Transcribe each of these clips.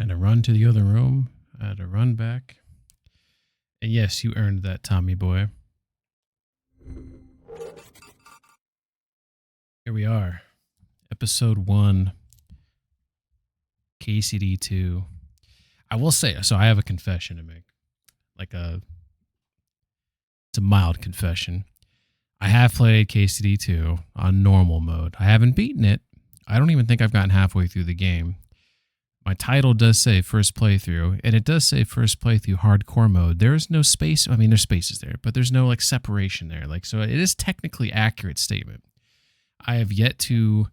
I had to run to the other room. I had to run back. And yes, you earned that, Tommy boy. Here we are. Episode 1. KCD 2. I will say, so I have a confession to make. It's a mild confession. I have played KCD 2 on normal mode. I haven't beaten it. I don't even think I've gotten halfway through the game. My title does say first playthrough, and it does say first playthrough hardcore mode. There is no space. I mean, there's spaces there, but there's no separation there. So it is technically accurate statement. I have yet to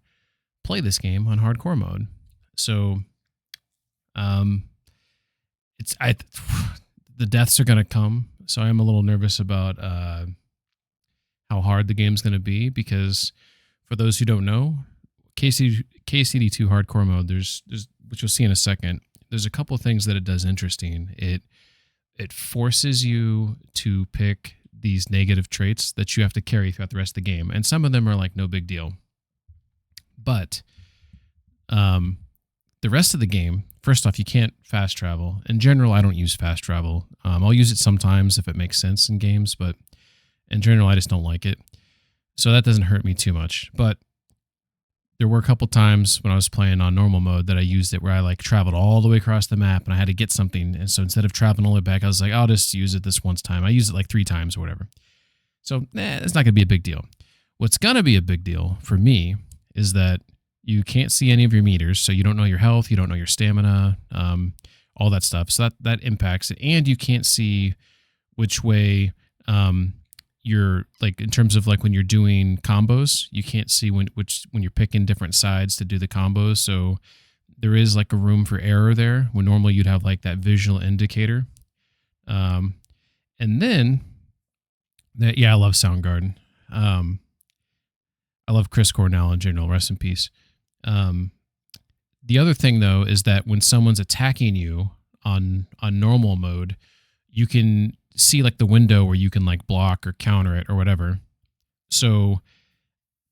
play this game on hardcore mode. So, the deaths are going to come. So I am a little nervous about how hard the game's going to be, because for those who don't know, KCD 2 hardcore mode, there's which you'll see in a second, there's a couple of things that it does interesting. It forces you to pick these negative traits that you have to carry throughout the rest of the game. And some of them are no big deal. But the rest of the game, first off, you can't fast travel. In general, I don't use fast travel. I'll use it sometimes if it makes sense in games, but in general, I just don't like it. So that doesn't hurt me too much. But there were a couple times when I was playing on normal mode that I used it where I traveled all the way across the map and I had to get something. And so instead of traveling all the way back, I was like, I'll just use it this once time. I used it 3 times or whatever. So it's not going to be a big deal. What's going to be a big deal for me is that you can't see any of your meters. So you don't know your health, you don't know your stamina, all that stuff. So that impacts it. And you can't see which way you're in terms of when you're doing combos, you can't see when you're picking different sides to do the combos. So there is a room for error there when normally you'd have that visual indicator. And then I love Soundgarden. I love Chris Cornell in general. Rest in peace. The other thing though is that when someone's attacking you on normal mode, you can see the window where you can block or counter it or whatever. So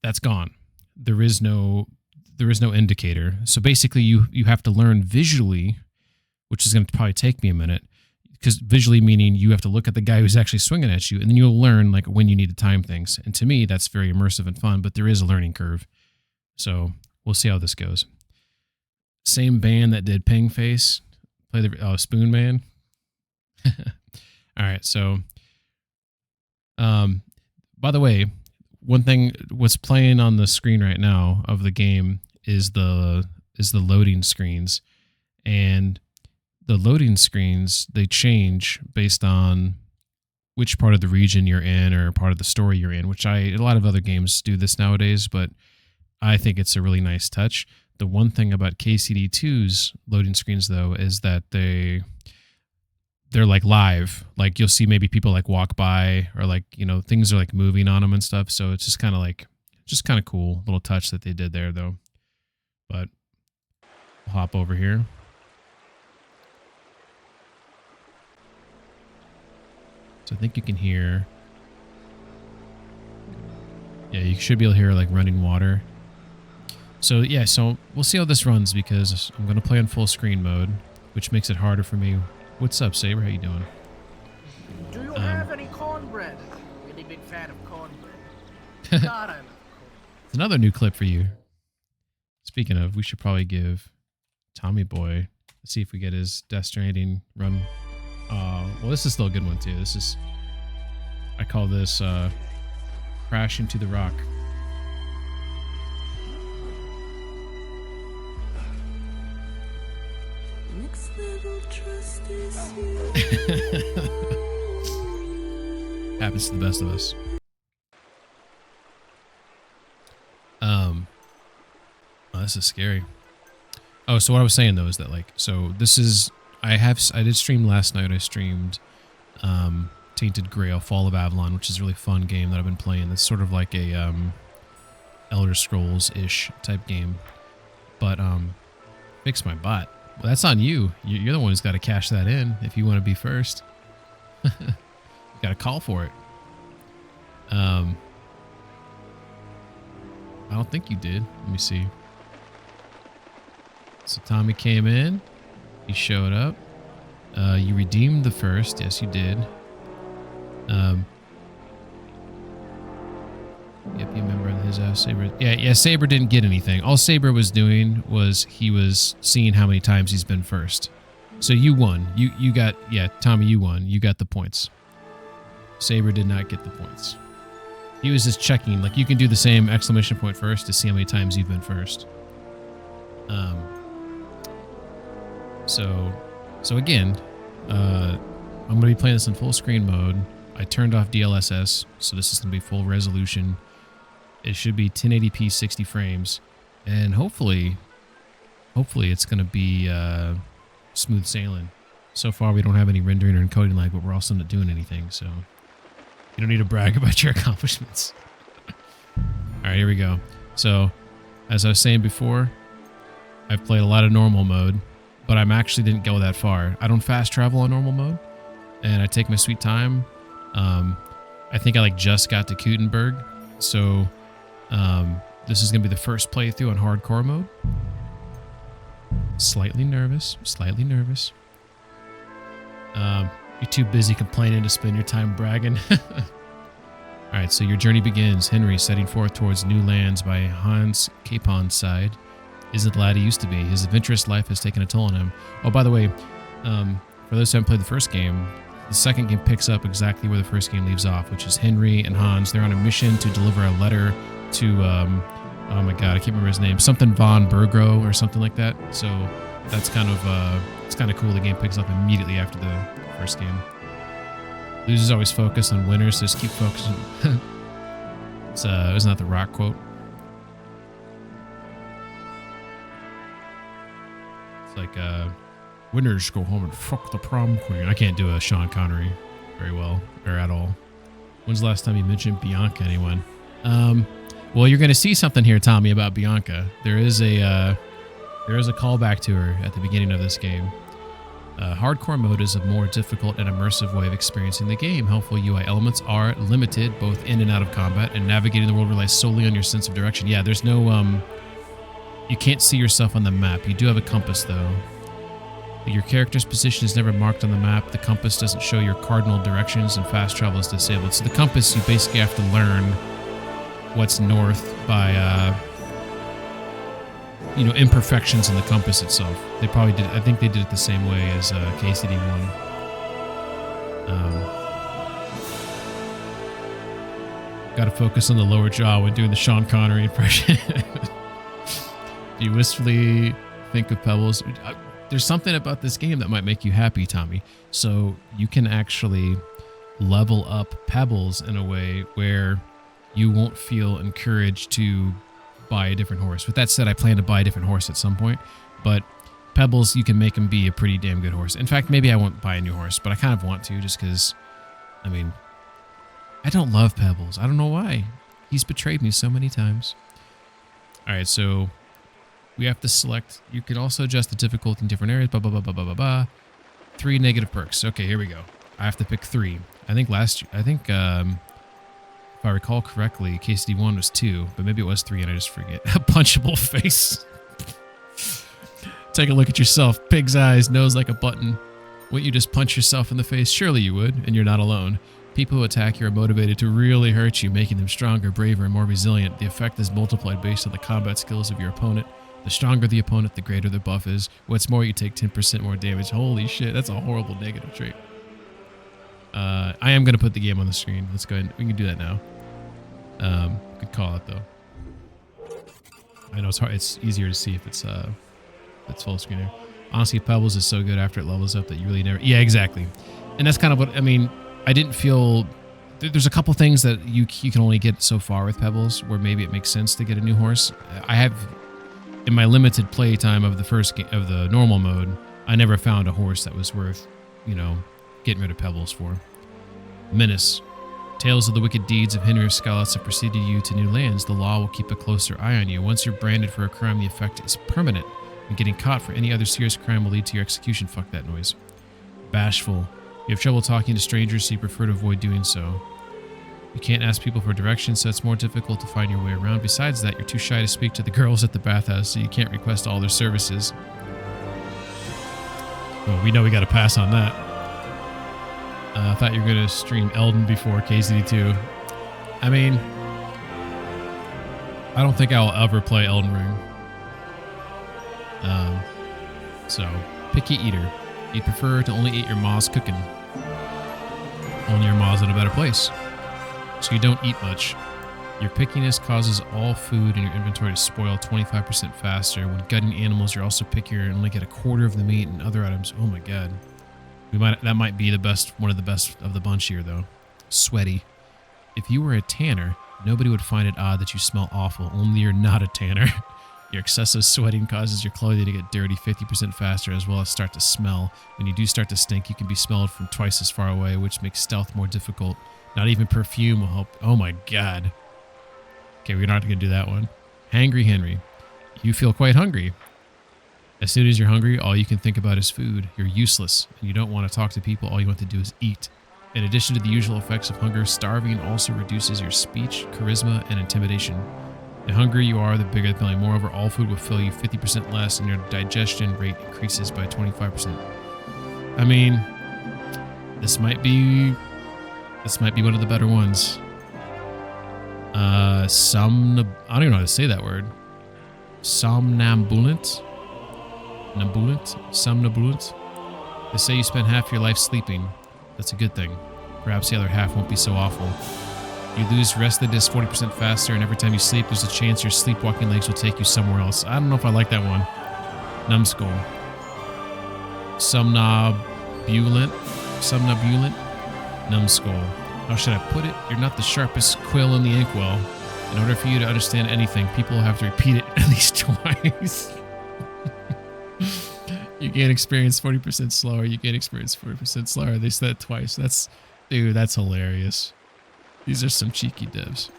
that's gone. There is no indicator. So basically you have to learn visually, which is going to probably take me a minute, because visually meaning you have to look at the guy who's actually swinging at you, and then you'll learn when you need to time things. And to me, that's very immersive and fun, but there is a learning curve. So we'll see how this goes. Same band that did Ping Face, play the Spoon Man. All right, so by the way, one thing what's playing on the screen right now of the game is the loading screens, and the loading screens, they change based on which part of the region you're in or part of the story you're in, which a lot of other games do this nowadays, but I think it's a really nice touch. The one thing about KCD 2's loading screens though is that they're live. You'll see maybe people walk by, or things are moving on them and stuff. So it's just kind of cool little touch that they did there though. But I'll hop over here. So I think you can hear. Yeah, you should be able to hear running water. So yeah, so we'll see how this runs, because I'm going to play on full screen mode, which makes it harder for me. What's up, Saber? How you doing? Do you have any cornbread? Really big fan of cornbread. God, I love cornbread. It's another new clip for you. Speaking of, we should probably give Tommy Boy. Let's see if we get his Death Stranding run. Well, this is still a good one too. I call this Crash into the Rock. Happens to the best of us. Oh, this is scary. Oh, so what I was saying though is that so this is I did stream last night. I streamed Tainted Grail: Fall of Avalon, which is a really fun game that I've been playing. It's sort of like a Elder Scrolls-ish type game, but fix my bot. Well, that's on you. You're the one who's got to cash that in if you want to be first. You got to call for it. I don't think you did. Let me see. So Tommy came in. He showed up. You redeemed the first. Yes, you did. Yep, you remember his Saber. Yeah, Saber didn't get anything. All Saber was doing was he was seeing how many times he's been first. So you won. You got, yeah, Tommy, you won. You got the points. Saber did not get the points. He was just checking. Like, you can do the same exclamation point first to see how many times you've been first. So again, I'm going to be playing this in full screen mode. I turned off DLSS, so this is going to be full resolution. It should be 1080p 60 frames, and hopefully it's going to be smooth sailing. So far, we don't have any rendering or encoding lag, but we're also not doing anything, so you don't need to brag about your accomplishments. All right, here we go. So, as I was saying before, I've played a lot of normal mode, but I actually didn't go that far. I don't fast travel on normal mode, and I take my sweet time. I think I just got to Kutenberg, so this is gonna be the first playthrough on hardcore mode. Slightly nervous. You're too busy complaining to spend your time bragging. All right, so your journey begins. Henry setting forth towards new lands by Hans Capon's side. Isn't the lad he used to be. His adventurous life has taken a toll on him. Oh, by the way, for those who haven't played the first game, the second game picks up exactly where the first game leaves off, which is Henry and Hans. They're on a mission to deliver a letter to, oh my god, I can't remember his name. Something von Bergro or something like that. So that's kind of, it's kind of cool. The game picks up immediately after the first game. Losers always focus on winners, so just keep focusing. Isn't that the Rock quote? It's like, winners go home and fuck the prom queen. I can't do a Sean Connery very well, or at all. When's the last time you mentioned Bianca, anyone? Well, you're going to see something here, Tommy, about Bianca. There is a callback to her at the beginning of this game. Hardcore mode is a more difficult and immersive way of experiencing the game. Helpful UI elements are limited, both in and out of combat, and navigating the world relies solely on your sense of direction. Yeah, there's no, you can't see yourself on the map. You do have a compass, though. Your character's position is never marked on the map. The compass doesn't show your cardinal directions, and fast travel is disabled. So the compass, you basically have to learn what's north by, imperfections in the compass itself. They probably did. I think they did it the same way as KCD1. Got to focus on the lower jaw when doing the Sean Connery impression. Do you wistfully think of Pebbles? There's something about this game that might make you happy, Tommy. So you can actually level up Pebbles in a way where you won't feel encouraged to buy a different horse. With that said, I plan to buy a different horse at some point, but Pebbles, you can make him be a pretty damn good horse. In fact, maybe I won't buy a new horse, but I kind of want to, just because, I don't love Pebbles. I don't know why. He's betrayed me so many times. All right, so we have to select. You can also adjust the difficulty in different areas. 3 negative perks. Okay, here we go. I have to pick 3. I think if I recall correctly, KCD1 was 2, but maybe it was 3 and I just forget. A punchable face. Take a look at yourself. Pig's eyes, nose like a button. Wouldn't you just punch yourself in the face? Surely you would, and you're not alone. People who attack you are motivated to really hurt you, making them stronger, braver, and more resilient. The effect is multiplied based on the combat skills of your opponent. The stronger the opponent, the greater the buff is. What's more, you take 10% more damage. Holy shit, that's a horrible negative trait. I am going to put the game on the screen. Let's go ahead. We can do that now. Good call out, though. I know it's hard. It's easier to see if it's full screen here. Honestly, Pebbles is so good after it levels up that you really never... Yeah, exactly. And that's kind of what... I didn't feel... There's a couple things that you can only get so far with Pebbles where maybe it makes sense to get a new horse. I have... In my limited play time of the first game, of the normal mode, I never found a horse that was worth, getting rid of Pebbles for. Menace. Tales of the wicked deeds of Henry of Scallots have preceded you to new lands. The law will keep a closer eye on you. Once you're branded for a crime, the effect is permanent. And getting caught for any other serious crime will lead to your execution. Fuck that noise. Bashful. You have trouble talking to strangers, so you prefer to avoid doing so. You can't ask people for directions, so it's more difficult to find your way around. Besides that, you're too shy to speak to the girls at the bathhouse, so you can't request all their services. Well, we know we got to pass on that. I thought you were going to stream Elden before KCD2. I mean, I don't think I'll ever play Elden Ring. So, picky eater. You prefer to only eat your ma's cooking. Only your ma's in a better place. So you don't eat much. Your pickiness causes all food in your inventory to spoil 25% faster. When gutting animals, you're also pickier and only get a quarter of the meat and other items. Oh my god. That might be the best, one of the best of the bunch here though. Sweaty. If you were a tanner, nobody would find it odd that you smell awful. Only you're not a tanner. Your excessive sweating causes your clothing to get dirty 50% faster, as well as start to smell. When you do start to stink, you can be smelled from twice as far away, which makes stealth more difficult. Not even perfume will help. Oh my god. Okay, we're not going to do that one. Hangry Henry. You feel quite hungry. As soon as you're hungry, all you can think about is food. You're useless, and you don't want to talk to people. All you want to do is eat. In addition to the usual effects of hunger, starving also reduces your speech, charisma, and intimidation. The hungrier you are, the bigger the penalty. Moreover, all food will fill you 50% less, and your digestion rate increases by 25%. I mean, this might be one of the better ones. I don't even know how to say that word. Somnambulant. Somnambulant. They say you spend half your life sleeping. That's a good thing. Perhaps the other half won't be so awful. You lose restlessness 40% faster, and every time you sleep, there's a chance your sleepwalking legs will take you somewhere else. I don't know if I like that one. Numbskull. Somnambulant. Numbskull. How should I put it? You're not the sharpest quill in the inkwell. In order for you to understand anything, people will have to repeat it at least twice. You gain experience 40% slower. You gain experience 40% slower. They said that twice. Dude, that's hilarious. These are some cheeky devs.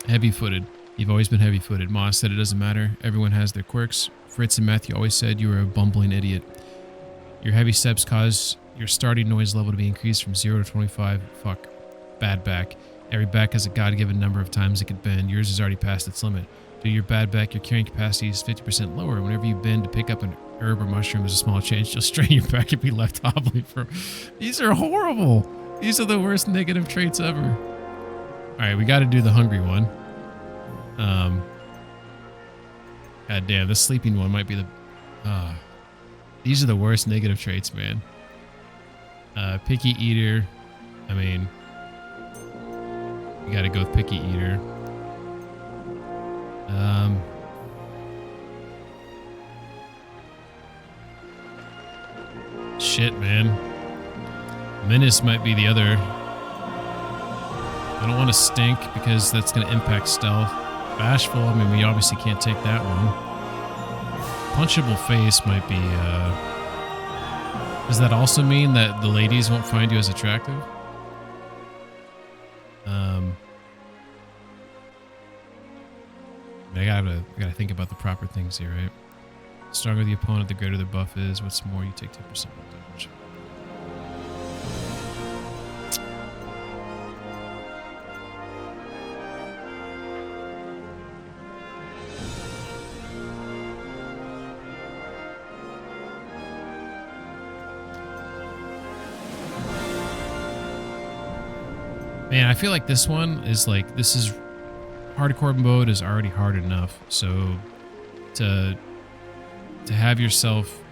Heavy-footed. You've always been heavy-footed. Moss said it doesn't matter. Everyone has their quirks. Fritz and Matthew always said you were a bumbling idiot. Your heavy steps cause your starting noise level to be increased from 0 to 25. Fuck. Bad back. Every back has a god-given number of times it can bend. Yours is already past its limit. Due to your bad back, your carrying capacity is 50% lower. Whenever you bend to pick up an herb or mushroom, there's a small change. You'll strain your back and be left hobbling for... These are horrible. These are the worst negative traits ever. Alright, we got to do the hungry one. God damn, the sleeping one might be the... these are the worst negative traits, man. Picky eater. I mean... You got to go with picky eater. Shit, man. Menace might be the other... I don't want to stink because that's going to impact stealth. Bashful, I mean, we obviously can't take that one. Punchable face might be, Does that also mean that the ladies won't find you as attractive? I gotta think about the proper things here, right? The stronger the opponent, the greater their buff is. What's more, you take 10% more damage. Man, I feel like this one is like, this is hardcore mode is already hard enough. So to have yourself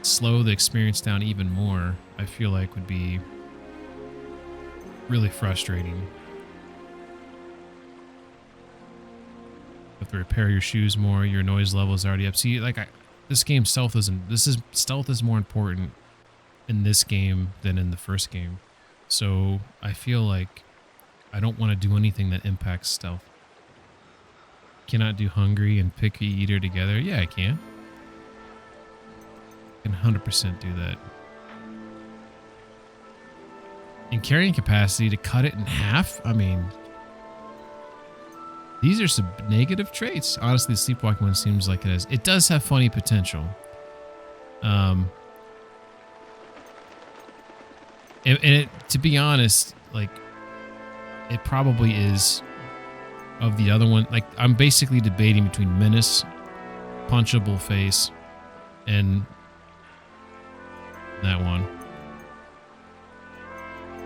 slow the experience down even more, I feel like would be really frustrating. You have to repair your shoes more. Your noise level is already up. See, like this game stealth stealth is more important in this game than in the first game. So I feel like I don't want to do anything that impacts stealth. Cannot do hungry and picky eater together. Yeah, I can. I can 100% do that. And carrying capacity to cut it in half? I mean, these are some negative traits. Honestly, the sleepwalking one seems like it has. It does have funny potential. And to be honest, like, it probably is of the other one. Like, I'm basically debating between Menace, Punchable Face, and That one.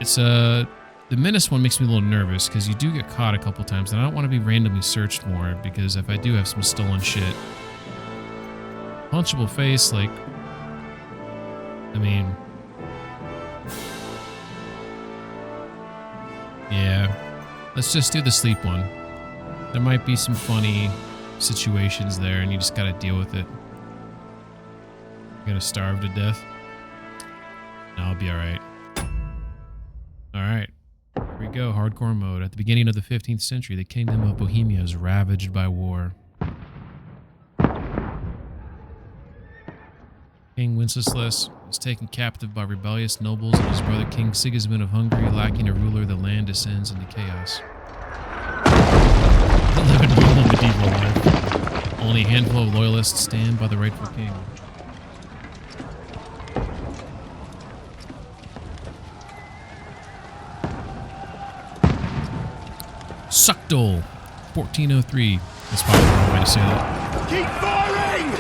It's the menace one makes me a little nervous because you do get caught a couple times, and I don't want to be randomly searched more because if I do have some stolen shit. Punchable face, like, I mean, yeah, let's just do the sleep one. There might be some funny situations there, and you just gotta deal with it. You're gonna starve to death. No, I'll be alright. Alright. Here we go, hardcore mode. At the beginning of the 15th century, the kingdom of Bohemia is ravaged by war. King Wenceslas was taken captive by rebellious nobles, and his brother King Sigismund of Hungary, lacking a ruler, the land descends into chaos. They live in normal medieval life. Only a handful of loyalists stand by the rightful king. Suckdole, 1403. That's probably the wrong way to say that. Keep firing!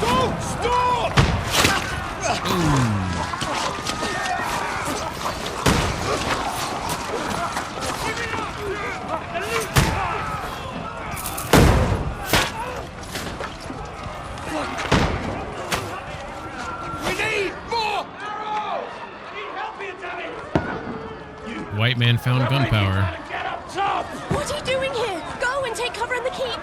Don't stop! Ooh. We need more arrows! Need help here, Danny! White man found gunpowder. Get up top! What are you doing here? Go and take cover in the keep.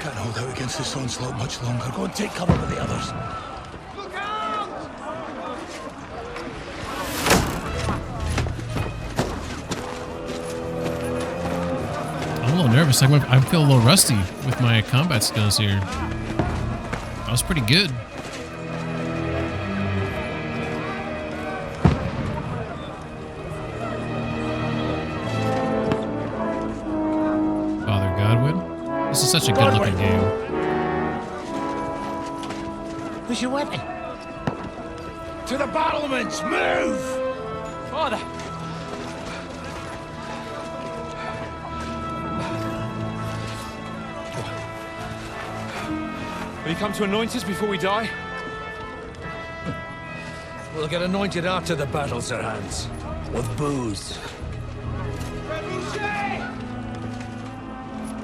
Can't hold out against this onslaught much longer. Go and take cover with the others. Look out! I'm a little nervous. I feel a little rusty with my combat skills here. That was pretty good. Father Godwin. This is such a good looking game. Where's your weapon? To the battlements! Move! Father! Will you come to anoint us before we die? We'll get anointed after the battles are hands. With booze.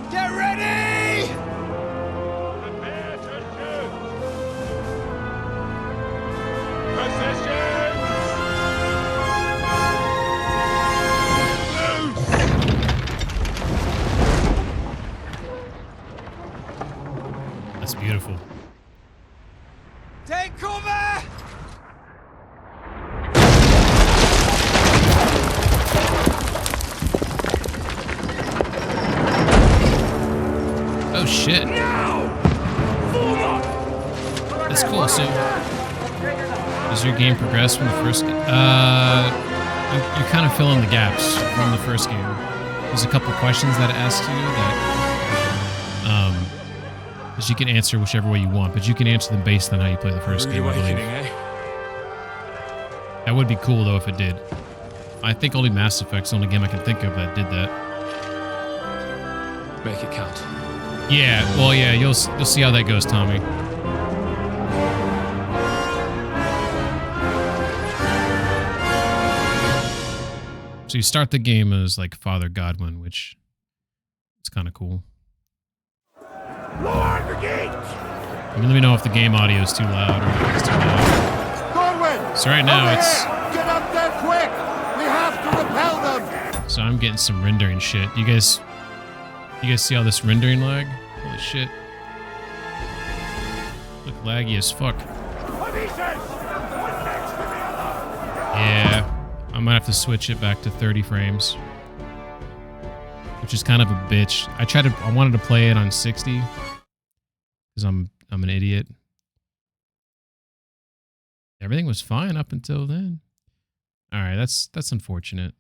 Get ready! Prepare to shoot! Position! That's beautiful. Take cover! Oh shit. That's cool. So, does your game progress from the first game? You're kind of filling the gaps from the first game. There's a couple questions that it asks you that, you can answer whichever way you want, but you can answer them based on how you play the first game, I believe. That would be cool though if it did. I think only Mass Effect's the only game I can think of that did that. Make it count. Yeah, well, yeah, you'll see how that goes, Tommy. So you start the game as like Father Godwin, which is kind of cool. Lower the gate! I mean, let me know if the game audio is too loud or if it's too loud. Godwin! So right now it's... Get up there quick! We have to repel them! So I'm getting some rendering shit. You guys see all this rendering lag? Holy shit. Look laggy as fuck. Yeah. I might have to switch it back to 30 frames. Which is kind of a bitch. I wanted to play it on 60. Because I'm an idiot. Everything was fine up until then. Alright, that's unfortunate.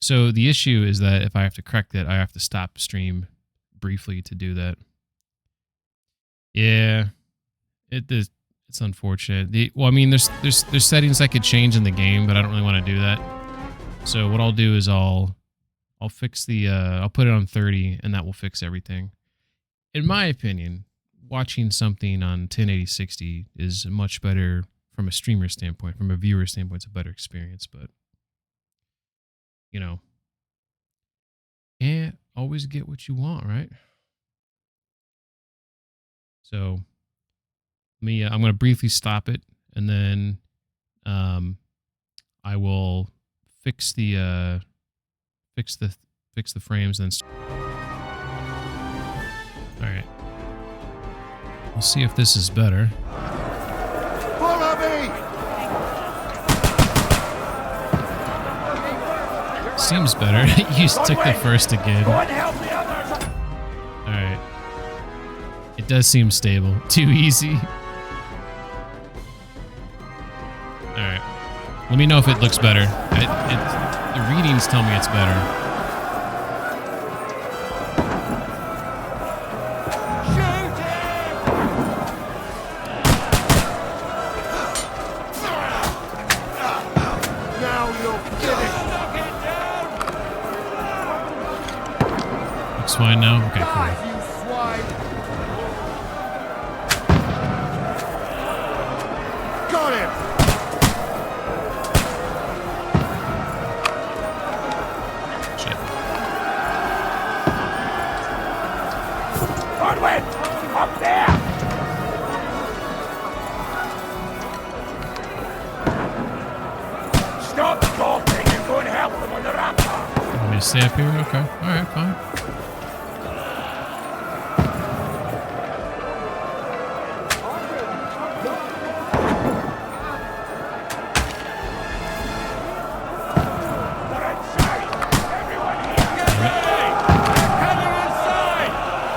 So the issue is that if I have to correct it, I have to stop stream briefly to do that. Yeah, it's unfortunate. Well, I mean, there's settings I could change in the game, but I don't really want to do that. So what I'll do is I'll fix the I'll put it on 30, and that will fix everything. In my opinion, watching something on 1080 60 is much better from a streamer standpoint. From a viewer standpoint, it's a better experience. But you know, can't always get what you want, right? So I'm going to briefly stop it, and then I will fix the frames. And all right, we'll see if this is better. Follow me! Seems better. You took the first again. All right. It does seem stable. Too easy. All right. Let me know if it looks better. The readings tell me it's better. Now you're finished! Looks fine now? Okay, cool. You swine! Got him! Shit. Onward! Up there! Stop talking and go and help them on the rampart! Want me to stay up here? Okay. Alright, fine. We're inside! Everyone here! Heather inside!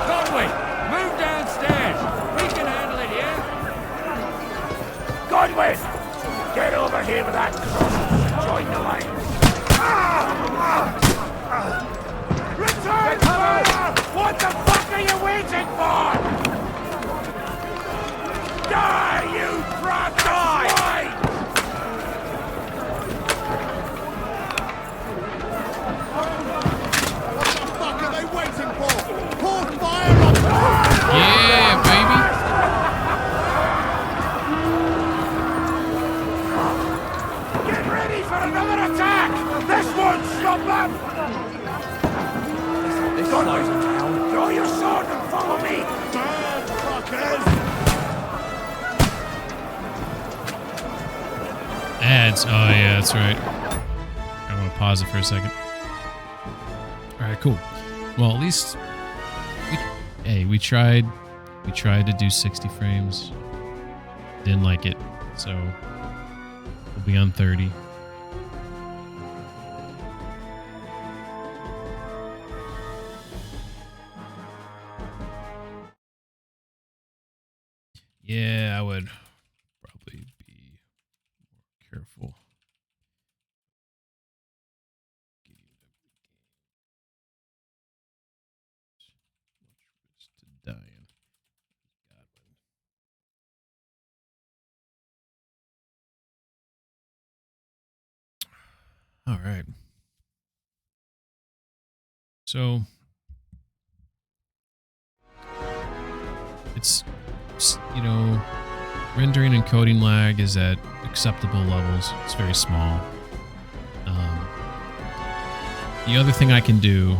Conway, move downstairs. We can handle it here. Godwin! Get over here with that cross and join the line! Return fire! What the fuck are you waiting for? Die, you brat! Die! What the fuck are they waiting for? Pour fire on them! Yeah, baby. Get ready for another attack! This won't stop them! Godwin, draw your sword and follow me! Damn fuckers! Ads. Oh, yeah, that's right. I want to pause it for a second. All right, cool. Well, at least we tried. We tried to do 60 frames. Didn't like it, so we'll be on 30. Yeah, I would probably be more careful. To dying. All right. So it's, you know, rendering and coding lag is at acceptable levels. It's very small. The other thing I can do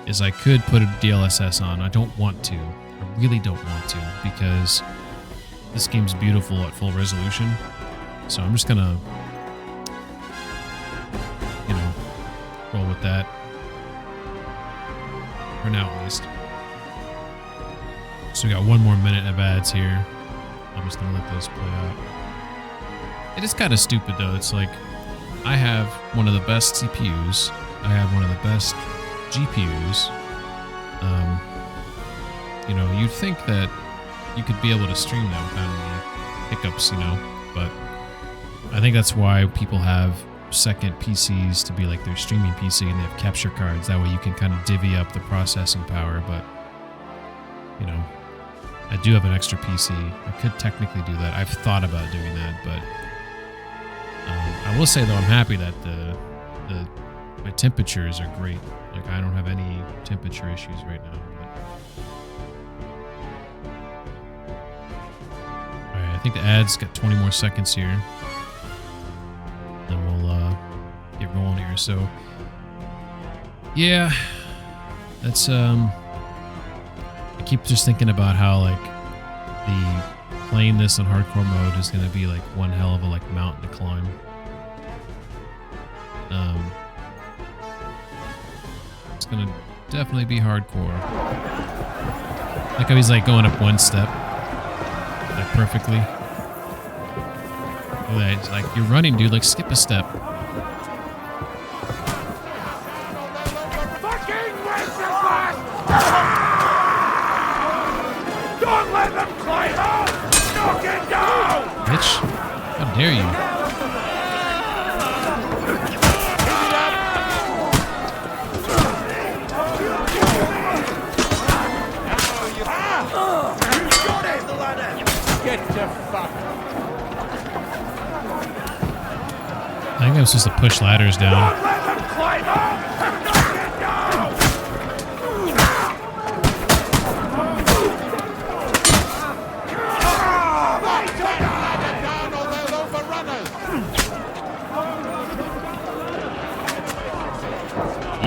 is I could put a DLSS on. I don't want to. I really don't want to, because this game's beautiful at full resolution. So I'm just gonna, you know, roll with that. For now, at least. So we got 1 more minute of ads here. I'm just gonna let those play out. It is kind of stupid though. It's like, I have one of the best CPUs. I have one of the best GPUs. You know, you'd think that you could be able to stream that without any hiccups, you know, but I think that's why people have second PCs to be like their streaming PC, and they have capture cards. That way you can kind of divvy up the processing power, but, you know, I do have an extra PC. I could technically do that. I've thought about doing that, but I will say though, I'm happy that my temperatures are great. Like, I don't have any temperature issues right now. But think the ad's got 20 more seconds here. Then we'll get rolling here. So, yeah, that's I keep just thinking about how like playing this on hardcore mode is going to be like one hell of a like mountain to climb. It's going to definitely be hardcore. Like how he's like going up one step like perfectly. Look at that. It's like, you're running, dude. Like, skip a step. Fucking Wenceslas! Don't let them climb up! Knock it down! Bitch. How dare you? Get the fuck. I think I'm supposed to push ladders down. Don't let them climb up! Knock it down! They take the ladder down or they'll overrun us.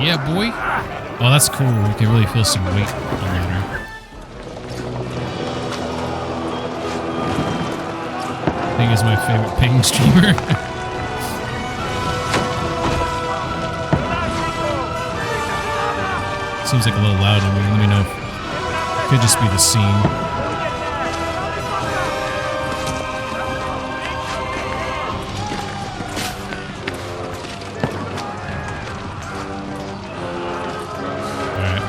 Yeah, boy. Oh, that's cool. We can really feel some weight on the ladder. Ping is my favorite Ping streamer. Seems like a little loud to me. Let me know if it could just be the scene. Alright.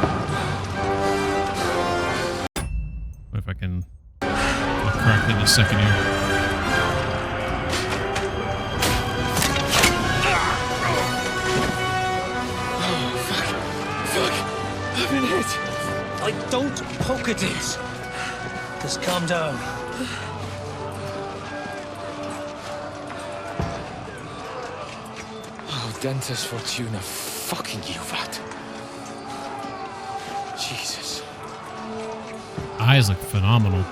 What if I can... I'll correct it in a second here. Like, don't poke at it. Just calm down. Oh, Dentes Fortuna, fucking you, Vat. Jesus. Eyes look phenomenal.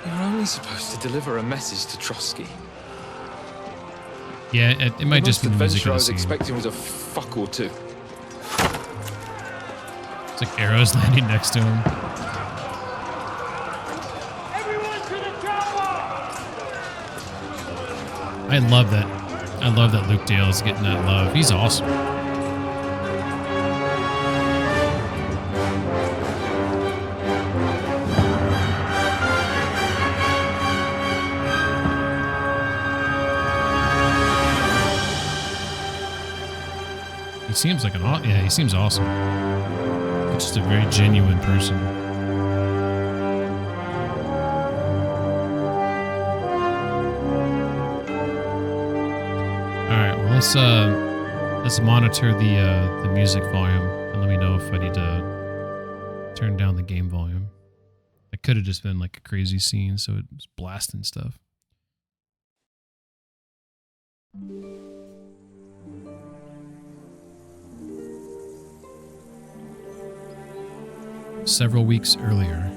You're only supposed to deliver a message to Trotsky. Yeah, it might just be the music I of the was scene. expecting was a fuck or two. It's like arrows landing next to him. Everyone to the tower! I love that. I love that Luke Dale is getting that love. He's awesome. He seems like yeah, he seems awesome. He's just a very genuine person. All right, well let's monitor the music volume and let me know if I need to turn down the game volume. It could have just been like a crazy scene, so it's blasting stuff. Several weeks earlier.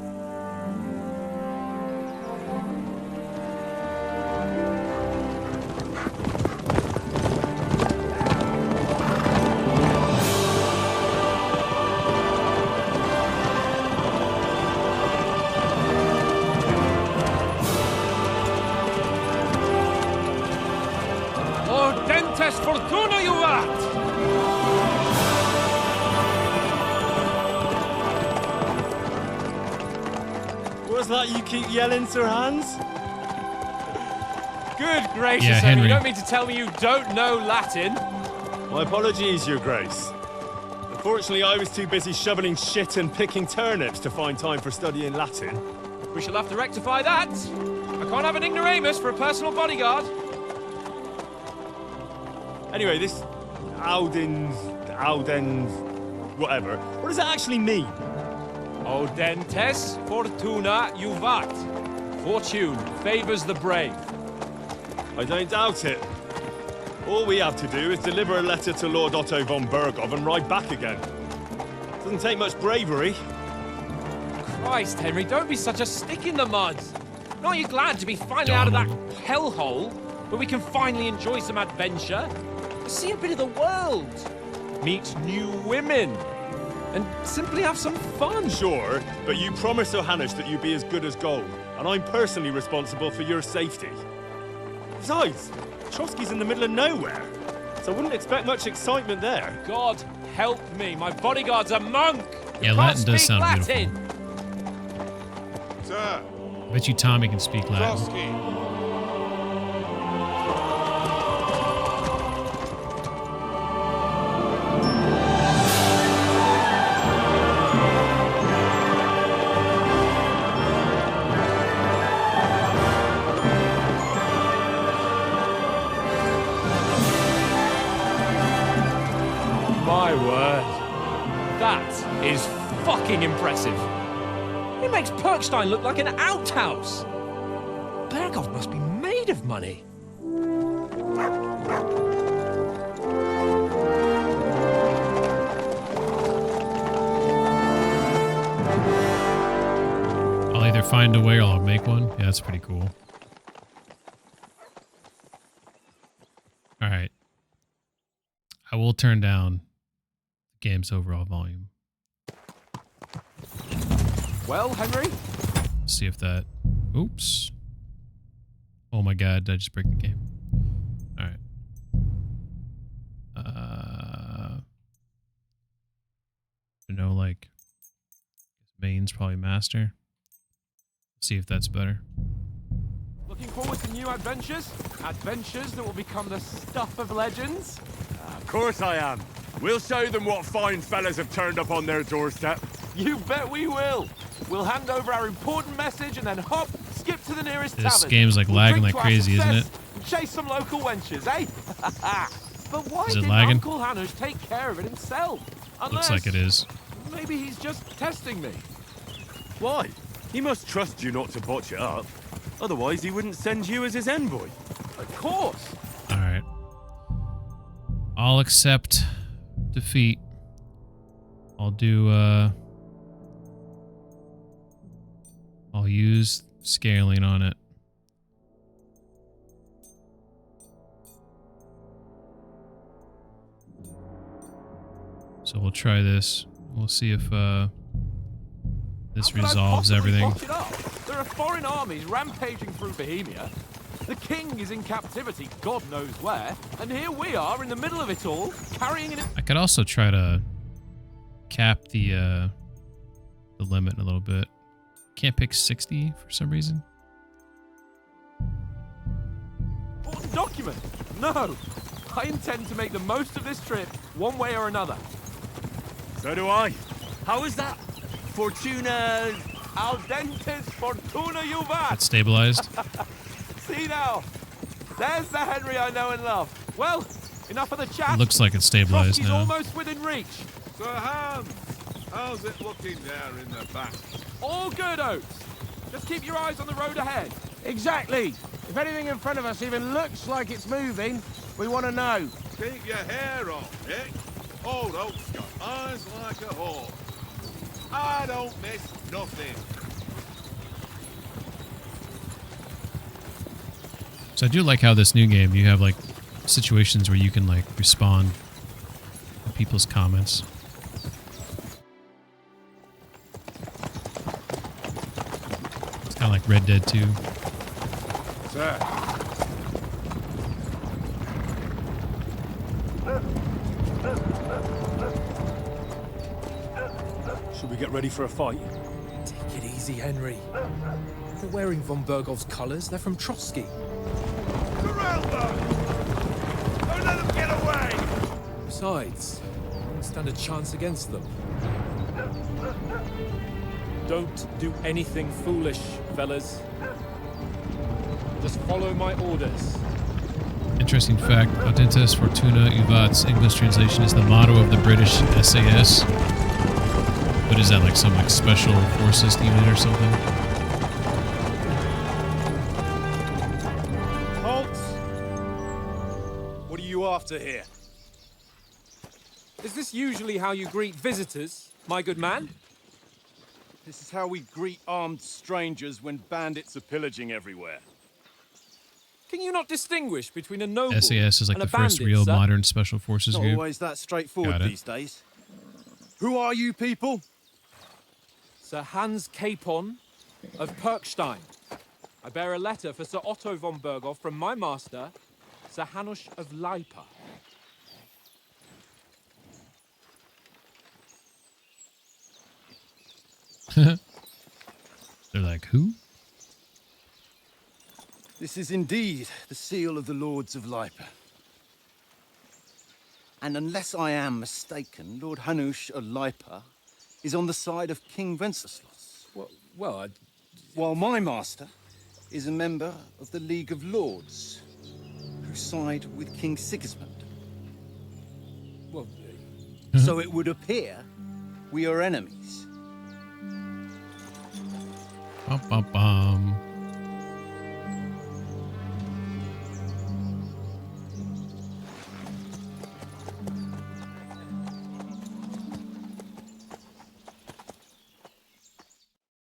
Oh, Dentes Fortuna, you vat! What's that you keep yelling, Sir Hans? Good gracious, Yeah, Henry. Henry. You don't mean to tell me you don't know Latin? My apologies, Your Grace. Unfortunately, I was too busy shoveling shit and picking turnips to find time for studying Latin. We shall have to rectify that. I can't have an ignoramus for a personal bodyguard. Anyway, this Audens, whatever. What does that actually mean? O Dentes Fortuna Juvat. Fortune favors the brave. I don't doubt it. All we have to do is deliver a letter to Lord Otto von Bergov and ride back again. Doesn't take much bravery. Christ, Henry, don't be such a stick in the mud. Aren't you glad to be finally out of that hellhole where we can finally enjoy some adventure? See a bit of the world, meet new women, and simply have some fun. Sure, but you promised Johannes that you'd be as good as gold, and I'm personally responsible for your safety. Besides, Trotsky's in the middle of nowhere, so I wouldn't expect much excitement there. God help me, my bodyguard's a monk! Yeah, Latin does sound beautiful. Sir, I bet you Tommy can speak Latin. Trotsky. My word. That is fucking impressive. It makes Perkstein look like an outhouse. Berghoff must be made of money. I'll either find a way or I'll make one. Yeah, that's pretty cool. All right. I will turn down the game's overall volume. Well, Henry? See if that... Oops. Oh my god, did I just break the game? Alright. You know, like... Main's probably master. See if that's better. Looking forward to new adventures? Adventures that will become the stuff of legends? Of course I am. We'll show them what fine fellas have turned up on their doorstep. You bet we will. We'll hand over our important message and then hop, skip to the nearest This tavern. game's like lagging drink like to our crazy, isn't it? success and chase some local wenches, eh? But why Is it didn't lagging? Uncle Hanush take care of it himself? Looks Unless, like it is. maybe he's just testing me. Why? He must trust you not to botch it up. Otherwise, he wouldn't send you as his envoy. Of course. Alright. I'll accept defeat. I'll do, I'll use scaling on it. So we'll try this. We'll see if, this How could I resolves possibly everything. botch it up? There are foreign armies rampaging through Bohemia. The king is in captivity, God knows where, and here we are in the middle of it all, carrying an... I could also try to cap the limit a little bit. Can't pick 60 for some reason. important document. No, I intend to make the most of this trip, one way or another. So do I. How is that? Fortuna... Al dentes fortuna juvat. That's stabilized. See now, there's the Henry I know and love. Well, enough of the chat. Looks like it's stabilized Trotsky's now. almost within reach. Sir Hans, how's it looking there in the back? All good, Oates. Just keep your eyes on the road ahead. Exactly. If anything in front of us even looks like it's moving, we want to know. Keep your hair on, Nick. Old Oak's got eyes like a hawk. I don't miss nothing. So I do like how this new game, you have like situations where you can like respond to people's comments. It's kind of like Red Dead 2. Sir. Should we get ready for a fight? Take it easy, Henry. They're wearing von Bergov's colours. They're from Trotsky. Surround them! Don't let them get away! Besides, I won't stand a chance against them. Don't do anything foolish, fellas. Just follow my orders. Interesting fact, Audentes Fortuna Uvat's English translation is the motto of the British SAS. What is that, like some like special forces unit or something? Halt! What are you after here? Is this usually how you greet visitors, my good man? This is how we greet armed strangers when bandits are pillaging everywhere. Can you not distinguish between a noble SAS is like and the a first bandit, real sir? modern special forces Not group. always that straightforward Got it. these days. Who are you people? Sir Hans Capon of Perkstein. I bear a letter for Sir Otto von Berghoff from my master, Sir Hanush of Leipa. They're like, who? This is indeed the seal of the Lords of Leipa. And unless I am mistaken, Lord Hanush of Leipa is on the side of King Wenceslas. Well, While my master is a member of the League of Lords, who side with King Sigismund. well, So it would appear we are enemies. Bum, bum, bum.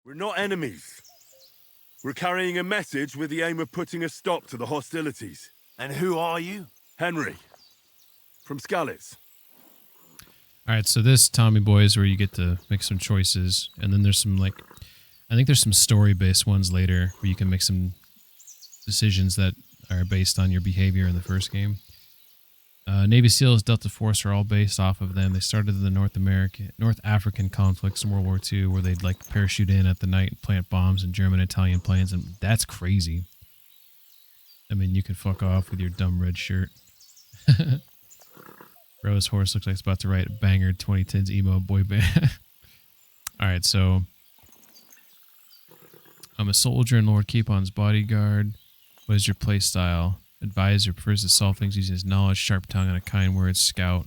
We're not enemies. We're carrying a message with the aim of putting a stop to the hostilities. And who are you? Henry, from Skalitz. All right, so this Tommy Boy is where you get to make some choices, and then there's some like, I think there's some story-based ones later where you can make some decisions that are based on your behavior in the first game. Navy SEALs, Delta Force are all based off of them. They started in the North African conflicts in World War II, where they'd like parachute in at the night and plant bombs in German, Italian planes, and that's crazy. I mean, you can fuck off with your dumb red shirt. Bro's horse looks like it's about to write banger 2010s emo boy band. All right, so I'm a soldier in Lord Capon's bodyguard. What is your play style? Advisor prefers to solve things using his knowledge, sharp tongue, and a kind word. Scout.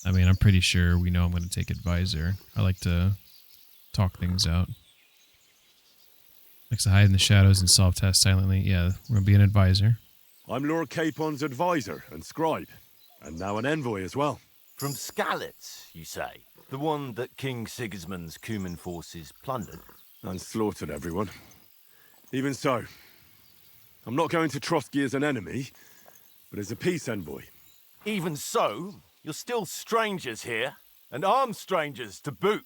I mean, I'm pretty sure we know I'm going to take advisor. I like to talk things out. Likes to hide in the shadows and solve tasks silently. Yeah, we're going to be an advisor. I'm Lord Capon's advisor and scribe, and now an envoy as well. From Skalitz, you say? The one that King Sigismund's Cuman forces plundered? And slaughtered everyone. Even so, I'm not going to Trotsky as an enemy, but as a peace envoy. Even so, you're still strangers here, and armed strangers to boot.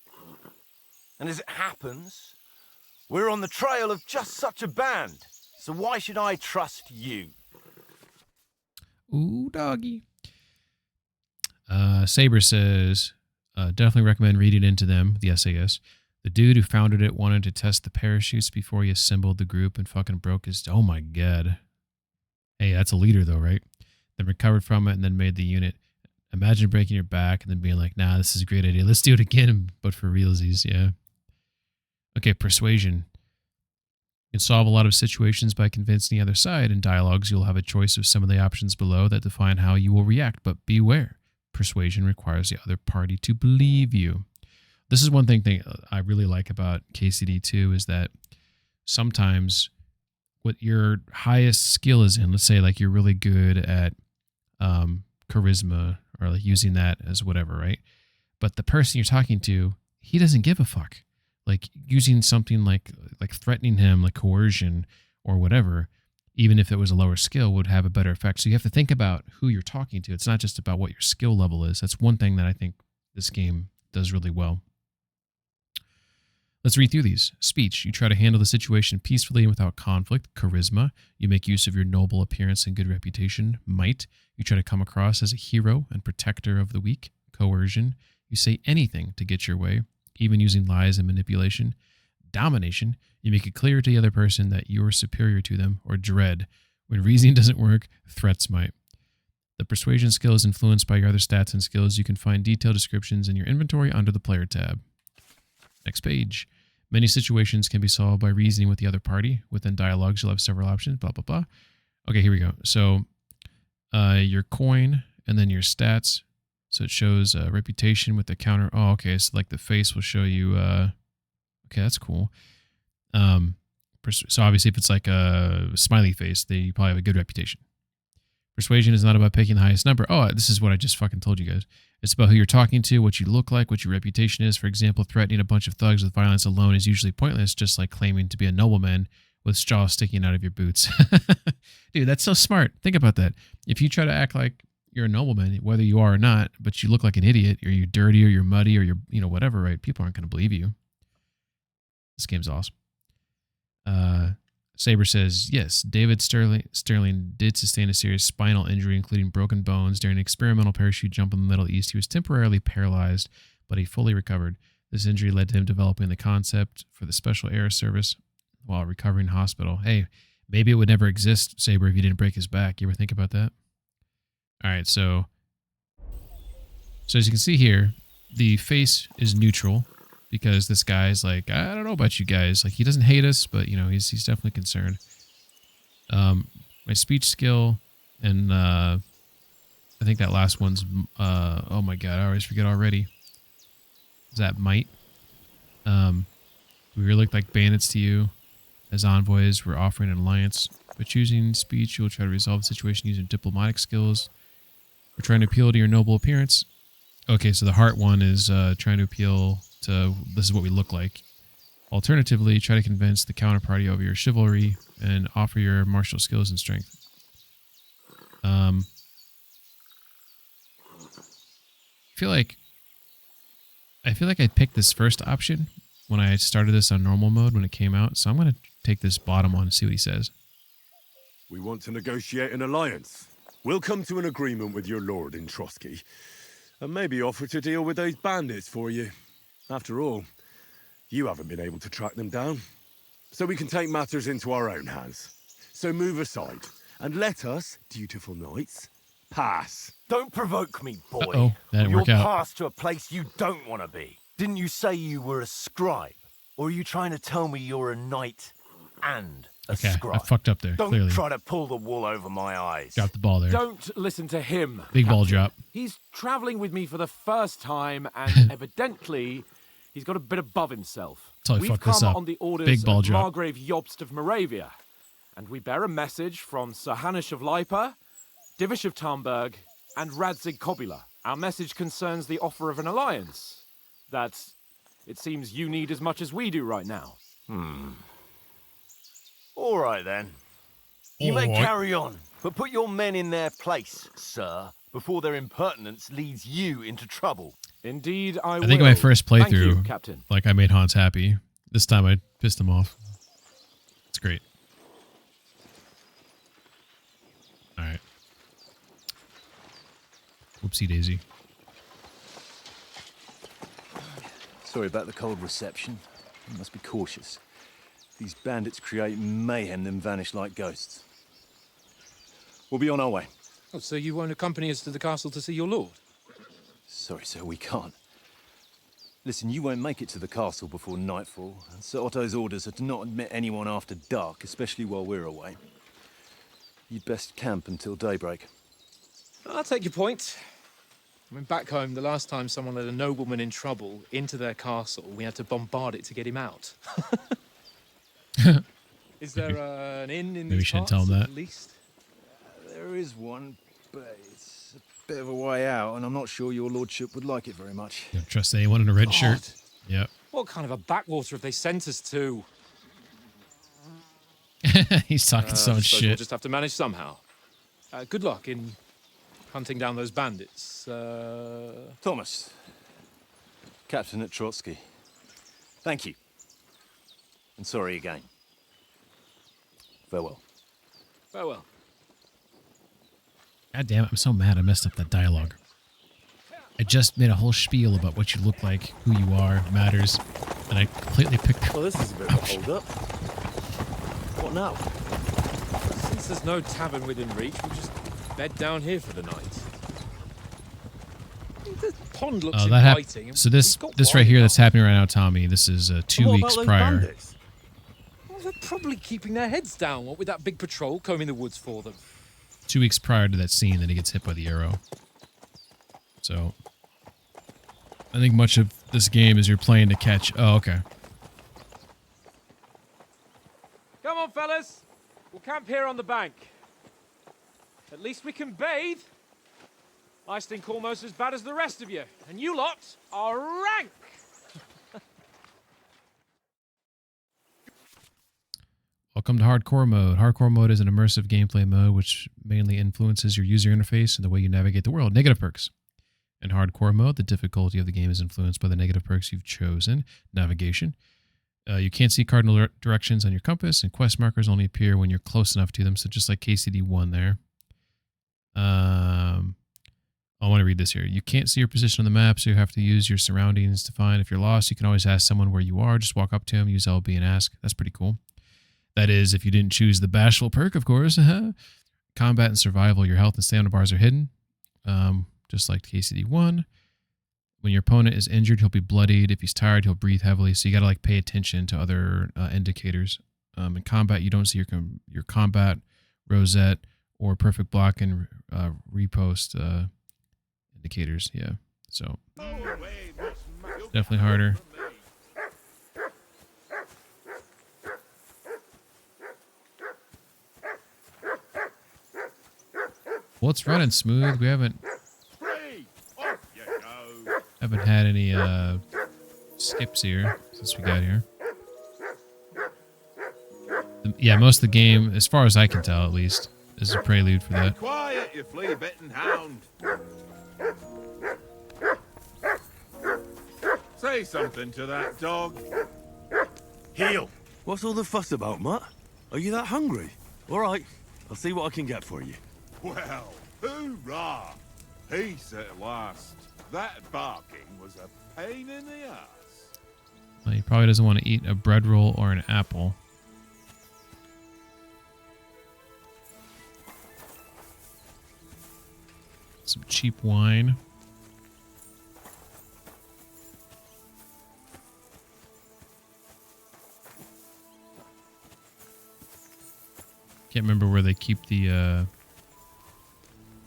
And as it happens, we're on the trail of just such a band, so why should I trust you? Ooh, doggy. Saber says, definitely recommend reading into them, the SAS. The dude who founded it wanted to test the parachutes before he assembled the group and fucking broke his... Oh my god. Hey, that's a leader though, right? Then recovered from it and then made the unit. Imagine breaking your back and then being like, nah, this is a great idea. Let's do it again, but for realsies, yeah. Okay, persuasion. You can solve a lot of situations by convincing the other side. In dialogues, you'll have a choice of some of the options below that define how you will react, but beware. Persuasion requires the other party to believe you. This is one thing I really like about KCD2 is that sometimes what your highest skill is in, let's say like you're really good at charisma or like using that as whatever, right? But the person you're talking to, he doesn't give a fuck. Like using something like threatening him, like coercion or whatever, even if it was a lower skill, would have a better effect. So you have to think about who you're talking to. It's not just about what your skill level is. That's one thing that I think this game does really well. Let's read through these. Speech. You try to handle the situation peacefully and without conflict. Charisma. You make use of your noble appearance and good reputation. Might. You try to come across as a hero and protector of the weak. Coercion. You say anything to get your way, even using lies and manipulation. Domination. You make it clear to the other person that you are superior to them. Or dread. When reasoning doesn't work, threats might. The persuasion skill is influenced by your other stats and skills. You can find detailed descriptions in your inventory under the player tab. Next page. Many situations can be solved by reasoning with the other party. Within dialogues, you'll have several options, blah, blah, blah. Okay, here we go. So your coin and then your stats. So it shows reputation with the counter. Oh, okay. So like the face will show you. Okay, that's cool. So obviously if it's like a smiley face, they probably have a good reputation. Persuasion is not about picking the highest number. Oh, this is what I just fucking told you guys. It's about who you're talking to, what you look like, what your reputation is. For example, threatening a bunch of thugs with violence alone is usually pointless, just like claiming to be a nobleman with straws sticking out of your boots. Dude, that's so smart. Think about that. If you try to act like you're a nobleman, whether you are or not, but you look like an idiot, or you're dirty, or you're muddy, or you're, whatever, right? People aren't going to believe you. This game's awesome. Saber says, yes, David Sterling did sustain a serious spinal injury, including broken bones. During an experimental parachute jump in the Middle East, he was temporarily paralyzed, but he fully recovered. This injury led to him developing the concept for the Special Air Service while recovering in hospital. Hey, maybe it would never exist, Saber, if you didn't break his back. You ever think about that? All right, so as you can see here, the face is neutral, because this guy's like, I don't know about you guys. Like, he doesn't hate us, but, he's definitely concerned. My speech skill, and I think that last one's, oh my god, I always forget already. Is that might? We really look like bandits to you. As envoys, we're offering an alliance. By choosing speech, you'll try to resolve the situation using diplomatic skills. We're trying to appeal to your noble appearance. Okay, so the heart one is trying to appeal to this is what we look like. Alternatively, try to convince the counterparty over your chivalry and offer your martial skills and strength. I feel like I picked this first option when I started this on normal mode when it came out, so I'm going to take this bottom one and see what he says. We want to negotiate an alliance. We'll come to an agreement with your lord in Trotsky, and maybe offer to deal with those bandits for you. After all, you haven't been able to track them down, so we can take matters into our own hands. So move aside, and let us, dutiful knights, pass. Don't provoke me, boy. Uh-oh, that didn't work You'll out. pass to a place you don't want to be. Didn't you say you were a scribe? Or are you trying to tell me you're a knight and a Okay, scribe? I fucked up there, Don't clearly. try to pull the wool over my eyes. Dropped the ball there. Don't listen to him. Big ball Captain. drop. He's travelling with me for the first time, and evidently, he's got a bit above himself. That's how I We've fucked this come up. on the orders Big ball of drop. Margrave Jobst of Moravia, and we bear a message from Sir Hanish of Lipa, Divish of Tarnberg, and Radzig Kobula. Our message concerns the offer of an alliance that it seems you need as much as we do right now. All right, then. You may carry on, but put your men in their place, sir, before their impertinence leads you into trouble. Indeed, I will. I think my first Thank you, playthrough, Captain. like, I made Hans happy. This time I pissed him off. It's great. All right. Whoopsie daisy. Sorry about the cold reception. You must be cautious. These bandits create mayhem, then vanish like ghosts. We'll be on our way. Oh, so you won't accompany us to the castle to see your lord? Sorry, sir, we can't. Listen, you won't make it to the castle before nightfall, and Sir Otto's orders are to not admit anyone after dark, especially while we're away. You'd best camp until daybreak. I'll take your point. I mean, back home, the last time someone let a nobleman in trouble into their castle, we had to bombard it to get him out. Is there an inn in Maybe we these shouldn't parts, tell him at that. least? There is one, but it's a bit of a way out, and I'm not sure your lordship would like it very much. You don't trust anyone in a red shirt. Yep. What kind of a backwater have they sent us to? He's talking so much Suppose We'll shit. just have to manage somehow. Good luck in hunting down those bandits. Thomas, captain at Trotsky. Thank you. And sorry again. Farewell. Farewell. God damn it, I'm so mad I messed up that dialogue. I just made a whole spiel about what you look like, who you are, matters, and I completely picked... Well, this is a bit of a hold-up. What now? Since there's no tavern within reach, we'll just bed down here for the night. The pond looks Oh, that inviting. So this right here that's happening right now, Tommy, this is 2 weeks prior. Well, they're probably keeping their heads down, what with that big patrol combing the woods for them. 2 weeks prior to that scene that he gets hit by the arrow. So, I think much of this game is you're playing to catch... Oh, okay. Come on, fellas. We'll camp here on the bank. At least we can bathe. I stink almost as bad as the rest of you, and you lot are rank! Welcome to Hardcore Mode. Hardcore Mode is an immersive gameplay mode which mainly influences your user interface and the way you navigate the world. Negative perks. In Hardcore Mode, the difficulty of the game is influenced by the negative perks you've chosen. Navigation. You can't see cardinal directions on your compass, and quest markers only appear when you're close enough to them, so just like KCD1 there. I want to read this here. You can't see your position on the map, so you have to use your surroundings to find. If you're lost, you can always ask someone where you are. Just walk up to him, use LB and ask. That's pretty cool. That is, if you didn't choose the bashful perk, of course. Combat and survival, your health and stamina bars are hidden, just like KCD1. When your opponent is injured, he'll be bloodied. If he's tired, he'll breathe heavily. So you got to like pay attention to other indicators. In combat, you don't see your combat rosette or perfect block and repost indicators. Yeah, so definitely harder. Well, it's running smooth. We haven't had any skips here since we got here. Yeah, most of the game, as far as I can tell at least, is a prelude for that. Quiet, you flea-bitten hound. Say something to that dog. Heel! What's all the fuss about, Mutt? Are you that hungry? All right, I'll see what I can get for you. Well, hoorah! Peace at last. That barking was a pain in the ass. Well, he probably doesn't want to eat a bread roll or an apple. Some cheap wine. Can't remember where they keep the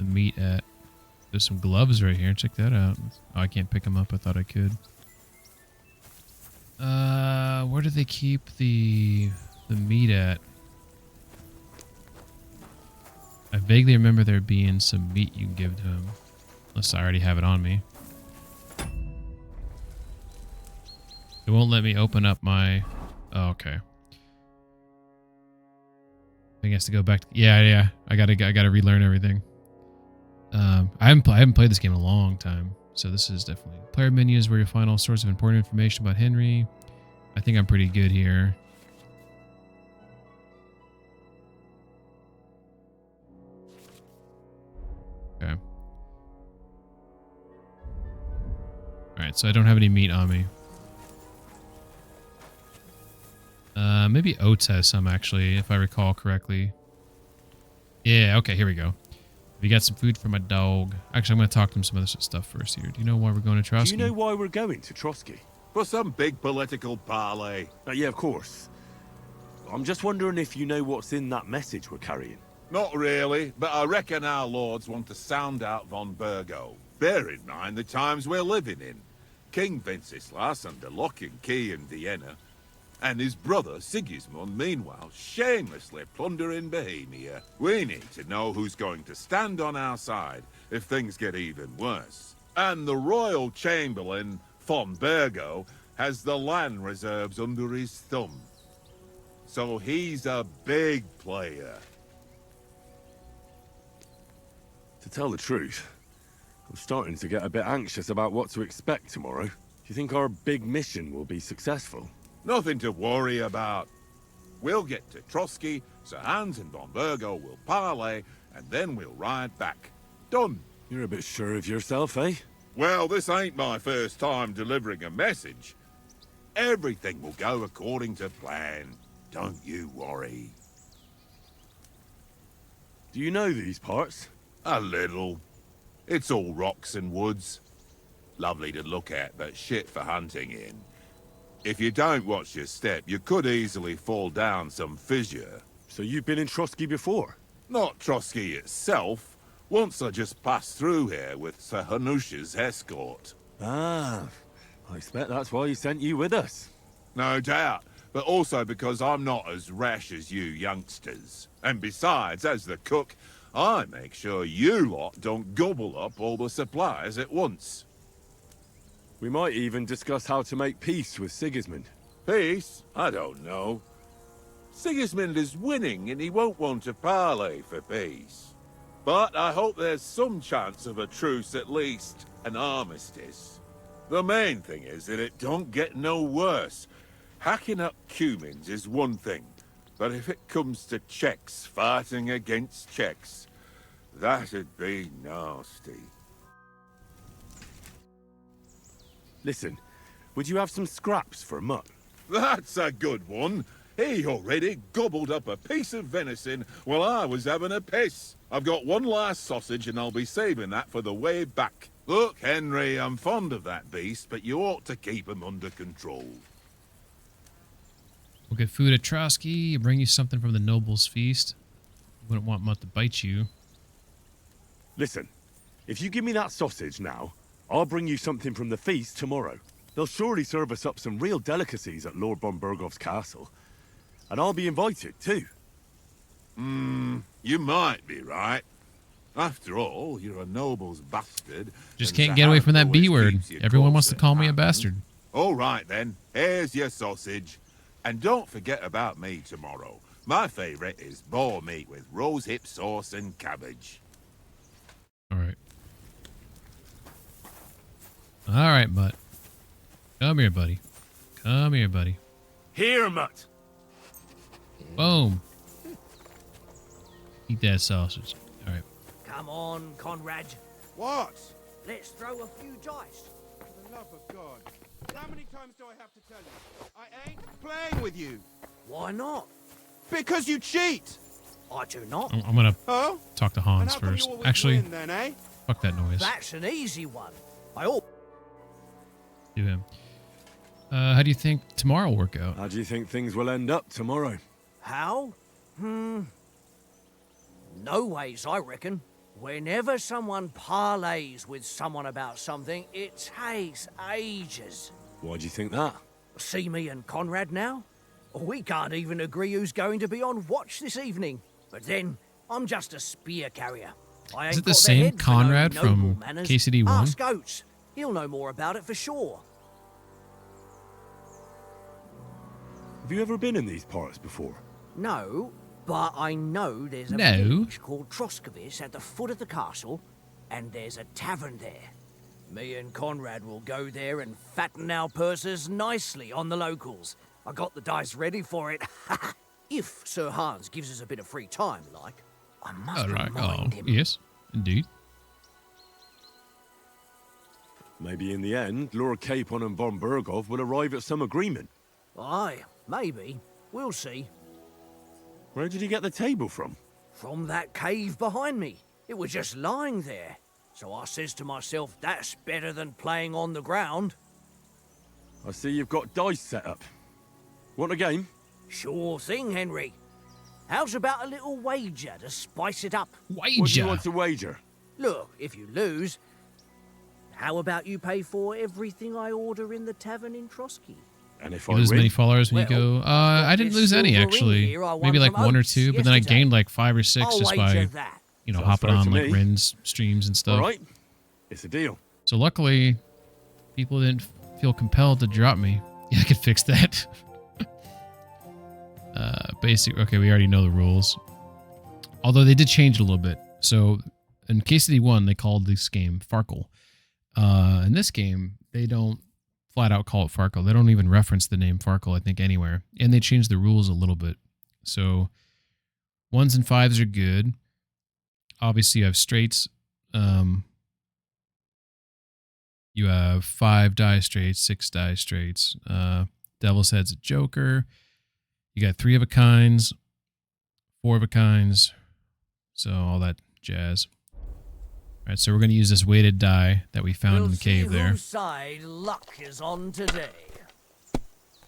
meat at. There's some gloves right here. Check that out. Oh, I can't pick them up. I thought I could. Where do they keep the meat at? I vaguely remember there being some meat you can give to him. Unless I already have it on me. It won't let me open up my... Oh, okay. I think it has to go back to... Yeah. I gotta relearn everything. I haven't played this game in a long time, so this is definitely... Player menus where you'll find all sorts of important information about Henry. I think I'm pretty good here. Okay. Alright, so I don't have any meat on me. Maybe Oates has some, actually, if I recall correctly. Yeah, okay, here we go. We got some food for my dog. Actually, I'm going to talk to him some other stuff first here. Do you know why we're going to Trotsky? Do you know why we're going to Trotsky? For some big political parley. Yeah, of course. I'm just wondering if you know what's in that message we're carrying. Not really, but I reckon our lords want to sound out von Burgo. Bear in mind the times we're living in. King Wenceslas under lock and key in Vienna, and his brother Sigismund, meanwhile, shamelessly plundering Bohemia. We need to know who's going to stand on our side if things get even worse. And the royal chamberlain, von Burgo, has the land reserves under his thumb. So he's a big player. To tell the truth, I'm starting to get a bit anxious about what to expect tomorrow. Do you think our big mission will be successful? Nothing to worry about. We'll get to Trotsky, Sir Hans and von Burgo will parley, and then we'll ride back. Done. You're a bit sure of yourself, eh? Well, this ain't my first time delivering a message. Everything will go according to plan. Don't you worry. Do you know these parts? A little. It's all rocks and woods. Lovely to look at, but shit for hunting in. If you don't watch your step, you could easily fall down some fissure. So you've been in Trotsky before? Not Trotsky itself. Once I just passed through here with Sir Hanush's escort. Ah, I expect that's why he sent you with us. No doubt, but also because I'm not as rash as you youngsters. And besides, as the cook, I make sure you lot don't gobble up all the supplies at once. We might even discuss how to make peace with Sigismund. Peace? I don't know. Sigismund is winning and he won't want to parley for peace. But I hope there's some chance of a truce at least, an armistice. The main thing is that it don't get no worse. Hacking up Cumins is one thing, but if it comes to Czechs fighting against Czechs, that'd be nasty. Listen, would you have some scraps for a mutt? That's a good one. He already gobbled up a piece of venison while I was having a piss. I've got one last sausage and I'll be saving that for the way back. Look, Henry, I'm fond of that beast, but you ought to keep him under control. We'll get food at Trotsky, bring you something from the noble's feast. You wouldn't want Mutt to bite you. Listen, if you give me that sausage now, I'll bring you something from the feast tomorrow. They'll surely serve us up some real delicacies at Lord von Bergov's castle. And I'll be invited, too. You might be right. After all, you're a noble's bastard. Just can't get away from that B word. Everyone wants to call me a bastard. All right, then. Here's your sausage. And don't forget about me tomorrow. My favourite is boar meat with rosehip sauce and cabbage. All right. All right, Mutt. Come here, buddy. Come here, buddy. Here, Mutt. Boom. Eat that sausage. All right. Come on, Conrad. What? Let's throw a few dice. For the love of God. How many times do I have to tell you? I ain't playing with you. Why not? Because you cheat. I do not. I'm going to Oh? talk to Hans first. Actually, Win, then, eh? fuck that noise. That's an easy one. I ought. Do him. How do you think tomorrow will work out? How do you think things will end up tomorrow? How? No ways, I reckon. Whenever someone parleys with someone about something, it takes ages. Why do you think that? See me and Conrad now? We can't even agree who's going to be on watch this evening. But then, I'm just a spear carrier. I ain't Is it the got same head for Conrad no from noble manners. KCD1? Ask Oates. He'll know more about it for sure. Have you ever been in these parts before? No, but I know there's a No. village called Troskovic at the foot of the castle, and there's a tavern there. Me and Conrad will go there and fatten our purses nicely on the locals. I got the dice ready for it. If Sir Hans gives us a bit of free time, like. I must All right. remind him. Yes, indeed. Maybe in the end, Lord Capon and von Bergov will arrive at some agreement. Aye, maybe. We'll see. Where did you get the table from? From that cave behind me. It was just lying there. So I says to myself, that's better than playing on the ground. I see you've got dice set up. Want a game? Sure thing, Henry. How's about a little wager to spice it up? Wager? What do you want to wager? Look, if you lose, how about you pay for everything I order in the tavern in Trotsky? And if You I lose win? many followers when you Well, go. I didn't this lose any silver ring actually. here I won Maybe like from one or Oates two, but then I yesterday. gained like 5 or 6 I'll just wager by that. hopping Sounds fair on to like me. Rin's streams and stuff. All right. It's a deal. So luckily, people didn't feel compelled to drop me. Yeah, I could fix that. Basic. Okay, we already know the rules. Although they did change it a little bit. So in KCD1, they called this game Farkle. In this game, they don't flat out call it Farkle. They don't even reference the name Farkle, I think, anywhere. And they changed the rules a little bit. So 1s and 5s are good. Obviously, you have straights. You have 5 die straights, 6 die straights. Devil's Head's a joker. You got 3 of a kinds, 4 of a kinds. So all that jazz. All right, so we're going to use this weighted die that we found in the cave there. Whose side luck is on today.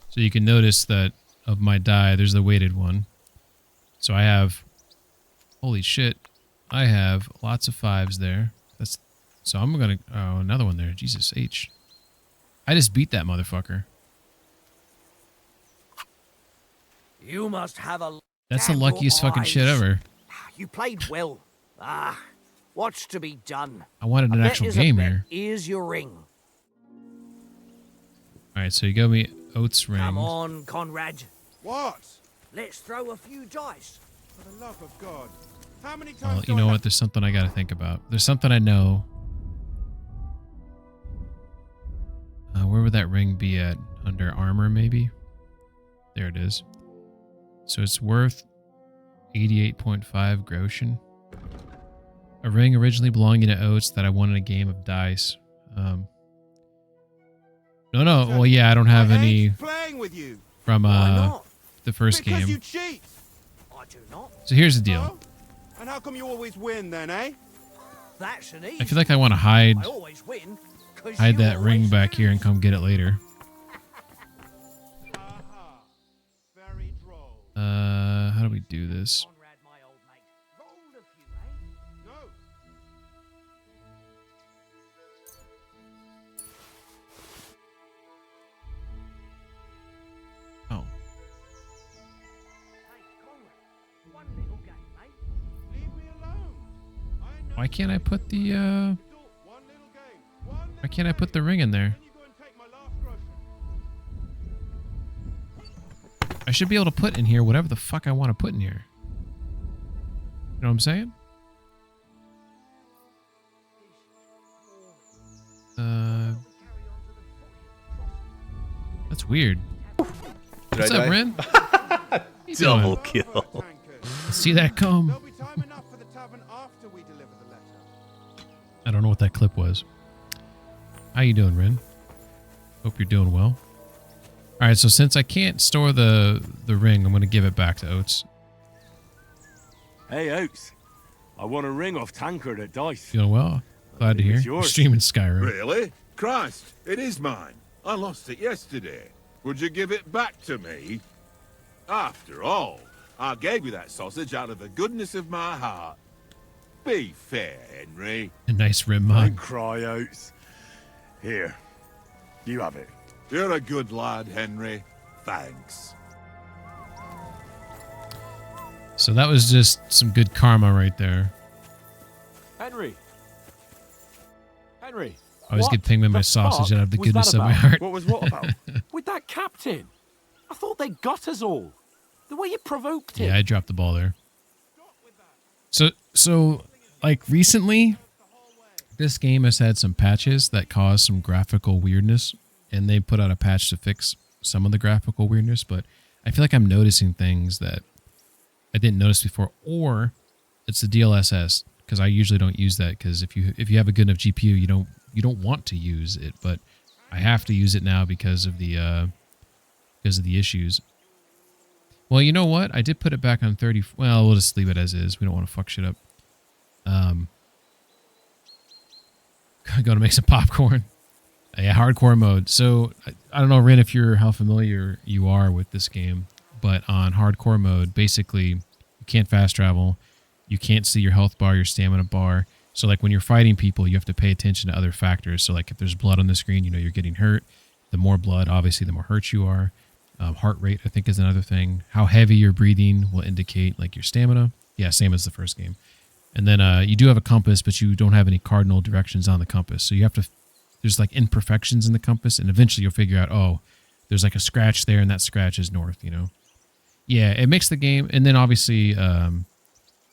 So you can notice that of my die, there's the weighted one. So I have, holy shit, I have lots of 5s there. So I'm going to, oh, another one there. Jesus H. I just beat that motherfucker. You must have a. That's the damn luckiest good fucking shit eyes. ever. You played well. Ah, what's to be done? I wanted an A bet actual is a game bet. here. Here's your ring. All right, so you got me oats ring. Come on, Conrad. What? Let's throw a few dice. For the love of God. How many times Well, do you I know have- what? There's something I got to think about. There's something I know. Where would that ring be at? Under armor, maybe? There it is. So it's worth 88.5 groschen. A ring originally belonging to Oates that I won in a game of dice. No. Well, yeah, I don't have any playing with you. from the first Because you game. cheat. I do not. So here's the deal. And how come you always win then, eh? That's an easy. I feel like I want to hide I always win. 'Cause hide you that ring always back here and come get it later. Very droll. How do we do this? Conrad, my old mate. Roll a few, eh? No. Oh, Hey, Conrad. One little game, eh? Leave me alone. I know why can't I put the one little game. why can't I put the ring in there? Then you go and take my last groschen. I should be able to put in here whatever the fuck I want to put in here. You know what I'm saying? That's weird. What's up, Ren? Double kill. See that comb? There'll be time enough for the tavern after we deliver the letter. I don't know what that clip was. How you doing, Ren? Hope you're doing well. All right, so since I can't store the ring, I'm going to give it back to Oates. Hey, Oates. I won a ring off Tankard at Dice. Feeling well? Glad to hear. It's You're yours. streaming Skyrim. Really? Christ, it is mine. I lost it yesterday. Would you give it back to me? After all, I gave you that sausage out of the goodness of my heart. Be fair, Henry. A nice rim Don't mod. cry, Oates. Here. You have it. You're a good lad, Henry. Thanks. So that was just some good karma right there. Henry. Henry. I always what get pinged by my the sausage fuck out of the was goodness that of my about? heart. What was what about? With that captain. I thought they got us all. The way you provoked him. Yeah, I dropped the ball there. So like recently, this game has had some patches that cause some graphical weirdness, and they put out a patch to fix some of the graphical weirdness, but I feel like I'm noticing things that I didn't notice before, or it's the DLSS, because I usually don't use that, because if you have a good enough GPU, you don't want to use it, but I have to use it now because of the issues. Well, you know what? I did put it back on 30. Well, we'll just leave it as is. We don't want to fuck shit up. Going to make some popcorn. Yeah, hardcore mode. So I don't know, Ren, if how familiar you are with this game, but on hardcore mode, basically you can't fast travel. You can't see your health bar, your stamina bar. So like when you're fighting people, you have to pay attention to other factors. So like if there's blood on the screen, you know you're getting hurt. The more blood, obviously, the more hurt you are. Heart rate, I think, is another thing. How heavy you're breathing will indicate like your stamina. Yeah, same as the first game. And then you do have a compass, but you don't have any cardinal directions on the compass. So you have to, there's like imperfections in the compass, and eventually you'll figure out, oh, there's like a scratch there, and that scratch is north, you know? Yeah, it makes the game, and then obviously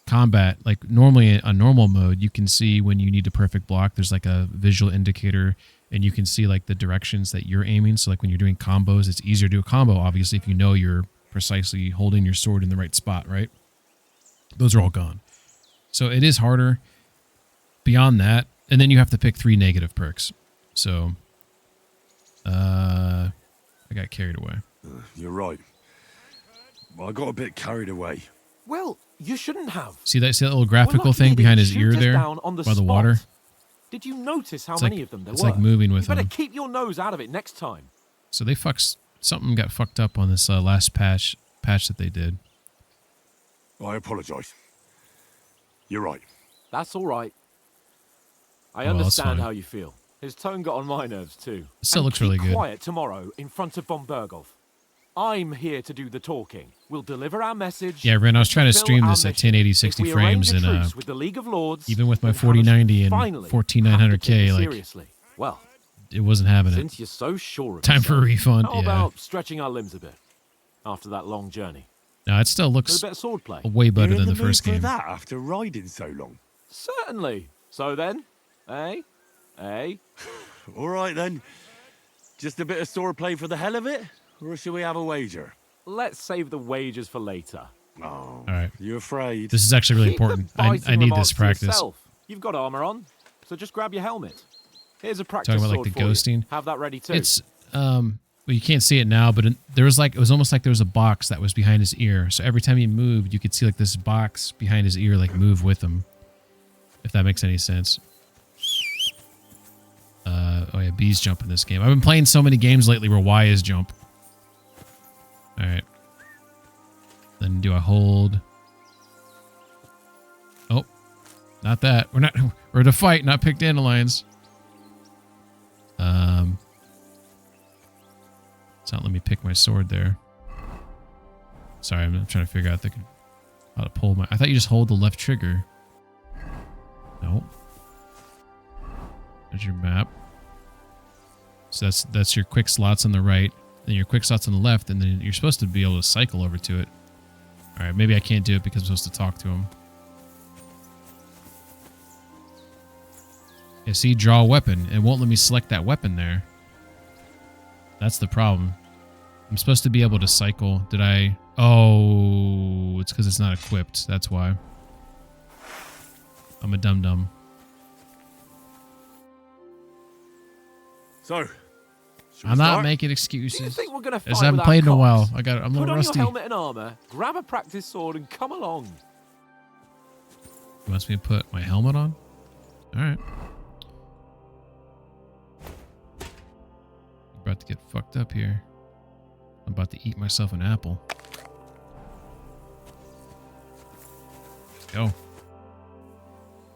combat, like normally on normal mode, you can see when you need a perfect block. There's like a visual indicator, and you can see like the directions that you're aiming. So like when you're doing combos, it's easier to do a combo, obviously, if you know you're precisely holding your sword in the right spot, right? Those are all gone. So it is harder beyond that. And then you have to pick 3 negative perks. So I got carried away. You're right. I got a bit carried away. Well, you shouldn't have. See that little graphical We're lucky thing they behind didn't his ear shoot us there down on the by the spot. water? Did you notice how It's many like- of them there it's were? like moving with you better them. keep your nose out of it next time. So they something got fucked up on this last patch that they did. I apologize. You're right. That's all right. I Oh, that's understand fine. how you feel. His tone got on my nerves too. It still And looks really keep good. quiet tomorrow in front of von Berghoff. I'm here to do the talking. We'll deliver our message. Yeah, Ren, I was trying to fulfill stream our this at mission. 1080 If 60 we frames arrange a and truce with the League of Lords, even with my then 4090 and finally 14900K, like seriously. Well, it wasn't having it. since you're so sure of Time for a yourself, refund. How Yeah. about stretching our limbs a bit after that long journey? No, it still With looks a bit of swordplay. way better You're in than the mood first for game. that after riding so long. Certainly. So then, eh? All right then. Just a bit of swordplay for the hell of it, or should we have a wager? Let's save the wagers for later. Oh, All right. you afraid? This is actually really Keep the important. biting I need remarks this to practice. yourself. You've got armor on, so just grab your helmet. Here's a practice Talking about sword like the for you. ghosting. Have that ready too. It's well, you can't see it now, but there was like, it was almost like there was a box that was behind his ear. So every time he moved, you could see like this box behind his ear like move with him. If that makes any sense. Oh yeah, B's jump in this game. I've been playing so many games lately where Y is jump. All right. Then do I hold? Oh, not that. We're to fight, not pick dandelions. It's not letting me pick my sword there. Sorry, I'm trying to figure out how to pull my... I thought you just hold the left trigger. Nope. There's your map. So that's your quick slots on the right, then your quick slots on the left, and then you're supposed to be able to cycle over to it. All right, maybe I can't do it because I'm supposed to talk to him. Yeah, see, draw a weapon. It won't let me select that weapon there. That's the problem. I'm supposed to be able to cycle. Did I... Oh, it's because it's not equipped. That's why. I'm a dum-dum. So, I'm not making excuses. Do you think we're gonna fight As I haven't without played in a cops? while. I'm a Put little on rusty. your helmet and armor, grab a practice sword, and come along. He wants me to put my helmet on? Alright. I'm about to get fucked up here. I'm about to eat myself an apple. Let's go.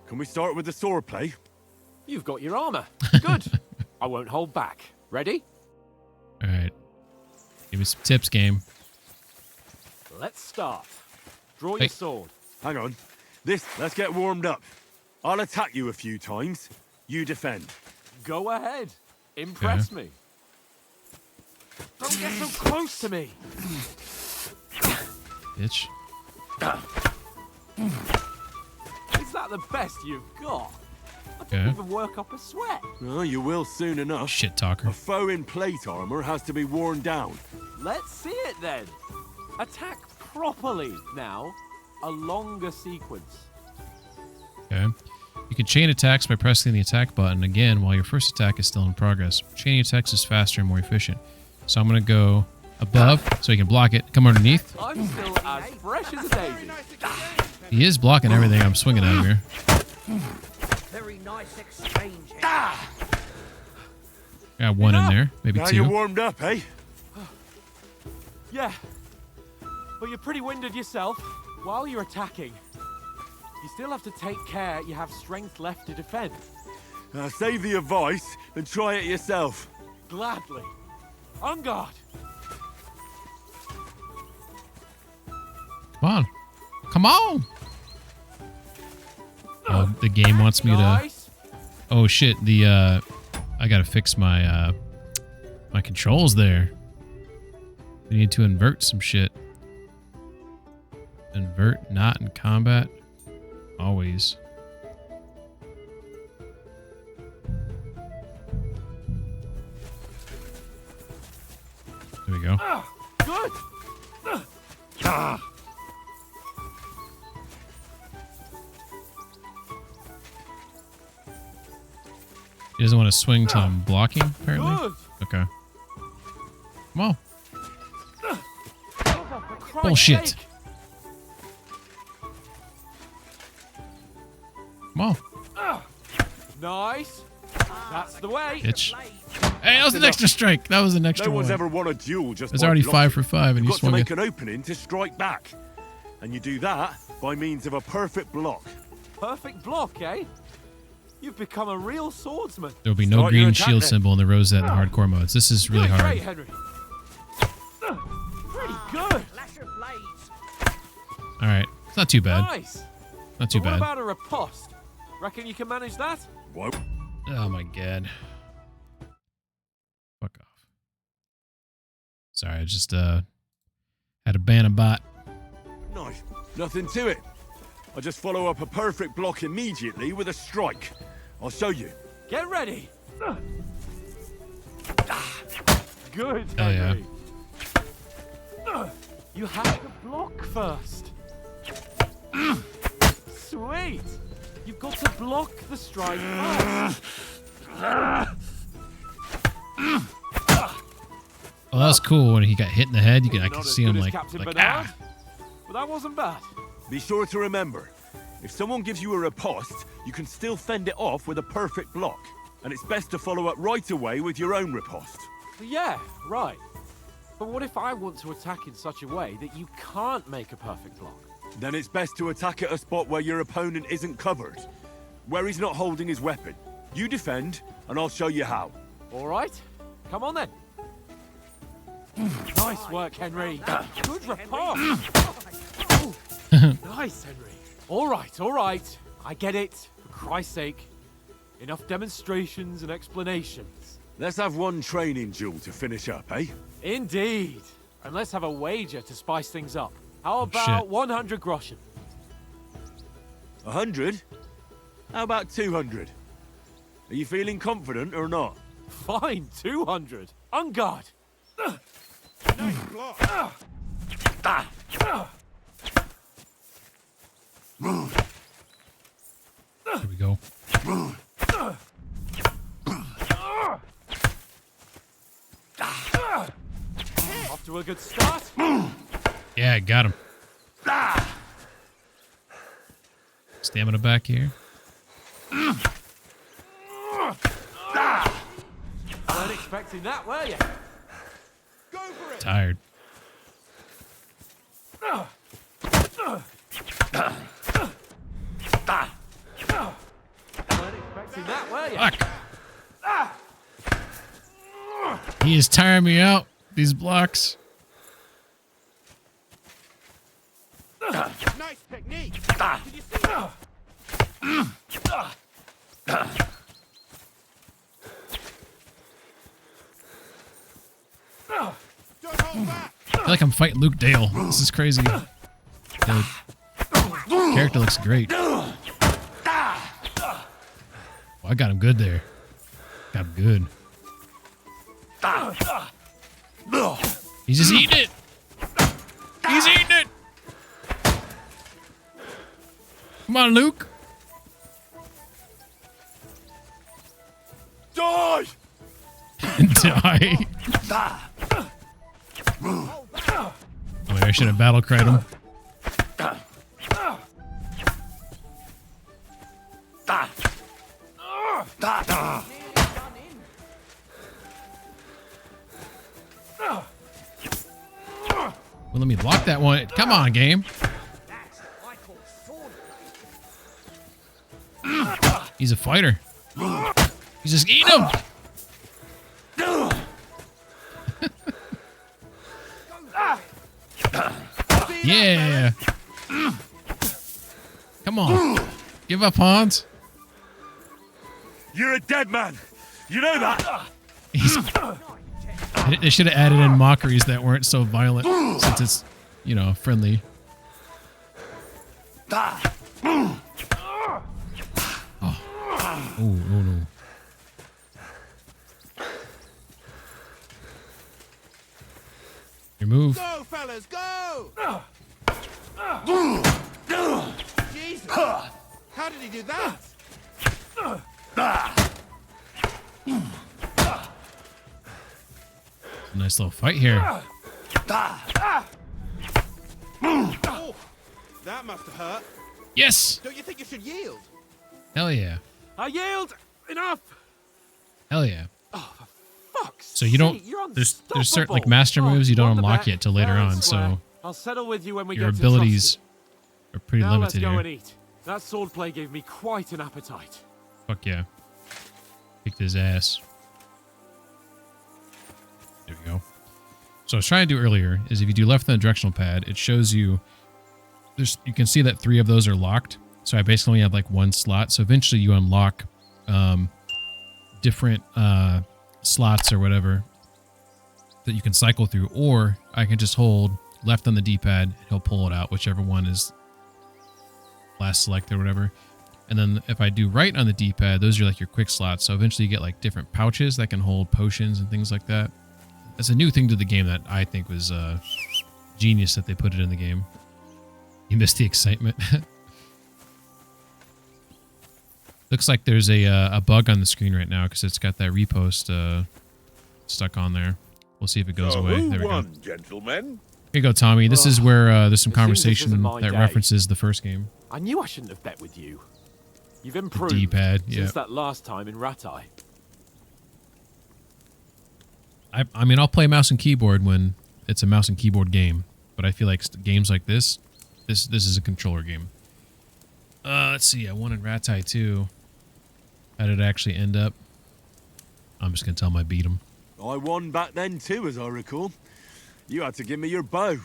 Can we start with the swordplay? You've got your armor. Good. I won't hold back. Ready? Alright. Give me some tips, game. Let's start. Draw Hey. your sword. Hang on. Let's get warmed up. I'll attack you a few times. You defend. Go ahead. Impress me. Don't get so close to me. Bitch. Is that the best you've got? I Okay. didn't even work up a sweat. Oh, you will soon enough. Shit talker. A foe in plate armor has to be worn down. Let's see it then. Attack properly now. A longer sequence. Okay. You can chain attacks by pressing the attack button again while your first attack is still in progress. Chaining attacks is faster and more efficient. So I'm going to go above so he can block it. Come underneath. I'm still as fresh as a daisy. He is blocking everything I'm swinging out of here. Very nice exchange. Got one in there, maybe Now two. you're warmed up, eh? Yeah. But you're pretty winded yourself. While you're attacking, you still have to take care you have strength left to defend. Save the advice and try it yourself. Gladly. On guard. Come on. Come on. Oh, the game wants me to... Oh, shit. I gotta fix my, my controls there. We need to invert some shit. Invert, not in combat. Always. There we go. Good. He doesn't want to swing till I'm blocking, apparently. Good. Okay. Come on. For Christ's Bullshit. sake. Come on. Nice. That's the way. Bitch. Hey, that was an extra strike. That was an extra No one's one. ever won a duel just It's by already blocking. 5 for 5 and You've you got to swung make it. an opening to strike back. And you do that by means of a perfect block. Perfect block, eh? You've become a real swordsman. There'll be no Start your green attack shield then. symbol in the rosette in hardcore modes. This is really Good, hard. great, Henry. It's not too bad. Nice. Not too But bad. What about a riposte? Reckon you can manage that? What? Oh my god. Fuck off. Sorry, I just had a ban a bot. Nice. Nothing to it. I just follow up a perfect block immediately with a strike. I'll show you. Get ready. Good, Hell yeah. Henry. You have to block first. Sweet. You've got to block the strike first. Well, that was cool when he got hit in the head. I could Not as see him good as like Captain Bernard, ah. but that wasn't bad. Be sure to remember, if someone gives you a riposte, you can still fend it off with a perfect block. And it's best to follow up right away with your own riposte. Yeah, right. But what if I want to attack in such a way that you can't make a perfect block? Then it's best to attack at a spot where your opponent isn't covered, where he's not holding his weapon. You defend, and I'll show you how. All right, come on then. Nice work, Henry. Good riposte. Nice, Henry. All right. I get it. For Christ's sake. Enough demonstrations and explanations. Let's have one training duel to finish up, eh? Indeed. And let's have a wager to spice things up. How about shit. 100 groschen? 100? How about 200? Are you feeling confident or not? Fine, 200. On guard. Nice block. Here we go. Off to a good start. Yeah, got him. Stamina back here. Weren't expecting that, were you? Go for it. Tired. Weren't expecting that, were you? Fuck. He is tiring me out. These blocks. Nice technique. Did you see that? Don't hold back. I feel like I'm fighting Luke Dale. This is crazy. The character looks great. Oh, I got him good there. Got him good. He's just eating it. He's eating it. Come on, Luke. Die! Die. Oh, I should have battle cried him. Well, let me block that one. Come on, game. He's a fighter. He's just eating him. Yeah. Come on. Give up, Hans. You're a dead man. You know that. They should have added in mockeries that weren't so violent, since it's, you know, friendly. Oh. Oh no. Your move. Go, fellas, go! Jesus! How did he do that? Nice little fight here. Oh, that must have hurt. Yes. Don't you think you should yield? Hell yeah. I yield. Enough. Hell yeah. Fuck's So you don't. sake, you're There's certain like unstoppable. master moves you don't Won the unlock bet. yet till later Fair and on. square. So I'll settle with you when we your get abilities to are pretty now let's limited go here. and eat. That swordplay gave me quite an appetite. Fuck yeah. Kicked his ass. There we go. So I was trying to do earlier is if you do left on the directional pad, it shows you you can see that 3 of those are locked. So I basically only have like 1 slot. So eventually you unlock different slots or whatever that you can cycle through, or I can just hold left on the D-pad and he'll pull it out, whichever one is last selected or whatever. And then if I do right on the D-pad, those are like your quick slots. So eventually you get like different pouches that can hold potions and things like that. That's a new thing to the game that I think was genius that they put it in the game. You missed the excitement. Looks like there's a bug on the screen right now because it's got that repost stuck on there. We'll see if it goes away. There we go. Gentlemen? Here you go, Tommy. This is where there's some conversation isn't that my references the first game. I knew I shouldn't have bet with you. You've improved D-pad, since that last time in Ratai. I mean, I'll play mouse and keyboard when it's a mouse and keyboard game, but I feel like games like this is a controller game. Let's see. I won in Ratai too. How did it actually end up? I'm just gonna tell him I beat him. I won back then too, as I recall. You had to give me your bow.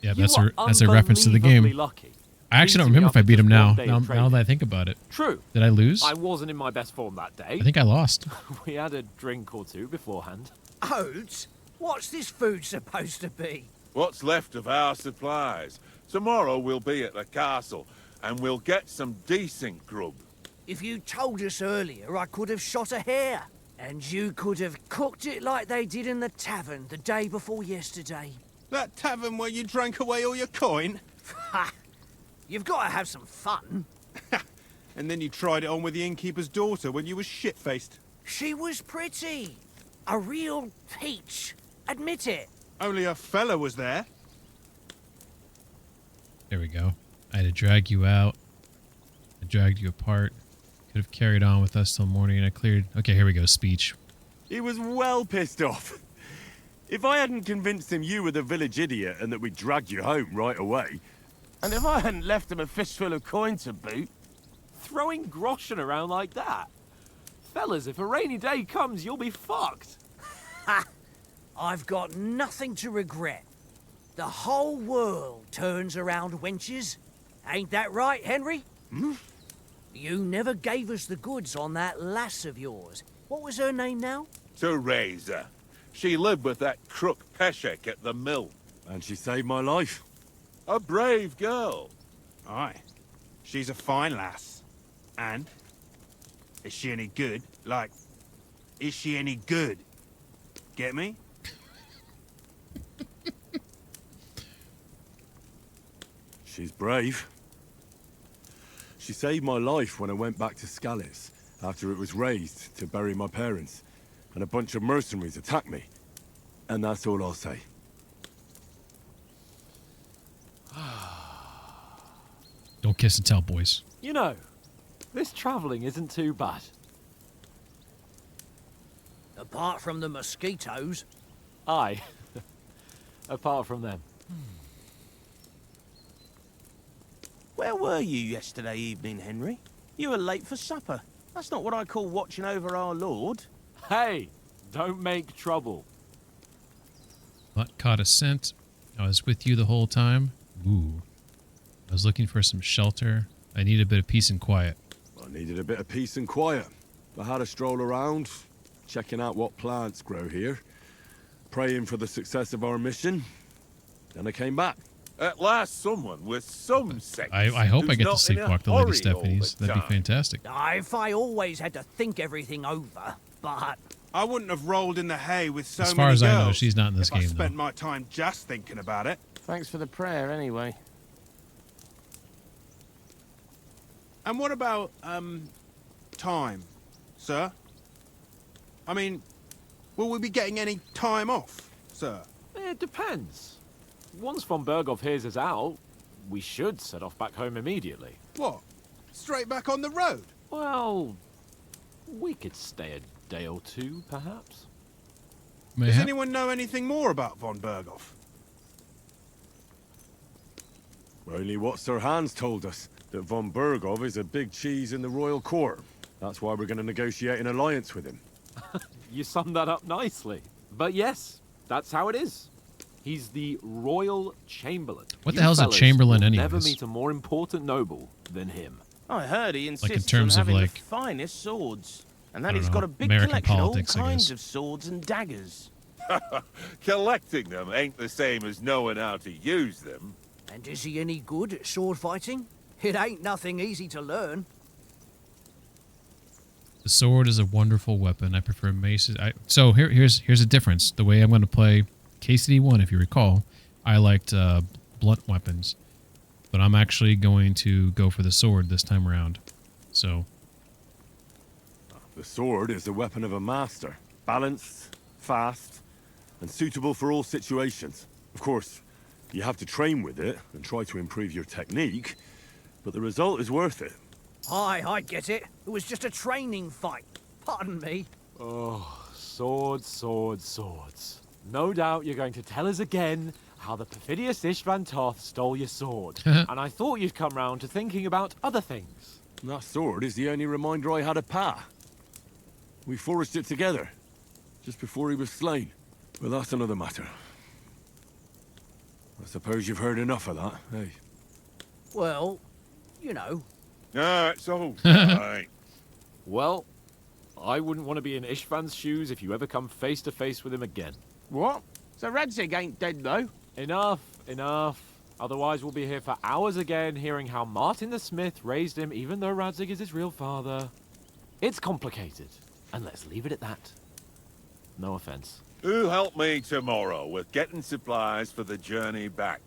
Yeah, that's a reference to the game. Lucky. I actually don't remember if I beat him now that I think about it. True. Did I lose? I wasn't in my best form that day. I think I lost. We had a drink or two beforehand. Oats? What's this food supposed to be? What's left of our supplies. Tomorrow we'll be at the castle, and we'll get some decent grub. If you told us earlier, I could have shot a hare. And you could have cooked it like they did in the tavern the day before yesterday. That tavern where you drank away all your coin? Ha! You've got to have some fun. And then you tried it on with the innkeeper's daughter when you were shit-faced. She was pretty. A real peach. Admit it. Only a fella was there. There we go. I had to drag you out. I dragged you apart. Could have carried on with us till morning and I cleared. Okay, here we go. Speech. He was well pissed off. If I hadn't convinced him you were the village idiot and that we'd drag you home right away. And if I hadn't left him a fistful of coin to boot. Throwing groschen around like that. Fellas, if a rainy day comes, you'll be fucked. Ha! I've got nothing to regret. The whole world turns around wenches. Ain't that right, Henry? Hmm? You never gave us the goods on that lass of yours. What was her name now? Teresa. She lived with that crook Peshek at the mill. And she saved my life. A brave girl. Aye. She's a fine lass. And? Is she any good? Like, is she any good? Get me? She's brave. She saved my life when I went back to Scallis after it was raised to bury my parents, and a bunch of mercenaries attacked me. And that's all I'll say. Don't kiss and tell, boys. You know, this travelling isn't too bad. Apart from the mosquitoes. Aye. Apart from them. Where were you yesterday evening, Henry? You were late for supper. That's not what I call watching over our lord. Hey, don't make trouble. Not caught a scent. I was with you the whole time. Ooh. I was looking for some shelter. I need a bit of peace and quiet. I needed a bit of peace and quiet. I had a stroll around, checking out what plants grow here, praying for the success of our mission. Then I came back. At last, someone with some sense. I hope I who's get to not in a sleepwalk the Lady hurry all Stephanie's. the That'd be time. fantastic. If I always had to think everything over, but... I wouldn't have rolled in the hay with so As many far as girls I know, she's not in this if I game, spent though. my time just thinking about it. Thanks for the prayer, anyway. And what about, time, sir? I mean, will we be getting any time off, sir? It depends. Once von Berghoff hears us out, we should set off back home immediately. What? Straight back on the road? Well, we could stay a day or two, perhaps. Does anyone know anything more about von Berghoff? Only what Sir Hans told us, that von Berghoff is a big cheese in the royal court. That's why we're going to negotiate an alliance with him. You summed that up nicely. But yes, that's how it is. He's the Royal Chamberlain. What the You hell's a fellas Chamberlain will anyways? never meet a more important noble than him. I heard he insists Like in terms on of, having like, the finest swords. And I that don't he's know, got a big American collection politics, of I all kinds guess. of swords and daggers. Collecting them ain't the same as knowing how to use them. And is he any good at sword fighting? It ain't nothing easy to learn. The sword is a wonderful weapon. I prefer maces. So here's a difference. The way I'm going to play KCD1, if you recall, I liked blunt weapons, but I'm actually going to go for the sword this time around. So The sword is the weapon of a master. Balanced, fast, and suitable for all situations. Of course, you have to train with it and try to improve your technique, but the result is worth it. Aye, I get it. It was just a training fight. Pardon me. Oh, swords, swords, swords. No doubt you're going to tell us again how the perfidious Istvan Toth stole your sword. And I thought you'd come round to thinking about other things. That sword is the only reminder I had of Pa. We forged it together, just before he was slain. But that's another matter. I suppose you've heard enough of that, eh? Well, you know. No, it's all right. Well, I wouldn't want to be in Istvan's shoes if you ever come face to face with him again. What? So Radzig ain't dead, though? Enough, enough. Otherwise we'll be here for hours again hearing how Martin the Smith raised him even though Radzig is his real father. It's complicated, and let's leave it at that. No offense. Who'll help me tomorrow with getting supplies for the journey back?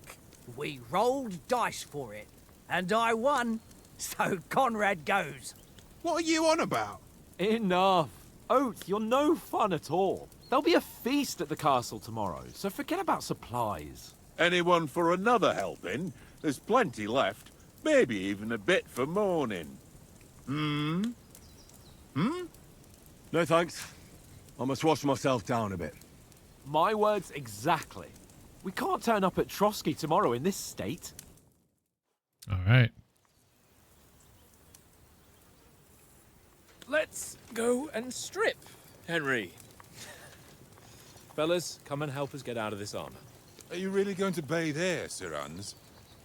We rolled dice for it, and I won. So Conrad goes. What are you on about? Enough. Oath, you're no fun at all. There'll be a feast at the castle tomorrow, so forget about supplies. Anyone for another helping? There's plenty left. Maybe even a bit for morning. Hmm? No thanks. I must wash myself down a bit. My words exactly. We can't turn up at Trotsky tomorrow in this state. all right. Let's go and strip, Henry. Fellas, come and help us get out of this armor. Are you really going to bathe here, Sir Hans?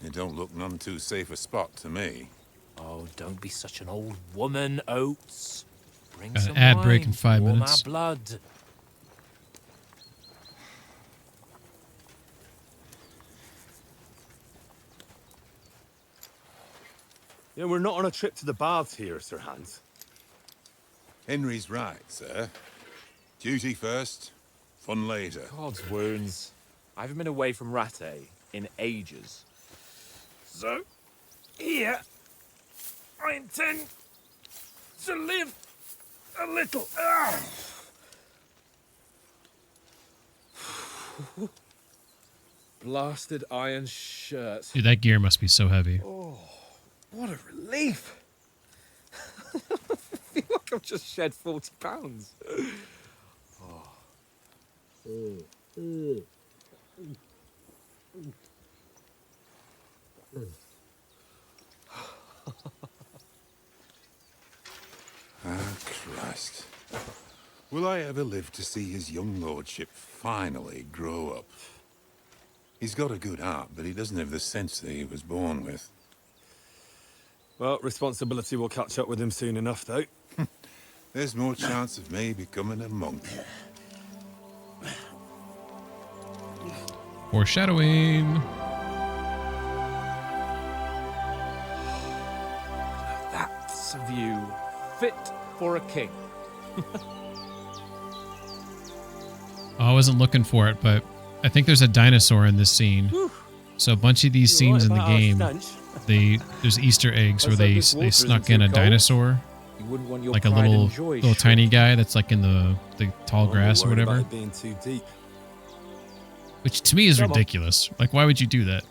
It don't look none too safe a spot to me. Oh, don't be such an old woman, Oates. Bring Got an some ad wine, break in 5 warm minutes. our blood. Yeah, we're not on a trip to the baths here, Sir Hans. Henry's right, sir. Duty first, fun later. God's wounds. I haven't been away from Rattay in ages. So, here, I intend to live a little. Blasted iron shirt. Dude, that gear must be so heavy. Oh, what a relief. I feel like I've just shed 40 pounds. Ah, Christ. Will I ever live to see his young lordship finally grow up? He's got a good heart, but he doesn't have the sense that he was born with. Well, responsibility will catch up with him soon enough, though. There's more chance of me becoming a monk. Foreshadowing. That's a view fit for a king. I wasn't looking for it, but I think there's a dinosaur in this scene. So a bunch of these You're scenes right in the about our game, stench. there's Easter eggs I where said they this water snuck isn't in a too cold. dinosaur, You wouldn't want your like a pride and little joy little tiny shrunk. guy that's like in the tall I'm grass or worried about whatever. it being too deep. Which to me is Come on. ridiculous. Like, why would you do that?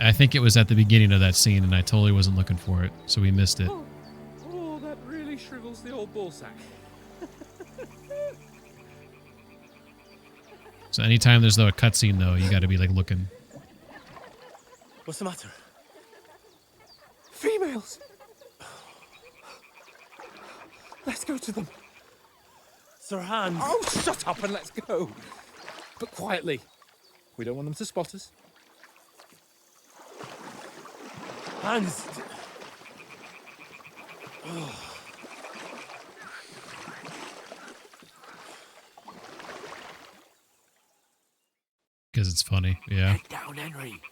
I think it was at the beginning of that scene, and I totally wasn't looking for it, so we missed it. Oh, that really shrivels the old ball sack. So anytime there's a cutscene, though, you got to be like looking. What's the matter? Females! Let's go to them. Sir Hans! Oh, shut up and let's go. But quietly. We don't want them to spot us. Hans! Because it's funny, yeah. Head down, Henry.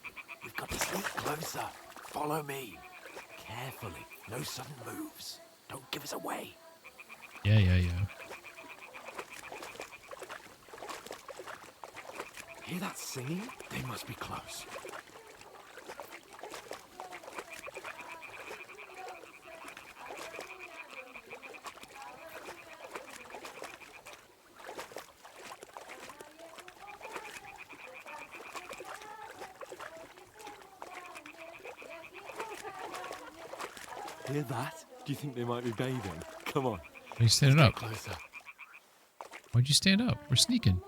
We've got to sneak closer. Follow me. Carefully. No sudden moves. Don't give us away. Yeah. Hear that singing? They must be close. Hear that? Do you think they might be bathing? Come on. Why you standing up? Closer. Why'd you stand up? We're sneaking.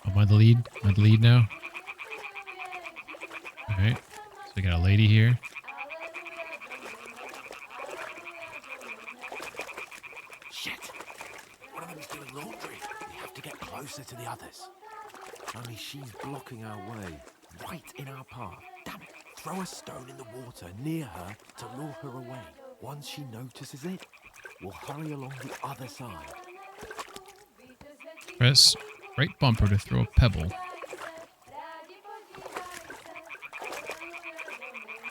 Am I the lead? Am I the lead now? Alright. So we got a lady here. Shit. One of them's doing laundry. We have to get closer to the others. Only she's blocking our way. Right in our path. Damn it. Throw a stone in the water near her to lure her away. Once she notices it, we'll hurry along the other side. Press right bumper to throw a pebble.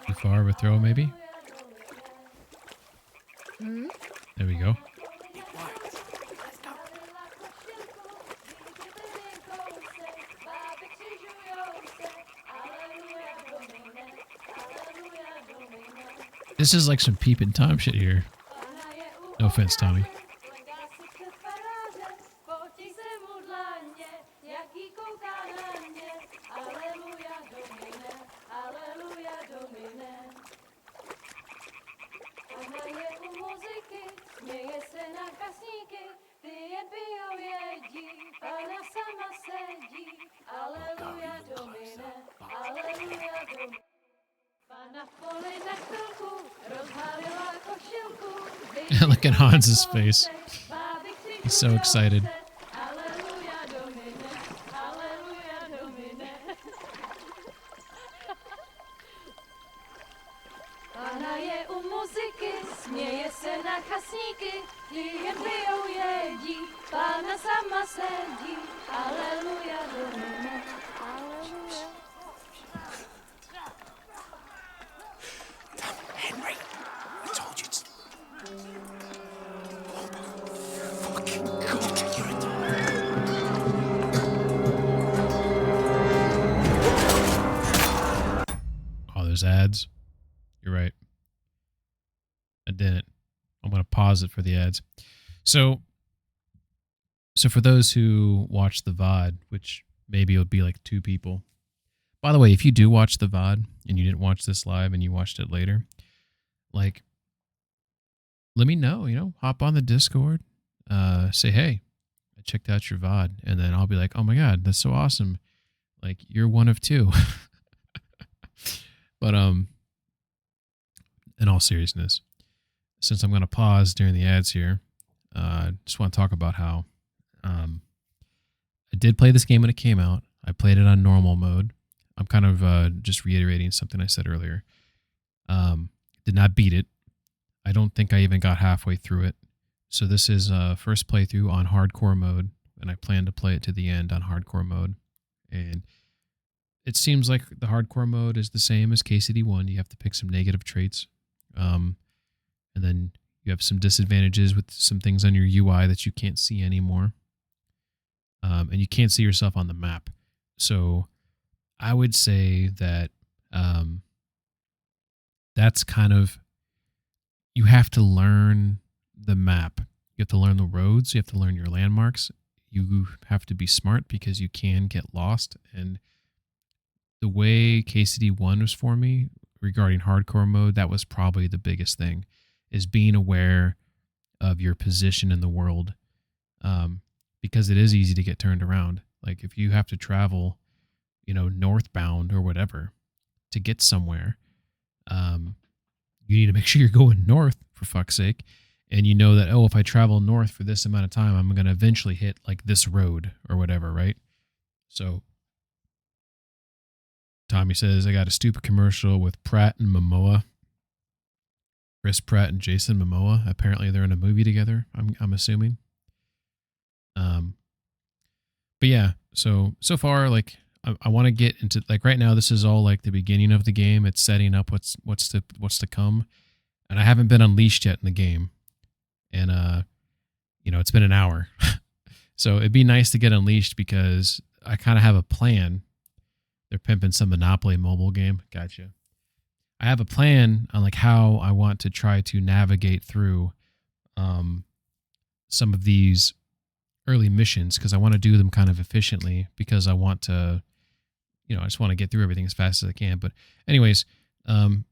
Too far of a throw, maybe? There we go. This is like some peeping Tom shit here. No offense, Tommy. Look at Hans's face. He's so excited. Henry, I told you to... Oh, there's ads. You're right. I didn't. I'm going to pause it for the ads. So for those who watch the VOD, which maybe it'll be like 2 people. By the way, if you do watch the VOD and you didn't watch this live and you watched it later, like, let me know, hop on the Discord, say, hey, I checked out your VOD. And then I'll be like, oh my God, that's so awesome. Like, you're one of 2. But, in all seriousness, since I'm going to pause during the ads here, I just want to talk about how I did play this game when it came out. I played it on normal mode. I'm kind of just reiterating something I said earlier. Did not beat it. I don't think I even got halfway through it. So this is first playthrough on hardcore mode, and I plan to play it to the end on hardcore mode. And it seems like the hardcore mode is the same as KCD1. You have to pick some negative traits. And then you have some disadvantages with some things on your UI that you can't see anymore. And you can't see yourself on the map. So I would say that that's kind of, you have to learn the map. You have to learn the roads. You have to learn your landmarks. You have to be smart because you can get lost. And the way KCD1 was for me regarding hardcore mode, that was probably the biggest thing, is being aware of your position in the world. Because it is easy to get turned around. Like if you have to travel, northbound or whatever to get somewhere, you need to make sure you're going north, for fuck's sake. And you know that, if I travel north for this amount of time, I'm going to eventually hit like this road or whatever, right? So Tommy says, I got a stupid commercial with Pratt and Momoa. Chris Pratt and Jason Momoa. Apparently they're in a movie together, I'm assuming. But yeah, so far, like, I want to get into, like, right now this is all like the beginning of the game. It's setting up what's to come. And I haven't been unleashed yet in the game. And it's been an hour. So it'd be nice to get unleashed because I kind of have a plan. They're pimping some Monopoly mobile game. Gotcha. I have a plan on like how I want to try to navigate through some of these early missions because I want to do them kind of efficiently because I want to, I just want to get through everything as fast as I can. But anyways, to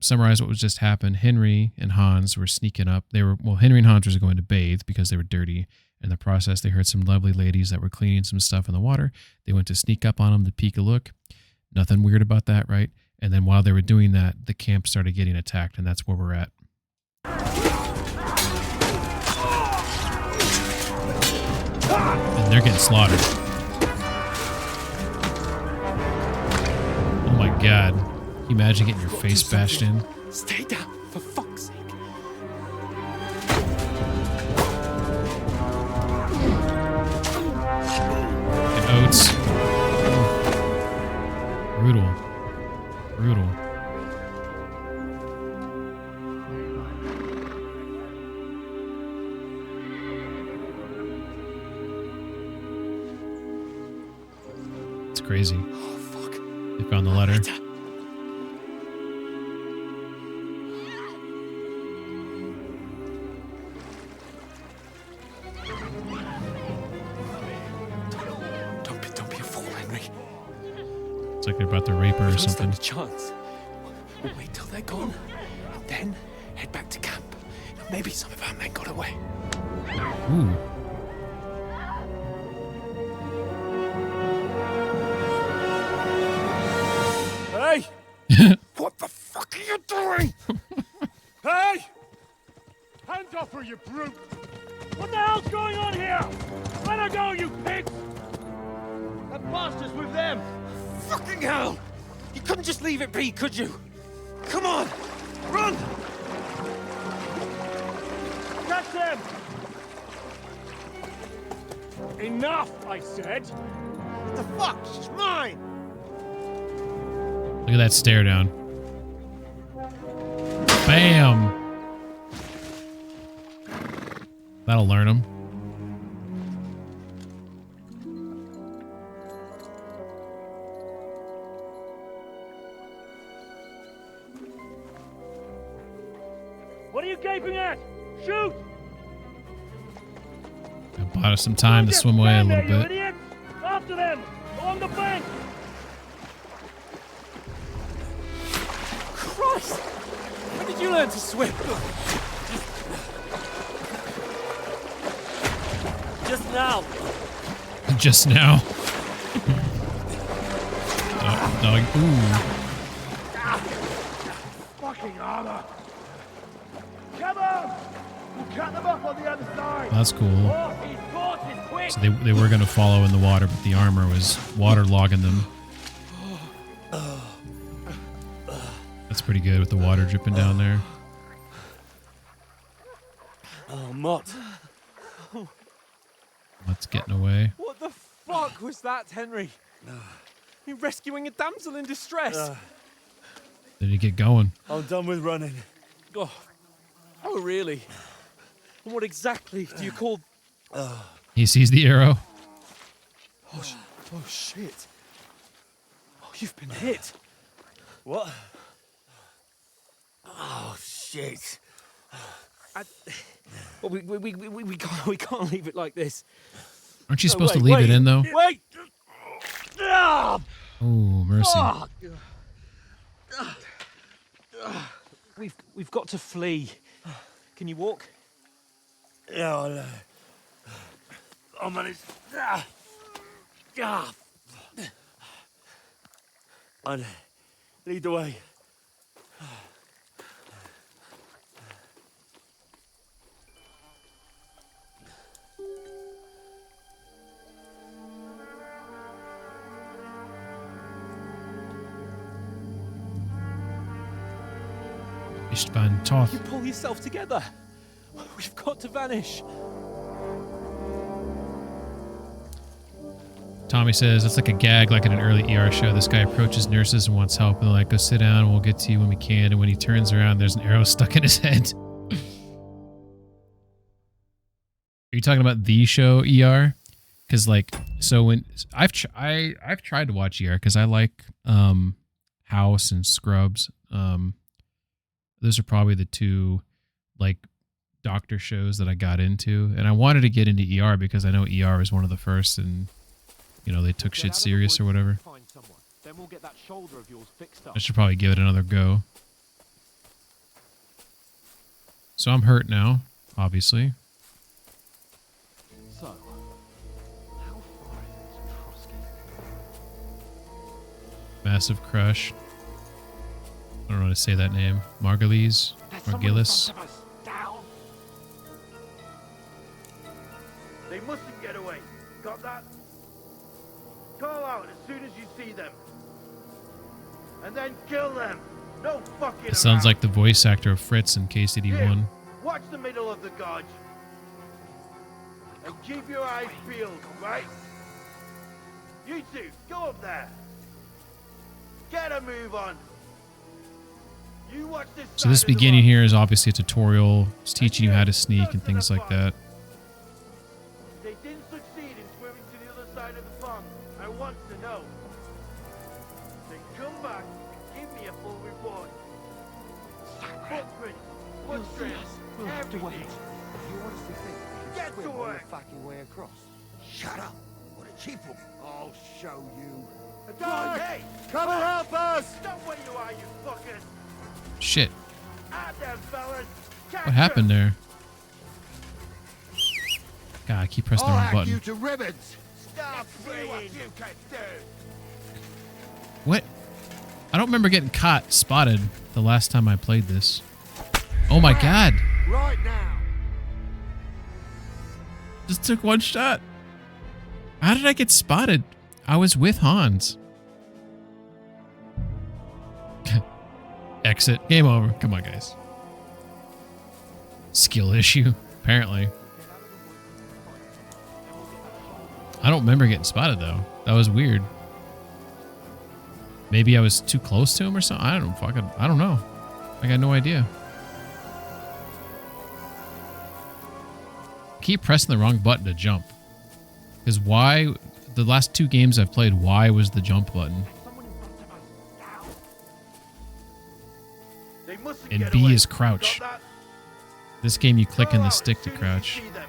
summarize what was just happened, Henry and Hans were sneaking up. Henry and Hans were going to bathe because they were dirty. In the process, they heard some lovely ladies that were cleaning some stuff in the water. They went to sneak up on them to peek a look. Nothing weird about that, right? And then while they were doing that, the camp started getting attacked, and that's where we're at. And they're getting slaughtered. Oh my god. Can you imagine getting your face bashed in? Stay down, for fuck's sake. And oats. Brutal. Brutal. It's crazy. Oh, fuck. They found the letter. Don't be a fool, Henry. It's like they're about to rape her or something. Stand a chance. We'll wait till they're gone, and then head back to camp. Maybe some of our men got away. Ooh. Hey! What the fuck are you doing? Hey! Hands off her, you brute! What the hell's going on here? Let her go, you pigs! That bastard's with them! Fucking hell! You couldn't just leave it be, could you? Come on! Run! Catch them! Enough, I said! What the fuck? She's mine! Look at that stare down. Bam! That'll learn him. What are you gaping at? Shoot! That bought us some time to swim away a little You bit. idiots! After them! Along the bank! Christ! When did you learn to swim? Just now! Just now. Dog. Ooh. Fucking armor! Come on! We'll cut them up on the other side! That's cool. Horses, quick! So they were going to follow in the water, but the armor was waterlogging them. That's pretty good with the water dripping down there. Oh, Mott. Mott's getting away. What the fuck was that, Henry? You're rescuing a damsel in distress. Did he get going? I'm done with running. Oh, really? And what exactly do you call... He sees the arrow. Oh, shit. Oh, you've been hit. What? Oh, shit. Well, we can't leave it like this. Aren't you supposed to leave it in, though? Wait! Oh, mercy. We've got to flee. Can you walk? Yeah, I'll manage. I'd lead the way. Ich bin tough. You pull yourself together. We've got to vanish. Tommy says it's like a gag, like in an early ER show. This guy approaches nurses and wants help, and they're like, "Go sit down, and we'll get to you when we can." And when he turns around, there's an arrow stuck in his head. Are you talking about the show ER? Because like, so when I've tried to watch ER because I like House and Scrubs. Those are probably the two like doctor shows that I got into, and I wanted to get into ER because I know ER was one of the first, and you know they took shit serious or whatever. I should probably give it another go. So I'm hurt now, obviously. So, how far is Trotsky? Massive Crush. I don't know how to say that name. Margulies? Margulis? They mustn't get away. Got that? Call out as soon as you see them. And then kill them. No fucking It sounds around. like the voice actor of Fritz in KCD1. Watch the middle of the gorge. And keep your eyes peeled, right? You two, go up there. Get a move on. You watch this. So this beginning here is obviously a tutorial. It's teaching you how to sneak and things like that. They didn't succeed in swimming to the other side of the pond. I want to know. Then come back and give me a full report. Footprints, footprints, We'll have to wait. everything. You honestly think we Get can to swim all work. the fucking way across? Shut up! What a cheap one. I'll show you. Hey! Come and help us! Stop where you are, you fuckers! Shit. Out there, fellas! What happened there? God, I keep pressing the I'll wrong hack button. you to ribbons! Stop saying what you can do! What? I don't remember getting caught, spotted, the last time I played this. Oh my god. Right now! Just took one shot. How did I get spotted? I was with Hans. Exit. Game over. Come on, guys. Skill issue, apparently. I don't remember getting spotted, though. That was weird. Maybe I was too close to him or something? I don't know. I got no idea. Keep pressing the wrong button to jump. Because why, the last two games I've played, why was the jump button? They mustn't And get B away. is crouch. Got that? This game you click in Call the out stick as to soon as crouch. you see them.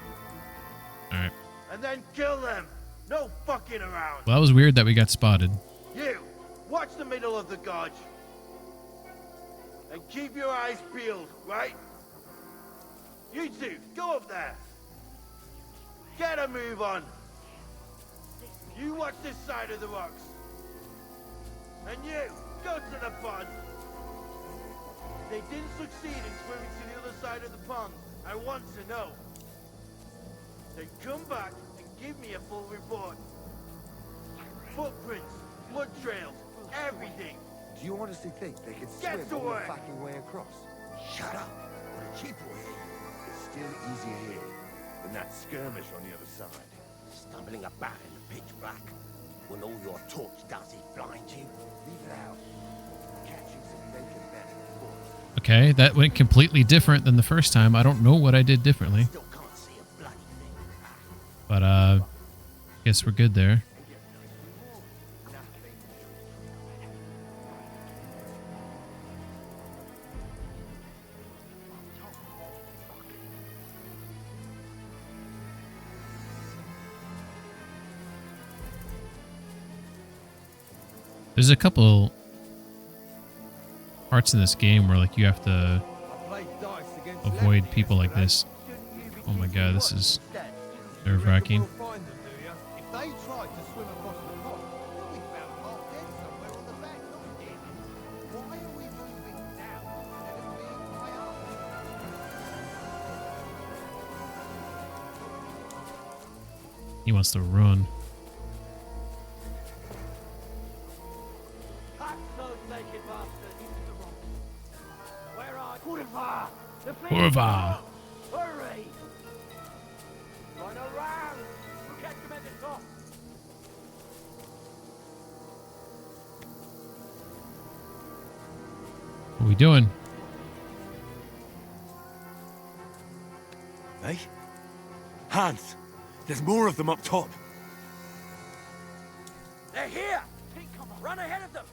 Alright. And then kill them. No fucking around. Well, that was weird that we got spotted. You, watch the middle of the gorge. And keep your eyes peeled, right? You two, go up there. Get a move on. You watch this side of the rocks. And you, go to the pond. They didn't succeed in swimming to the other side of the pond. I want to know. Then come back and give me a full report. Footprints, blood trails, everything. Do you honestly think they could Get swim to all work. the fucking way across? Shut up! What a cheap one. It's still easier here than that skirmish on the other side. Stumbling about in the pitch black when all your torch does is blind you. Leave it out. Catching some bacon better than foot. Okay, that went completely different than the first time. I don't know what I did differently. Still can't see a bloody thing. But, guess we're good there. There's a couple parts in this game where like you have to avoid people like this. Oh my god, this is nerve-wracking. If they tried to swim across the pond, they'll be found half dead somewhere on the bank, not dead. Why are we moving now instead of being high up? He wants to run. Cut those naked bastards into the rocks. Where are you? Over. Hurry! Run around! We'll catch them at the top! What are we doing? Hey? Hans! There's more of them up top. They're here! Keep cover! Run ahead of them!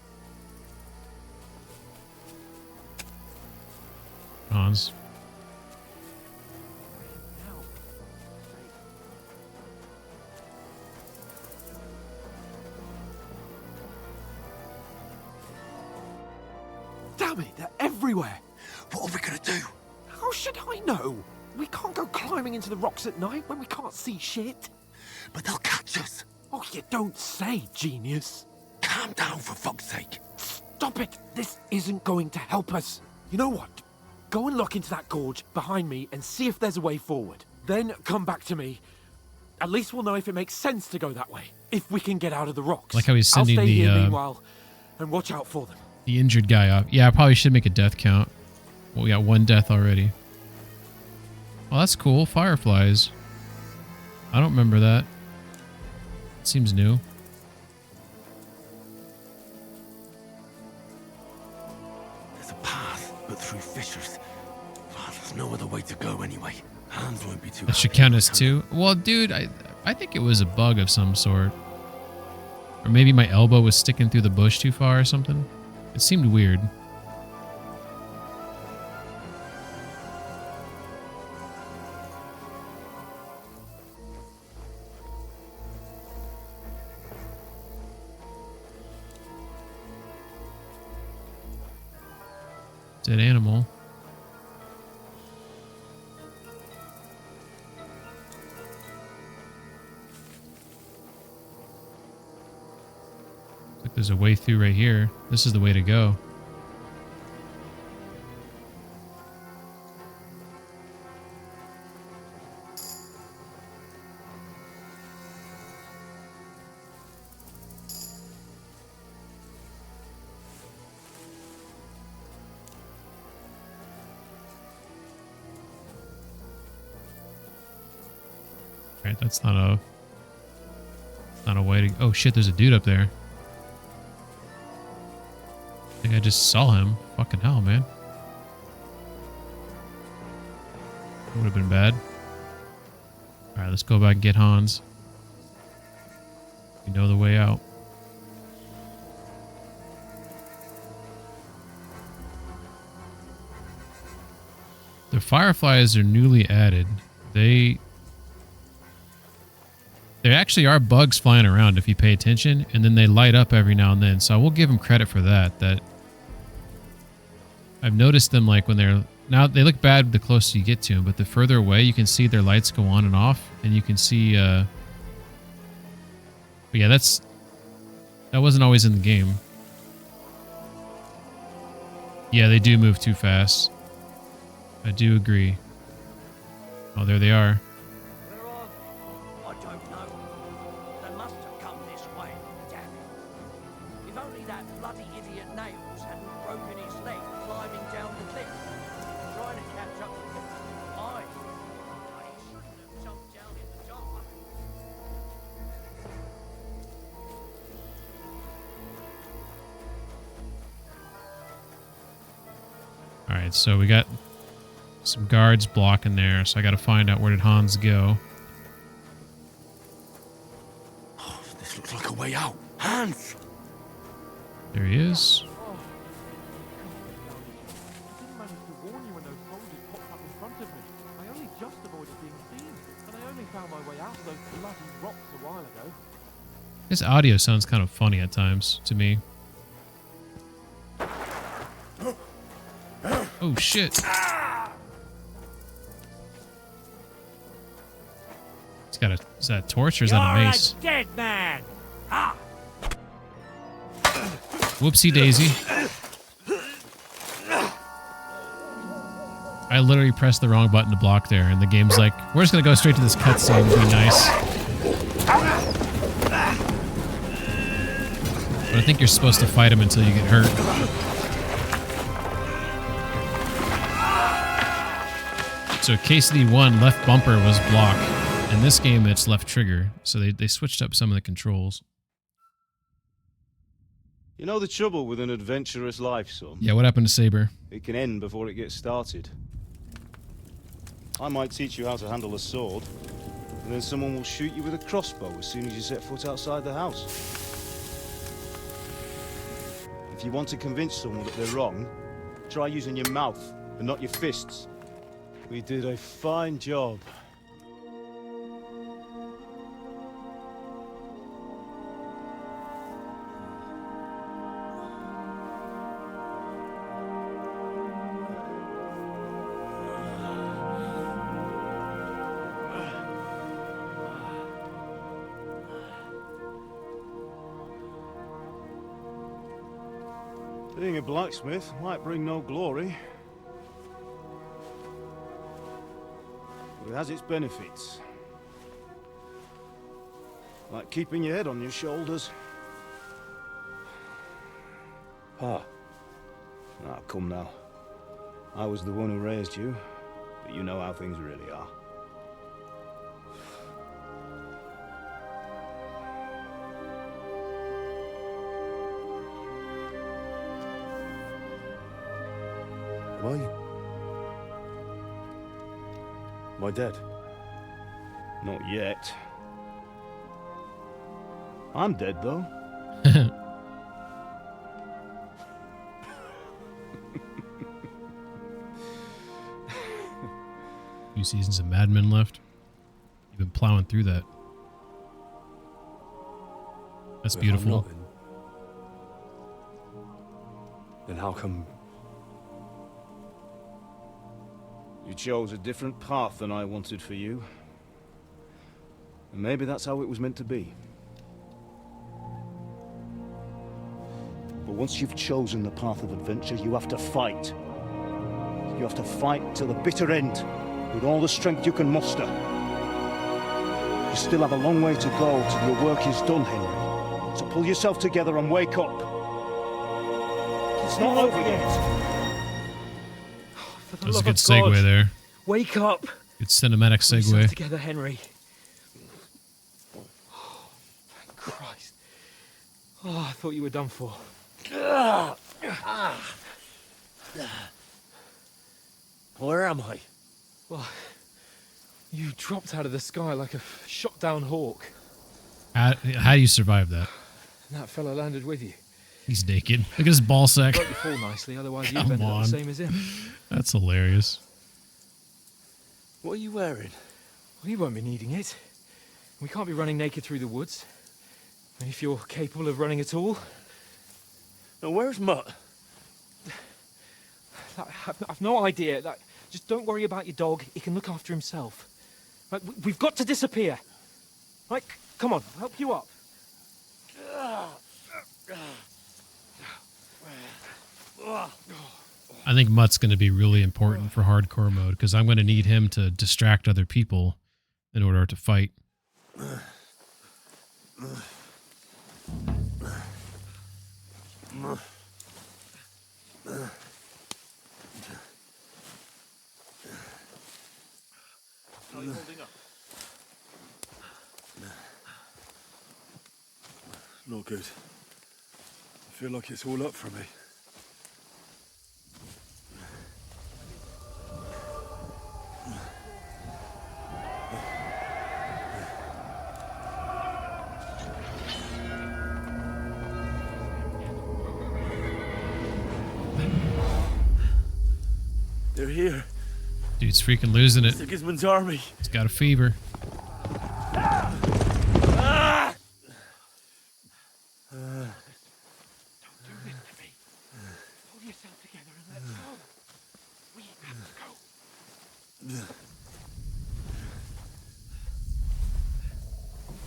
Hans. Damn it, they're everywhere. What are we gonna do? How should I know? We can't go climbing into the rocks at night when we can't see shit. But they'll catch us. Oh, you don't say, genius. Calm down, for fuck's sake. Stop it. This isn't going to help us. You know what? Go and look into that gorge behind me and see if there's a way forward. Then come back to me. At least we'll know if it makes sense to go that way. If we can get out of the rocks. Like how he's sending I'll stay here the meanwhile and watch out for them. the injured guy up. Yeah, I probably should make a death count. Well, we got 1 death already. Oh, that's cool. Fireflies. I don't remember that. Seems new. There's a path, but through fissures. Oh, there's no other way to go anyway. Hans won't be too That should happy. count as 2. Well, dude, I think it was a bug of some sort. Or maybe my elbow was sticking through the bush too far or something. It seemed weird. Dead animal. Looks like there's a way through right here. This is the way to go. Alright, that's not a way to... Oh shit, there's a dude up there. I think I just saw him. Fucking hell, man. Would have been bad. Alright, let's go back and get Hans. We know the way out. The fireflies are newly added. There actually are bugs flying around if you pay attention, and then they light up every now and then. So I will give them credit for that. That I've noticed them like when they're now they look bad the closer you get to them, but the further away you can see their lights go on and off, and you can see. But yeah, that wasn't always in the game. Yeah, they do move too fast. I do agree. Oh, there they are. I don't know. They must have come this way, damn it. If only that bloody idiot Nails hadn't broken his leg climbing down the cliff. Trying to catch up with him. I shouldn't have jumped down in the dark. Alright, so we got some guards blocking there, so I gotta find out where did Hans go. Oh, this looks like a way out. Hans! There he is. His audio sounds kind of funny at times to me. Oh shit. He's got a... Is that a torch or is that a mace? You're a dead man! Ah! Whoopsie daisy. I literally pressed the wrong button to block there, and the game's like, we're just gonna go straight to this cutscene and be nice. But I think you're supposed to fight him until you get hurt. So KCD1 left bumper was block. In this game, it's left trigger. So they switched up some of the controls. You know the trouble with an adventurous life, son? Yeah, what happened to Saber? It can end before it gets started. I might teach you how to handle a sword, and then someone will shoot you with a crossbow as soon as you set foot outside the house. If you want to convince someone that they're wrong, try using your mouth and not your fists. We did a fine job. Being a blacksmith might bring no glory, but it has its benefits. Like keeping your head on your shoulders. Pa. Ah, come now. I was the one who raised you, but you know how things really are. Why? Am I dead? Not yet. I'm dead, though. Few seasons of Mad Men left. You've been plowing through that. That's beautiful. Then how come you chose a different path than I wanted for you? And maybe that's how it was meant to be. But once you've chosen the path of adventure, you have to fight. You have to fight to the bitter end, with all the strength you can muster. You still have a long way to go till your work is done, Henry. So pull yourself together and wake up. It's not over yet. That was a good segue there. Wake up. Good cinematic Pull yourself segue. together, Henry. Oh, thank Christ. Oh, I thought you were done for. Where am I? Well, you dropped out of the sky like a shot down hawk. How do you survive that? And that fella landed with you. He's naked. Look at his ball sack. Got you fall nicely, otherwise you'd Come ended up on. the same as him. That's hilarious. What are you wearing? Well, you won't be needing it. We can't be running naked through the woods. And if you're capable of running at all. Now, where's Mutt? I've no idea. Just don't worry about your dog. He can look after himself. Right, we've got to disappear. Right, come on, I'll help you up. I think Mutt's going to be really important for hardcore mode because I'm going to need him to distract other people in order to fight. How are you holding up? Not good. I feel like it's all up for me. They're here. Dude's freaking losing it. Sigismund's army. He's got a fever.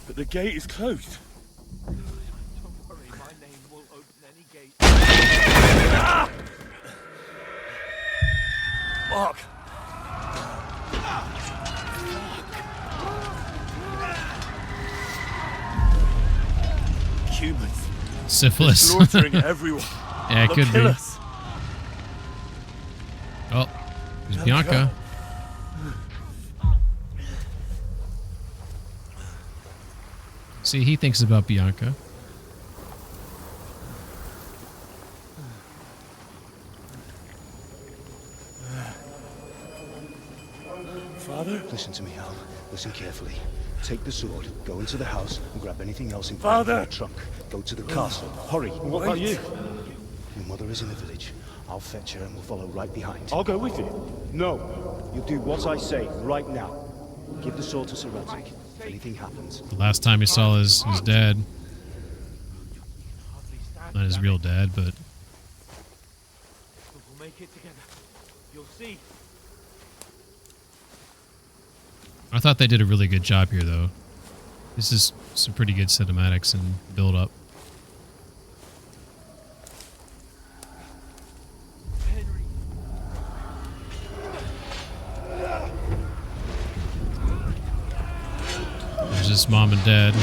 But the gate is closed. Don't worry, my name will open any gate. Fuck. Humans. Syphilis. Slaughtering everyone. Yeah, it They'll could kill be. us. Oh, there's Let Bianca. go. See, he thinks about Bianca. Father? Listen to me, Al. Listen carefully. Take the sword, go into the house, and grab anything else in Father! your trunk. Go to the castle. Hurry. What about you? Your mother is in the village. I'll fetch her and we'll follow right behind. I'll go with you. No. You do what I say right now. Give the sword to Sir Radzik. If anything happens. The last time he saw his dad. Not his real dad, but... We'll make it together. You'll see. I thought they did a really good job here, though. This is some pretty good cinematics and build-up. There's his mom and dad.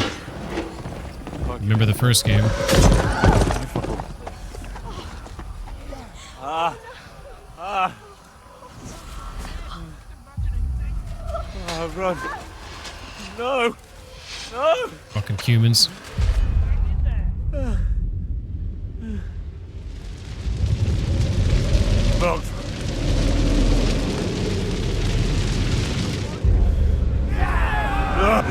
Remember the first game? Run. No. No. Fucking humans. Locked. All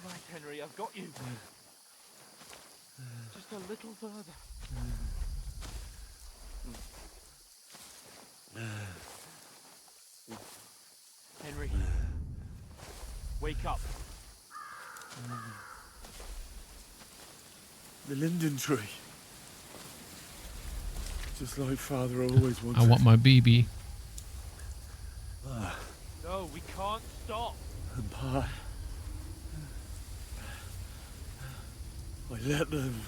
right, Henry, I've got you. Just a little further. Henry, wake up. The linden tree. Just like Father always wanted. I want my BB. No, we can't stop. And Pa, I let them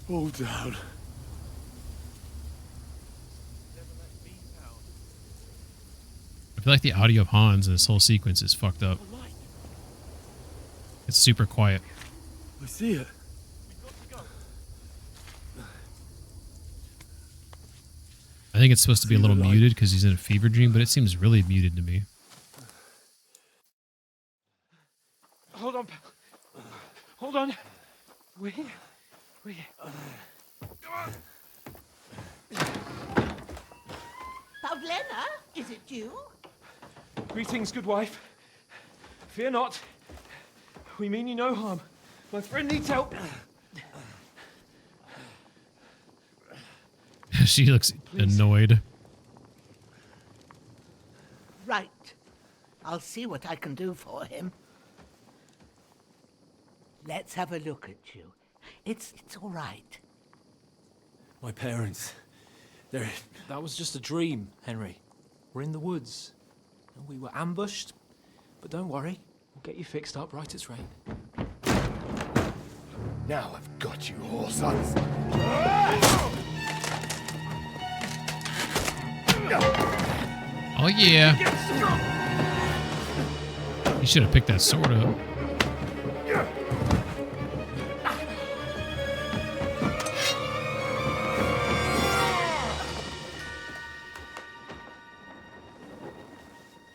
all down. I feel like the audio of Hans in this whole sequence is fucked up. It's super quiet. I see it. I think it's supposed to be a little muted because he's in a fever dream, but it seems really muted to me. Hold on, pal. Hold on. We're here. We're here. Pavlena, is it you? Greetings, good wife. Fear not. We mean you no harm. My friend needs help. She looks annoyed. Right. I'll see what I can do for him. Let's have a look at you. It's all right. My parents. That was just a dream, Henry. We're in the woods. We were ambushed. But don't worry. We'll get you fixed up right as rain. Now I've got you, whore sons. Oh yeah. You should have picked that sword up.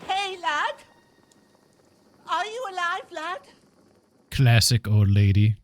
Hey, lad. Are you alive, lad? Classic old lady.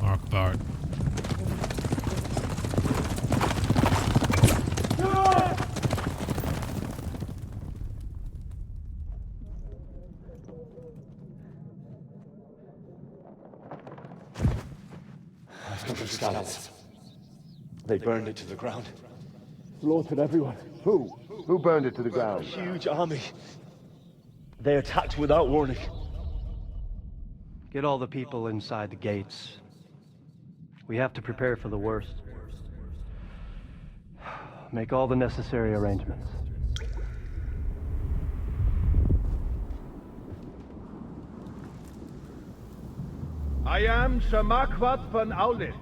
Akbar. I've got the scouts. They burned it to the ground. Slaughtered everyone. Who? Who burned it to the ground? Huge army. They attacked without warning. Get all the people inside the gates. We have to prepare for the worst. make all the necessary arrangements. I am Sir Marquardt von Aulitz.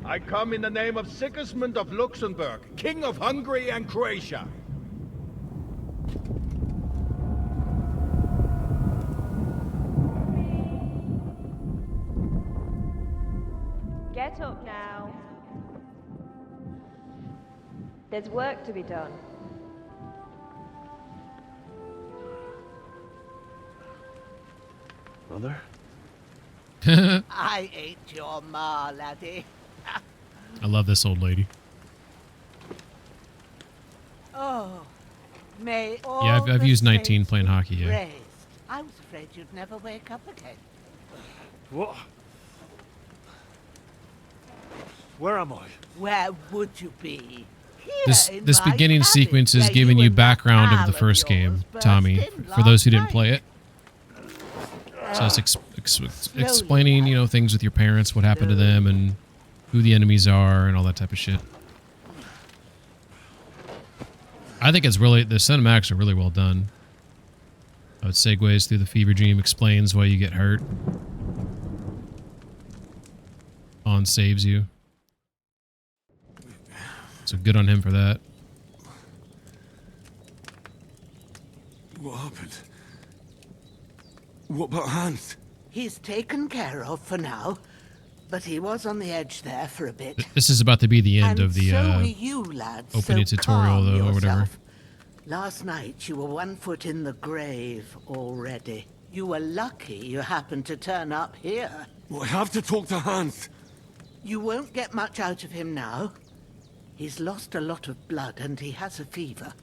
I come in the name of Sigismund of Luxembourg, King of Hungary and Croatia. Get up now. There's work to be done. Mother? I ain't your ma, laddie. I love this old lady. Oh, may all Yeah, I've the used 19 saints playing be hockey here. praised. I was afraid you'd never wake up again. What? Where am I? Where would you be? Here This in my beginning cabin, sequence is where giving you you and that background of pal the first game, burst Tommy, in for those who last didn't play it. So it's explaining, you know, things with your parents, what happened to them, and who the enemies are, and all that type of shit. I think it's really, the cinematics are really well done. How it segues through the fever dream, explains why you get hurt. Han saves you. So good on him for that. What happened? What about Hans? He's taken care of for now, but he was on the edge there for a bit. This is about to be the end And of the so are you, lads, opening so tutorial, calm though, or whatever. yourself. Last night you were 1 foot in the grave already. You were lucky you happened to turn up here. Well, I have to talk to Hans. You won't get much out of him now. He's lost a lot of blood and he has a fever.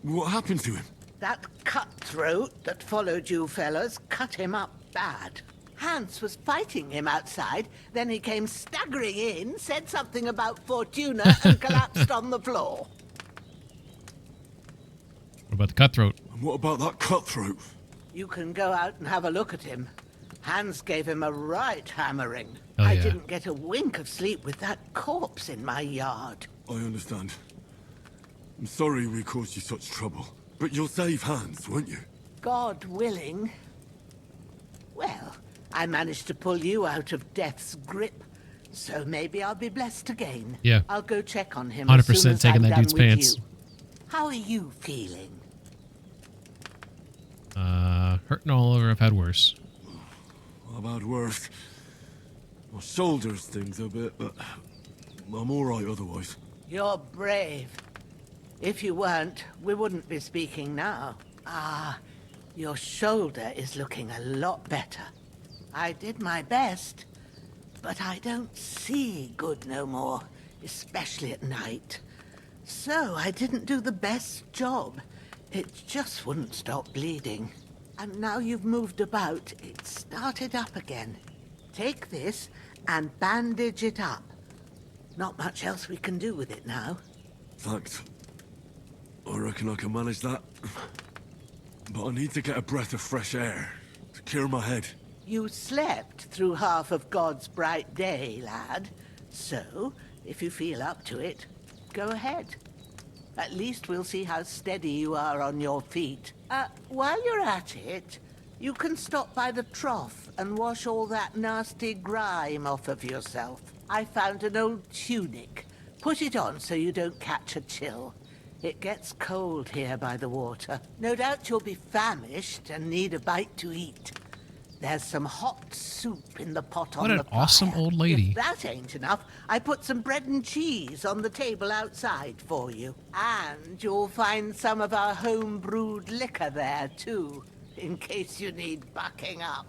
What happened to him? That cutthroat that followed you fellas cut him up bad. Hans was fighting him outside, then he came staggering in, said something about Fortuna, and collapsed on the floor. What about the cutthroat? And what about that cutthroat? You can go out and have a look at him. Hans gave him a right hammering. Oh, I yeah. didn't get a wink of sleep with that corpse in my yard. I understand. I'm sorry we caused you such trouble. But you'll save Hans, won't you? God willing. Well, I managed to pull you out of death's grip, so maybe I'll be blessed again. Yeah. I'll go check on him 100% as soon as taking I'm that done dude's with pants. you. How are you feeling? Hurting all over. I've had worse. I've had worse. My shoulders stings a bit, but I'm alright otherwise. You're brave. If you weren't, we wouldn't be speaking now. Ah, your shoulder is looking a lot better. I did my best, but I don't see good no more, especially at night. So I didn't do the best job. It just wouldn't stop bleeding. And now you've moved about, it started up again. Take this and bandage it up. Not much else we can do with it now. Thanks. I reckon I can manage that. But I need to get a breath of fresh air to clear my head. You slept through half of God's bright day, lad. So, if you feel up to it, go ahead. At least we'll see how steady you are on your feet. While you're at it, you can stop by the trough and wash all that nasty grime off of yourself. I found an old tunic. Put it on so you don't catch a chill. It gets cold here by the water. No doubt you'll be famished and need a bite to eat. There's some hot soup in the pot What on an the fire. awesome old lady. If that ain't enough, I put some bread and cheese on the table outside for you. And you'll find some of our home-brewed liquor there, too, in case you need bucking up.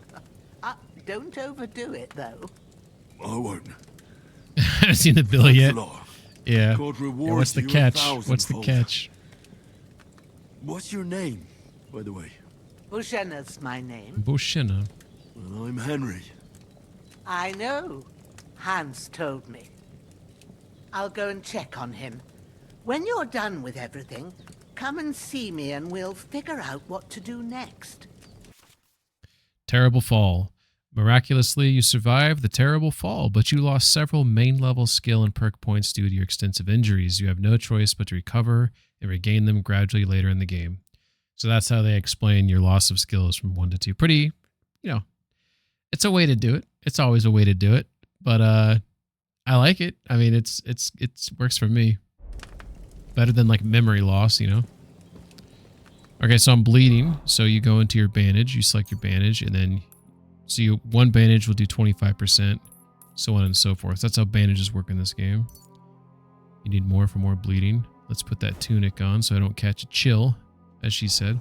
Don't overdo it, though. I won't. I haven't seen the bill Thanks yet. a lot. Yeah. God Yeah, reward what's the you catch? 1,000-fold. What's the catch? What's your name, by the way? Bushena's my name. Bushina. Well, I'm Henry. I know. Hans told me. I'll go and check on him. When you're done with everything, come and see me and we'll figure out what to do next. Terrible fall. Miraculously, you survived the terrible fall, but you lost several main-level skill and perk points due to your extensive injuries. You have no choice but to recover and regain them gradually later in the game. So that's how they explain your loss of skills from 1 to 2. Pretty, it's a way to do it. It's always a way to do it, but I like it. I mean, it's works for me. Better than like memory loss, Okay, so I'm bleeding. So you go into your bandage, you select your bandage, and then one bandage will do 25%, so on and so forth. That's how bandages work in this game. You need more for more bleeding. Let's put that tunic on so I don't catch a chill, as she said.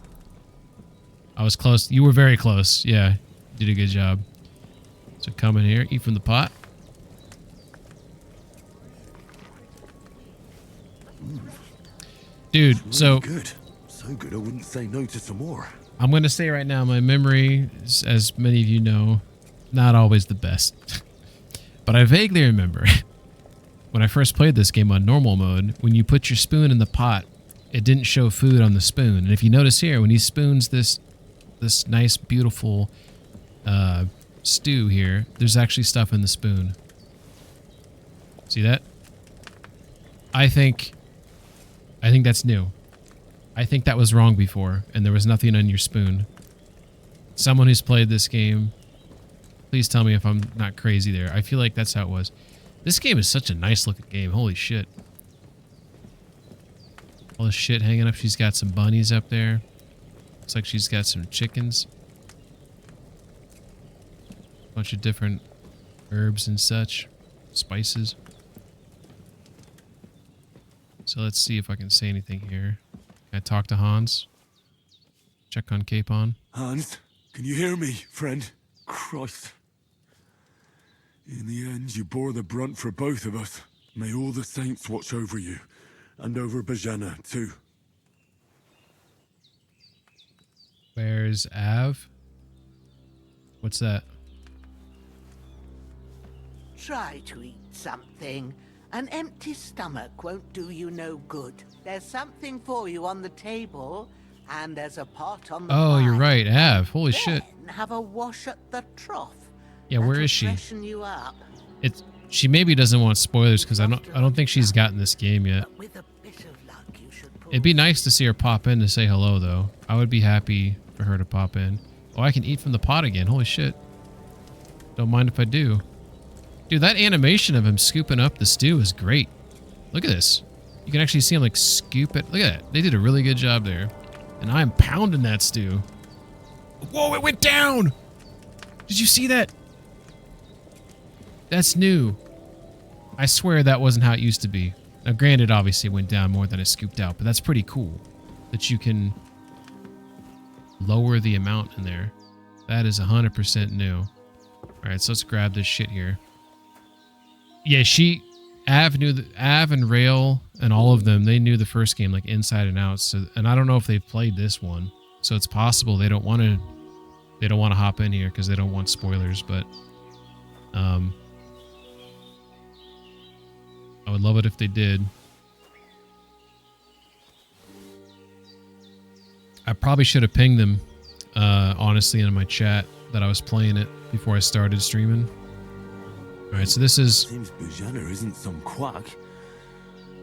I was close. You were very close. Yeah, you did a good job. So come in here, eat from the pot. Dude, Really so good. So good I wouldn't say no to some more. I'm going to say right now, my memory, as many of you know, not always the best. But I vaguely remember when I first played this game on normal mode, when you put your spoon in the pot, it didn't show food on the spoon. And if you notice here, when he spoons this nice, beautiful stew here, there's actually stuff in the spoon. See that? I think that's new. I think that was wrong before, and there was nothing on your spoon. Someone who's played this game, please tell me if I'm not crazy there. I feel like that's how it was. This game is such a nice looking game. Holy shit. All this shit hanging up. She's got some bunnies up there. Looks like she's got some chickens. Bunch of different herbs and such. Spices. So let's see if I can say anything here. Can I talk to Hans? Check on Capon. Hans, can you hear me, friend? Christ. In the end, you bore the brunt for both of us. May all the saints watch over you. And over Bajana, too. Where's Av? What's that? Try to eat something. An empty stomach won't do you no good. There's something for you on the table, and there's a pot on the Oh, you're fire. right, Av. Holy shit. Then have a wash at the trough. Yeah, where That'll is she? freshen you up. She maybe doesn't want spoilers because I don't think she's gotten this game yet. With a bit of luck, you should pull. It'd be nice to see her pop in to say hello, though. I would be happy for her to pop in. Oh, I can eat from the pot again. Holy shit. Don't mind if I do. Dude, that animation of him scooping up the stew is great. Look at this. You can actually see him like scoop it. Look at that. They did a really good job there. And I'm pounding that stew. Whoa, it went down! Did you see that? That's new. I swear that wasn't how it used to be. Now, granted, obviously it went down more than it scooped out, but that's pretty cool. That you can lower the amount in there. That is 100% new. Alright, so let's grab this shit here. Yeah, Av and Rail and all of them, they knew the first game like inside and out. So, and I don't know if they've played this one, so it's possible they don't want to hop in here because they don't want spoilers. But I would love it if they did. I probably should have pinged them, honestly, in my chat that I was playing it before I started streaming. All right, so this is... Seems Bajana isn't some quack.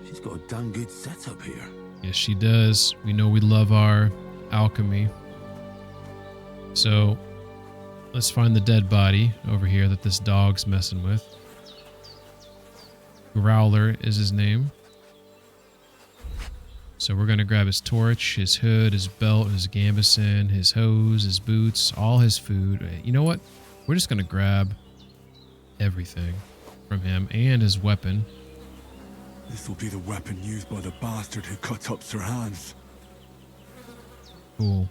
She's got a damn good setup here. Yes, she does. We know we love our alchemy. So, let's find the dead body over here that this dog's messing with. Growler is his name. So we're going to grab his torch, his hood, his belt, his gambeson, his hose, his boots, all his food. You know what? We're just going to grab everything from him and his weapon. This will be the weapon used by the bastard who cut up Sir Hans. Cool.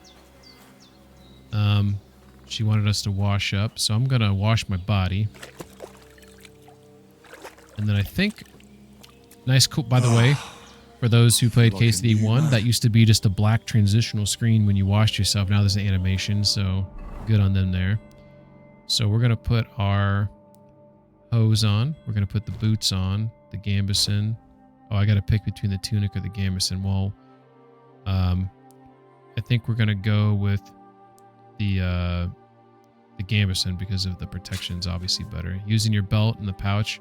She wanted us to wash up, so I'm going to wash my body. And then I think... Nice, cool, by the way... For those who played KCD 1, that used to be just a black transitional screen when you washed yourself. Now there's an animation, so good on them there. So we're going to put our hose on. We're going to put the boots on, the gambeson. Oh, I got to pick between the tunic or the gambeson. Well, I think we're going to go with the the gambeson because of the protection's obviously better. Using your belt and the pouch.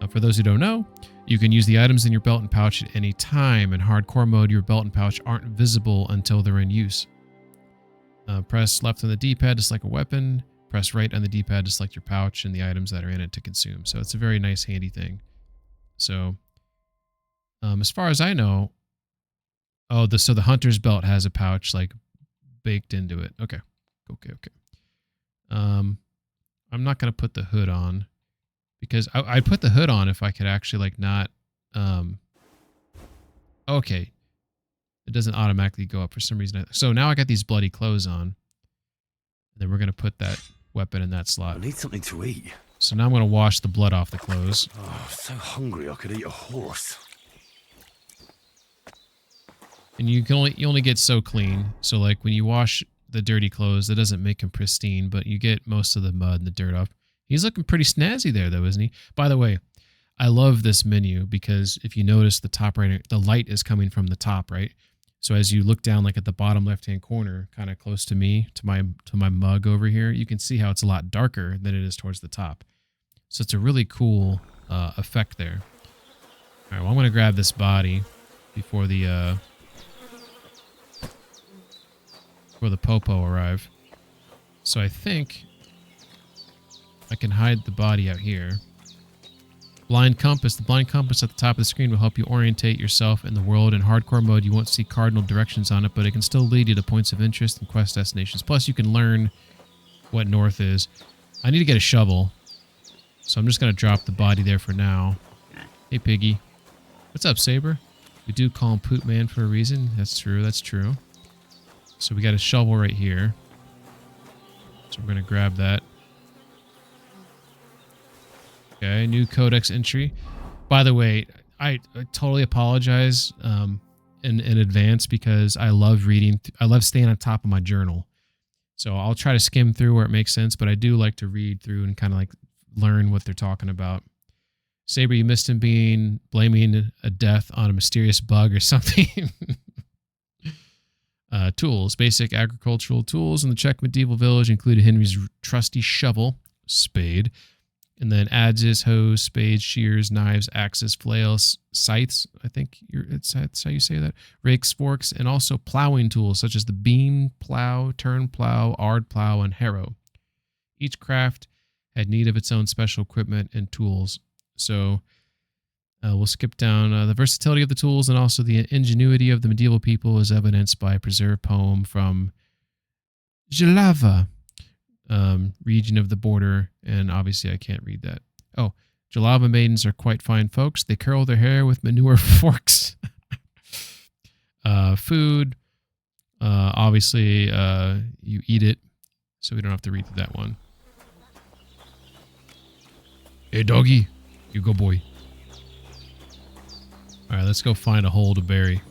For those who don't know, you can use the items in your belt and pouch at any time. In hardcore mode, your belt and pouch aren't visible until they're in use. Press left on the D-pad to select a weapon. Press right on the D-pad to select your pouch and the items that are in it to consume. So it's a very nice, handy thing. So, as far as I know, so the hunter's belt has a pouch like baked into it. Okay. I'm not gonna put the hood on because I'd put the hood on if I could actually like not. Okay, it doesn't automatically go up for some reason. So now I got these bloody clothes on. And then we're gonna put that weapon in that slot. I need something to eat. So now I'm gonna wash the blood off the clothes. Oh, I'm so hungry I could eat a horse. And you only get so clean. So like when you wash the dirty clothes, that doesn't make them pristine, but you get most of the mud and the dirt off. He's looking pretty snazzy there though, isn't he? By the way, I love this menu because if you notice the top right, the light is coming from the top, right? So as you look down like at the bottom left-hand corner, kind of close to me, to my mug over here, you can see how it's a lot darker than it is towards the top. So it's a really cool effect there. All right, well, I'm going to grab this body before the popo arrive. So I think I can hide the body out here. Blind compass. The blind compass at the top of the screen will help you orientate yourself in the world. In hardcore mode, you won't see cardinal directions on it, but it can still lead you to points of interest and quest destinations. Plus, you can learn what north is. I need to get a shovel, so I'm just going to drop the body there for now. Hey, Piggy. What's up, Saber? We do call him Poot Man for a reason. That's true. That's true. So we got a shovel right here. So we're going to grab that. Okay, new codex entry. By the way, I totally apologize in advance because I love reading. I love staying on top of my journal. So I'll try to skim through where it makes sense, but I do like to read through and kind of like learn what they're talking about. Saber, you missed him blaming a death on a mysterious bug or something. Tools. Basic agricultural tools in the Czech medieval village included Henry's trusty shovel, spade, and then adzes, hoes, spades, shears, knives, axes, flails, scythes. I think that's how you say that. Rakes, forks, and also plowing tools such as the beam plow, turn plow, ard plow, and harrow. Each craft had need of its own special equipment and tools. So we'll skip down. The versatility of the tools and also the ingenuity of the medieval people is evidenced by a preserved poem from Jalava, region of the border, and obviously I can't read that. Oh, Jalava maidens are quite fine folks. They curl their hair with manure forks. Food, obviously you eat it, so we don't have to read through that one. Hey, doggy, you go, boy. All right, let's go find a hole to bury.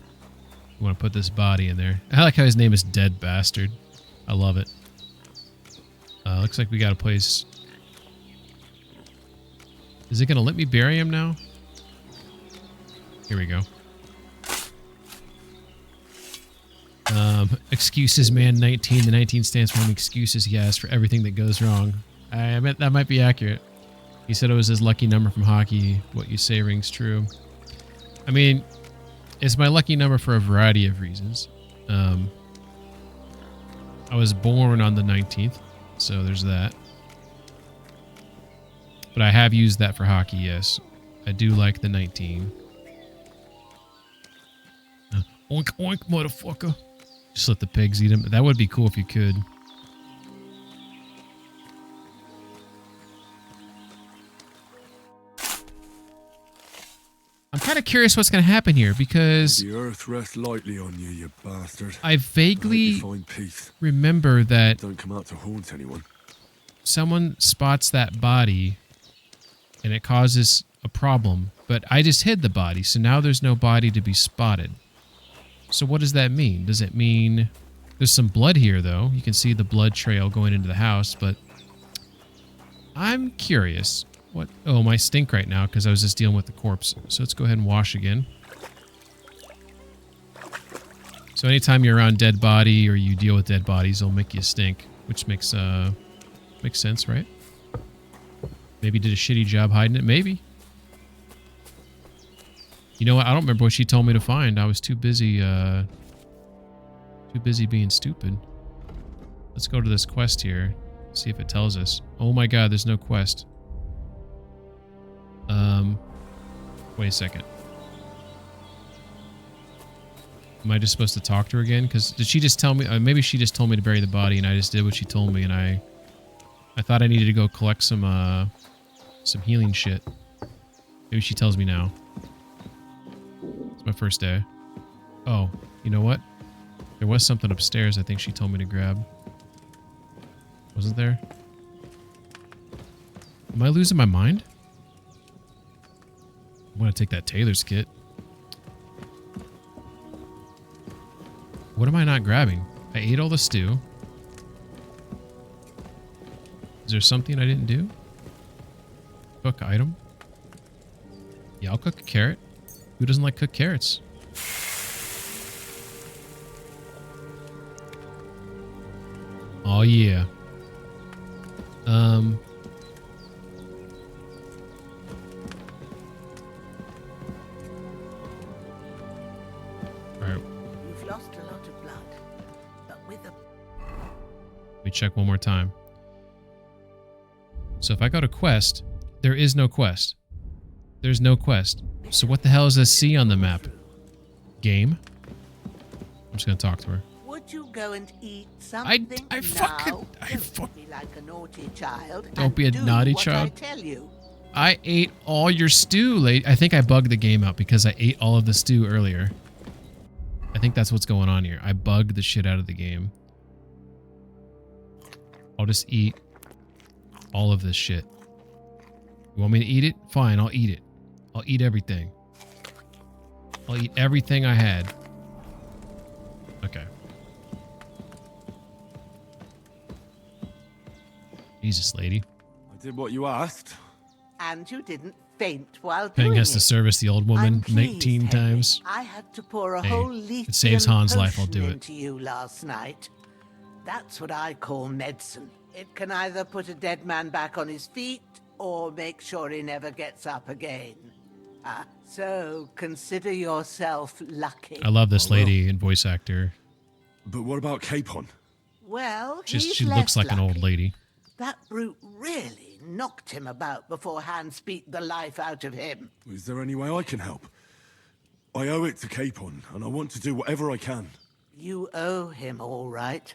We want to put this body in there. I like how his name is Dead Bastard. I love it. Looks like we got a place. Is it going to let me bury him now? Here we go. Excuses man 19. The 19 stands for how many excuses he has for everything that goes wrong. I meant that might be accurate. He said it was his lucky number from hockey. What you say rings true. I mean, it's my lucky number for a variety of reasons. I was born on the 19th. So there's that. But I have used that for hockey, yes. I do like the 19. Oink, oink, motherfucker. Just let the pigs eat them. That would be cool if you could. I'm kind of curious what's going to happen here because the earth rests lightly on you, you bastard. I vaguely find peace. Remember that Don't come out to haunt anyone. Someone spots that body and it causes a problem, but I just hid the body, so now there's no body to be spotted. So what does that mean? Does it mean there's some blood here though? You can see the blood trail going into the house, but I'm curious. What? Oh, my stink right now because I was just dealing with the corpse. So let's go ahead and wash again. So anytime you're around dead body or you deal with dead bodies, it'll make you stink, which makes Makes sense, right? Maybe did a shitty job hiding it. Maybe. You know what? I don't remember what she told me to find. I was too busy being stupid. Let's go to this quest here. See if it tells us. Oh my god, there's no quest. Wait a second. Am I just supposed to talk to her again? Because did she just tell me? Maybe she just told me to bury the body, and I just did what she told me, and I thought I needed to go collect some healing shit. Maybe she tells me now. It's my first day. Oh, you know what? There was something upstairs I think she told me to grab. Wasn't there? Am I losing my mind? I want to take that Taylor's kit. What am I not grabbing? I ate all the stew. Is there something I didn't do? Cook item? Yeah, I'll cook a carrot. Who doesn't like cooked carrots? Oh yeah. Alright. You've lost a lot of blood, but with a... Let me check one more time. So if I go to quest, there is no quest. There's no quest. So what the hell is this C on the map? Game? I'm just gonna talk to her. Would you go and eat something now? Don't be like a naughty child. Don't be a naughty child. I tell you. I ate all your stew, late. I think I bugged the game out because I ate all of the stew earlier. I think that's what's going on here. I bugged the shit out of the game. I'll just eat all of this shit. You want me to eat it? Fine, I'll eat it. I'll eat everything. I'll eat everything I had. Okay. Jesus, lady. I did what you asked. And you didn't faint while Peng doing has to it. service the old woman I'm pleased, 19 Henry. times. I had to pour a Hey, whole it lithium saves Han's life, I'll potion do it. into you last night. That's what I call medicine. It can either put a dead man back on his feet or make sure he never gets up again. So consider yourself lucky. I love this lady and voice actor. But what about Capon? Well, She he's looks less like an old lucky. lady. That brute really knocked him about before Hans beat the life out of him. Is there any way I can help? I owe it to Capon, and I want to do whatever I can. You owe him, all right.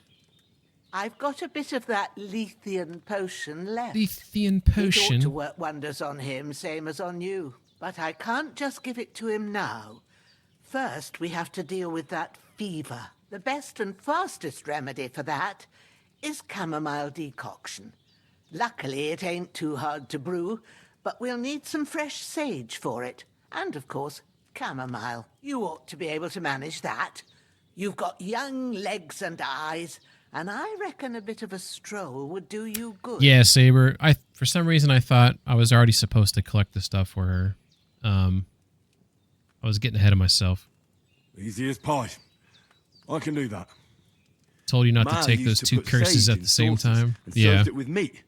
I've got a bit of that Lethean potion left. Lethean It ought potion? to work wonders on him, same as on you. But I can't just give it to him now. First, we have to deal with that fever. The best and fastest remedy for that is chamomile decoction. Luckily, it ain't too hard to brew, but we'll need some fresh sage for it. And, of course, chamomile. You ought to be able to manage that. You've got young legs and eyes, and I reckon a bit of a stroll would do you good. Yeah, Saber. For some reason I thought I was already supposed to collect the stuff for her. I was getting ahead of myself. Easy as pie. I can do that. Told you not Ma to take used those to two put curses sage at in the same sauces time. and Yeah. served it with meat.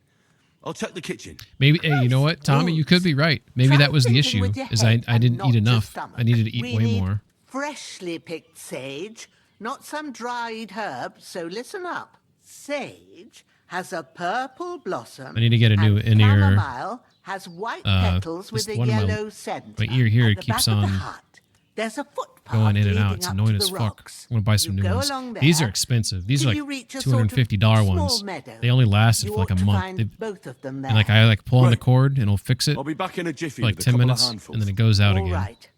I'll check the kitchen. Maybe, hey, you know what, Tommy, you could be right. Maybe that was the thinking issue, with your is head I and didn't not eat your enough. stomach. I needed to eat We way need more. Freshly picked sage, not some dried herb, so listen up. Sage has a purple blossom. I need to get a new and in-ear, chamomile has white petals with this a one of my- yellow centre. My ear here At the keeps back of the on hut, there's a footpath going in and out. leading It's up annoying to as the fuck. rocks. I'm gonna buy some You new go ones. along These are there expensive. These till are you like reach a sort of $250 small ones. meadow. They only lasted You for like a ought to month. find both of them there. And like I pull on the Right. cord and it'll fix it. I'll be back in a jiffy for like with a 10 couple of minutes handfuls. and then it goes out All again. right.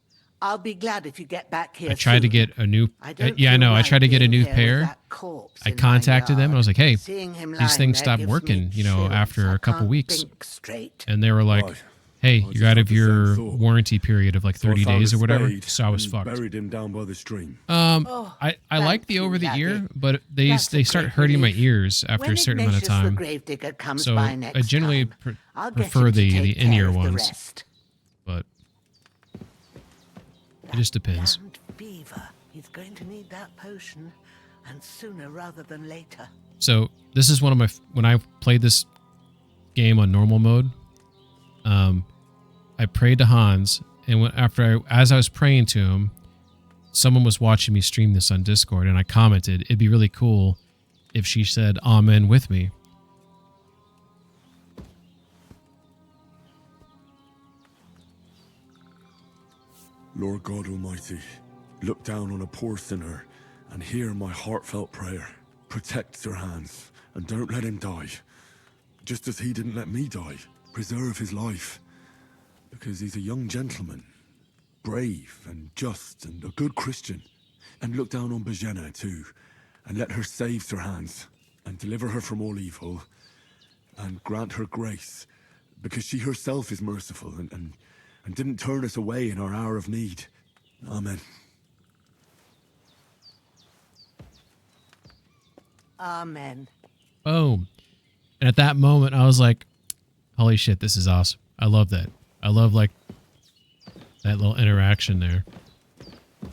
I'll be glad if you get back here I tried to soon. get a new. I don't Yeah, I feel know. I right tried to get a being new here with pair. that corpse I in my contacted them and I was like, "Hey, Seeing him these lying things there stopped gives me working. You know, chills. after I a couple can't weeks." think straight. And they were like, Right. "Hey, just you're out had of the same your thought. warranty period of like So I 30 found days a or whatever." spade So I was and fucked. Buried him down by the stream. I like the over the ear, but they That's a start great hurting my relief. ears after When a certain amount of Ignatius the time. gravedigger comes So by next I generally time, I'll get prefer him to the take in-ear care of the ones, rest. but it just depends. Damned beaver. He's going to need that potion, and sooner rather than later. So this is one of my when I played this game on normal mode. I prayed to Hans, and as I was praying to him, someone was watching me stream this on Discord, and I commented, it'd be really cool if she said Amen with me. Lord God Almighty, look down on a poor sinner and hear my heartfelt prayer. Protect Sir Hans and don't let him die. Just as he didn't let me die, preserve his life. Because he's a young gentleman, brave and just and a good Christian. And look down on Bajena too, and let her save Sir Hans and deliver her from all evil and grant her grace, because she herself is merciful and didn't turn us away in our hour of need. Amen. Amen. Boom. And at that moment, I was like, holy shit, this is awesome. I love that. I love, like, that little interaction there.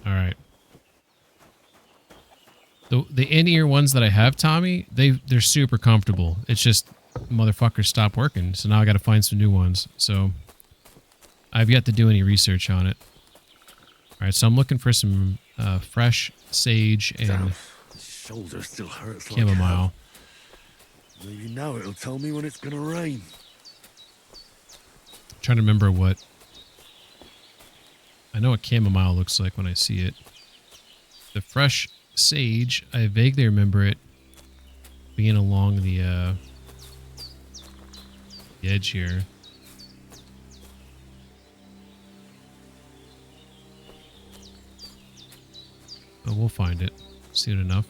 All right. The in-ear ones that I have, Tommy, they're super comfortable. It's just motherfuckers stopped working, so now I got to find some new ones. So I've yet to do any research on it. All right, so I'm looking for some fresh sage and Shoulder still hurts like chamomile. hell. Maybe now it'll tell me when it's gonna rain. I'm trying to remember what. I know what chamomile looks like when I see it. The fresh sage, I vaguely remember it being along the edge here. But we'll find it soon enough.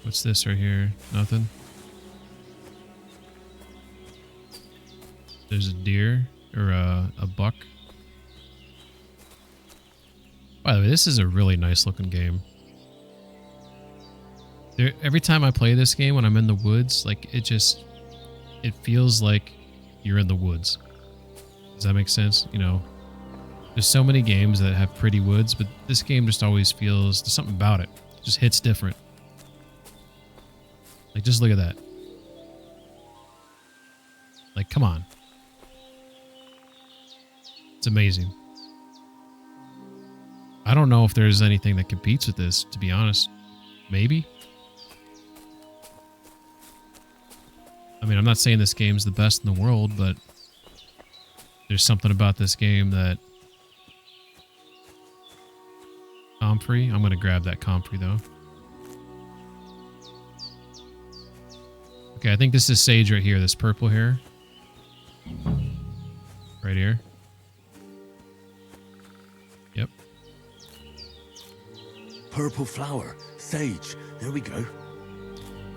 What's this right here? Nothing. There's a deer or a buck. By the way, this is a really nice looking game. Every time I play this game when I'm in the woods, like it feels like you're in the woods. Does that make sense? You know, there's so many games that have pretty woods, but this game just always feels, there's something about it. It just hits different. Like, just look at that. Like, come on. It's amazing. I don't know if there's anything that competes with this, to be honest. Maybe. I mean, I'm not saying this game's the best in the world, but there's something about this game that... Comfrey? I'm going to grab that comfrey, though. Okay, I think this is sage right here, this purple here. Right here. Yep. Purple flower, sage. There we go.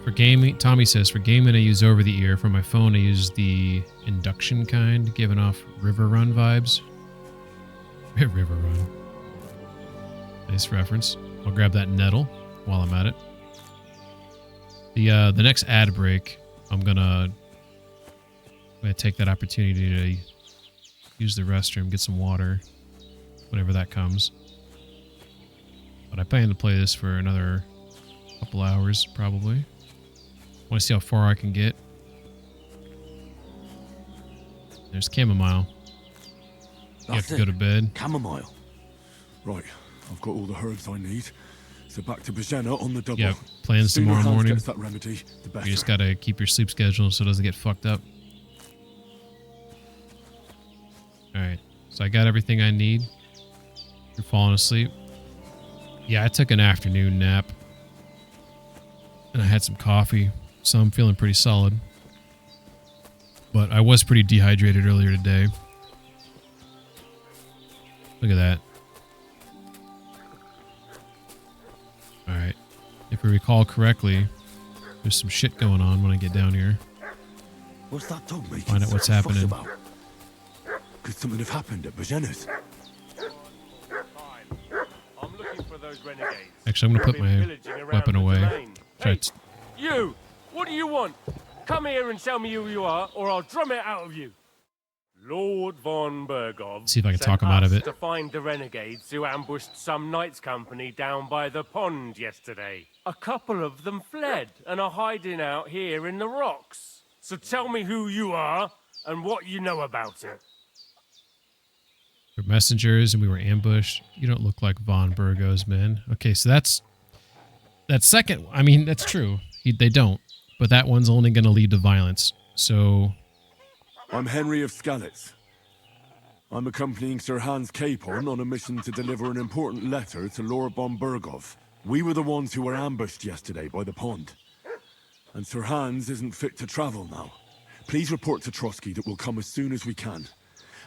For gaming, Tommy says, for gaming I use over the ear. For my phone I use the induction kind, giving off River Run vibes. River Run. Nice reference. I'll grab that nettle while I'm at it. The next ad break, I'm gonna take that opportunity to use the restroom, get some water, whenever that comes. But I plan to play this for another couple hours, probably. Want to see how far I can get. There's chamomile. You have to go to bed. Chamomile. Right, I've got all the herbs I need. So back to Bajena on the double. Yeah, plans tomorrow morning. Gets that remedy, the better. You just gotta keep your sleep schedule so it doesn't get fucked up. Alright, so I got everything I need. You're falling asleep. Yeah, I took an afternoon nap. And I had some coffee, so I'm feeling pretty solid. But I was pretty dehydrated earlier today. Look at that. Alright. If we recall correctly, there's some shit going on when I get down here. What's that dog making? Find out what's happening. Could something have happened at Bajena's? I'm looking for those renegades. Actually, I'm going to put my weapon away. Hey, you! What do you want? Come here and tell me who you are, or I'll drum it out of you. Lord von Bergov See if I can sent talk him out of us it. to find the renegades who ambushed some knights' company down by the pond yesterday. A couple of them fled and are hiding out here in the rocks. So tell me who you are and what you know about it. We're messengers and we were ambushed. You don't look like von Burgos, man. Okay, so that's second. I mean, that's true. They don't. But that one's only going to lead to violence. So... I'm Henry of Skalitz. I'm accompanying Sir Hans Capon on a mission to deliver an important letter to Lord von Bergov. We were the ones who were ambushed yesterday by the pond. And Sir Hans isn't fit to travel now. Please report to Trotsky that we'll come as soon as we can.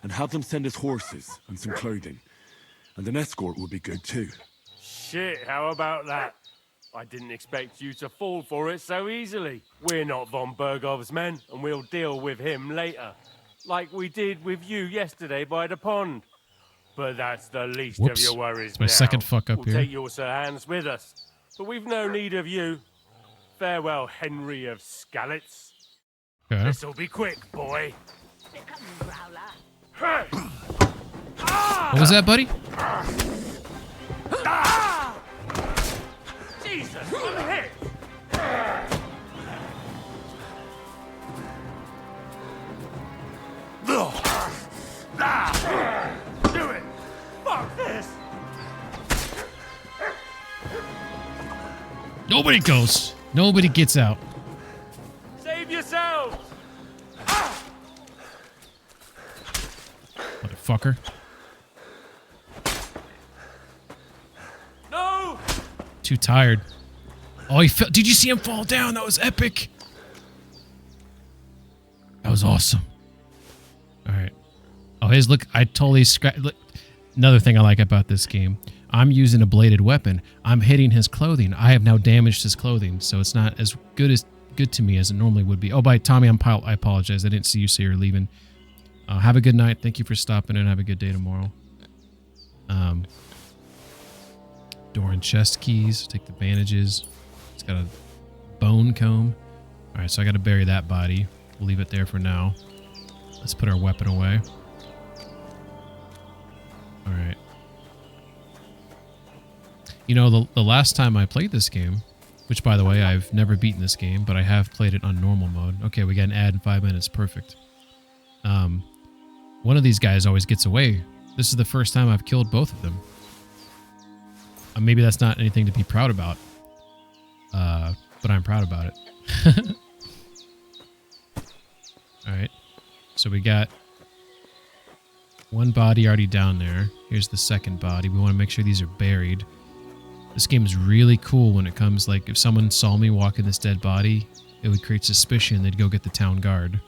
And have them send us horses and some clothing. And an escort would be good too. Shit, how about that? I didn't expect you to fall for it so easily. We're not von Bergov's men, and we'll deal with him later. Like we did with you yesterday by the pond. But that's the least Whoops. of your worries It's my now. second fuck up we'll here. take your Sir Hans with us. But we've no need of you. Farewell, Henry of Skalitz. Okay. This'll be quick, boy. What was that, buddy? Jesus, I'm hit! Do it! Fuck this! Nobody goes. Nobody gets out. Save yourselves! Motherfucker. No! Too tired. Oh, he fell. Did you see him fall down? That was epic. That was awesome. All right. Oh, his look. I totally look. Another thing I like about this game. I'm using a bladed weapon. I'm hitting his clothing. I have now damaged his clothing, so it's not as good to me as it normally would be. Oh, by Tommy, I apologize. I didn't see you say you're leaving. Have a good night. Thank you for stopping in. Have a good day tomorrow. Door and chest keys. Take the bandages. It's got a bone comb. All right, so I got to bury that body. We'll leave it there for now. Let's put our weapon away. All right. You know, the last time I played this game, which, by the way, I've never beaten this game, but I have played it on normal mode. Okay, we got an ad in 5 minutes. Perfect. One of these guys always gets away. This is the first time I've killed both of them. Maybe that's not anything to be proud about. But I'm proud about it. Alright. So we got one body already down there. Here's the second body. We want to make sure these are buried. This game is really cool when it comes, like, if someone saw me walking this dead body, it would create suspicion. They'd go get the town guard.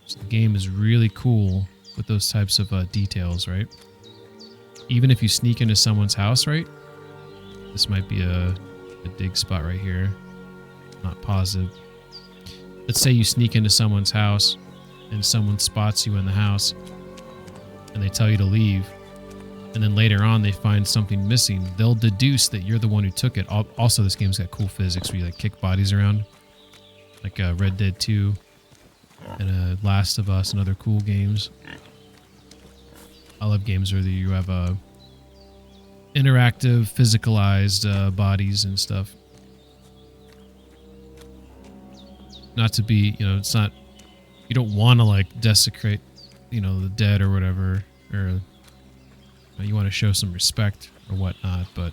So the game is really cool with those types of details, right? Even if you sneak into someone's house, right? This might be a dig spot right here. Not positive. Let's say you sneak into someone's house and someone spots you in the house and they tell you to leave. And then later on they find something missing. They'll deduce that you're the one who took it. Also, this game's got cool physics where you like kick bodies around. Like Red Dead 2 and Last of Us and other cool games. I love games where you have interactive, physicalized bodies and stuff. Not to be, you know, it's not, you don't want to like desecrate, you know, the dead or whatever, or you want to show some respect or whatnot, but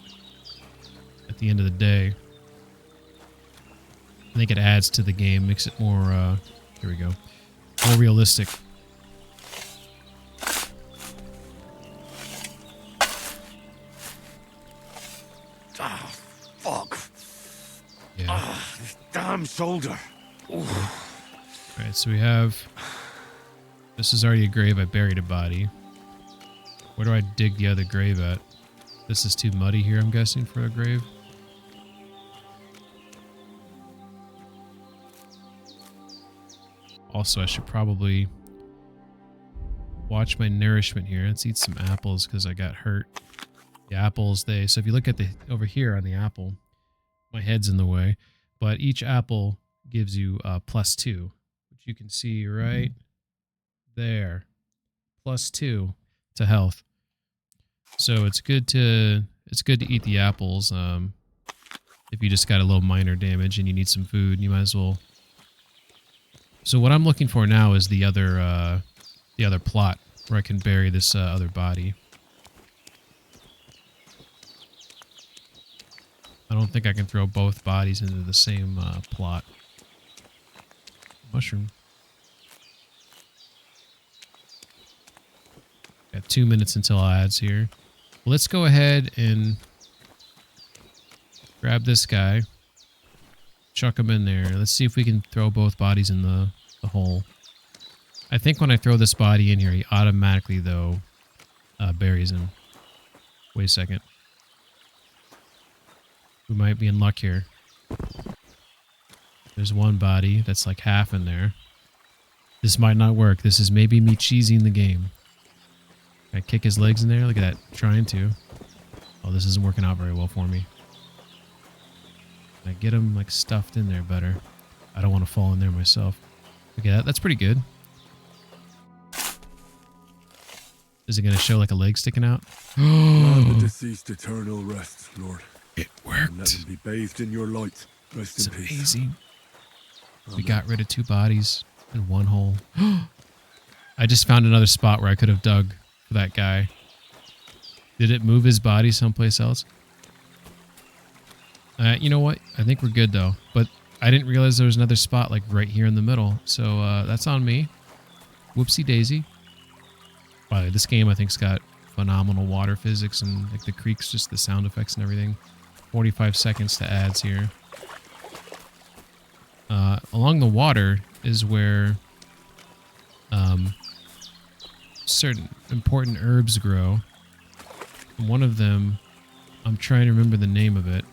at the end of the day, I think it adds to the game, makes it more, here we go, more realistic. Ah, fuck. Yeah. Ah, this damn shoulder. Alright, so we have, this is already a grave. I buried a body. Where do I dig the other grave at? This is too muddy here, I'm guessing, for a grave. Also, I should probably watch my nourishment here. Let's eat some apples because I got hurt. The apples, so if you look at the over here on the apple, my head's in the way, but each apple gives you +2, which you can see right There. +2 to health. So it's good to eat the apples. If you just got a little minor damage and you need some food, you might as well. So what I'm looking for now is the other plot where I can bury this other body. I don't think I can throw both bodies into the same plot. Mushroom. Got 2 minutes until adds here. Let's go ahead and grab this guy. Chuck him in there. Let's see if we can throw both bodies in the hole. I think when I throw this body in here, he automatically, though, buries him. Wait a second. We might be in luck here. There's one body that's like half in there. This might not work. This is maybe me cheesing the game. Can I kick his legs in there? Look at that. Trying to. Oh, this isn't working out very well for me. Can I get him like stuffed in there better? I don't want to fall in there myself. Look at that. That's pretty good. Is it going to show like a leg sticking out? Grant the deceased eternal rest, Lord. It worked. And let them be bathed in your light. Rest It's in peace. amazing. We got rid of 2 bodies in one hole. I just found another spot where I could have dug for that guy. Did it move his body someplace else? You know what? I think we're good though. But I didn't realize there was another spot like right here in the middle. So that's on me. Whoopsie daisy. By the way, this game I think's got phenomenal water physics and like the creeks, just the sound effects and everything. 45 seconds to ads here. Along the water is where certain important herbs grow. And one of them, I'm trying to remember the name of it.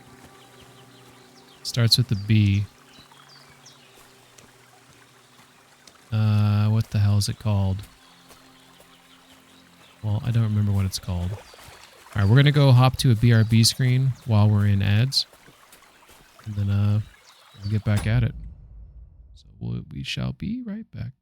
Starts with the B. What the hell is it called? Well, I don't remember what it's called. Alright, we're going to go hop to a BRB screen while we're in ads. And then we'll get back at it. So we shall be right back.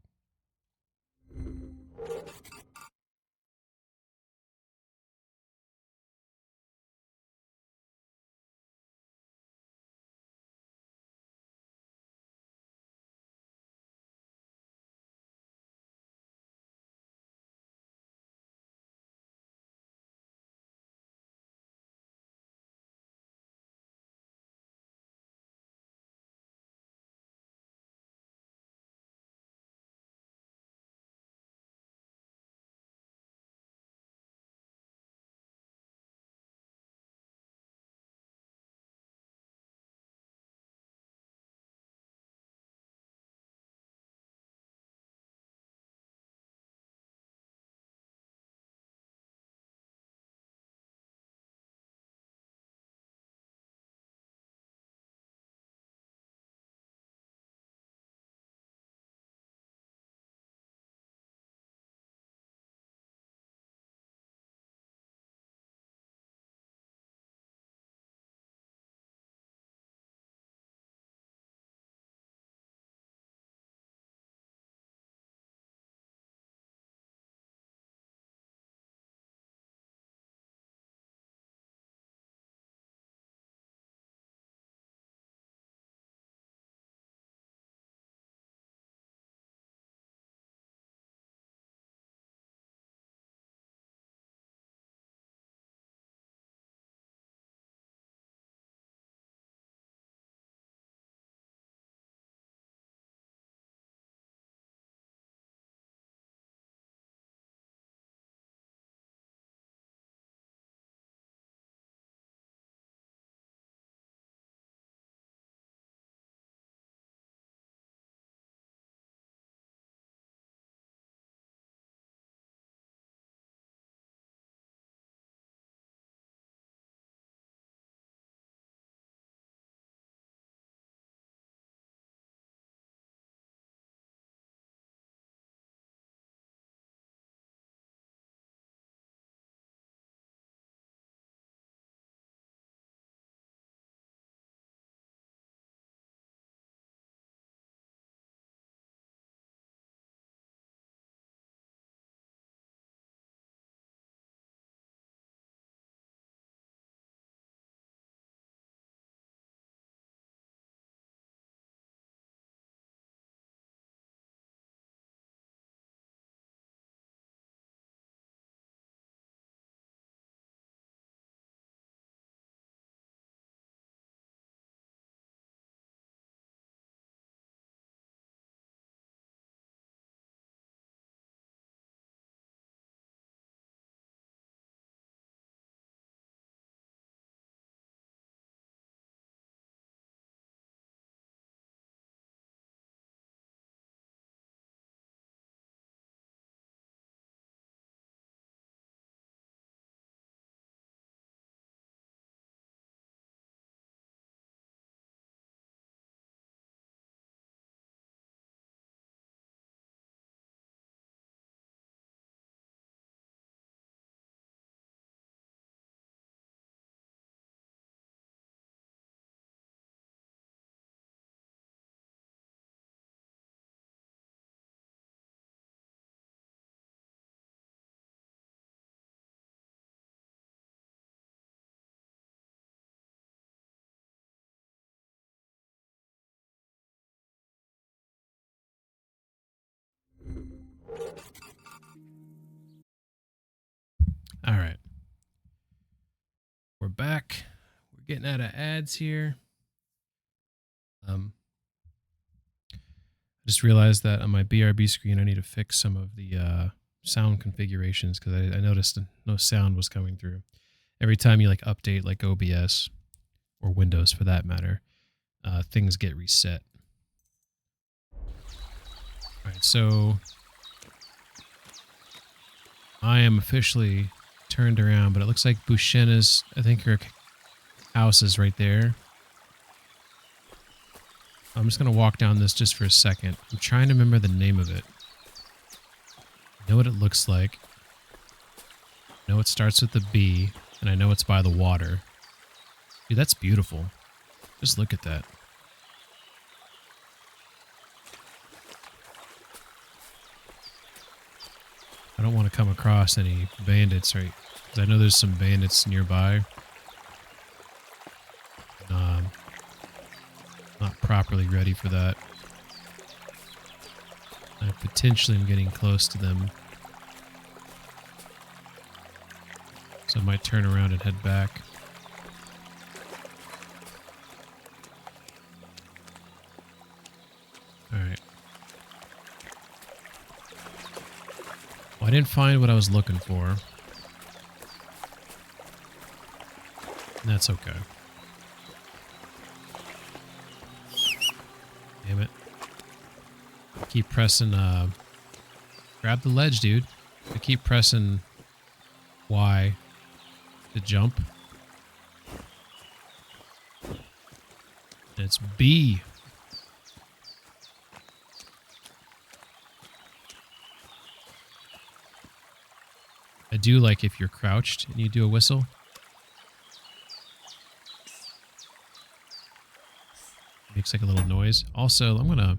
All right. We're back. We're getting out of ads here. I just realized that on my BRB screen, I need to fix some of the sound configurations because I noticed no sound was coming through. Every time you like update like OBS or Windows for that matter, things get reset. All right, so I am officially turned around, but it looks like Buscena's, I think her house is right there. I'm just going to walk down this just for a second. I'm trying to remember the name of it. I know what it looks like. I know it starts with the B, and I know it's by the water. Dude, that's beautiful. Just look at that. I don't want to come across any bandits, right? Because I know there's some bandits nearby. Not properly ready for that. I potentially am getting close to them. So I might turn around and head back. Alright. Well, I didn't find what I was looking for. That's okay. Damn it. I keep pressing, grab the ledge, dude. I keep pressing Y to jump. And it's B. I do like if you're crouched and you do a whistle. Makes like a little noise. Also, I'm gonna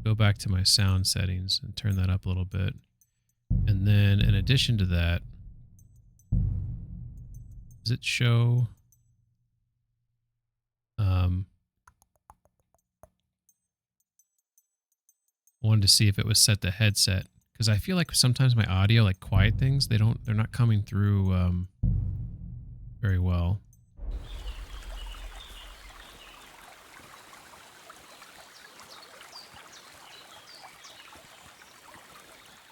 go back to my sound settings and turn that up a little bit. And then in addition to that, does it show I wanted to see if it was set to headset, because I feel like sometimes my audio, like quiet things, they're not coming through very well.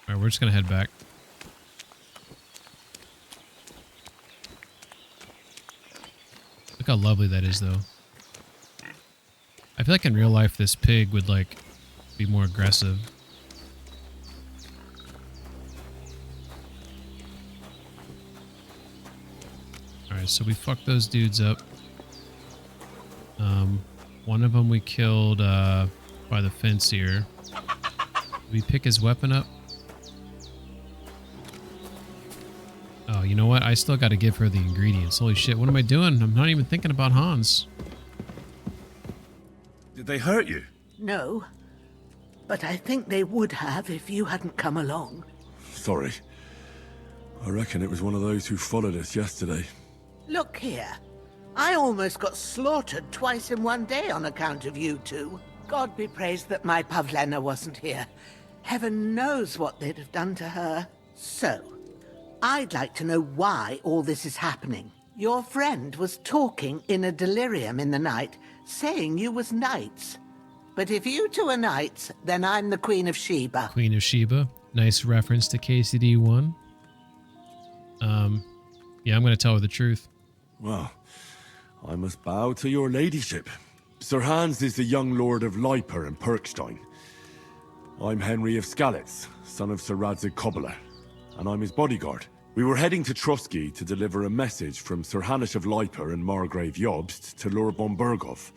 All right, we're just gonna head back. Look how lovely that is, though. I feel like in real life, this pig would like be more aggressive. All right, so we fucked those dudes up. One of them we killed by the fence here. Did we pick his weapon up? Oh, you know what? I still got to give her the ingredients. Holy shit, what am I doing? I'm not even thinking about Hans. Did they hurt you? No, but I think they would have if you hadn't come along. Sorry. I reckon it was one of those who followed us yesterday. Look here. I almost got slaughtered twice in one day on account of you two. God be praised that my Pavlena wasn't here. Heaven knows what they'd have done to her. So, I'd like to know why all this is happening. Your friend was talking in a delirium in the night, saying you was knights. But if you two are knights, then I'm the Queen of Sheba. Queen of Sheba. Nice reference to KCD1. Yeah, I'm going to tell her the truth. Well, I must bow to your ladyship. Sir Hans is the young lord of Leiper and Perkstein. I'm Henry of Skalitz, son of Sir Radzig Kobyla, and I'm his bodyguard. We were heading to Trotsky to deliver a message from Sir Hanush of Leiper and Margrave Jobst to Lord von Berghoff.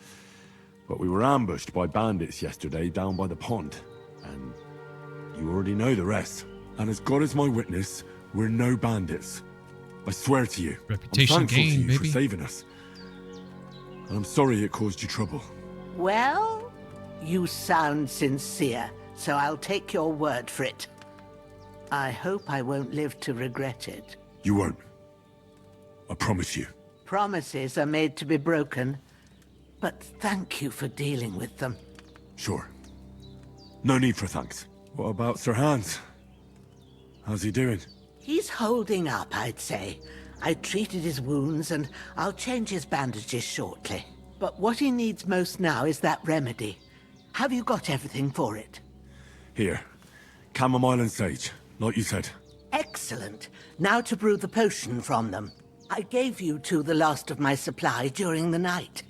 But we were ambushed by bandits yesterday down by the pond, and you already know the rest. And as God is my witness, we're no bandits. I swear to you. Reputation I'm thankful gain, to you baby. for saving us. And I'm sorry it caused you trouble. Well, you sound sincere, so I'll take your word for it. I hope I won't live to regret it. You won't. I promise you. Promises are made to be broken, but thank you for dealing with them. Sure. No need for thanks. What about Sir Hans? How's he doing? He's holding up, I'd say. I treated his wounds and I'll change his bandages shortly. But what he needs most now is that remedy. Have you got everything for it? Here. Chamomile and sage, like you said. Excellent. Now to brew the potion from them. I gave you two the last of my supply during the night.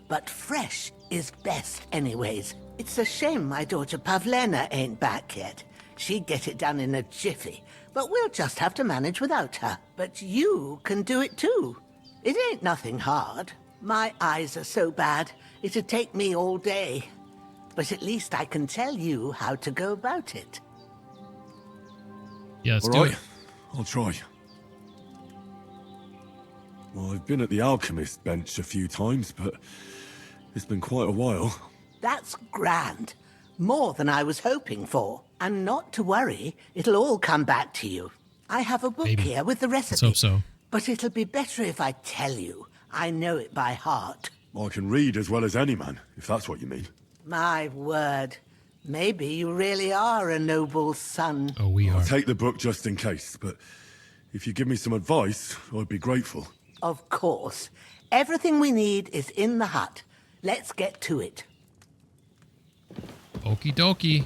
But fresh is best anyways. It's a shame my daughter Pavlena ain't back yet. She'd get it done in a jiffy. But we'll just have to manage without her. But you can do it too. It ain't nothing hard. My eyes are so bad, it'd take me all day. But at least I can tell you how to go about it. Yeah, let's all do right. it. I'll try. Well, I've been at the alchemist bench a few times, but it's been quite a while. That's grand. More than I was hoping for. And not to worry, it'll all come back to you. I have a book here with the recipe. Let's hope so. But it'll be better if I tell you. I know it by heart. I can read as well as any man, if that's what you mean. My word. Maybe you really are a noble son. Oh, we I'll take the book just in case, but if you give me some advice, I'd be grateful. Of course. Everything we need is in the hut. Let's get to it. Okie dokie.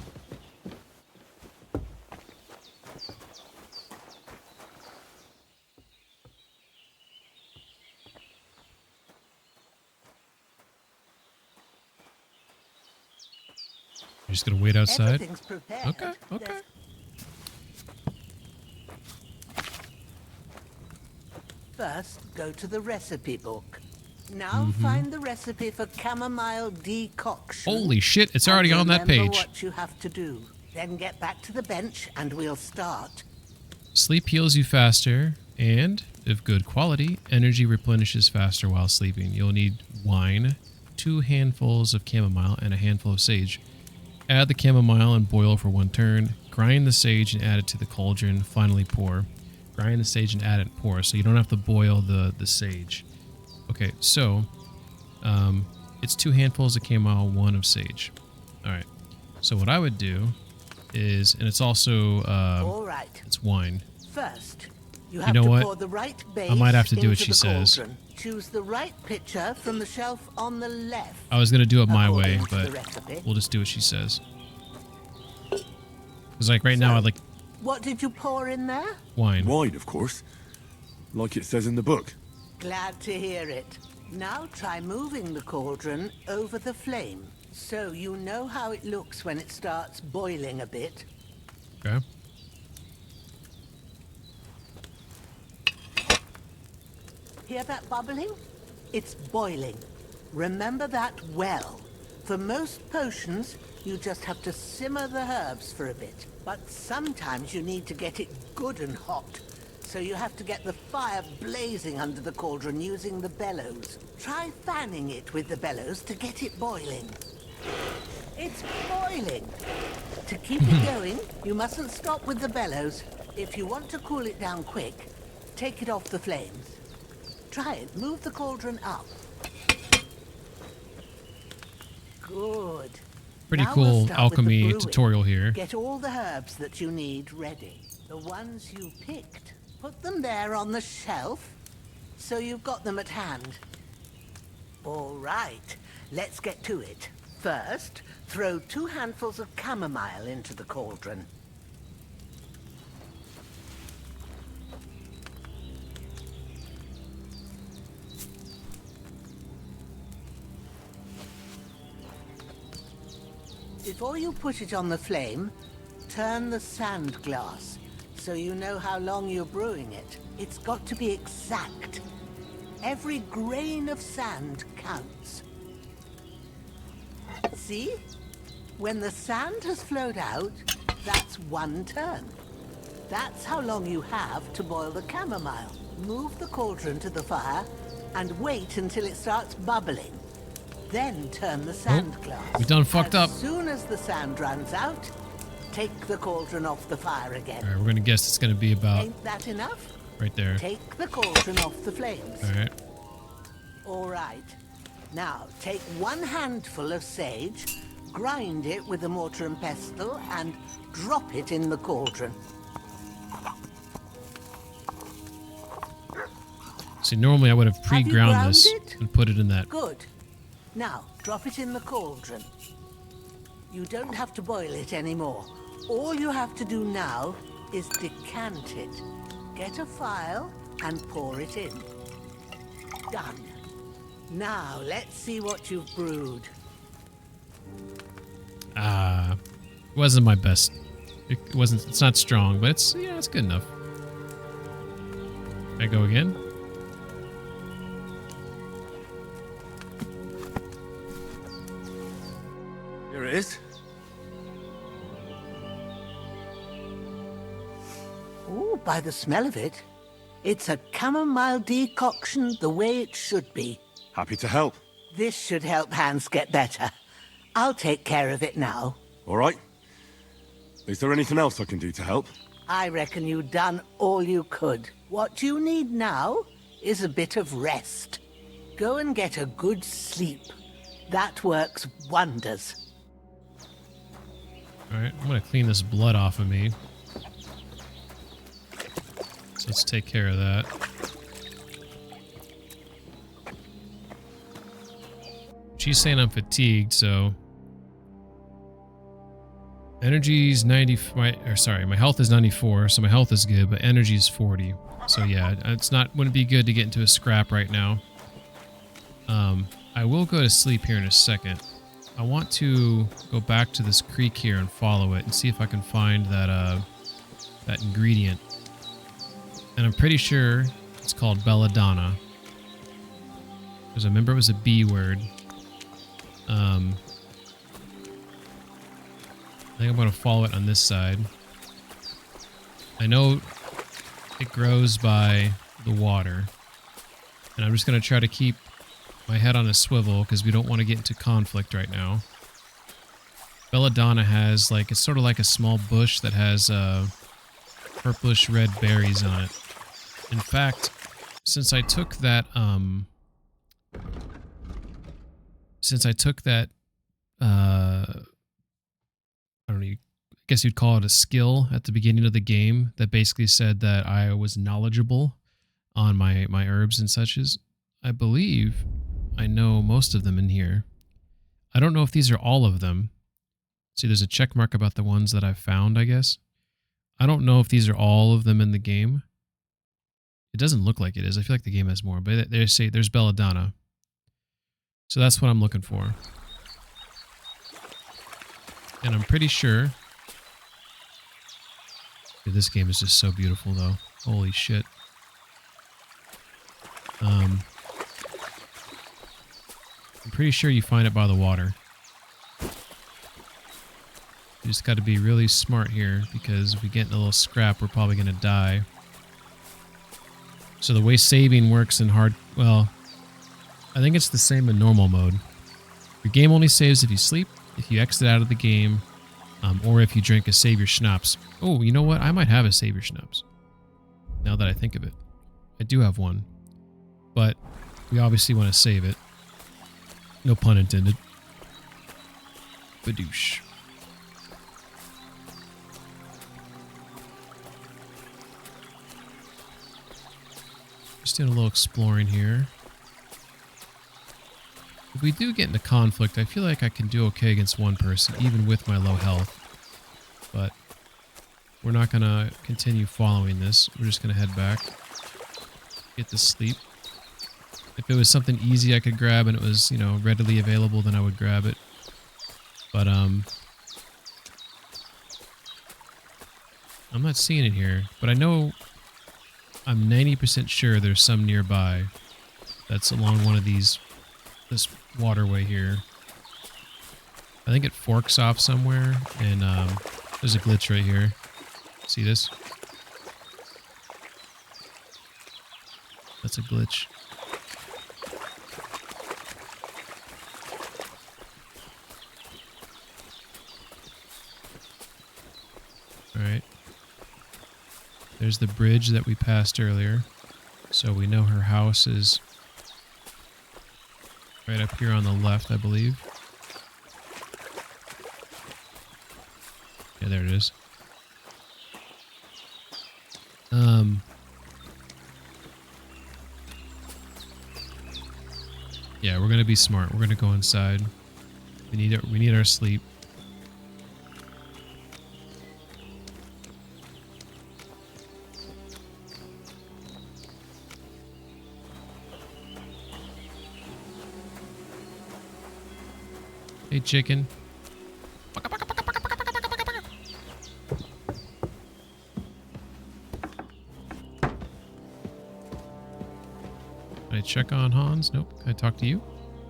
You're just gonna wait outside? Everything's prepared. Okay, okay. First, go to the recipe book. Now find the recipe for chamomile decoction. Holy shit, it's already on that Remember page. what you have to do. Then get back to the bench and we'll start. Sleep heals you faster, and, if good quality, energy replenishes faster while sleeping. You'll need wine, 2 handfuls of chamomile, and a handful of sage. Add the chamomile and boil for 1 turn. Grind the sage and add it to the cauldron. Finally pour. Grind the sage and add it and pour, so you don't have to boil the sage. Okay, so it's 2 handfuls of chamomile, 1 of sage. All right. So what I would do is, and it's also All right. it's wine. First, you You have know to what? pour the right base I might have to do what into she the says. cauldron. Choose the right pitcher from the shelf on the left. I was gonna do it my way, according to but the recipe. we'll just do what she says. Because like right now, I'd like What did you pour in there? wine. Wine, of course. Like it says in the book. Glad to hear it. Now try moving the cauldron over the flame, so you know how it looks when it starts boiling a bit. Okay. Hear that bubbling? It's boiling. Remember that well. For most potions, you just have to simmer the herbs for a bit. But sometimes you need to get it good and hot. So you have to get the fire blazing under the cauldron using the bellows. Try fanning it with the bellows to get it boiling. It's boiling. To keep it going, you mustn't stop with the bellows. If you want to cool it down quick, take it off the flames. Try it. Move the cauldron up. Good. Pretty Now cool we'll start with the alchemy brewing. tutorial here. Get all the herbs that you need ready. The ones you picked. Put them there on the shelf, so you've got them at hand. All right, let's get to it. First, throw 2 handfuls of chamomile into the cauldron. Before you put it on the flame, turn the sand glass so you know how long you're brewing it. It's got to be exact. Every grain of sand counts. See? When the sand has flowed out, that's 1 turn. That's how long you have to boil the chamomile. Move the cauldron to the fire and wait until it starts bubbling. Then turn the sand glass. We done fucked up. As soon as the sand runs out, take the cauldron off the fire again. All right, we're gonna guess it's gonna be about Ain't that enough? right there. Take the cauldron off the flames. All right. All right. Now, take 1 handful of sage, grind it with a mortar and pestle and drop it in the cauldron. See, normally I would have pre-ground this and put it in that. Good. Now, drop it in the cauldron. You don't have to boil it anymore. All you have to do now is decant it. Get a phial and pour it in. Done. Now, let's see what you've brewed. It wasn't my best. It wasn't. It's not strong, but it's it's good enough. Can I go again? Here it is. Ooh, by the smell of it, it's a chamomile decoction the way it should be. Happy to help. This should help Hans get better. I'll take care of it now. All right. Is there anything else I can do to help? I reckon you've done all you could. What you need now is a bit of rest. Go and get a good sleep. That works wonders. Alright, I'm gonna clean this blood off of me. So let's take care of that. She's saying I'm fatigued, so energy's 90. My health is 94, so my health is good, but energy is 40. So yeah, wouldn't be good to get into a scrap right now. I will go to sleep here in a second. I want to go back to this creek here and follow it and see if I can find that that ingredient. And I'm pretty sure it's called belladonna, because I remember it was a B word. I think I'm going to follow it on this side. I know it grows by the water, and I'm just going to try to keep my head on a swivel because we don't want to get into conflict right now. Belladonna has it's sort of like a small bush that has purplish red berries on it. In fact, since I took that I don't know, I guess you'd call it a skill at the beginning of the game that basically said that I was knowledgeable on my herbs and suches. I believe I know most of them in here. I don't know if these are all of them. See, there's a check mark about the ones that I've found, I guess. I don't know if these are all of them in the game. It doesn't look like it is. I feel like the game has more, but they say there's belladonna. So that's what I'm looking for. And I'm pretty sure... Dude, this game is just so beautiful, though. Holy shit. I'm pretty sure you find it by the water. You just got to be really smart here, because if we get in a little scrap, we're probably going to die. So the way saving works in hard... Well, I think it's the same in normal mode. Your game only saves if you sleep, if you exit out of the game, or if you drink a Save Your Schnapps. Oh, you know what? I might have a Save Your Schnapps. Now that I think of it. I do have one. But we obviously want to save it. No pun intended. Badoosh. Just doing a little exploring here. If we do get into conflict, I feel like I can do okay against one person, even with my low health. But we're not going to continue following this. We're just going to head back. Get to sleep. If it was something easy I could grab and it was, you know, readily available, then I would grab it. But, I'm not seeing it here. But I know... I'm 90% sure there's some nearby that's along one of these... this waterway here. I think it forks off somewhere, and there's a glitch right here. See this? That's a glitch. Alright. There's the bridge that we passed earlier. So we know her house is right up here on the left, I believe. Yeah, there it is. Yeah, we're gonna be smart. We're gonna go inside. We need our sleep. Hey, chicken. Can I check on Hans? Nope. Can I talk to you?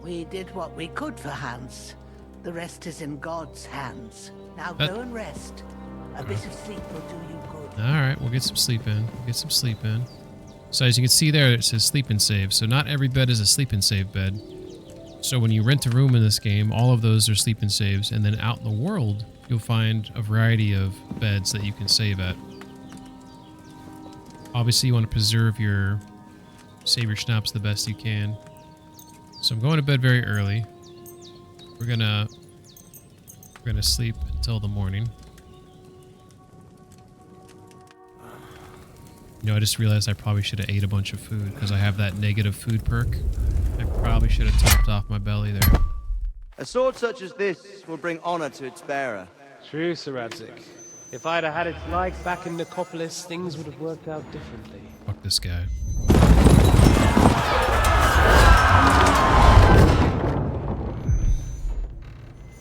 We did what we could for Hans. The rest is in God's hands. Now That- go and rest. A bit of sleep will do you good. All right, we'll get some sleep in. So as you can see there, it says sleep and save. So not every bed is a sleep and save bed. So when you rent a room in this game, all of those are sleep and saves. And then out in the world, you'll find a variety of beds that you can save at. Obviously, you want to save your schnapps the best you can. So I'm going to bed very early. We're gonna sleep until the morning. You know, I just realized I probably should have ate a bunch of food because I have that negative food perk. I probably should have topped off my belly there. A sword such as this will bring honor to its bearer. True, Sir Radzik. If I'd have had its like back in Nicopolis, things would have worked out differently. Fuck this guy.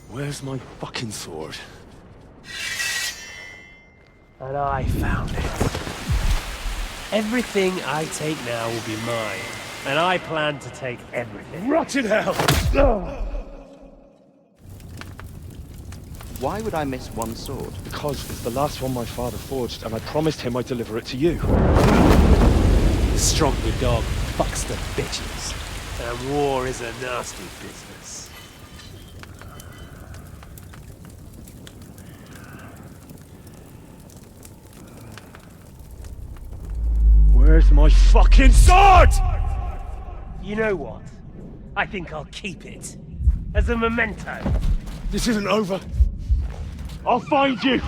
Where's my fucking sword? And I found it. Everything I take now will be mine. And I plan to take everything. Rotted hell! Why would I miss one sword? Because it's the last one my father forged, and I promised him I'd deliver it to you. Strong the dog, fucks the bitches. And war is a nasty business. Where's my fucking sword? You know what? I think I'll keep it. As a memento. This isn't over. I'll find you!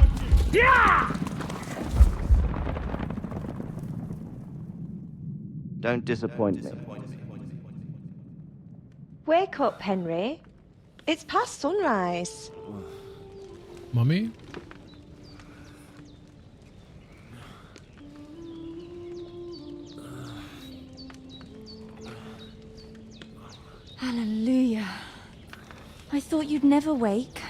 Yeah! Don't disappoint me. Wake up, Henry. It's past sunrise. Mummy? Hallelujah. I thought you'd never wake.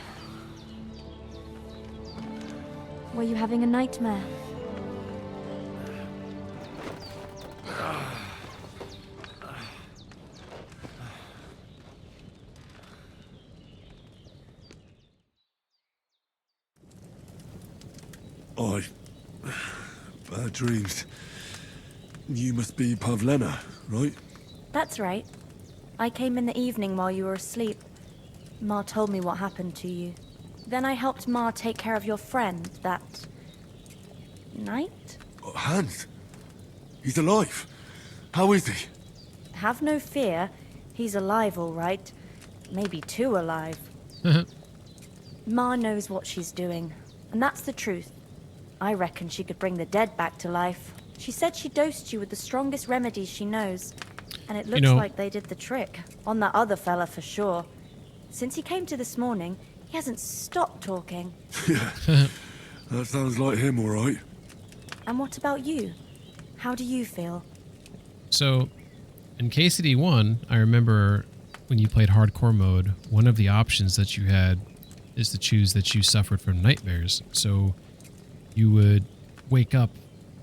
Were you having a nightmare? Bad dreams. You must be Pavlena, right? That's right. I came in the evening while you were asleep. Ma told me what happened to you. Then I helped Ma take care of your friend that night? Hans? He's alive. How is he? Have no fear. He's alive, all right. Maybe too alive. Ma knows what she's doing, and that's the truth. I reckon she could bring the dead back to life. She said she dosed you with the strongest remedies she knows, and it looks like they did the trick. On that other fella for sure. Since he came to this morning, he hasn't stopped talking. Yeah, that sounds like him, all right. And what about you? How do you feel? So, in KCD 1, I remember when you played hardcore mode, one of the options that you had is to choose that you suffered from nightmares. So, you would wake up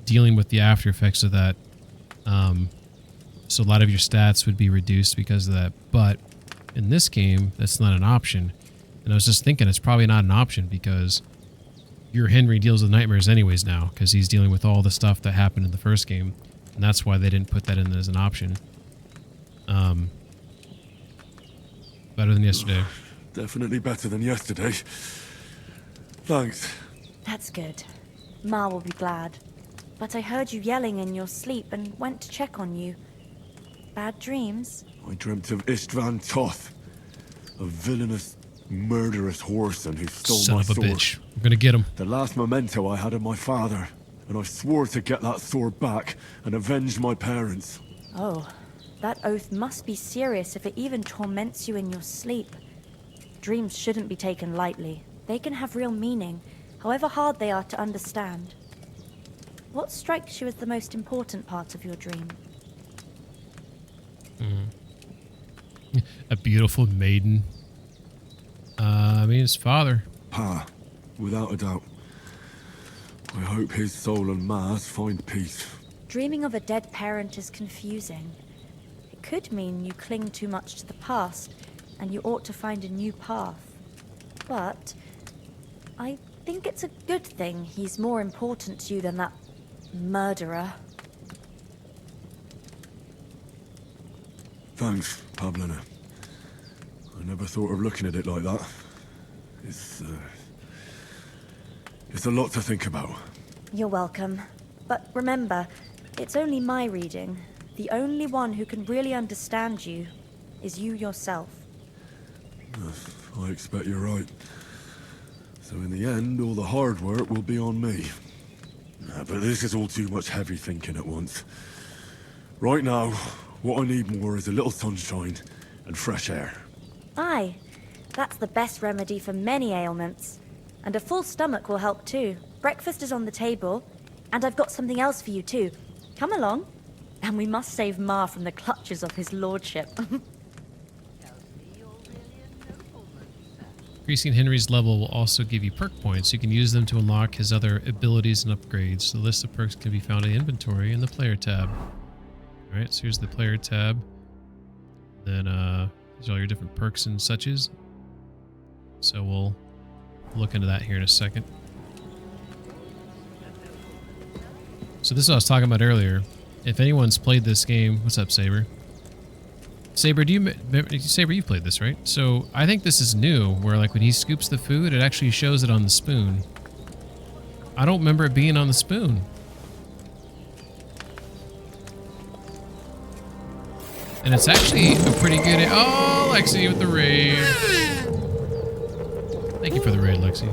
dealing with the after effects of that. So a lot of your stats would be reduced because of that. But in this game, that's not an option. And I was just thinking it's probably not an option because your Henry deals with nightmares anyways now because he's dealing with all the stuff that happened in the first game. And that's why they didn't put that in as an option. Better than yesterday. Definitely better than yesterday. Thanks. That's good. Ma will be glad. But I heard you yelling in your sleep and went to check on you. Bad dreams? I dreamt of Istvan Toth, a villainous murderous whoreson who stole Son my of a sword. bitch. I'm gonna get him. The last memento I had of my father, and I swore to get that sword back and avenge my parents. Oh, that oath must be serious if it even torments you in your sleep. Dreams shouldn't be taken lightly. They can have real meaning, however hard they are to understand. What strikes you as the most important part of your dream? A beautiful maiden. I mean, his father. Pa, without a doubt. I hope his soul and Ma's find peace. Dreaming of a dead parent is confusing. It could mean you cling too much to the past, and you ought to find a new path. But I think it's a good thing he's more important to you than that murderer. Thanks, Pablina. I never thought of looking at it like that. It's a lot to think about. You're welcome. But remember, it's only my reading. The only one who can really understand you is you yourself. I expect you're right. So in the end, all the hard work will be on me. But this is all too much heavy thinking at once. Right now, what I need more is a little sunshine and fresh air. Aye, that's the best remedy for many ailments. And a full stomach will help too. Breakfast is on the table, and I've got something else for you too. Come along, and we must save Ma from the clutches of his lordship. Increasing Henry's level will also give you perk points. You can use them to unlock his other abilities and upgrades. The list of perks can be found in inventory in the player tab. Alright, so here's the player tab. Then these are all your different perks and suches. So we'll look into that here in a second. So this is what I was talking about earlier. If anyone's played this game, what's up, Saber? Saber, Saber, you played this, right? So I think this is new, where like when he scoops the food, it actually shows it on the spoon. I don't remember it being on the spoon. And it's actually a pretty good... Oh, Lexi with the raid. Thank you for the raid, Lexi.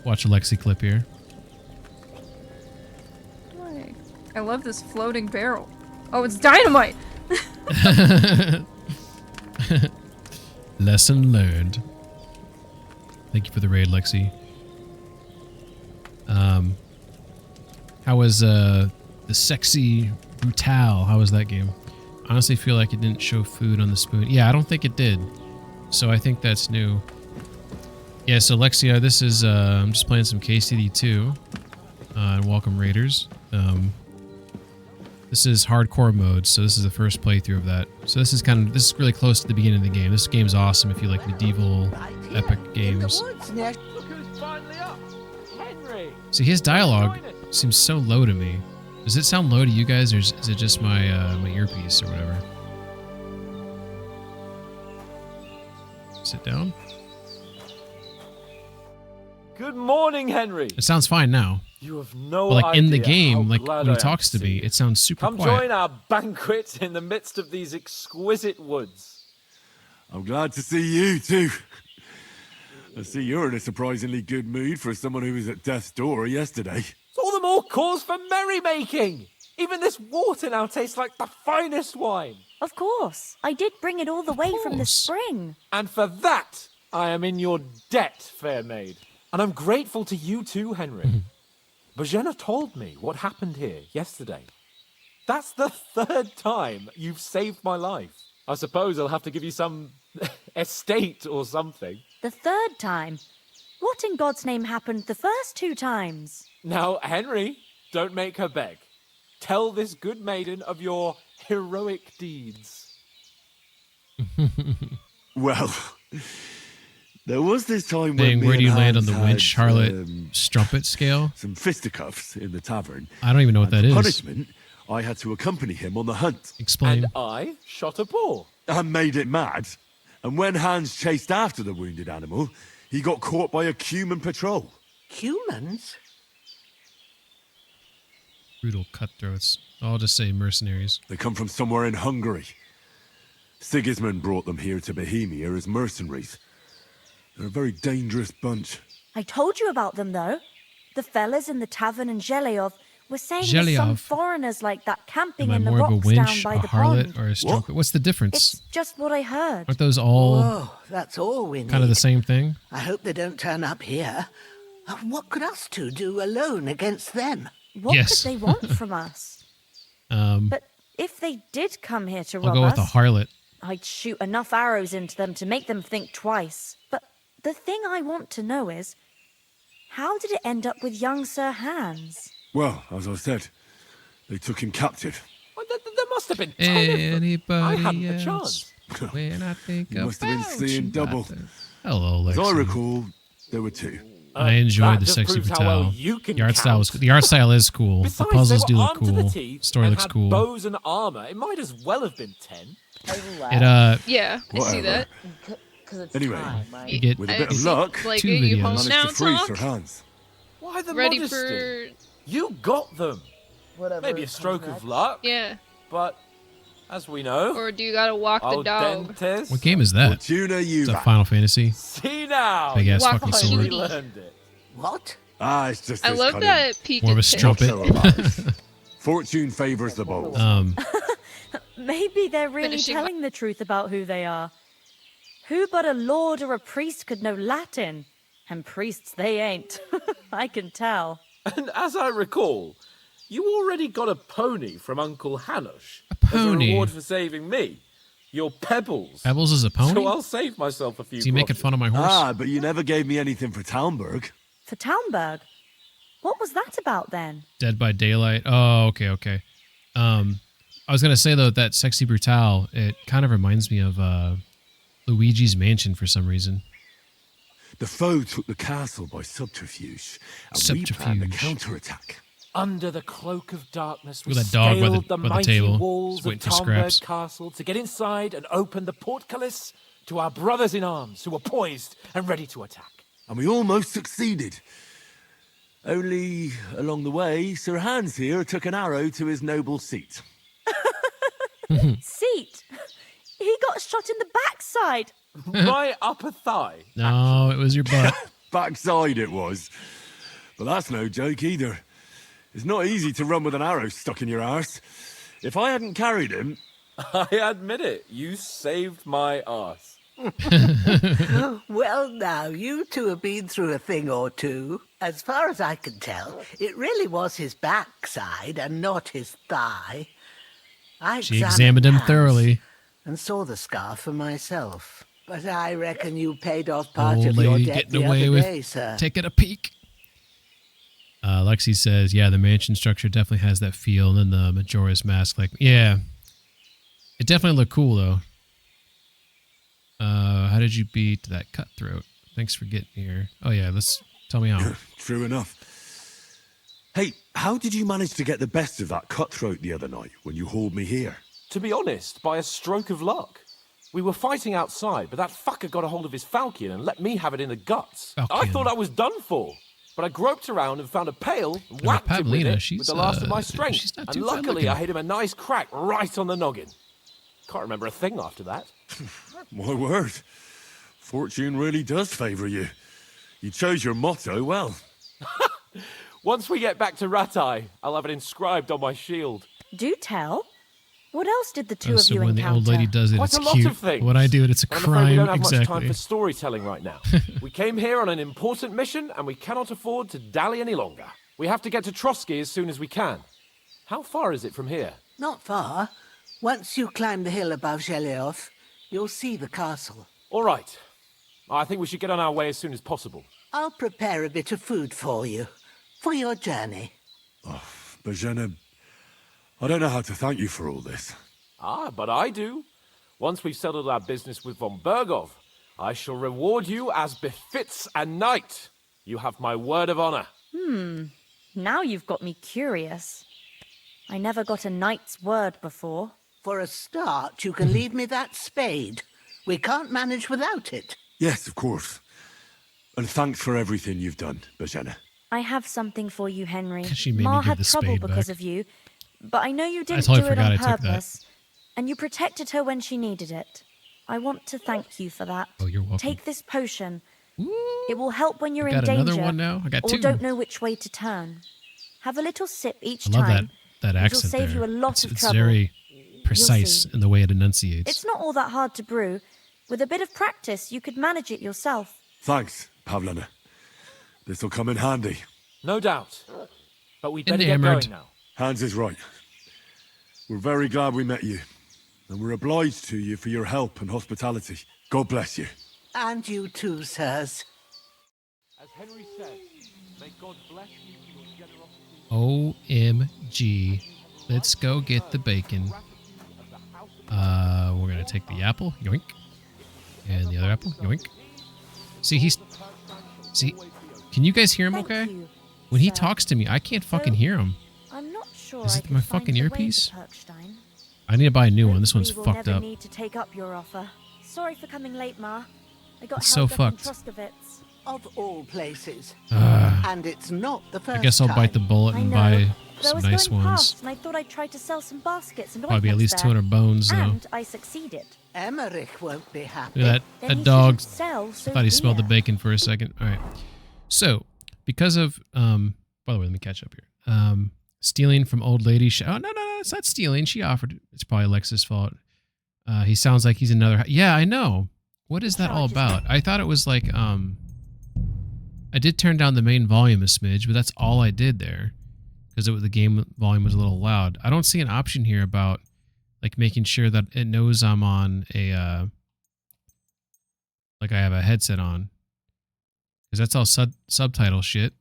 Watch a Lexi clip here. I love this floating barrel. Oh, it's dynamite! Lesson learned. Thank you for the raid, Lexi. How was the sexy Brutal? How was that game? Honestly, feel like it didn't show food on the spoon. Yeah, I don't think it did. So I think that's new. Yeah, so Lexia, this is I'm just playing some KCD2. Welcome Raiders. This is hardcore mode, so this is the first playthrough of that. So this is really close to the beginning of the game. This game's awesome if you like medieval epic games. Look who's finally up. Henry. See, his dialogue seems so low to me. Does it sound low to you guys, or is it just my my earpiece or whatever? Sit down. Good morning, Henry. It sounds fine now. You have no but like idea in the game, like glad when he I am talks to me, it sounds super Come quiet. join our banquet in the midst of these exquisite woods. I'm glad to see you too. I see you're in a surprisingly good mood for someone who was at death's door yesterday. It's all the more cause for merrymaking. Even this water now tastes like the finest wine. Of course. I did bring it all the way from the spring. And for that, I am in your debt, fair maid. And I'm grateful to you too, Henry. Bajena told me what happened here yesterday. That's the third time you've saved my life. I suppose I'll have to give you some estate or something. The third time? What in God's name happened the first two times? Now, Henry, don't make her beg. Tell this good maiden of your heroic deeds. Well, there was this time Dang, when where do you land on the Hans winch had, harlot strumpet scale? Some fisticuffs in the tavern. I don't even know what that for is. Punishment, I had to accompany him on the hunt. Explain. And I shot a boar. And made it mad. And when Hans chased after the wounded animal, he got caught by a human patrol. Humans? Brutal cutthroats. I'll just say mercenaries. They come from somewhere in Hungary. Sigismund brought them here to Bohemia as mercenaries. They're a very dangerous bunch. I told you about them, though. The fellas in the tavern in Zhelyov were saying there's some Zhelyov. foreigners like that camping Am I in the more of a rocks down winch, by a the harlot, pond. or a strumpet? What's the difference? It's just what I heard. Aren't those all Whoa, that's all we need. kind of the same thing? I hope they don't turn up here. What could us two do alone against them? What Yes. could they want from us? But if they did come here to I'll rob go with us, a harlot. I'd shoot enough arrows into them to make them think twice. But the thing I want to know is, how did it end up with young Sir Hans? Well, as I said, they took him captive. Well, there must have been 10 of them. Anybody I hadn't a else? chance. When I think You must have been about seeing you, double. Hello, As I Lexi. recall, there were two. I enjoyed that the just sexy proves how well Patel. you can The art style was count. the art style is cool. Besides, the puzzles they do were look armed to the cool. teeth Story and looks had cool. bows and armor. It might as well have been 10. It Yeah, I see that. Anyway, you get with a bit of luck, Like, two are you home videos. now, managed to free Doc? Sir Hans. Why the Ready modesty? for... You got them. Maybe a stroke of luck, Yeah. but as we know, Or do you gotta walk the al dog? dentes. What game is that? Fortuna Is that Juva. Final Fantasy? See now, Big ass you fucking finally sword. learned it. What? Ah, it's just I this love kind that peak More of a at Not strumpet. so alive. Fortune favours the bold. Maybe they're really Finishing telling the truth about who they are. Who but a lord or a priest could know Latin? And priests they ain't. I can tell. And as I recall, you already got a pony from Uncle Hanush as a pony? reward for saving me. Your pebbles. Pebbles is a pony? So I'll save myself a few. Is he making groschen. fun of my horse? Ah, but you never gave me anything for Talmberg. For Talmberg? What was that about then? Dead by Daylight. Oh, okay. I was gonna say though that Sexy Brutale, it kind of reminds me of Luigi's Mansion for some reason. The foe took the castle by subterfuge, and we planned a Subterfuge. counterattack. Under the cloak of darkness, we Look at that dog by the- scaled the by the mighty table, walls just of waiting for Talmberg scraps. Castle to get inside and open the portcullis to our brothers in arms who were poised and ready to attack. And we almost succeeded. Only along the way, Sir Hans here took an arrow to his noble seat. Seat! He got shot in the backside! My upper thigh. No, it was your butt. Backside it was. But that's no joke either. It's not easy to run with an arrow stuck in your arse. If I hadn't carried him... I admit it, you saved my arse. Well, now, you two have been through a thing or two. As far as I can tell, it really was his backside and not his thigh. I She examined him Hans thoroughly. and saw the scar for myself. But I reckon you paid off part Old of your lady debt getting the away other with day, sir. taking a peek. Lexi says, yeah, the mansion structure definitely has that feel. And then the Majora's Mask, like, yeah. It definitely looked cool, though. How did you beat that cutthroat? Thanks for getting here. Oh, yeah, tell me how. True enough. Hey, how did you manage to get the best of that cutthroat the other night when you hauled me here? To be honest, by a stroke of luck. We were fighting outside, but that fucker got a hold of his falchion and let me have it in the guts. I Falchion. thought I was done for. But I groped around and found a pail and Yeah, whacked him with Pavlina, it she's, with the last of my she's strength. not And too bad luckily, looking. I hit him a nice crack right on the noggin. Can't remember a thing after that. My word. Fortune really does favour you. You chose your motto well. Once we get back to Ratai, I'll have it inscribed on my shield. Do tell. What else did the two Oh, of so you when encounter? the old lady does it, Quite it's a lot cute. of things. When I do it, it's a I'm afraid we crime. don't have much time Exactly. for storytelling right now. We came here on an important mission, and we cannot afford to dally any longer. We have to get to Trotsky as soon as we can. How far is it from here? Not far. Once you climb the hill above Zhelyov, you'll see the castle. All right. I think we should get on our way as soon as possible. I'll prepare a bit of food for you, for your journey. Bozhena, I don't know how to thank you for all this. Ah, but I do. Once we've settled our business with von Bergov, I shall reward you as befits a knight. You have my word of honor. Now you've got me curious. I never got a knight's word before. For a start, you can leave me that spade. We can't manage without it. Yes, of course. And thanks for everything you've done, Bozhena. I have something for you, Henry. She made me Ma give had the trouble spade because back. of you, but I know you didn't totally do it forgot on I took that. purpose. and you protected her when she needed it. I want to thank you for that. Oh, you're welcome. Take this potion. It will help when you're I in got danger another one now. I got or two. don't know which way to turn. Have a little sip each I love time. that It'll accent save there. you a lot of It's trouble. very precise see. in the way it enunciates. It's not all that hard to brew. With a bit of practice, you could manage it yourself. Thanks, Pavlana. This'll come in handy. No doubt. But we'd better get Enamored. going now. Hans is right. We're very glad we met you. And we're obliged to you for your help and hospitality. God bless you. And you too, sirs. As Henry said, may God bless you for your generosity. OMG. Let's go get the bacon. We're going to take the apple. Yoink. And the other apple. Yoink. See, can you guys hear him okay? When he talks to me, I can't fucking hear him. I'm not sure Is I it could my find fucking the way to earpiece? Perkstein. I need to buy a new one. This one's We will fucked never up. need to take up your offer. Sorry for coming late, Ma. I got It's so held up in fucked. Troskowitz. Of all places. Ugh. And it's not the first I guess I'll bite the bullet I and know. buy But I some was nice going ones. past, and I thought I'd try to sell some baskets and Probably at ointments least there. 200 bones, though. And I succeeded. Emmerich won't be happy. Look at Then that you dog. shouldn't sell, I so thought he be smelled the it. bacon for a second. All right. So, because of by the way, let me catch up here. Stealing from old lady. Oh no, it's not stealing. She offered. It's probably Alexa's fault. He sounds like he's another. Yeah, I know. What is that all about? I thought it was like I did turn down the main volume a smidge, but that's all I did there because the game volume was a little loud. I don't see an option here about like making sure that it knows I'm on a like I have a headset on, because that's all subtitle shit.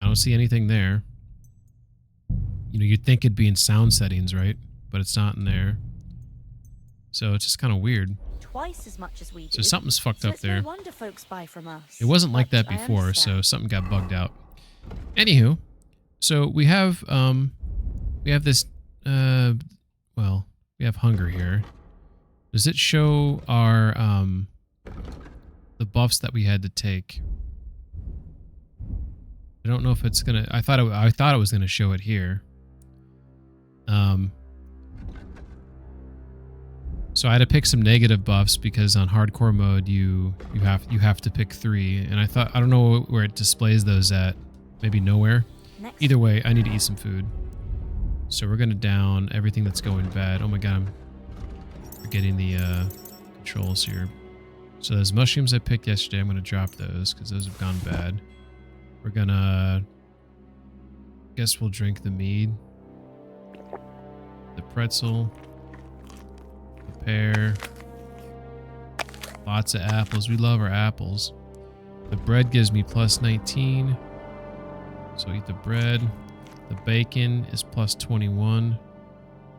I don't see anything there. You know, you'd think it'd be in sound settings, right? But it's not in there. So it's just kind of weird. Twice as much as we So did. something's fucked So up it's there. No wonder folks buy from us. It wasn't like that But I before, understand. so something got bugged out. Anywho, so we have this well, we have hunger here. Does it show our the buffs that we had to take? I don't know if it's gonna. I thought it was gonna show it here. So I had to pick some negative buffs because on hardcore mode you have to pick 3, and I don't know where it displays those at. Maybe nowhere. Next. Either way, I need to eat some food. So we're gonna down everything that's going bad. Oh my god, I'm forgetting the controls here. So those mushrooms I picked yesterday, I'm gonna drop those because those have gone bad. We're gonna, guess we'll drink the mead, the pretzel, the pear, lots of apples. We love our apples. The bread gives me plus 19, so eat the bread. The bacon is plus 21.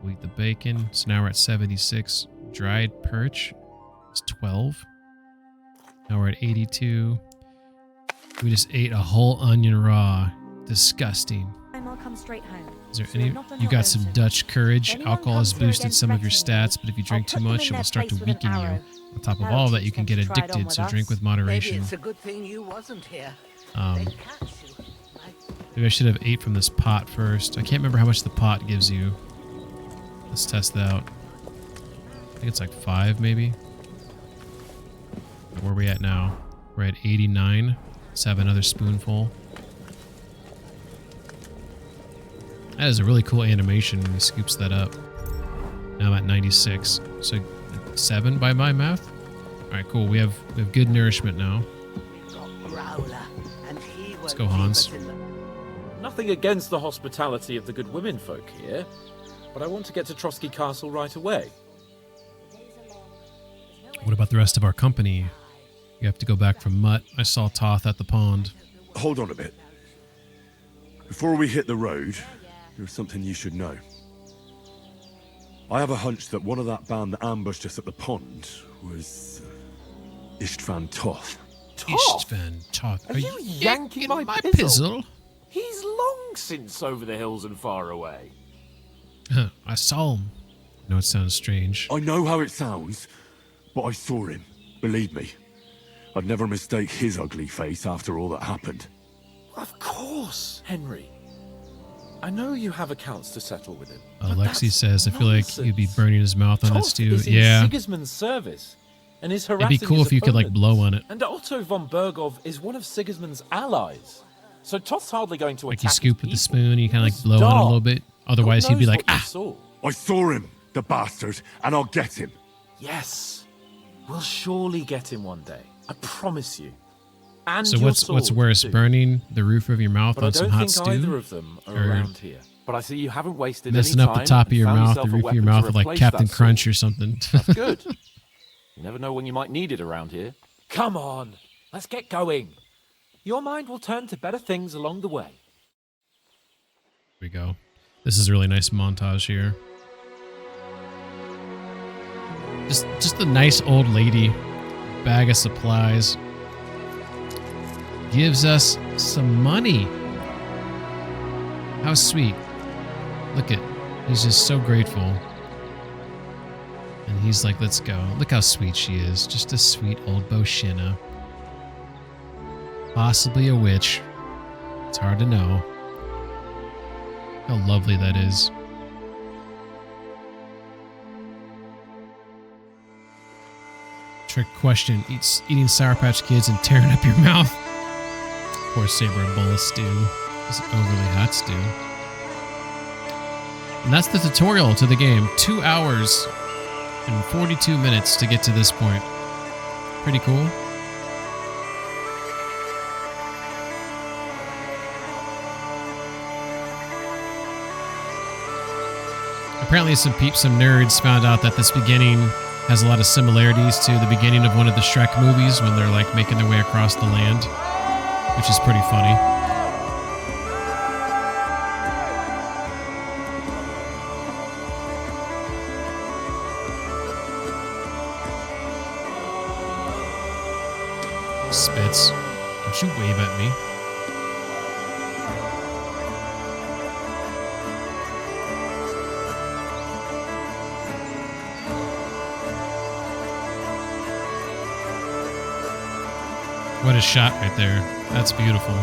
We'll eat the bacon. So now we're at 76. Dried perch is 12. Now we're at 82. We just ate a whole onion raw. Disgusting. I'll come straight home. Is there So any? not on You your got own, some sir. Dutch courage. Anyone Alcohol comes has here boosted again some of your threatening me, stats, but if you I'll drink put too them much, in it will their start to place with an weaken you. arrow. On top of That'll all of that, teach you can them get to try it on addicted, with so us. drink with Maybe moderation. it's a good thing you wasn't here. Um, They'd catch you. Maybe I should have ate from this pot first. I can't remember how much the pot gives you. Let's test that out. I think it's like 5, maybe. Where are we at now? We're at 89. Let's have another spoonful. That is a really cool animation when he scoops that up. Now I'm at 96. So 7 by my math. All right, cool. We have good nourishment now. Growler, and he Let's won't go, keep Hans. us in the- Nothing against the hospitality of the good women folk here, but I want to get to Trotsky Castle right away. What about the rest of our company? You have to go back from Mutt. I saw Toth at the pond. Hold on a bit. Before we hit the road, there's something you should know. I have a hunch that one of that band that ambushed us at the pond was Istvan Toth. Istvan Toth. Are you yanking my pizzle? pizzle? He's long since over the hills and far away. Huh, I saw him. I know it sounds strange. I know how it sounds, but I saw him. Believe me. I'd never mistake his ugly face after all that happened. Of course, Henry. I know you have accounts to settle with him. Alexi says, I feel like you'd be burning his mouth on that Tost stew. is in Yeah. Sigismund's service and is harassing It'd be cool his if you could, like, opponents. blow on it. And Otto von Bergov is one of Sigismund's allies. So Tost's hardly going to Like you attack scoop his with the people. spoon, you kind of like blow Stop. on it a little bit. Otherwise, God he'd be knows like, what you ah. saw. I saw him, the bastard, and I'll get him. Yes. We'll surely get him one day. I promise you. And So your what's sword, worse, too. burning the roof of your mouth But on I some don't hot think stew? either of them are Or around here. But I see you haven't wasted messing any up time the top of and your found mouth, yourself the a roof of your weapon to mouth with like replace Captain that Crunch sword. or something. That's good. You never know when you might need it around here. Come on, let's get going. Your mind will turn to better things along the way. Here we go. This is a really nice montage here. Just a nice old lady, bag of supplies, gives us some money. How sweet. Look at, he's just so grateful. And he's like, let's go. Look how sweet she is. Just a sweet old Boshina. Possibly a witch. It's hard to know. How lovely that is. Trick question. Eating Sour Patch Kids and tearing up your mouth. Poor Saber, a bowl of stew. It's overly hot stew. And that's the tutorial to the game. 2 hours and 42 minutes to get to this point. Pretty cool. Apparently some nerds found out that this beginning has a lot of similarities to the beginning of one of the Shrek movies when they're like making their way across the land, which is pretty funny. Spitz, don't you wave at me. What a shot right there. That's beautiful.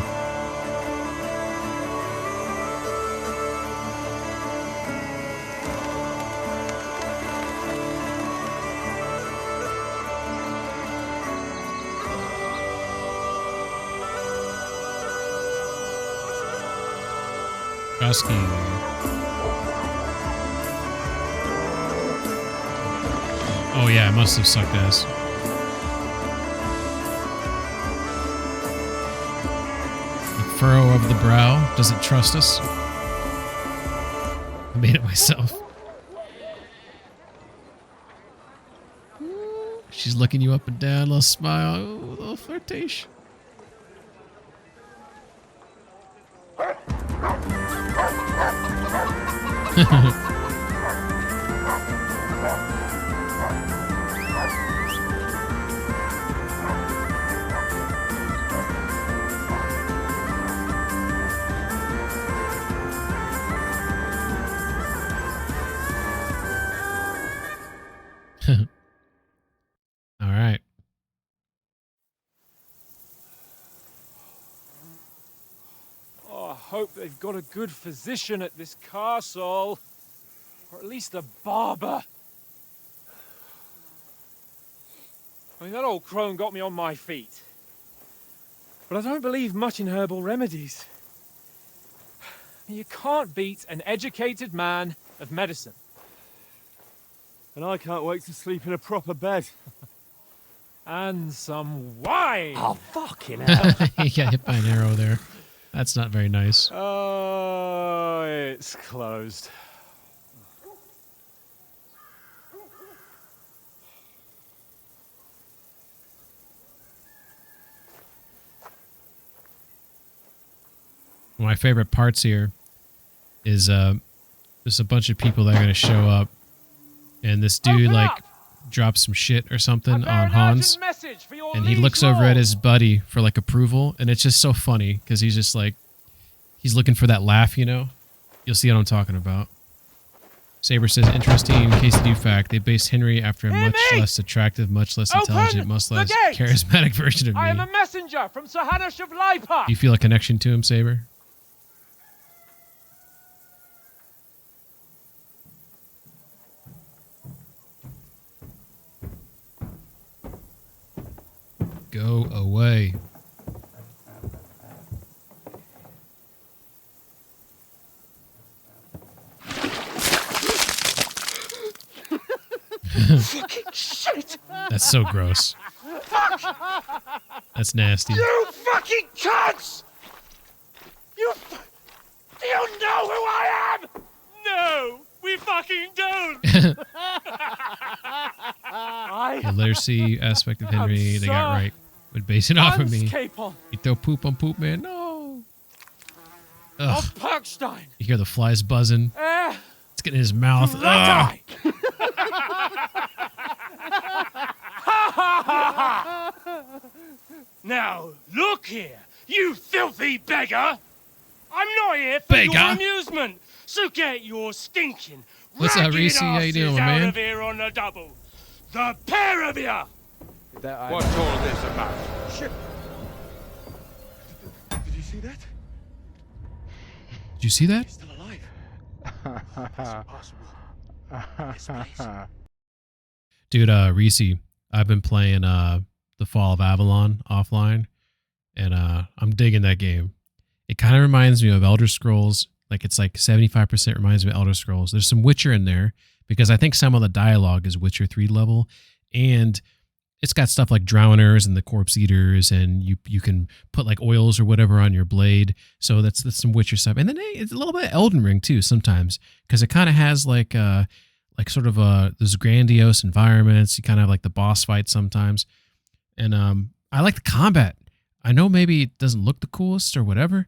Trusky. Oh yeah, it must have sucked ass. Furrow of the brow. Doesn't trust us. I made it myself. She's looking you up and down, a little smile, ooh, a little flirtation. All right. Oh, I hope they've got a good physician at this castle. Or at least a barber. I mean, that old crone got me on my feet. But I don't believe much in herbal remedies. You can't beat an educated man of medicine. And I can't wait to sleep in a proper bed. And some wine! Oh, fucking hell. He got hit by an arrow there. That's not very nice. Oh, it's closed. One of my favorite parts here is there's a bunch of people that are going to show up, and this dude like drops some shit or something on Hans, and he looks over at his buddy for like approval, and it's just so funny because he's just like, he's looking for that laugh, you know? You'll see what I'm talking about. Saber says, interesting Quesadilla fact, they based Henry after a much less attractive, much less intelligent, much less charismatic version of I am me. a messenger from Sir Hanush of Lipa. Do you feel a connection to him, Saber? Go away. Fucking shit! That's so gross. Fuck! That's nasty. You fucking cunts! Do you know who I am? No, we fucking don't. The literacy aspect of Henry, they got right. Would base it off of me. Capon You throw poop on Poop Man? No. Ugh. of Perkstein. You hear the flies buzzing. Eh, It's getting in his mouth. Ugh. Red-Eye. Now, look here, you filthy beggar. I'm not here for your Beggar? amusement, so get your stinking What's up, ragged Reese? How you asses doing, out man? of here on the double. The pair of you. What's all this about? Shit. Did you see that? Did you see that? He's still alive. It's impossible. Yes, please. Dude, Reese, I've been playing The Fall of Avalon offline, and I'm digging that game. It kind of reminds me of Elder Scrolls. Like, it's like 75% reminds me of Elder Scrolls. There's some Witcher in there, because I think some of the dialogue is Witcher 3 level, and it's got stuff like drowners and the corpse eaters, and you can put like oils or whatever on your blade. So that's some Witcher stuff. And then it's a little bit of Elden Ring too sometimes, because it kind of has like sort of those grandiose environments. You kind of have like the boss fight sometimes. And I like the combat. I know maybe it doesn't look the coolest or whatever.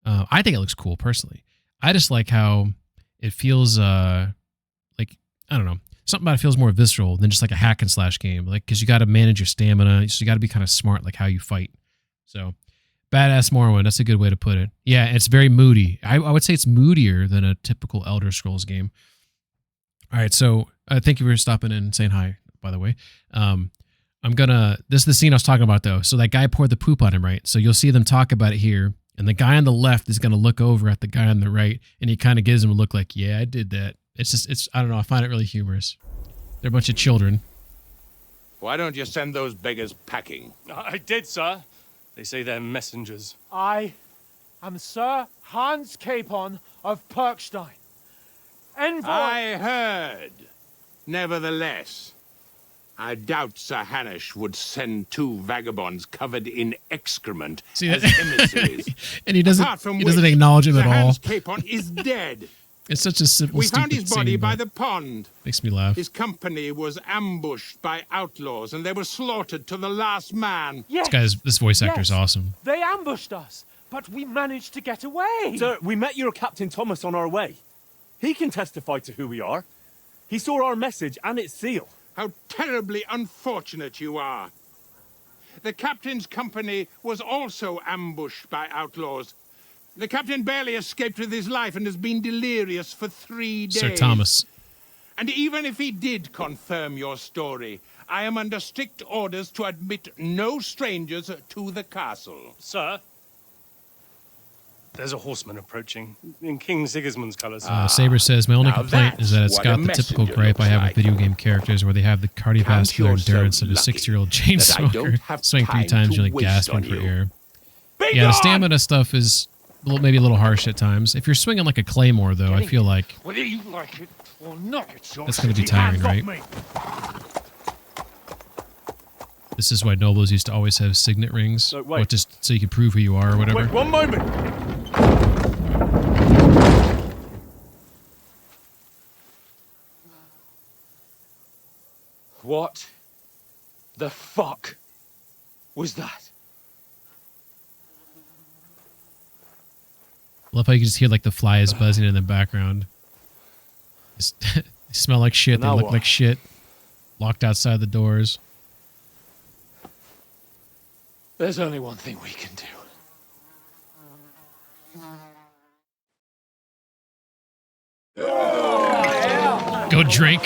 I think it looks cool personally. I just like how it feels like, I don't know, something about it feels more visceral than just like a hack and slash game. Like, because you got to manage your stamina. So you got to be kind of smart, like how you fight. So badass Morrowind, that's a good way to put it. Yeah, it's very moody. I would say it's moodier than a typical Elder Scrolls game. All right, so thank you for stopping in and saying hi, by the way. This is the scene I was talking about, though. So that guy poured the poop on him, right? So you'll see them talk about it here. And the guy on the left is going to look over at the guy on the right, and he kind of gives him a look like, yeah, I did that. I don't know, I find it really humorous. They're a bunch of children. Why don't you send those beggars packing? I did, sir. They say they're messengers. I am Sir Hans Capon of Perkstein. Envoy. I heard. Nevertheless, I doubt Sir Hanush would send two vagabonds covered in excrement as emissaries. And he doesn't acknowledge him at all. Hans Capon is dead. It's such a simple, We found his stupid body scene, by but the pond. makes me laugh. His company was ambushed by outlaws, and they were slaughtered to the last man. Yes. This voice actor is awesome. They ambushed us, but we managed to get away. Sir, we met your Captain Thomas on our way. He can testify to who we are. He saw our message and its seal. How terribly unfortunate you are. The captain's company was also ambushed by outlaws. The captain barely escaped with his life and has been delirious for 3 days. Sir Thomas. And even if he did confirm your story, I am under strict orders to admit no strangers to the castle. Sir, there's a horseman approaching in King Sigismund's colours. Saber says, my only Now complaint is that it's that's got what the a typical messenger gripe I have looks with video game characters where they have the cardiovascular yourself endurance of a lucky 6-year-old chain that I don't smoker, have swing 3 time times, to you're like waste gasping on for you. air. Be Yeah, the gone! stamina stuff is maybe a little harsh at times. If you're swinging like a claymore, though, I feel like Whether you like it or not, it's your that's going to be city. tiring, Hands right? off me. This is why nobles used to always have signet rings, No, wait. just so you can prove who you are or whatever. Wait, one moment. What the fuck was that? I love how you can just hear like the flies buzzing in the background. They smell like shit. They Now look what? like shit. Locked outside the doors. There's only one thing we can do. Go drink.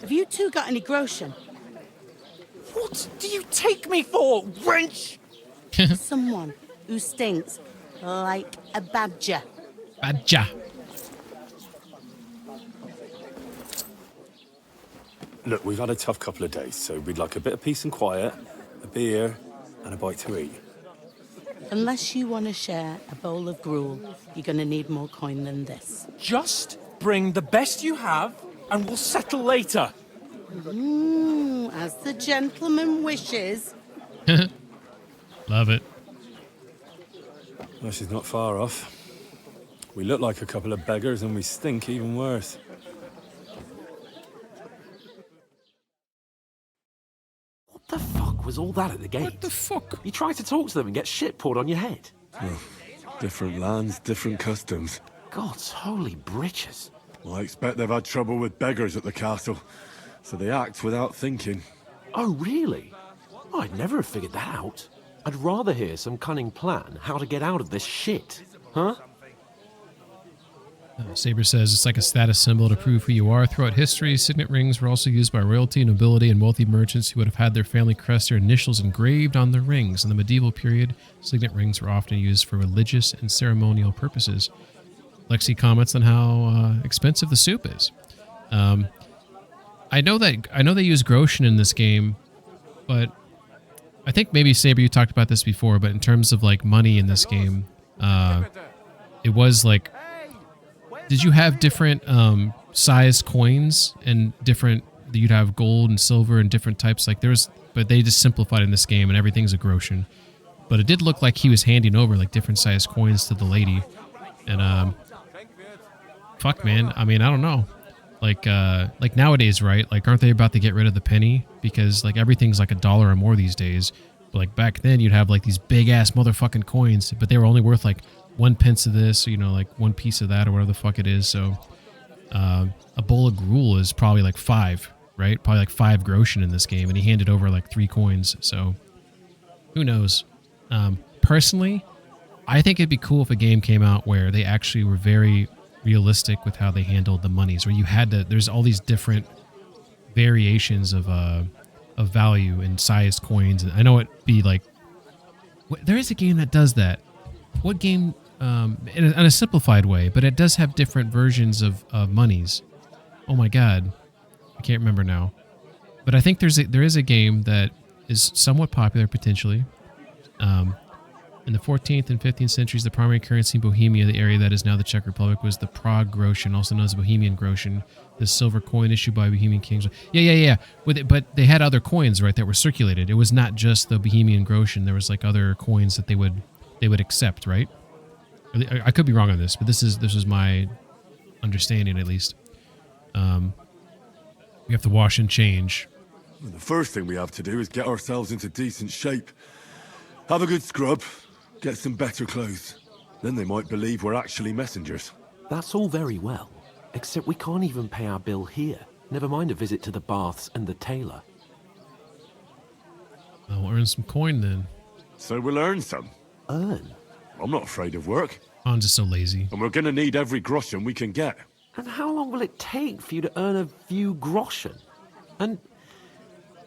Have you two got any groschen? What do you take me for, wench? Someone who stinks like a badger. Badger. Look, we've had a tough couple of days, so we'd like a bit of peace and quiet, a beer, and a bite to eat. Unless you want to share a bowl of gruel, you're going to need more coin than this. Just bring the best you have, and we'll settle later. As the gentleman wishes. Love it. Well, she's not far off. We look like a couple of beggars, and we stink even worse. What the fuck was all that at the gate? What the fuck? You tried to talk to them and get shit poured on your head. Well, different lands, different customs. God's holy britches. Well, I expect they've had trouble with beggars at the castle, so they act without thinking. Oh, really? I'd never have figured that out. I'd rather hear some cunning plan how to get out of this shit. Huh? Saber says it's like a status symbol to prove who you are. Throughout history, signet rings were also used by royalty, nobility, and wealthy merchants who would have had their family crest or initials engraved on their rings. In the medieval period, signet rings were often used for religious and ceremonial purposes. Lexi comments on how expensive the soup is. I know they use groschen in this game, but I think maybe Saber, you talked about this before. But in terms of like money in this game, it was like, did you have different sized coins and different? You'd have gold and silver and different types. Like there's, but they just simplified in this game, and everything's a groschen. But it did look like he was handing over like different sized coins to the lady, and fuck, man. I mean, I don't know. Like nowadays, right? Like, aren't they about to get rid of the penny? Because, like, everything's like $1 or more these days. But, like, back then, you'd have, like, these big-ass motherfucking coins, but they were only worth, like, 1 pence of this, you know, like, 1 piece of that or whatever the fuck it is. So, a bowl of gruel is probably, like, 5, right? Probably, like, 5 groschen in this game, and he handed over, like, 3 coins. So, who knows? Personally, I think it'd be cool if a game came out where they actually were very realistic with how they handled the monies, where you had to, there's all these different variations of value and sized coins. And I know it'd be like, there is a game that does that. What game, in a simplified way, but it does have different versions of monies. Oh my God. I can't remember now, but I think there is a game that is somewhat popular potentially. In the 14th and 15th centuries, the primary currency in Bohemia, the area that is now the Czech Republic, was the Prague groschen, also known as Bohemian groschen, the silver coin issued by Bohemian kings. Yeah. But they had other coins, right, that were circulated. It was not just the Bohemian groschen. There was like other coins that they would accept, right? I could be wrong on this, but this is my understanding at least. We have to wash and change. Well, the first thing we have to do is get ourselves into decent shape. Have a good scrub. Get some better clothes. Then they might believe we're actually messengers. That's all very well, except we can't even pay our bill here. Never mind a visit to the baths and the tailor. I'll earn some coin then. So we'll earn some. Earn? I'm not afraid of work. Hans is so lazy. And we're going to need every groschen we can get. And how long will it take for you to earn a few groschen? And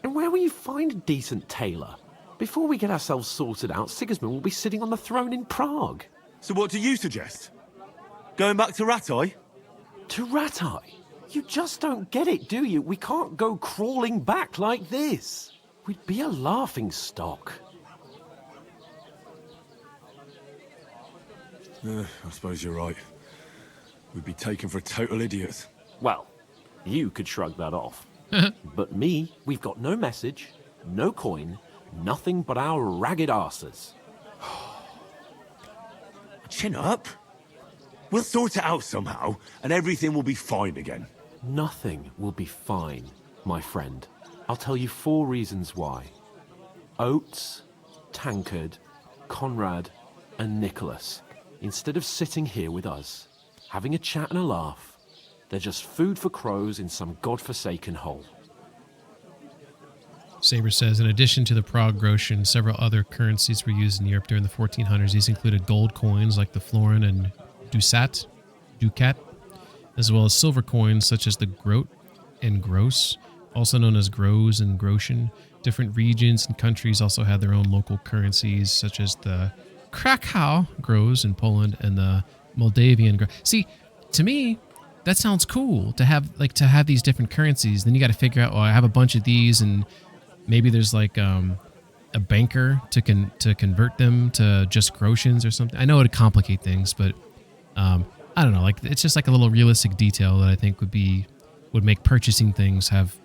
where will you find a decent tailor? Before we get ourselves sorted out, Sigismund will be sitting on the throne in Prague. So what do you suggest? Going back to Ratai? To Ratai? You just don't get it, do you? We can't go crawling back like this. We'd be a laughing stock. I suppose you're right. We'd be taken for total idiots. Well, you could shrug that off. But me, we've got no message, no coin, nothing but our ragged arses. Chin up. We'll sort it out somehow, and everything will be fine again. Nothing will be fine, my friend. I'll tell you 4 reasons why. Oates, Tankard, Conrad, and Nicholas, instead of sitting here with us, having a chat and a laugh, they're just food for crows in some godforsaken hole. Saber says, in addition to the Prague groschen, several other currencies were used in Europe during the 1400s. These included gold coins like the florin and ducat, as well as silver coins such as the groat and gross, also known as gross and groschen. different regions and countries also had their own local currencies, such as the Krakow grows in Poland and the Moldavian. See, to me, that sounds cool to have these different currencies. Then you got to figure out, well, I have a bunch of these, and maybe there's like a banker to convert them to just groshens or something. I know it'd complicate things, but I don't know. Like, it's just like a little realistic detail that I think would make purchasing things have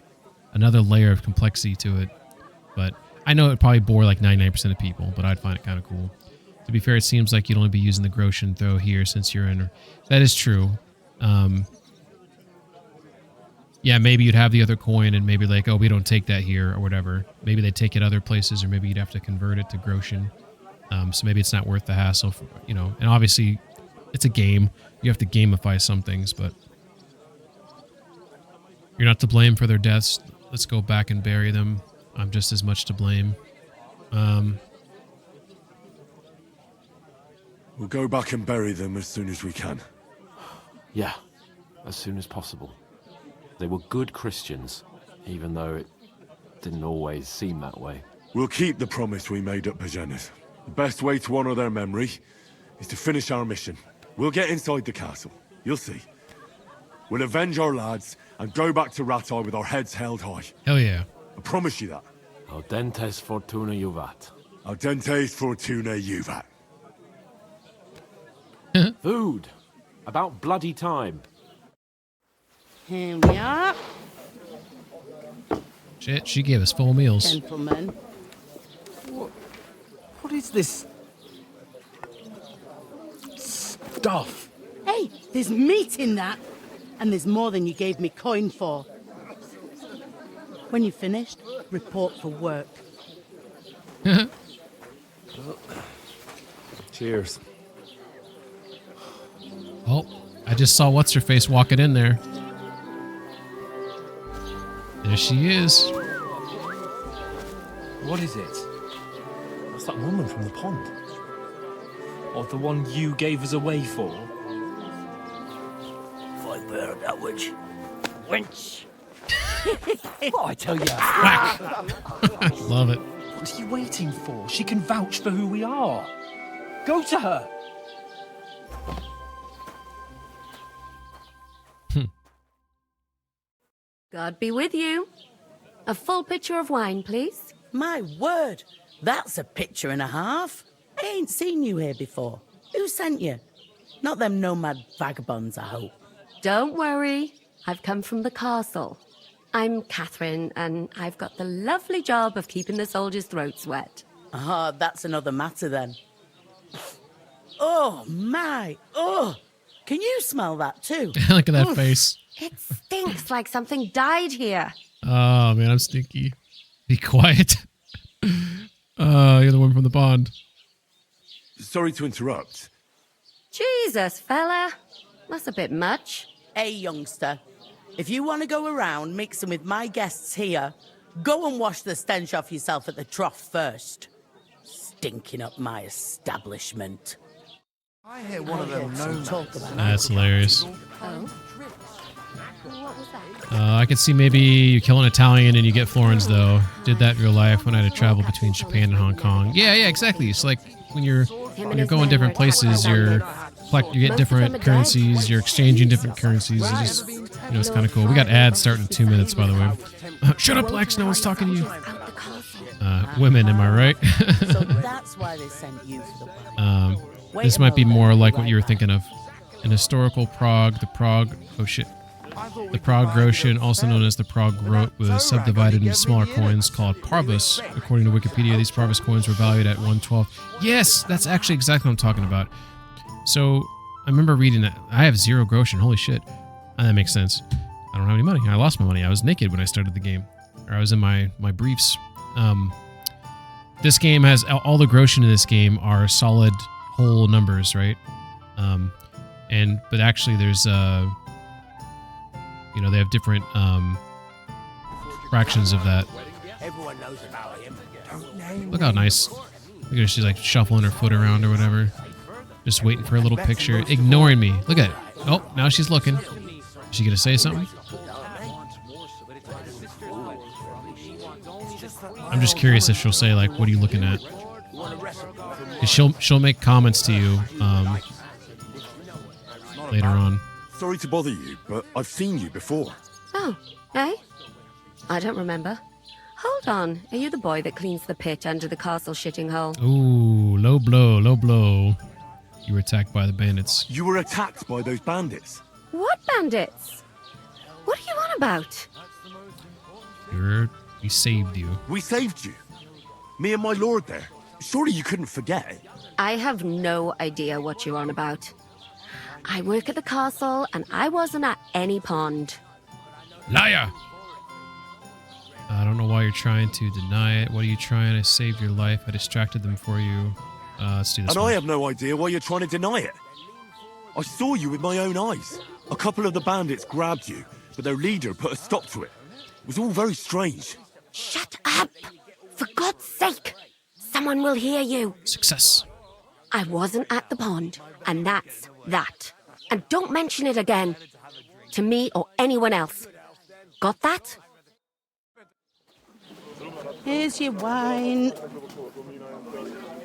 another layer of complexity to it. But I know it probably bore like 99% of people, but I'd find it kind of cool. To be fair, it seems like you'd only be using the groschen throw here since you're in. That is true. Yeah, maybe you'd have the other coin and maybe like, oh, we don't take that here or whatever. Maybe they take it other places, or maybe you'd have to convert it to groschen. So maybe it's not worth the hassle, and obviously it's a game. You have to gamify some things, but you're not to blame for their deaths. Let's go back and bury them. I'm just as much to blame. We'll go back and bury them as soon as we can. Yeah, as soon as possible. They were good Christians, even though it didn't always seem that way. We'll keep the promise we made at Pagenis. The best way to honor their memory is to finish our mission. We'll get inside the castle. You'll see. We'll avenge our lads and go back to Ratai with our heads held high. Hell yeah. I promise you that. Audentes fortuna juvat. Audentes fortuna juvat. Food. About bloody time. Here we are. Shit, she gave us full meals. Gentlemen. What is this stuff? Hey, there's meat in that. And there's more than you gave me coin for. When you've finished, report for work. Cheers. Oh, I just saw what's-her-face walking in there. There she is. What is it? What's that woman from the pond? Or the one you gave us away for? If I bear that witch. Wench! What I tell you? Love it. What are you waiting for? She can vouch for who we are. Go to her. God be with you. A full pitcher of wine, please. My word, that's a picture and a half. I ain't seen you here before. Who sent you? Not them nomad vagabonds, I hope. Don't worry. I've come from the castle. I'm Catherine, and I've got the lovely job of keeping the soldiers' throats wet. Ah, that's another matter then. Oh, my. Oh, can you smell that too? Look at that face. It stinks like something died here. Oh, man, I'm stinky. Be quiet. You're the one from the pond. Sorry to interrupt. Jesus, fella. That's a bit much. Hey, youngster. If you want to go around mixing with my guests here, go and wash the stench off yourself at the trough first. Stinking up my establishment. I hear one of them nomads. That's hilarious. Oh? What was that? I could see maybe you kill an Italian and you get florins, though. Did that in real life when I had to travel between Japan and Hong Kong. Yeah, exactly. It's like when you're going different places, you get different currencies, you're exchanging different currencies. It's just, it's kind of cool. We got ads starting in 2 minutes, by the way. Shut up, Lex. No one's talking to you. Women, am I right? So that's why they sent you for the one. This might be more like what you were thinking of. In historical Prague, the Prague groschen, also known as the Prague groat, was subdivided into smaller coins called parvus. According to Wikipedia, these parvus coins were valued at 1/12. Yes, that's actually exactly what I'm talking about. So I remember reading that. I have 0 groschen. Holy shit. That makes sense. I don't have any money. I lost my money. I was naked when I started the game. Or I was in my briefs. This game has all the groschen in this game are solid whole numbers, right? But actually there's they have different fractions of that. Everyone knows about him. Look how nice. Look at her, she's like shuffling her foot around or whatever. Just waiting for a little picture. Ignoring me. Look at it. Oh, now she's looking. Is she gonna say something? I'm just curious if she'll say, like, what are you looking at? 'Cause she'll make comments to you later on. Sorry to bother you, but I've seen you before. Oh, eh? I don't remember. Hold on. Are you the boy that cleans the pit under the castle shitting hole? Ooh, low blow, low blow. You were attacked by the bandits. You were attacked by those bandits? What bandits? What are you on about? We saved you. We saved you? Me and my lord there? Surely you couldn't forget. I have no idea what you're on about. I work at the castle, and I wasn't at any pond. Liar! I don't know why you're trying to deny it. What are you trying to save your life? I distracted them for you. Let's do this And one. I have no idea why you're trying to deny it. I saw you with my own eyes. A couple of the bandits grabbed you, but their leader put a stop to it. It was all very strange. Shut up! For God's sake! Someone will hear you. Success. I wasn't at the pond, and that's that. And don't mention it again. To me or anyone else. Got that? Here's your wine.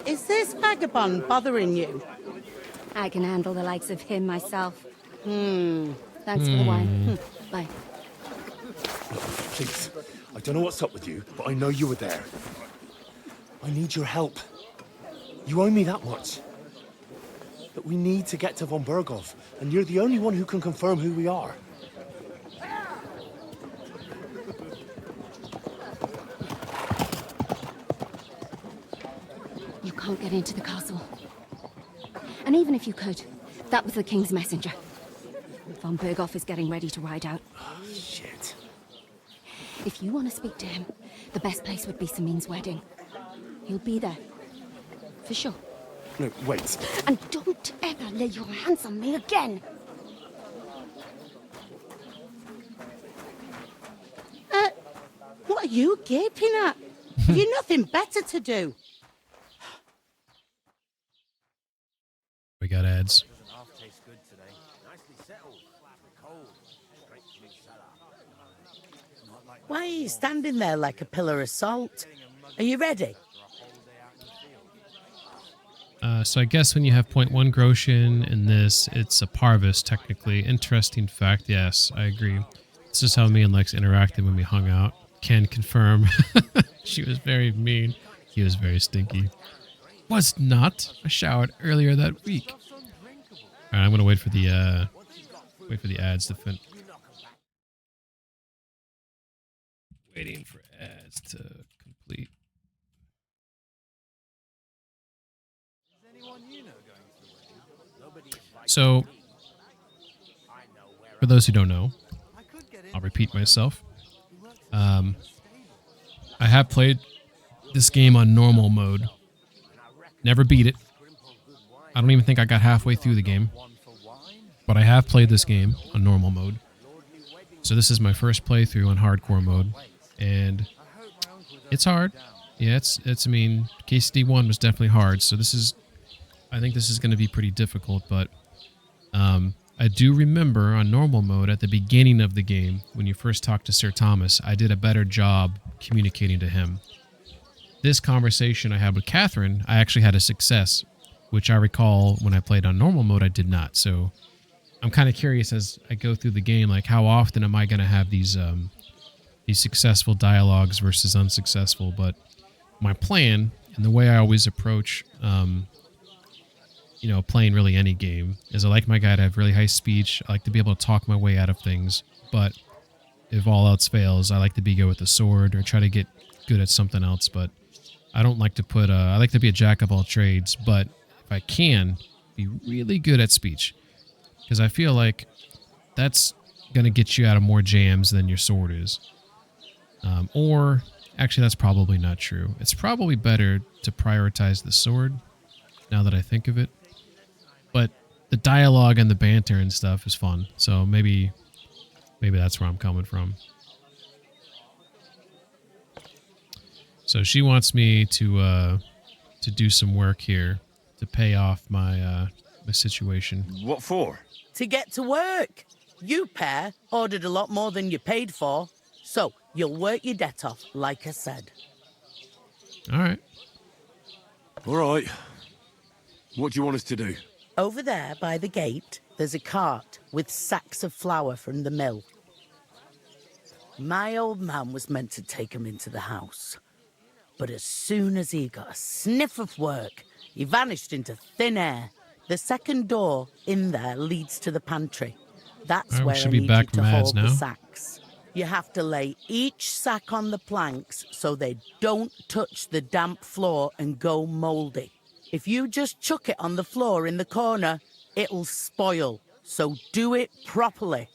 Is this vagabond bothering you? I can handle the likes of him myself. Thanks for the wine. Bye. Please, I don't know what's up with you, but I know you were there. I need your help. You owe me that much. But we need to get to von Berghoff, and you're the only one who can confirm who we are. You can't get into the castle. And even if you could, that was the king's messenger. Von Berghoff is getting ready to ride out. Oh, shit. If you want to speak to him, the best place would be Samin's wedding. He'll be there. For sure. No, wait. And don't ever lay your hands on me again! What are you gaping at? Have you nothing better to do? We got ads. Why are you standing there like a pillar of salt? Are you ready? So I guess when you have 0.1 Groschen in this, it's a Parvis, technically. Interesting fact. Yes, I agree. This is how me and Lex interacted when we hung out. Can confirm. She was very mean. He was very stinky. Was not. I showered earlier that week. All right, I'm gonna wait for the ads to finish. Waiting for ads to complete. So, for those who don't know, I'll repeat myself. I have played this game on normal mode. Never beat it. I don't even think I got halfway through the game. But I have played this game on normal mode. So this is my first playthrough on hardcore mode. And it's hard. Yeah, I mean, KCD1 was definitely hard. So I think this is going to be pretty difficult. But I do remember on normal mode at the beginning of the game, when you first talked to Sir Thomas, I did a better job communicating to him. This conversation I had with Catherine, I actually had a success, which I recall when I played on normal mode, I did not. So I'm kind of curious as I go through the game, like how often am I going to have these successful dialogues versus unsuccessful? But my plan and the way I always approach, playing really any game is I like my guy to have really high speech. I like to be able to talk my way out of things. But if all else fails, I like to be good with the sword or try to get good at something else. But I don't like to I like to be a jack of all trades. But if I can, be really good at speech. Because I feel like that's going to get you out of more jams than your sword is. Or, actually, that's probably not true. It's probably better to prioritize the sword, now that I think of it. But the dialogue and the banter and stuff is fun. So maybe that's where I'm coming from. So she wants me to do some work here to pay off my situation. What for? To get to work. You pair ordered a lot more than you paid for. So you'll work your debt off, like I said. All right. All right. What do you want us to do? Over there by the gate, there's a cart with sacks of flour from the mill. My old man was meant to take 'em into the house. But as soon as he got a sniff of work, he vanished into thin air. The second door in there leads to the pantry. That's All right, we where should I be need back you to from ads hold the now. sacks. You have to lay each sack on the planks so they don't touch the damp floor and go mouldy. If you just chuck it on the floor in the corner, it'll spoil. So do it properly.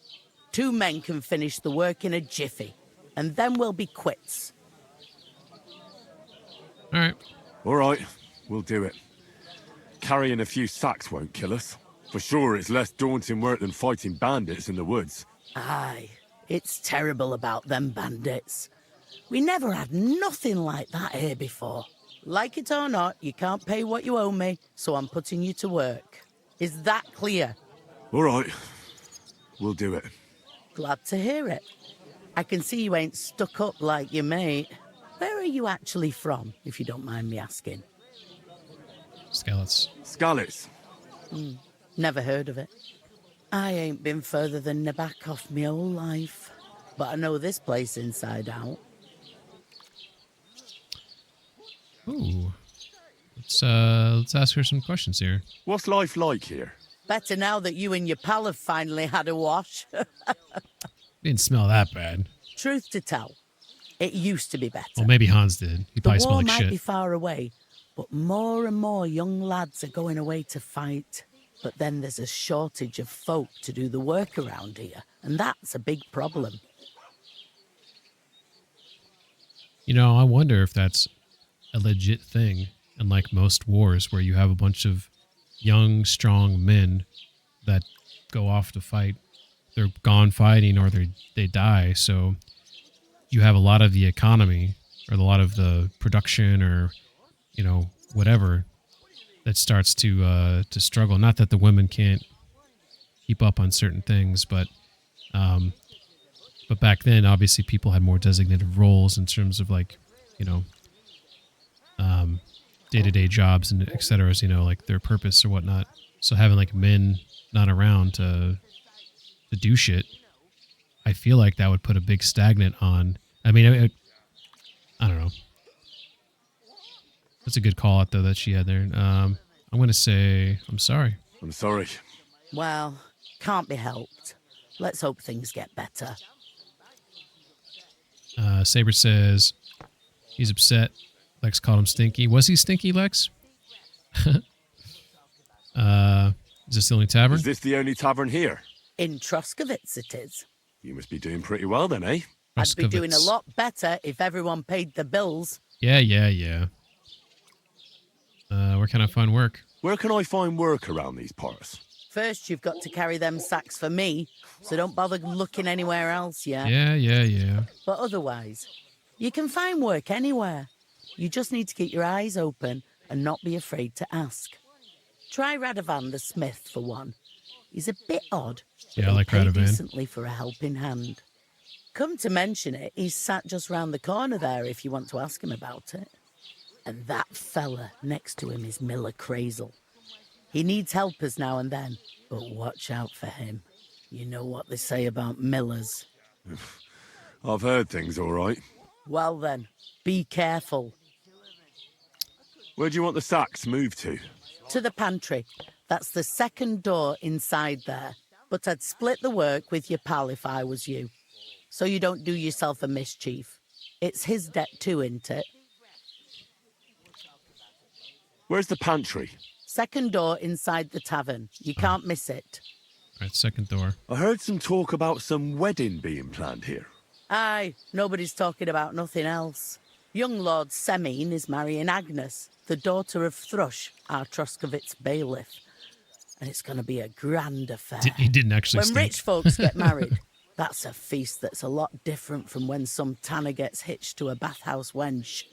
2 men can finish the work in a jiffy, and then we'll be quits. All right. All right, we'll do it. Carrying a few sacks won't kill us. For sure, it's less daunting work than fighting bandits in the woods. Aye, it's terrible about them bandits. We never had nothing like that here before. Like it or not, you can't pay what you owe me, so I'm putting you to work. Is that clear? All right, we'll do it. Glad to hear it. I can see you ain't stuck up like your mate. Where are you actually from, if you don't mind me asking? Skellets. Skallets? Never heard of it. I ain't been further than Nabakov my whole life, but I know this place inside out. Ooh. Let's ask her some questions here. What's life like here? Better now that you and your pal have finally had a wash. Didn't smell that bad. Truth to tell, it used to be better. Well, maybe Hans did. He probably The smelled war like might shit. be far away, but more and more young lads are going away to fight. But then there's a shortage of folk to do the work around here, and that's a big problem. You know, I wonder if that's a legit thing. Unlike most wars where you have a bunch of young, strong men that go off to fight. They're gone fighting or they die. So you have a lot of the economy or a lot of the production or, you know, whatever that starts to struggle. Not that the women can't keep up on certain things, but back then, obviously, people had more designated roles in terms of like, you know, day-to-day jobs and et cetera, you know, like their purpose or whatnot. So having like men not around to do shit, I feel like that would put a big stagnant on. I mean, I don't know. That's a good call out though that she had there. I'm going to say, I'm sorry. I'm sorry. Well, can't be helped. Let's hope things get better. Saber says he's upset. Lex called him stinky. Was he stinky, Lex? Is this the only tavern? Is this the only tavern here? In Troskovitz it is. You must be doing pretty well then, eh? I'd be doing a lot better if everyone paid the bills. Yeah. Where can I find work? Where can I find work around these parts? First, you've got to carry them sacks for me, so don't bother looking anywhere else yet. Yeah. But otherwise, you can find work anywhere. You just need to keep your eyes open and not be afraid to ask. Try Radovan the smith for one. He's a bit odd. Yeah, I like pay Radovan. decently for a helping hand. Come to mention it, he's sat just round the corner there if you want to ask him about it. And that fella next to him is Miller Crazel. He needs helpers now and then, but watch out for him. You know what they say about Millers. I've heard things all right. Well then, be careful. Where do you want the sacks moved to? To the pantry. That's the second door inside there. But I'd split the work with your pal if I was you. So you don't do yourself a mischief. It's his debt too, isn't it? Where's the pantry? Second door inside the tavern. You can't miss it. All right, second door. I heard some talk about some wedding being planned here. Aye, nobody's talking about nothing else. Young Lord Semine is marrying Agnes, the daughter of Thrush, our Troskovitz bailiff. And it's going to be a grand affair. He didn't actually When stink. rich folks get married, that's a feast that's a lot different from when some tanner gets hitched to a bathhouse wench.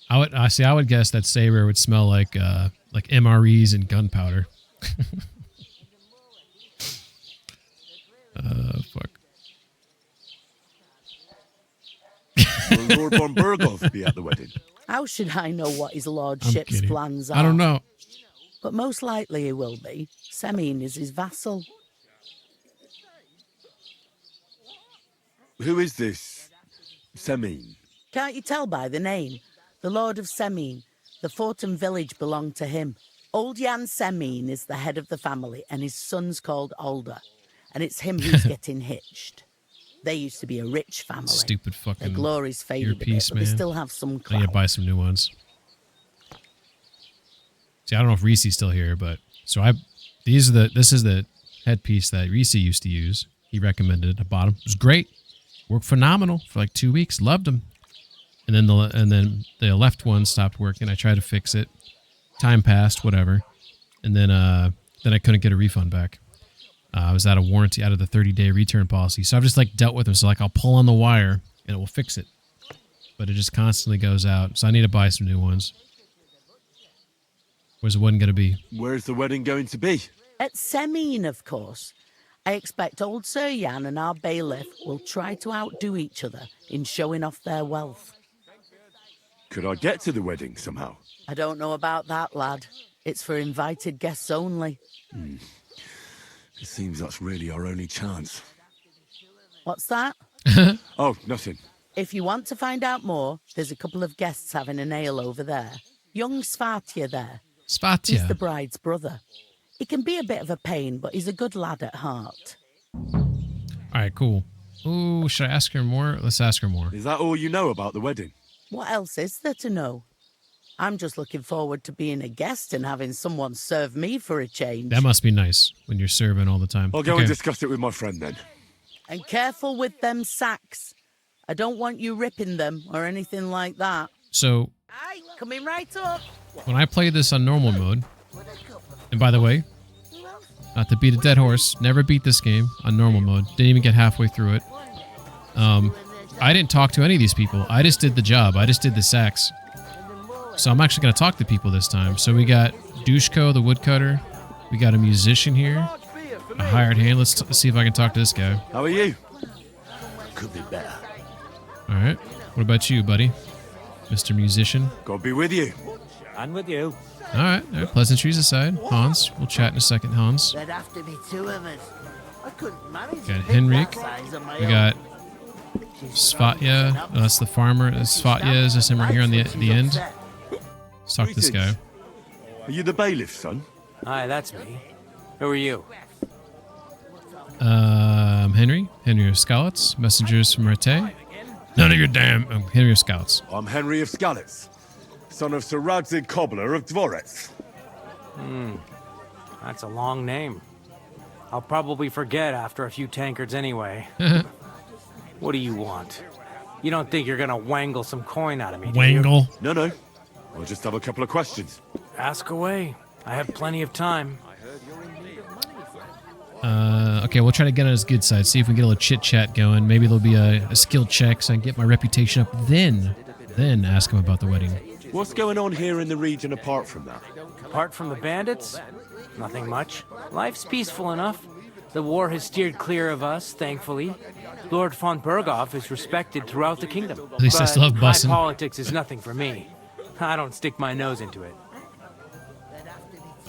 I would guess that Saber would smell like MREs and gunpowder. Fuck. Will Lord von Burgov be at the wedding? How should I know what his lordship's plans are? I don't know. But most likely he will be. Semine is his vassal. Who is this Semine? Can't you tell by the name? The Lord of Semine. The fort and village belong to him. Old Jan Semine is the head of the family, and his son's called Alder. And it's him who's getting hitched. They used to be a rich family. Stupid fucking Their glory's faded earpiece, a bit, but they man. still have some I clout. need to buy some new ones. See, I don't know if Reese's still here, but this is the headpiece that Reese used to use. He recommended it. I bought them. It was great. Worked phenomenal for like 2 weeks. Loved them. And then the left one stopped working. I tried to fix it. Time passed, whatever. And then I couldn't get a refund back. I was out of warranty, out of the 30-day return policy. So I've just like dealt with them. So like I'll pull on the wire and it will fix it. But it just constantly goes out. So I need to buy some new ones. Where's the wedding going to be? Where's the wedding going to be? At Semine, of course. I expect old Sir Jan and our bailiff will try to outdo each other in showing off their wealth. Could I get to the wedding somehow? I don't know about that, lad. It's for invited guests only. It seems that's really our only chance. What's that? Oh, nothing. If you want to find out more, there's a couple of guests having a nail over there. Young Svatya there. Svatya? He's the bride's brother. He can be a bit of a pain, but he's a good lad at heart. All right, cool. Ooh, should I ask her more? Let's ask her more. Is that all you know about the wedding? What else is there to know? I'm just looking forward to being a guest and having someone serve me for a change. That must be nice when you're serving all the time. I'll go and discuss it with my friend then. And careful with them sacks. I don't want you ripping them or anything like that. So, Aye, coming right up. when I played this on normal mode, and by the way, not to beat a dead horse, never beat this game on normal mode. Didn't even get halfway through it. I didn't talk to any of these people. I just did the job. I just did the sacks. So I'm actually going to talk to people this time. So we got Dushko, the woodcutter. We got a musician here. A hired hand. Let's see if I can talk to this guy. How are you? Could be better. All right. What about you, buddy? Mr. Musician. God be with you. I'm with you. All right. Pleasantries aside. Hans. We'll chat in a second, Hans. There'd have to be two of us. I couldn't manage We got to pick Henrik. that size on my We own. got Svatya. Oh, that's the farmer. Svatya is this him right here on the end. Let's talk to this guy. Are you the bailiff, son? Hi, that's me. Who are you? Henry. Henry of Skalitz. Messengers from Rete. None of your damn... Henry of Skalitz. I'm Henry of Skalitz, son of Sir Radzig Cobbler of Dvorets. That's a long name. I'll probably forget after a few tankards anyway. What do you want? You don't think you're gonna wangle some coin out of me, do you? Wangle? No. I'll just have a couple of questions. Ask away. I have plenty of time. Okay, we'll try to get on his good side. See if we can get a little chit-chat going. Maybe there'll be a skill check so I can get my reputation up. Then ask him about the wedding. What's going on here in the region apart from that? Apart from the bandits, nothing much. Life's peaceful enough. The war has steered clear of us, thankfully. Lord von Berghoff is respected throughout the kingdom. At least I still have high bussin'. politics is nothing for me. I don't stick my nose into it.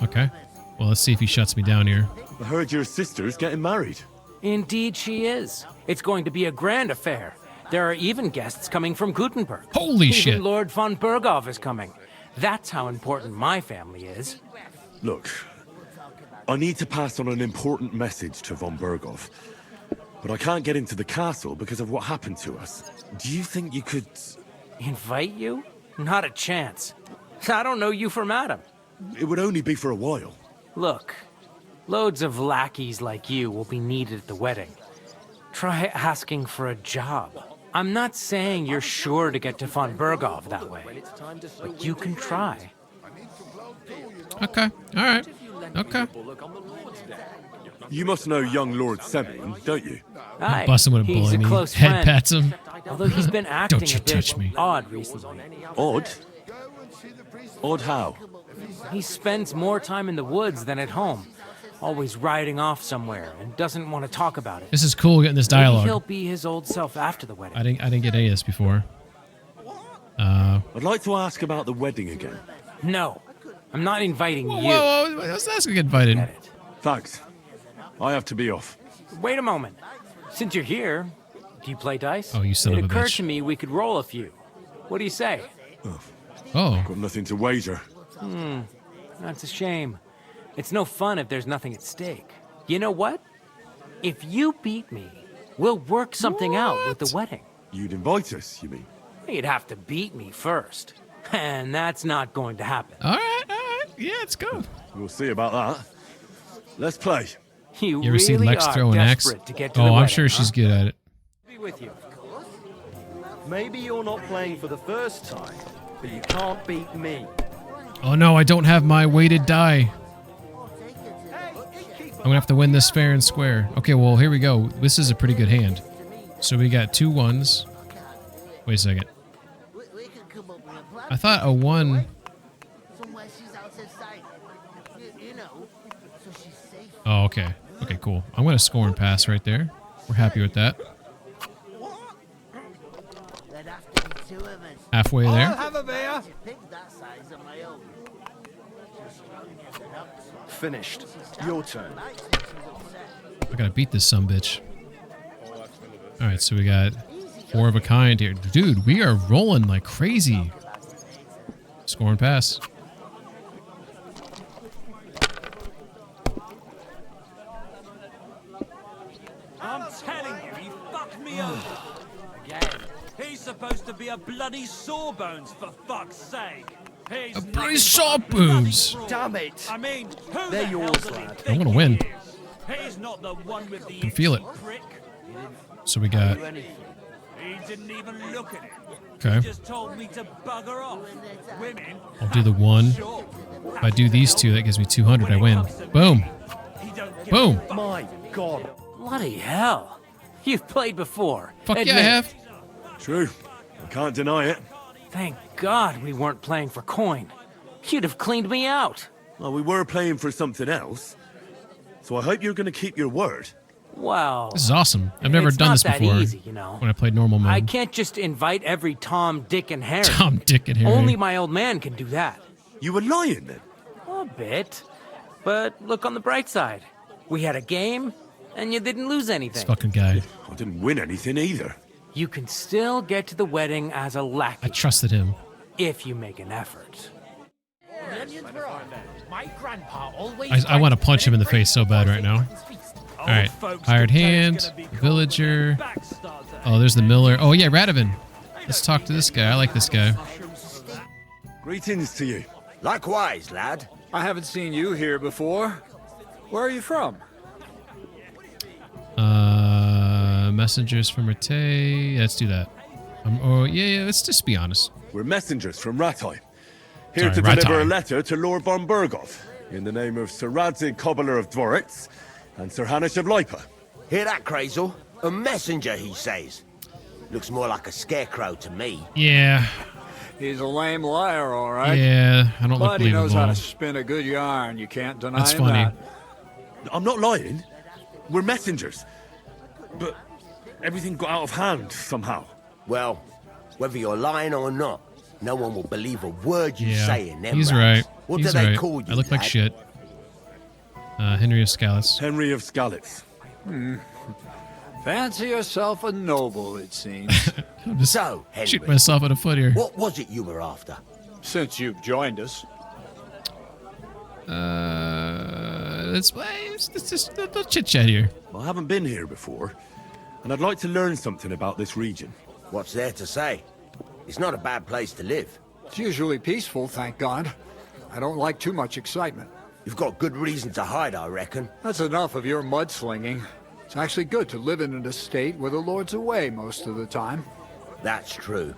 Okay. Well, let's see if he shuts me down here. I heard your sister's getting married. Indeed she is. It's going to be a grand affair. There are even guests coming from Gutenberg. Holy even shit. Lord von Berghoff is coming. That's how important my family is. Look, I need to pass on an important message to von Berghoff, but I can't get into the castle because of what happened to us. Do you think you could... Invite you? Not a chance. I don't know you from Adam. It would only be for a while. Look, loads of lackeys like you will be needed at the wedding. Try asking for a job. I'm not saying you're sure to get to von Berghoff that way, but you can try. Okay. All right. Okay. You must know young Lord Semyon, don't you? Aye, Bust him with a he's bullet. a He close head friend. pats him. Although he's been acting Don't you a bit touch me. odd recently. Odd? Odd how? He spends more time in the woods than at home, always riding off somewhere and doesn't want to talk about it. This is cool getting this Maybe dialogue. he'll be his old self after the wedding. I didn't get any of this before. I'd like to ask about the wedding again. No, I'm not inviting you. Whoa, I was asking to get invited. Thanks. I have to be off. Wait a moment. Since you're here, do you play dice? Oh, you son it of a occurred bitch. to me we could roll a few. What do you say? Oh. Got nothing to wager. That's a shame. It's no fun if there's nothing at stake. You know what? If you beat me, we'll work something out with the wedding. You'd invite us, you mean? You'd have to beat me first. And that's not going to happen. All right. Yeah, let's go. We'll see about that. Let's play. You ever see really Lex are throw an axe? desperate to get to Oh, the I'm wedding, sure she's good at it. Be with you. Maybe you're not playing for the first time, but you can't beat me. Oh no, I don't have my weighted die. I'm gonna have to win this fair and square. Okay, well, here we go. This is a pretty good hand. So we got 2 1s. Wait a second. I thought a 1... Oh, okay. Okay, cool. I'm gonna score and pass right there. We're happy with that. Halfway there. I'll have a beer. Finished. Your turn. I gotta beat this sumbitch. Alright, so we got 4 of a kind here. Dude, we are rolling like crazy. Score and pass. I'm telling you, he fucked me over. Again. He's supposed to be a bloody sawbones, for fuck's sake. He's A bloody sawbones. Damn it. I mean, who They're the hell yours, does he lad. I'm gonna win. He's not the one with the Can feel it. prick. So we got... He didn't even look at it. Okay. He just told me to bugger off. Women. I'll do the 1. If I do these 2, that gives me 200. I win. Boom. Boom. My God. Bloody hell. You've played before. Fuck yeah, Admit I it. have. True. I can't deny it. Thank God we weren't playing for coin. You'd have cleaned me out. Well, we were playing for something else. So I hope you're going to keep your word. Wow. This is awesome. I've never It's done not this that before easy, you know. when I played normal mode. I can't just invite every Tom, Dick, and Harry. Tom, Dick, and Harry. Only my old man can do that. You were lying then? A bit. But look on the bright side. We had a game, and you didn't lose anything. This fucking guy. I didn't win anything either. You can still get to the wedding as a lackey. I trusted him. If you make an effort. My grandpa always I want to punch him in the face so bad right now. All right. Hired hand, villager. Oh, there's the miller. Oh, yeah, Radovan. Let's talk to this guy. I like this guy. Greetings to you. Likewise, lad. I haven't seen you here before. Where are you from? Messengers from Rattay. Let's do that. Oh, yeah, let's just be honest. We're messengers from Rattay. Here Sorry, to Rattay. deliver a letter to Lord von Bergov in the name of Sir Radzig Cobbler of Dworitz and Sir Hanish of Lipa. Hear that, Crazel? A messenger, he says. Looks more like a scarecrow to me. Yeah. He's a lame liar, all right. Yeah, I don't look But he knows how to believable. spin a good yarn. You can't deny That's him funny. that. I'm not lying. We're messengers. But everything got out of hand somehow. Well, whether you're lying or not, no one will believe a word you Yeah, say in them he's rounds. right. What He's do they right. call you, I look like lad? shit. Henry of Scalitz. Henry of Scalitz. Fancy yourself a noble, it seems. I'm just So, Henry, shooting myself in the foot here. what was it you were after? Since you've joined us. Let's just a little chit chat here. I haven't been here before, and I'd like to learn something about this region. What's there to say? It's not a bad place to live. It's usually peaceful, thank God. I don't like too much excitement. You've got good reason to hide, I reckon. That's enough of your mudslinging. It's actually good to live in an estate where the Lord's away most of the time. That's true.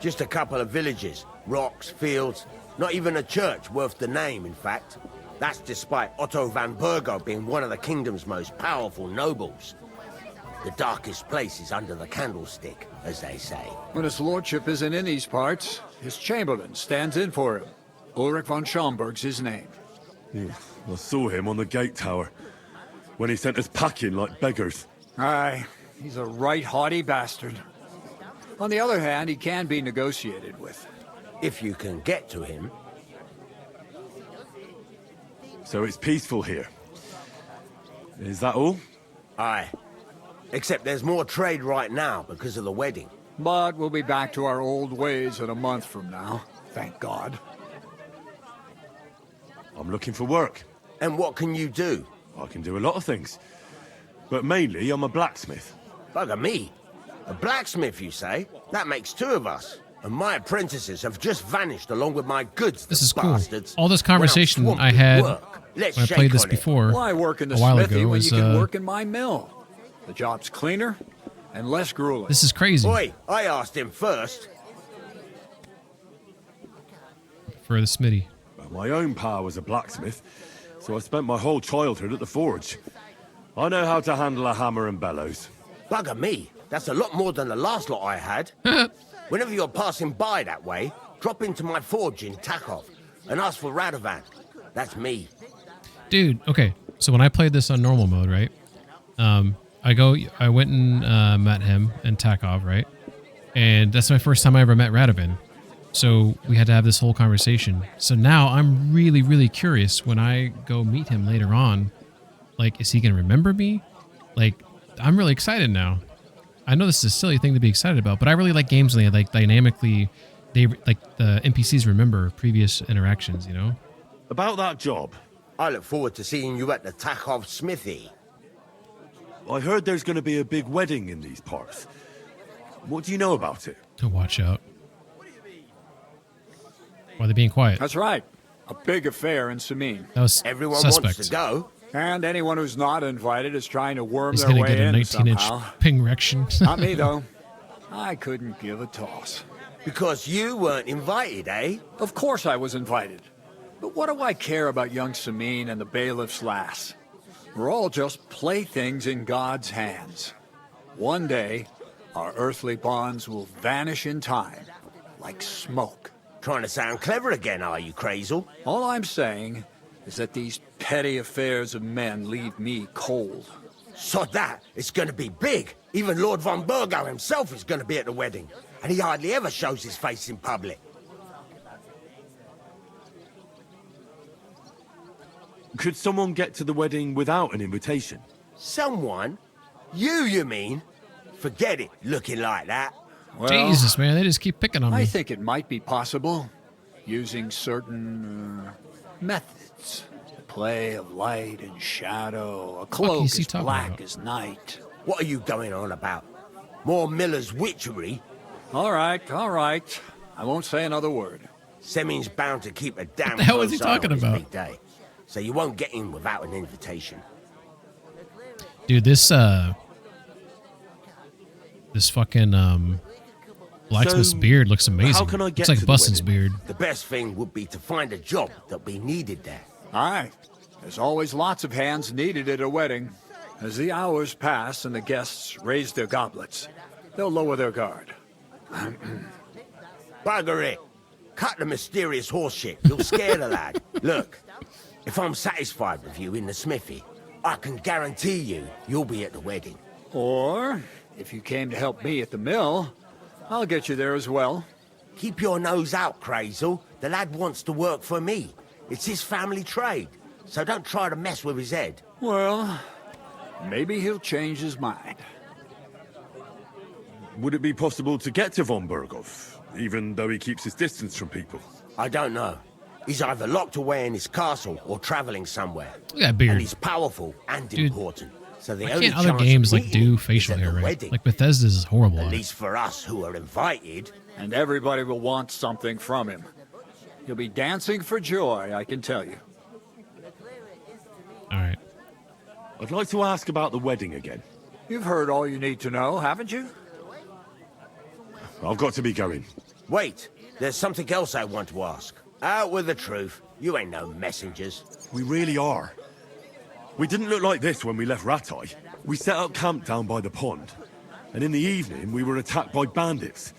Just a couple of villages, rocks, fields, not even a church worth the name, in fact. That's despite Otto van Bergo being one of the kingdom's most powerful nobles. The darkest place is under the candlestick, as they say. When his lordship isn't in these parts, his chamberlain stands in for him. Ulrich von Schomberg's his name. Yeah, I saw him on the gate tower when he sent us packing like beggars. Aye, he's a right haughty bastard. On the other hand, he can be negotiated with. If you can get to him. So it's peaceful here. Is that all? Aye. Except there's more trade right now because of the wedding. But we'll be back to our old ways in a month from now. Thank God. I'm looking for work. And what can you do? I can do a lot of things. But mainly, I'm a blacksmith. Bugger me. A blacksmith, you say? That makes two of us. And my apprentices have just vanished along with my goods. This is cool. Bastards. All this conversation I had when I played this before Why work in the a while smithy ago when was you can work in my mill? The job's cleaner and less grueling. this is crazy. Oi, I asked him first. For the smithy. My own pa was a blacksmith, so I spent my whole childhood at the forge. I know how to handle a hammer and bellows. Bugger me. That's a lot more than the last lot I had. Whenever you're passing by that way, drop into my forge in Takov and ask for Radovan. That's me. Dude, okay. So when I played this on normal mode, right? I went and met him in Takov, right? And that's my first time I ever met Radovan. So we had to have this whole conversation. So now I'm really, really curious when I go meet him later on. Like, is he going to remember me? Like, I'm really excited now. I know this is a silly thing to be excited about, but I really like games when they like dynamically, the NPCs remember previous interactions, you know? About that job. I look forward to seeing you at the Takov smithy. I heard there's going to be a big wedding in these parts. What do you know about it? To watch out. Why are they being quiet? That's right. A big affair in Samin. That was Everyone suspect. wants to go. And anyone who's not invited is trying to worm He's their going to way get a in 19-inch somehow. ping erection. Not me, though. I couldn't give a toss. Because you weren't invited, eh? Of course I was invited. But what do I care about young Samin and the bailiff's lass? We're all just playthings in God's hands. One day, our earthly bonds will vanish in time, like smoke. Trying to sound clever again, are you, Crazel? All I'm saying is that these petty affairs of men leave me cold. Sod that, it's going to be big. Even Lord von Burgo himself is going to be at the wedding. And he hardly ever shows his face in public. Could someone get to the wedding without an invitation? Someone? You mean? Forget it, looking like that. Well, Jesus, man, they just keep picking on me. I think it might be possible, using certain methods. The play of light and shadow, a cloak is he as talking black about? as night. What are you going on about? More Miller's witchery? All right. I won't say another word. Semin's bound to keep a damn What the hell is close he eye on talking his about? big day. So you won't get in without an invitation. Dude, this fucking blacksmith's So, beard looks amazing. how can I get It's like to the Bustin's wedding? beard. The best thing would be to find a job that we needed there. All right. There's always lots of hands needed at a wedding. As the hours pass and the guests raise their goblets, they'll lower their guard. Bugger it. Cut the mysterious horse shit. You'll scare the lad. Look, if I'm satisfied with you in the smithy, I can guarantee you'll be at the wedding. Or, if you came to help me at the mill, I'll get you there as well. Keep your nose out, Crazel. The lad wants to work for me. It's his family trade, so don't try to mess with his head. Well, maybe he'll change his mind. Would it be possible to get to von Burgov, even though he keeps his distance from people? I don't know. He's either locked away in his castle or traveling somewhere. Look at that beard. And he's powerful and Dude, important. So the Why only can't other chance games of like meeting do him facial is at hair the right? wedding. Like Bethesda's is horrible At at it. least for us who are invited. And everybody will want something from him. He'll be dancing for joy, I can tell you. All right. I'd like to ask about the wedding again. You've heard all you need to know, haven't you? I've got to be going. Wait, there's something else I want to ask. Out with the truth. You ain't no messengers. We really are. We didn't look like this when we left Ratai. We set up camp down by the pond, and in the evening we were attacked by bandits.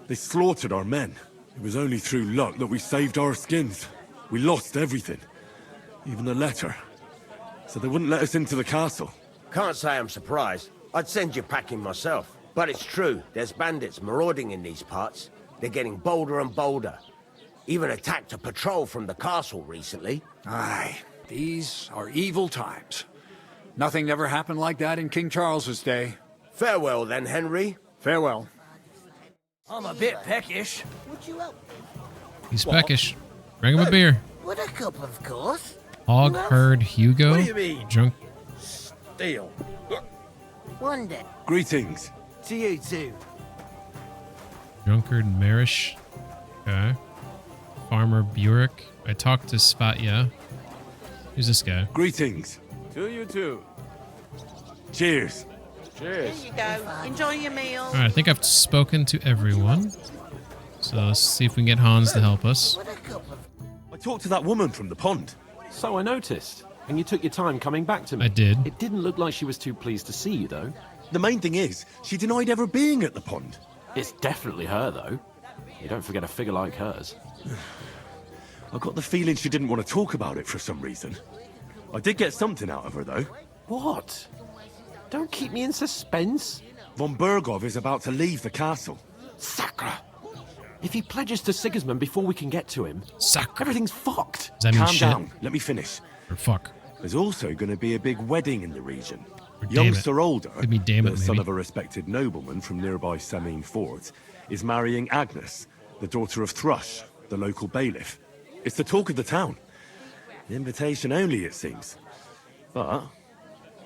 They slaughtered our men. It was only through luck that we saved our skins. We lost everything, even the letter. So they wouldn't let us into the castle. Can't say I'm surprised. I'd send you packing myself. But it's true, there's bandits marauding in these parts. They're getting bolder and bolder. Even attacked a patrol from the castle recently. Aye, these are evil times. Nothing ever happened like that in King Charles's day. Farewell then, Henry. Farewell. I'm a bit peckish. Would you help? He's peckish. Bring him a beer. Would a cup, of course. Hog herd Hugo. What do you mean? Drunk. Deal. One day. Greetings. To you too. Drunkard Marish. Okay. Farmer Burek. I talked to Svatya. Who's this guy? Greetings. To you too. Cheers. Cheers. Here you go. Enjoy your meal. All right, I think I've spoken to everyone. So let's see if we can get Hans to help us. I talked to that woman from the pond. So I noticed. And you took your time coming back to me. I did. It didn't look like she was too pleased to see you, though. The main thing is, she denied ever being at the pond. It's definitely her, though. You don't forget a figure like hers. I got the feeling she didn't want to talk about it for some reason. I did get something out of her, though. What? Don't keep me in suspense. Von Bergov is about to leave the castle. Sacra! If he pledges to Sigismund before we can get to him, everything's fucked. Does that mean Calm shit? down. Let me finish. Or fuck. There's also going to be a big wedding in the region. Or Young damn it. Sir Older, Could be damn it, the son maybe. of a respected nobleman from nearby Semine Fort, is marrying Agnes, the daughter of Thrush, the local bailiff. It's the talk of the town. Invitation only, it seems. But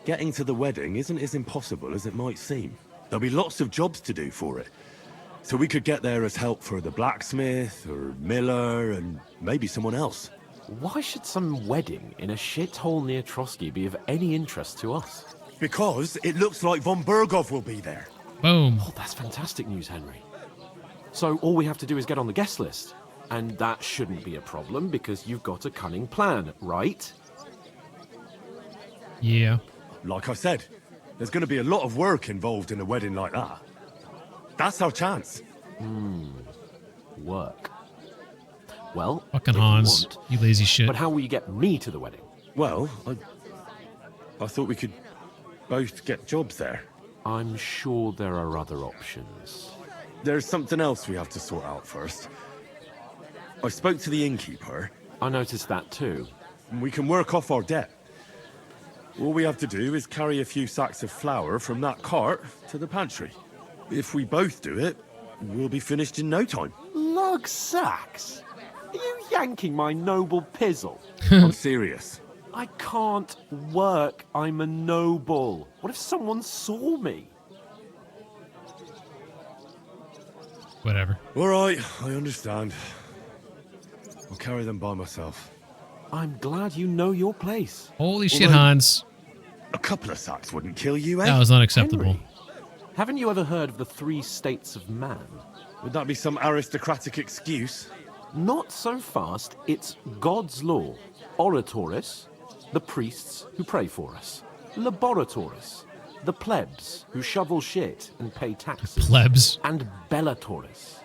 getting to the wedding isn't as impossible as it might seem. There'll be lots of jobs to do for it. So we could get there as help for the blacksmith, or miller, and maybe someone else. Why should some wedding in a shithole near Trotsky be of any interest to us? Because it looks like von Bergov will be there. Boom. Oh, that's fantastic news, Henry. So all we have to do is get on the guest list. And that shouldn't be a problem because you've got a cunning plan, right? Yeah. Like I said, there's going to be a lot of work involved in a wedding like that. That's our chance. Work. Well, Fucking if you Hans, want. you lazy shit. But how will you get me to the wedding? Well, I thought we could both get jobs there. I'm sure there are other options. There's something else we have to sort out first. I spoke to the innkeeper. I noticed that too. And we can work off our debt. All we have to do is carry a few sacks of flour from that cart to the pantry. If we both do it, we'll be finished in no time. Lug sacks? Are you yanking my noble pizzle? I'm serious. I can't work. I'm a noble. What if someone saw me? Whatever. All right, I understand. I'll carry them by myself. I'm glad you know your place. Holy shit, Hans. A couple of sacks wouldn't kill you, eh? That was unacceptable. Henry, haven't you ever heard of the 3 states of man? Would that be some aristocratic excuse? Not so fast. It's God's law. Oratoris, the priests who pray for us. Laboratoris, the plebs who shovel shit and pay taxes. Plebs. And Bellatoris,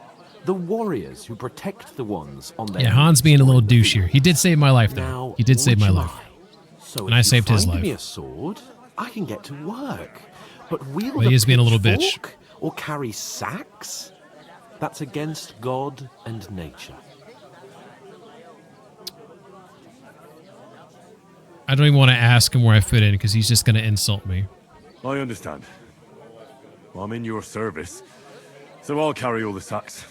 the warriors who protect the ones on their Yeah, Hans being a little douche here. He did save my life, though. Now, He did save my would life. So And I saved his Find life. me a sword, I can get to work. But wield Well, he is being a little bitch. pitchfork or carry sacks? That's against God and nature. I don't even want to ask him where I fit in because he's just going to insult me. I understand. I'm in your service, so I'll carry all the sacks.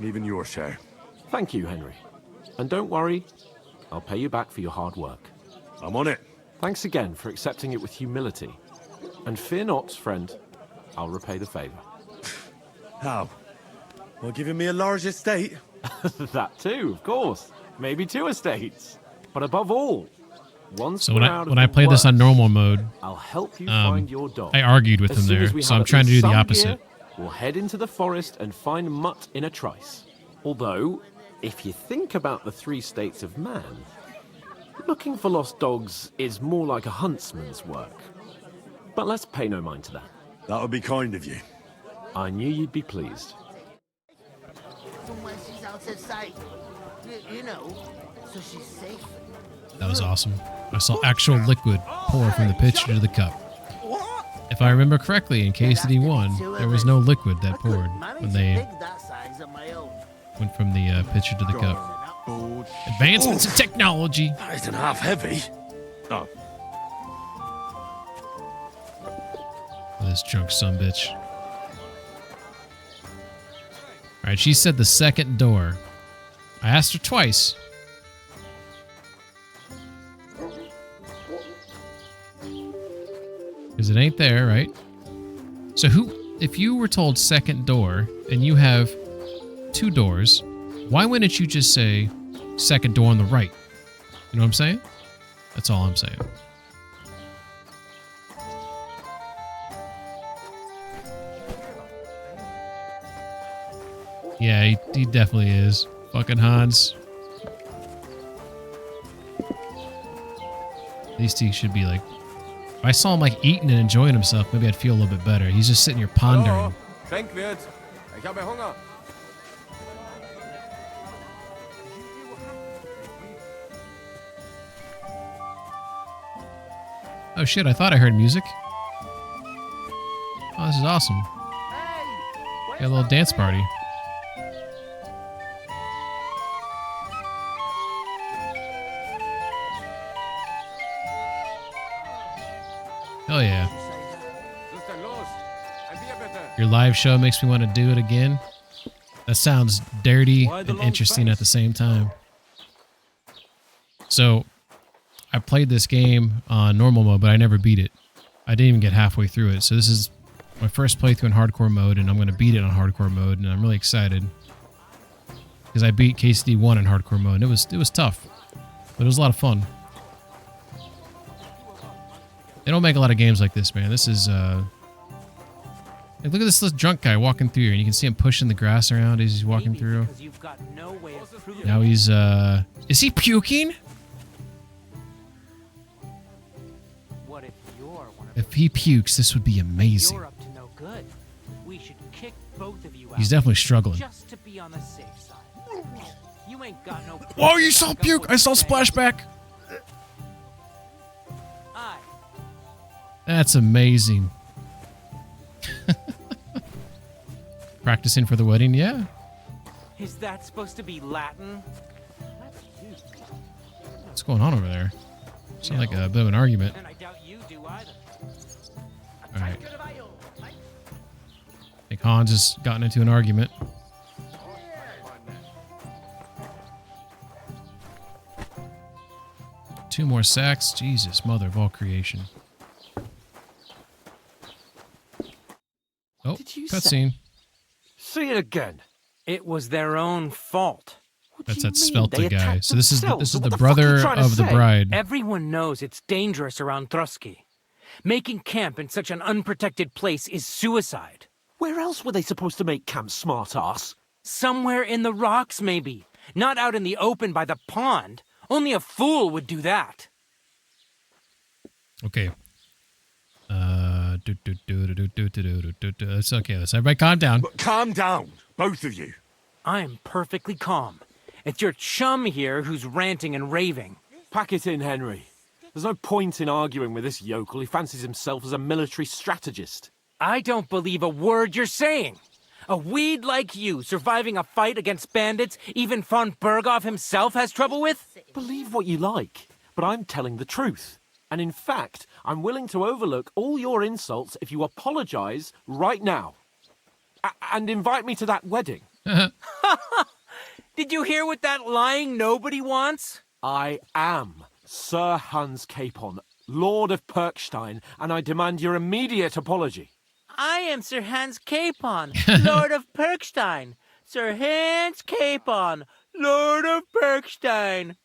Even your share. Thank you, Henry. And don't worry, I'll pay you back for your hard work. I'm on it. Thanks again for accepting it with humility. And fear not, friend, I'll repay the favor. How? Well, giving me a large estate? That too, of course. Maybe 2 estates. But above all, once So we're when out I of the played this on worst, normal mode, I'll help you find your dog. I argued with As him soon there, as we so have I'm at trying to least do the some opposite. gear, we'll head into the forest and find Mutt in a trice. Although, if you think about the 3 states of man, looking for lost dogs is more like a huntsman's work. But let's pay no mind to that. That would be kind of you. I knew you'd be pleased. Somewhere she's out of sight. You know, so she's safe. That was awesome. I saw actual liquid pour from the pitcher to the cup. What? If I remember correctly, in KCD1, there was no liquid that poured when they went from the pitcher to the cup. Advancements in technology. That isn't half heavy. Oh. This drunk sumbitch. Alright, she said the second door. I asked her twice. Because it ain't there, right? So if you were told second door and you have 2 doors, why wouldn't you just say second door on the right? You know what I'm saying? That's all I'm saying. Yeah, he definitely is. Fucking Hans. These two should be like... If I saw him like eating and enjoying himself, maybe I'd feel a little bit better. He's just sitting here pondering. Denkwirt, ich habe Hunger. Oh shit, I thought I heard music. Oh, this is awesome. Got a little dance party. Hell yeah. Your live show makes me want to do it again. That sounds dirty and interesting at the same time. So, I played this game on normal mode, but I never beat it. I didn't even get halfway through it. So this is my first playthrough in hardcore mode, and I'm going to beat it on hardcore mode, and I'm really excited. Because I beat KCD1 in hardcore mode, and it was tough. But it was a lot of fun. They don't make a lot of games like this, man. This is, like, look at this drunk guy walking through, and you can see him pushing the grass around as he's walking through. Now he's, is he puking? If he pukes, this would be amazing. You're up to no good. We should kick both of you out. He's definitely struggling. Just to be on the safe side. You ain't got no... Whoa, you saw puke! I saw splashback! That's amazing. Practicing for the wedding, yeah. Is that supposed to be Latin? What's going on over there? Sounds like a bit of an argument. And I doubt you do either. Alright. I think Hans has gotten into an argument. Two more sacks? Jesus, mother of all creation. Oh, cutscene. See it again. It was their own fault. That's that Svelta guy. So this is themselves. the brother of the bride. Everyone knows it's dangerous around Trotsky. Making camp in such an unprotected place is suicide. Where else were they supposed to make camp, smart-ass? Somewhere in the rocks, maybe. Not out in the open by the pond. Only a fool would do that. Okay. It's okay. Let's everybody calm down. But calm down, both of you. I'm perfectly calm. It's your chum here who's ranting and raving. Pack it in, Henry. There's no point in arguing with this yokel. He fancies himself as a military strategist. I don't believe a word you're saying. A weed like you surviving a fight against bandits even von Berghoff himself has trouble with? Believe what you like, but I'm telling the truth. And in fact, I'm willing to overlook all your insults if you apologize right now. And invite me to that wedding. Did you hear what that lying nobody wants? I am Sir Hans Capon, Lord of Perkstein, and I demand your immediate apology. I am Sir Hans Capon, Lord of Perkstein. Sir Hans Capon, Lord of Perkstein.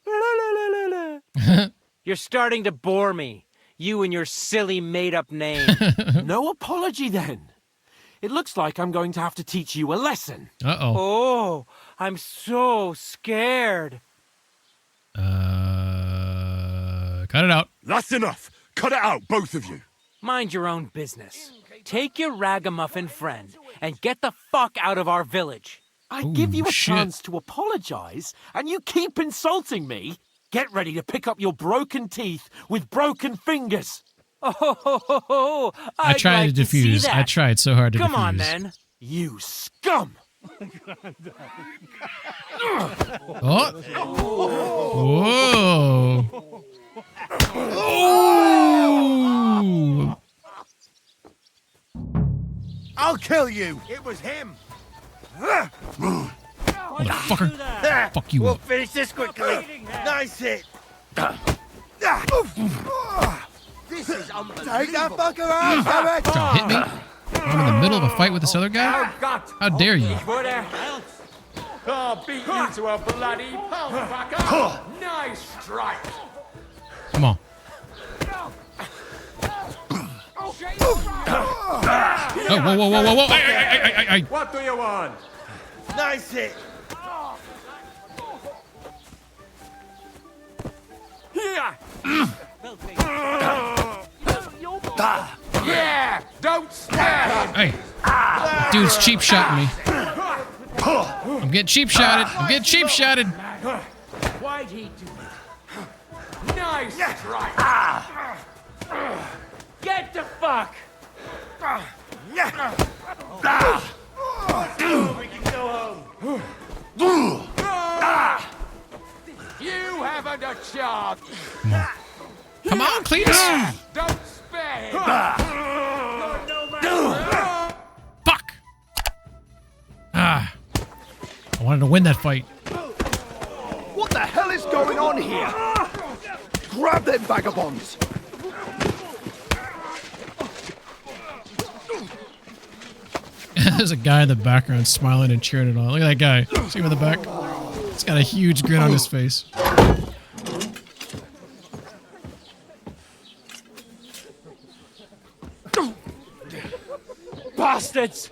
You're starting to bore me. You and your silly made-up name. No apology, then. It looks like I'm going to have to teach you a lesson. Uh-oh. Oh, I'm so scared. Cut it out. That's enough. Cut it out, both of you. Mind your own business. Take your ragamuffin friend and get the fuck out of our village. I give you a chance to apologize, and you keep insulting me. Get ready to pick up your broken teeth with broken fingers. Oh, I I'd tried like to see defuse. I that. tried so hard to Come defuse. on, then. You scum! Oh. Whoa. Oh. I'll kill you! It was him! Motherfucker. Fuck you We'll up. finish this quickly. Nice hit. This is unbelievable. Take that fucker out, damn it! Trying to hit me? I'm in the middle of a fight with this other guy? How dare you? I'll beat you to a bloody pulp, fucker! Nice strike! Come on. Oh, whoa, whoa, whoa, whoa, whoa. Hey. What do you want? Nice hit. Yeah! Don't spare him! Hey. Dude's cheap shotting me. I'm getting cheap shotted. I'm getting cheap shotted. Why'd he do it? Nice strike! Get the fuck! We can go home. You haven't a chance! Come on. Come on, Cletus. Don't spare him! Fuck. I wanted to win that fight. What the hell is going on here? Grab them vagabonds! There's a guy in the background smiling and cheering it on. Look at that guy. See him in the back? He's got a huge grin on his face. Bastards!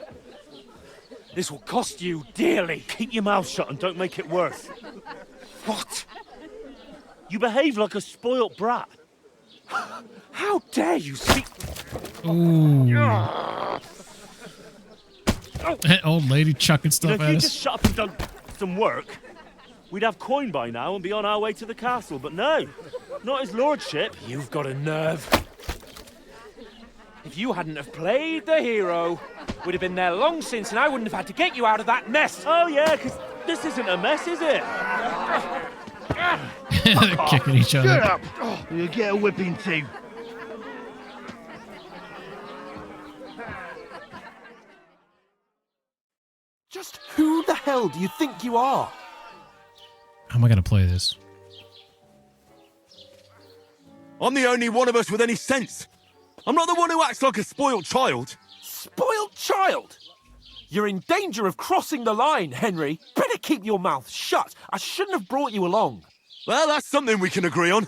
This will cost you dearly. Keep your mouth shut and don't make it worse. What? You behave like a spoilt brat. How dare you speak? Ooh. That old lady chucking stuff If at you us. just shut up and done some work, we'd have coin by now and be on our way to the castle. But no, not his lordship. You've got a nerve. If you hadn't have played the hero, we'd have been there long since, and I wouldn't have had to get you out of that mess. Oh yeah, because this isn't a mess, is it? They're kicking each other. Get up! You'll get a whipping too. Just who the hell do you think you are? How am I going to play this? I'm the only one of us with any sense. I'm not the one who acts like a spoiled child. Spoiled child? You're in danger of crossing the line, Henry. Better keep your mouth shut. I shouldn't have brought you along. Well, that's something we can agree on.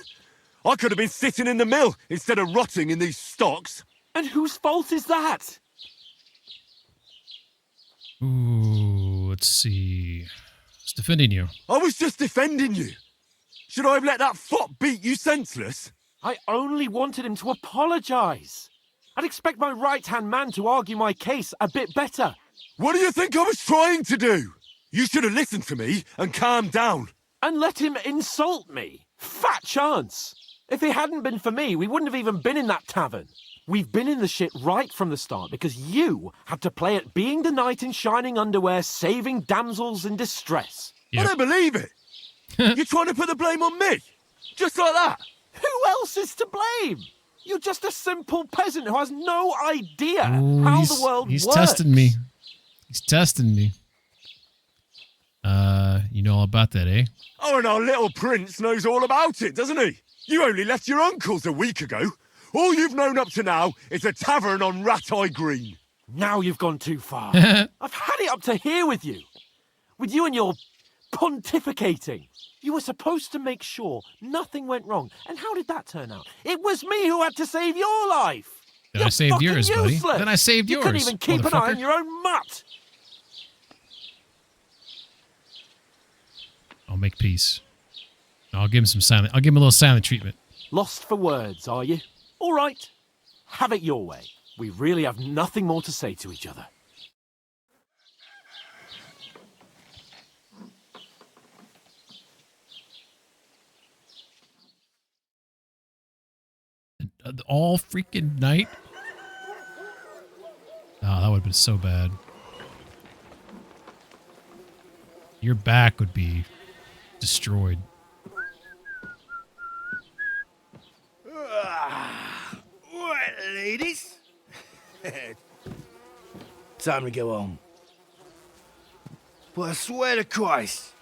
I could have been sitting in the mill instead of rotting in these stocks. And whose fault is that? Ooh, let's see. Who's defending you? I was just defending you. Should I have let that fop beat you senseless? I only wanted him to apologise. I'd expect my right-hand man to argue my case a bit better. What do you think I was trying to do? You should have listened to me and calmed down. And let him insult me. Fat chance. If it hadn't been for me, we wouldn't have even been in that tavern. We've been in the shit right from the start because you had to play at being the knight in shining underwear, saving damsels in distress. I don't believe it. You're trying to put the blame on me? Just like that? Who else is to blame? You're just a simple peasant who has no idea Ooh, how the world he's works. testing me. He's testing me. You know all about that, eh? Oh, and our little prince knows all about it, doesn't he? You only left your uncle's a week ago. All you've known up to now is a tavern on Rat-Eye Green. Now you've gone too far. I've had it up to here with you. With you and your pontificating. You were supposed to make sure nothing went wrong. And how did that turn out? It was me who had to save your life. Then I saved fucking yours, buddy. useless. Then I saved You yours. couldn't even keep an eye on motherfucker. your own mutt. I'll make peace. I'll give him some silent. I'll give him a little silent treatment. Lost for words, are you? All right. Have it your way. We really have nothing more to say to each other. all freaking night. Oh, that would have been so bad. Your back would be destroyed. Right, ladies. Time to go home. But I swear to Christ,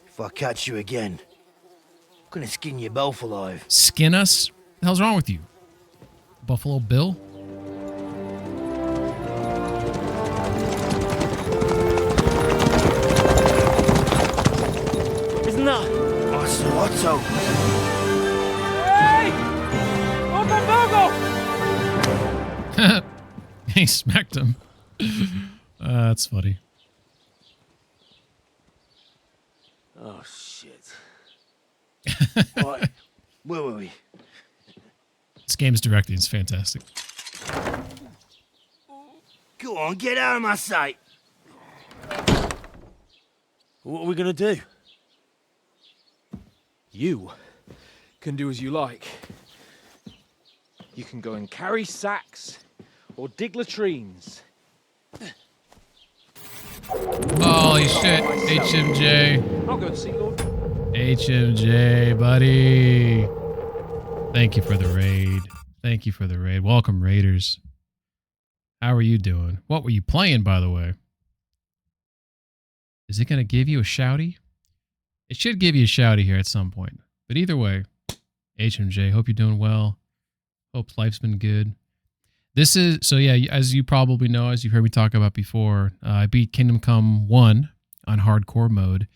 if I catch you again, I'm gonna skin you both alive. Skin us? What the hell's wrong with you? Buffalo Bill? Isn't that Otto? Hey! Open Virgo! He smacked him. That's funny. Oh, shit. Right, where were we? This game's directing is fantastic. Go on, get out of my sight. What are we gonna do? You can do as you like. You can go and carry sacks or dig latrines. Holy shit, HMJ. I'll go and see Lord. HMJ, buddy. Thank you for the raid. Thank you for the raid. Welcome, Raiders. How are you doing? What were you playing, by the way? Is it going to give you a shouty? It should give you a shouty here at some point. But either way, HMJ, hope you're doing well. Hope life's been good. This is, so yeah, as you probably know, as you've heard me talk about before, I beat Kingdom Come 1 on hardcore mode.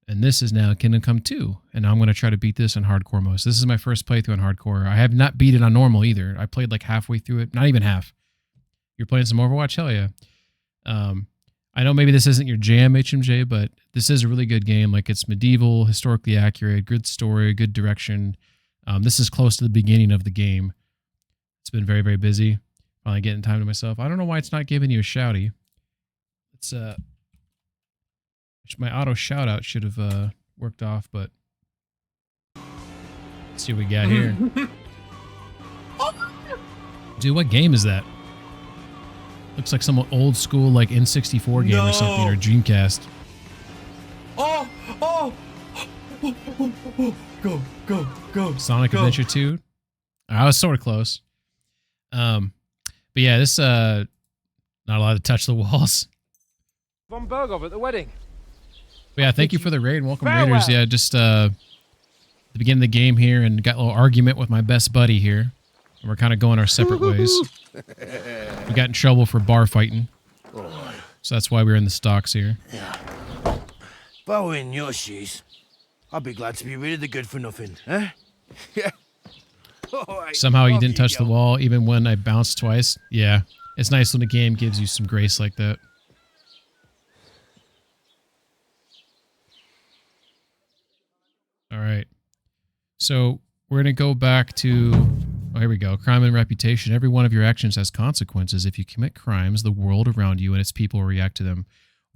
And this is now Kingdom Come 2. And I'm going to try to beat this on hardcore mode. So this is my first playthrough on hardcore. I have not beat it on normal either. I played like halfway through it. Not even half. You're playing some Overwatch? Hell yeah. I know maybe this isn't your jam, HMJ, but this is a really good game. Like, it's medieval, historically accurate, good story, good direction. This is close to the beginning of the game. It's been very, very busy. Finally getting time to myself. I don't know why it's not giving you a shouty. It's my auto shout out should have worked off, but let's see what we got here. Dude, what game is that? Looks like some old school like N64 game or something, or Dreamcast. Oh! Go! Sonic Adventure 2. I was sort of close. But yeah, this not allowed to touch the walls. Von Bergov at the wedding. But yeah, thank you for the raid. Welcome, Raiders. Yeah, just the beginning of the game here, and got a little argument with my best buddy here. And we're kind of going our separate ways. We got in trouble for bar fighting. So that's why we're in the stocks here. Yeah. If I were in your shoes, I'd be glad to be rid of the good for nothing, eh? Yeah. Right, somehow you didn't touch the wall, even when I bounced twice. Yeah, it's nice when the game gives you some grace like that. All right. So we're going to go back to... Oh, here we go. Crime and reputation. Every one of your actions has consequences. If you commit crimes, the world around you and its people will react to them.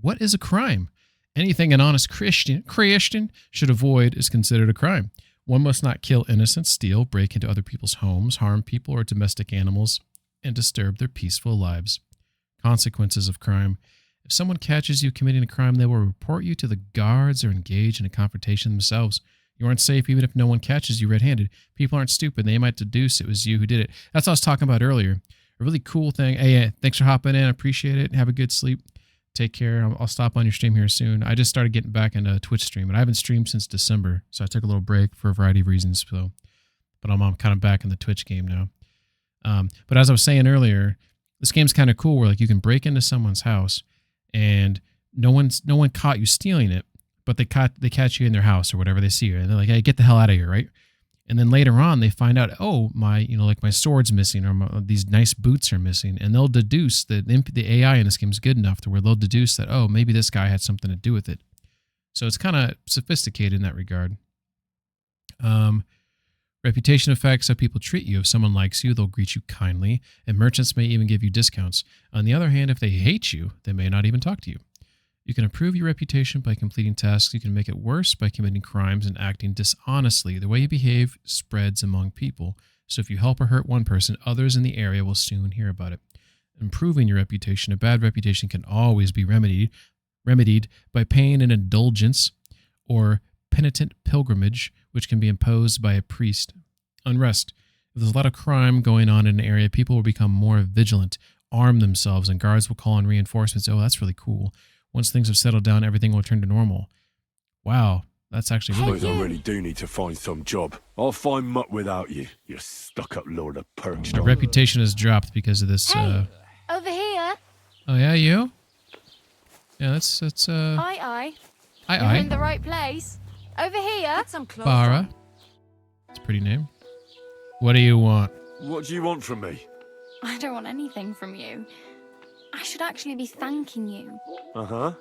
What is a crime? Anything an honest Christian should avoid is considered a crime. One must not kill innocents, steal, break into other people's homes, harm people or domestic animals, and disturb their peaceful lives. Consequences of crime. If someone catches you committing a crime, they will report you to the guards or engage in a confrontation themselves. You aren't safe even if no one catches you red-handed. People aren't stupid. They might deduce it was you who did it. That's what I was talking about earlier. A really cool thing. Hey, thanks for hopping in. I appreciate it. Have a good sleep. Take care. I'll stop on your stream here soon. I just started getting back into Twitch stream, and I haven't streamed since December, so I took a little break for a variety of reasons. So, but I'm kind of back in the Twitch game now. But as I was saying earlier, this game's kind of cool where like you can break into someone's house, and no one caught you stealing it, but they catch you in their house or whatever. They see you, and they're like, "Hey, get the hell out of here!" Right? And then later on, they find out, oh, my sword's missing, or these nice boots are missing, and they'll deduce that the AI in this game is good enough to where they'll deduce that, oh, maybe this guy had something to do with it. So it's kind of sophisticated in that regard. Reputation affects how people treat you. If someone likes you, they'll greet you kindly, and merchants may even give you discounts. On the other hand, if they hate you, they may not even talk to you. You can improve your reputation by completing tasks. You can make it worse by committing crimes and acting dishonestly. The way you behave spreads among people. So if you help or hurt one person, others in the area will soon hear about it. Improving your reputation. A bad reputation can always be remedied by paying an indulgence or penitent pilgrimage, which can be imposed by a priest. Unrest. If there's a lot of crime going on in an area, people will become more vigilant, arm themselves, and guards will call in reinforcements. Oh, that's really cool. Once things have settled down, everything will return to normal. Wow, that's actually really Suppose cool. I really do need to find some job. I'll find mutt without you, you stuck-up lord of Perkstein. My reputation has dropped because of this. Over here. Oh yeah, you? Yeah, that's Aye, aye. Aye, You're aye. in the right place. Over here. Get some clothes Bara. It's a pretty name. What do you want? What do you want from me? I don't want anything from you. I should actually be thanking you. Uh-huh.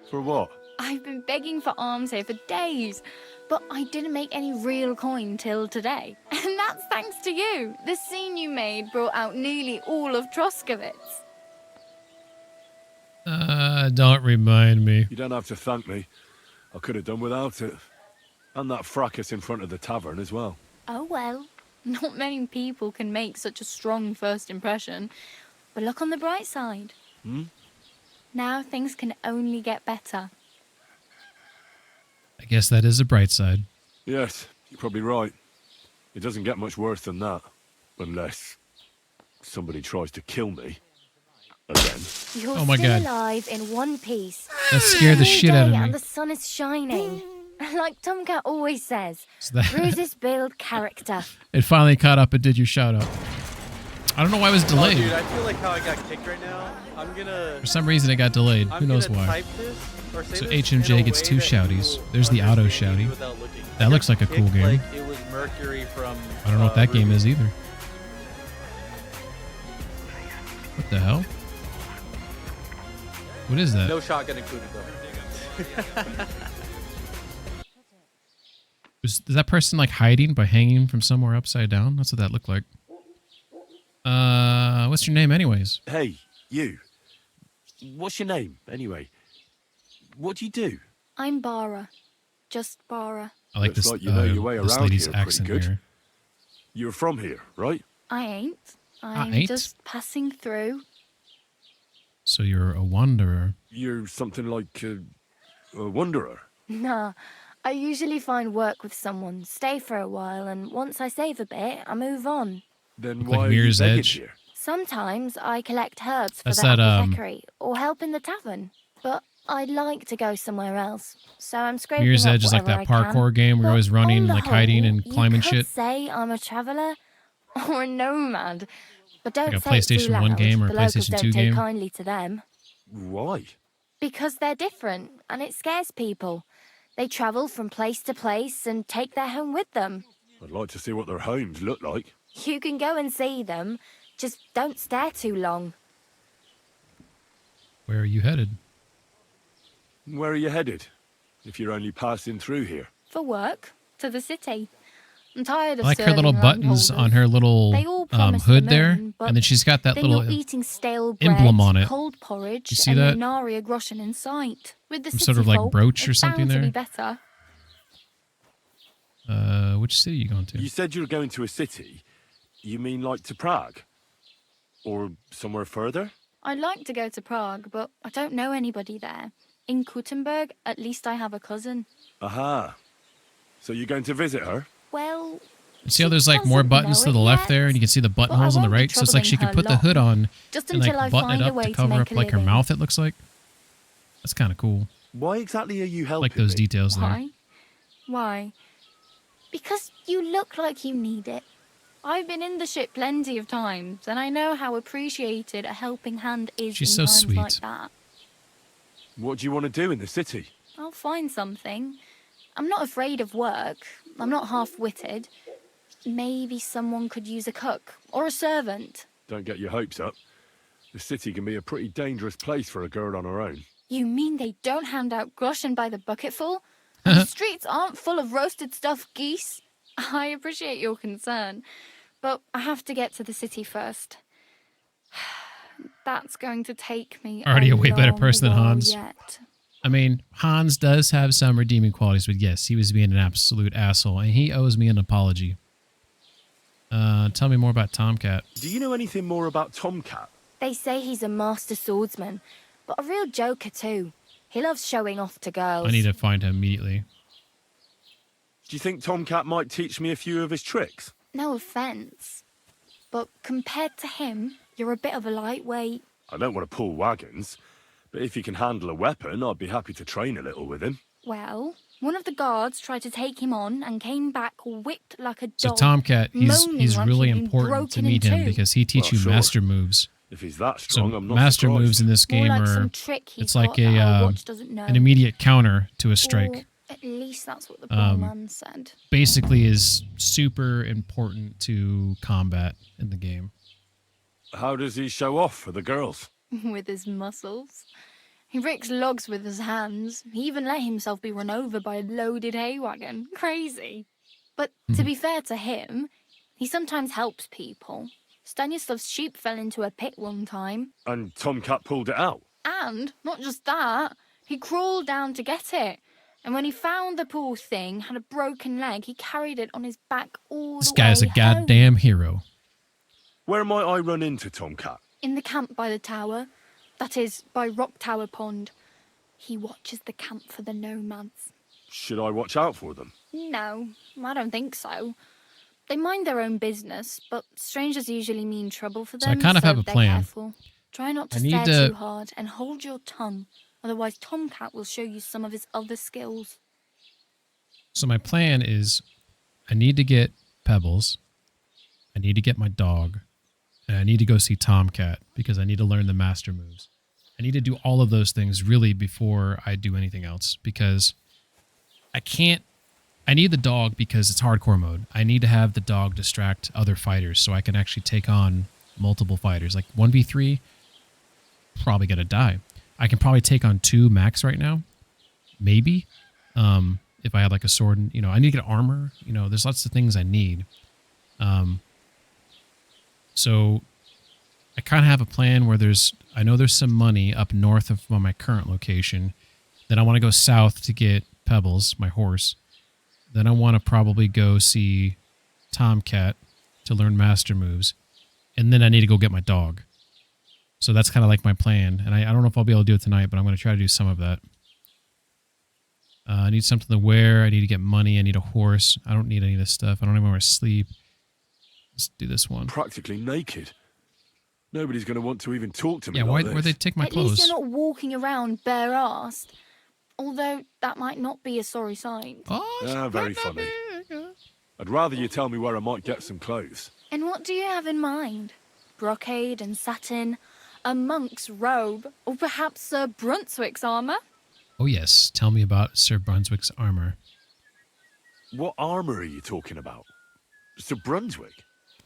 For what? I've been begging for alms here for days, but I didn't make any real coin till today. And that's thanks to you. The scene you made brought out nearly all of Troskowitz. Don't remind me. You don't have to thank me. I could have done without it. And that fracas in front of the tavern as well. Oh well, not many people can make such a strong first impression. But look on the bright side. Hmm? Now things can only get better. I guess that is the bright side. Yes, you're probably right. It doesn't get much worse than that. Unless somebody tries to kill me. Again. You're Oh my still God. alive in one piece. That scared the Every shit out of day me. And the sun is shining. Like Tomcat always says. So that- Bruises build character. It finally caught up and did your shout out. I don't know why it was delayed. Oh, dude, I feel like how I got kicked right now. I'm gonna. For some reason, it got delayed. Who knows gonna why? type this or say So this in a HMJ gets way 2 that shouties. you will There's the auto understand me shouty. without looking. That looks like a cool Kicked game. Like it was Mercury from. I don't know what that game Ruby. is either. What the hell? What is that? No shotgun included though. Is that person like hiding by hanging from somewhere upside down? That's what that looked like. What's your name anyways? Hey, you. What's your name, anyway? What do you do? I'm Bara. Just Bara. I like Looks this, like you know your way this around lady's here pretty accent good. here. You're from here, right? I ain't. I'm ain't? just passing through. So you're a wanderer. You're something like a wanderer. Nah. I usually find work with someone, stay for a while, and once I save a bit, I move on. Then Look why like are you Mirror's begging Edge. here? Sometimes I collect herbs for That's the that, apothecary or help in the tavern. But I'd like to go somewhere else, so I'm scraping Mirror's up Edge is like whatever that I can. parkour game where you're always running, On the like hiding whole, and climbing you could shit. say I'm a traveller or a nomad, but don't Like a say it too PlayStation 1 loud. game or a the locals PlayStation don't 2 take game. kindly to them Why? because they're different and it scares people. They travel from place to place and take their home with them. I'd like to see what their homes look like. You can go and see them, just don't stare too long. Where are you headed? Where are you headed? If you're only passing through here. For work, to the city. I'm tired of I like her serving little land buttons holders. on her little They all promise hood the there, moon, but and then she's got that then little you're eating stale bread, emblem on it. cold porridge, You see and that? no nary a groschen in sight. With the Some city sort of, like, folk, brooch or it's something bound to be there? better. Which city are you going to? You said you're going to a city. You mean like to Prague? Or somewhere further? I'd like to go to Prague, but I don't know anybody there. In Kuttenberg, at least I have a cousin. Aha. So you're going to visit her? Well, See how there's like more buttons to the left there, and you can see the buttonholes on the right. So it's like she could put the hood on just and like until I button find it a up way to to cover make up a like her living. mouth. It looks like that's kind of cool. Why exactly are you I helping like those me? details there. Why? Why? Because you look like you need it. I've been in the ship plenty of times, and I know how appreciated a helping hand is She's in so times sweet. like that. What do you want to do in the city? I'll find something. I'm not afraid of work. I'm not half-witted. Maybe someone could use a cook or a servant. Don't get your hopes up. The city can be a pretty dangerous place for a girl on her own. You mean they don't hand out groschen by the bucketful? And the streets aren't full of roasted stuffed geese? I appreciate your concern, but I have to get to the city first. That's going to take me Already a way better long person than while Hans. Yet. I mean, Hans does have some redeeming qualities, but yes, he was being an absolute asshole, and he owes me an apology. Tell me more about Tomcat. Do you know anything more about Tomcat? They say he's a master swordsman, but a real joker too. He loves showing off to girls. I need to find him immediately. Do you think Tomcat might teach me a few of his tricks? No offence, but compared to him, you're a bit of a lightweight. I don't want to pull wagons, but if he can handle a weapon, I'd be happy to train a little with him. Well, one of the guards tried to take him on and came back whipped like a dog. So Tomcat, he's like really he'd been important to broken meet in him two. because he teaches you Well, sure. master moves. If he's that strong, So I'm not master surprised. moves in this More game like are some trick he's it's like got that our watch doesn't know. an immediate counter to a strike. Or at least that's what the poor man said. Basically, is super important to combat in the game. How does he show off for the girls? With his muscles. He ricks logs with his hands. He even let himself be run over by a loaded hay wagon. Crazy. But to be fair to him, he sometimes helps people. Stanislav's sheep fell into a pit one time. And Tomcat pulled it out. And, not just that, he crawled down to get it. And when he found the poor thing had a broken leg, he carried it on his back all This the guy's a way home. goddamn hero. Where might I run into Tomcat? In the camp by the tower. That is, by Rock Tower Pond. He watches the camp for the nomads. Should I watch out for them? No, I don't think so. They mind their own business, but strangers usually mean trouble for them. So I kind of have a they're plan. Careful. Try not to I need stare to- too hard and hold your tongue. Otherwise, Tomcat will show you some of his other skills. So my plan is I need to get Pebbles. I need to get my dog. And I need to go see Tomcat because I need to learn the master moves. I need to do all of those things really before I do anything else because I need the dog because it's hardcore mode. I need to have the dog distract other fighters so I can actually take on multiple fighters. Like 1v3, probably gonna die. I can probably take on 2 max right now. Maybe. If I had like a sword and, I need to get armor. There's lots of things I need. So I kind of have a plan where I know there's some money up north of my current location. Then I want to go south to get Pebbles, my horse. Then I want to probably go see Tomcat to learn master moves. And then I need to go get my dog. So that's kind of like my plan. And I don't know if I'll be able to do it tonight, but I'm going to try to do some of that. I need something to wear. I need to get money. I need a horse. I don't need any of this stuff. I don't even want to sleep. Let's do this one. Practically naked. Nobody's going to want to even talk to me Yeah, like why'd this. they take my At clothes? least you're not walking around bare-assed. Although that might not be a sorry sight. Very funny. I'd rather you tell me where I might get some clothes. And what do you have in mind? Brocade and satin, a monk's robe, or perhaps Sir Brunswick's armour? Oh, yes. Tell me about Sir Brunswick's armor. What armour are you talking about? Sir Brunswick?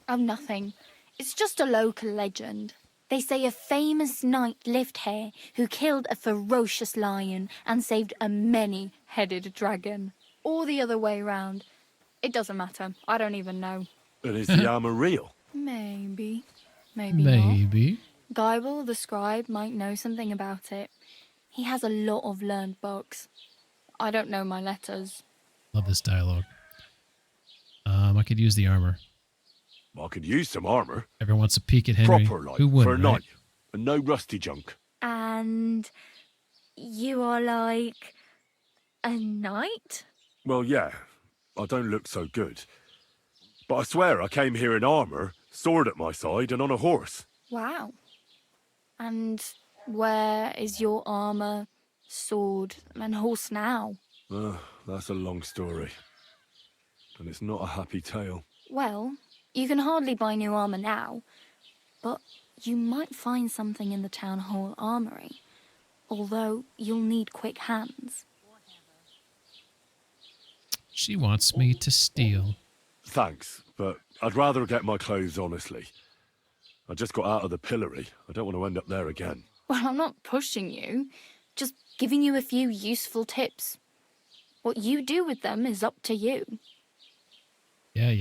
Oh, nothing. It's just a local legend. They say a famous knight lived here who killed a ferocious lion and saved a many-headed dragon. Or the other way round. It doesn't matter. I don't even know. And is the armour real? Maybe. Maybe not. Maybe. Geibel, the scribe, might know something about it. He has a lot of learned books. I don't know my letters. Love this dialogue. I could use the armor. I could use some armour. Everyone wants a peek at Henry. Proper, like, Who for a wouldn't, right? night. And no rusty junk. And you are like a knight? Well, yeah. I don't look so good. But I swear I came here in armour, sword at my side, and on a horse. Wow. And where is your armour, sword, and horse now? That's a long story. And it's not a happy tale. Well, you can hardly buy new armour now, but you might find something in the town hall armoury, although you'll need quick hands. She wants me to steal. Thanks, but I'd rather get my clothes honestly. I just got out of the pillory. I don't want to end up there again. Well, I'm not pushing you, just giving you a few useful tips. What you do with them is up to you. Yeah.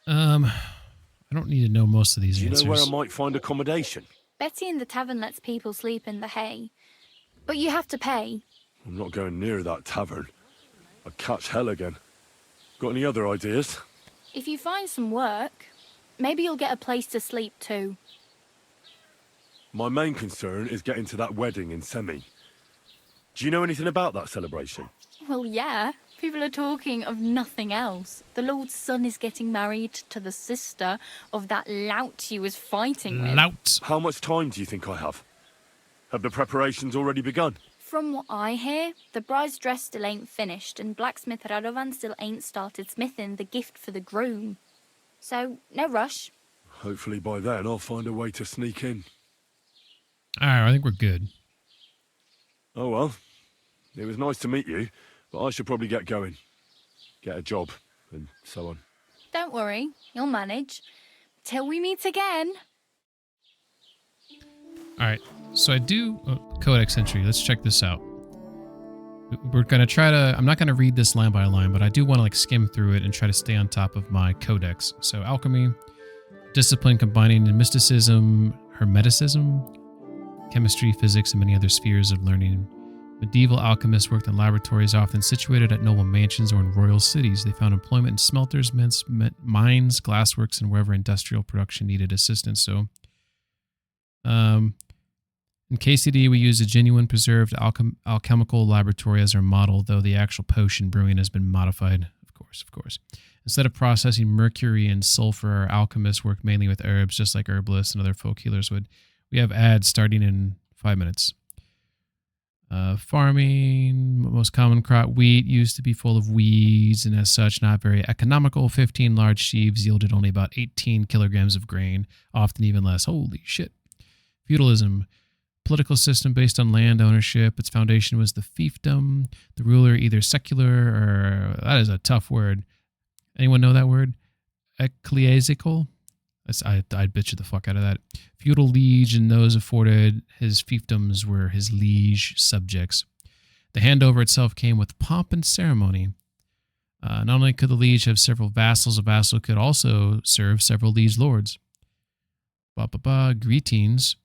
I don't need to know most of these Do you answers. know where I might find accommodation? Betty in the tavern lets people sleep in the hay, but you have to pay. I'm not going near that tavern. I'd catch hell again. Got any other ideas? If you find some work, maybe you'll get a place to sleep too. My main concern is getting to that wedding in Semi. Do you know anything about that celebration? Well, yeah. People are talking of nothing else. The Lord's son is getting married to the sister of that lout he was fighting with. Lout. How much time do you think I have? Have the preparations already begun? From what I hear, the bride's dress still ain't finished, and blacksmith Radovan still ain't started smithing the gift for the groom. So, no rush. Hopefully by then I'll find a way to sneak in. Alright, I think we're good. Oh well. It was nice to meet you, but I should probably get going. Get a job, and so on. Don't worry, you'll manage. Till we meet again. Alright, so I do... Codex entry, let's check this out. We're going to try to... I'm not going to read this line by line, but I do want to skim through it and try to stay on top of my codex. So alchemy, discipline combining in mysticism, hermeticism, chemistry, physics, and many other spheres of learning. Medieval alchemists worked in laboratories often situated at noble mansions or in royal cities. They found employment in smelters, mines, glassworks, and wherever industrial production needed assistance. So, in KCD, we use a genuine preserved alchemical laboratory as our model, though the actual potion brewing has been modified, of course. Instead of processing mercury and sulfur, our alchemists work mainly with herbs, just like herbalists and other folk healers would. We have ads starting in 5 minutes. Farming, most common crop, wheat, used to be full of weeds and as such not very economical. 15 large sheaves yielded only about 18 kilograms of grain, often even less. Holy shit. Feudalism, political system based on land ownership. Its foundation was the fiefdom, the ruler either secular or, that is a tough word. Anyone know that word? Ecclesiastical? I'd bitch the fuck out of that. Feudal liege, and those afforded his fiefdoms were his liege subjects. The handover itself came with pomp and ceremony. Not only could the liege have several vassals, a vassal could also serve several liege lords. Greetings.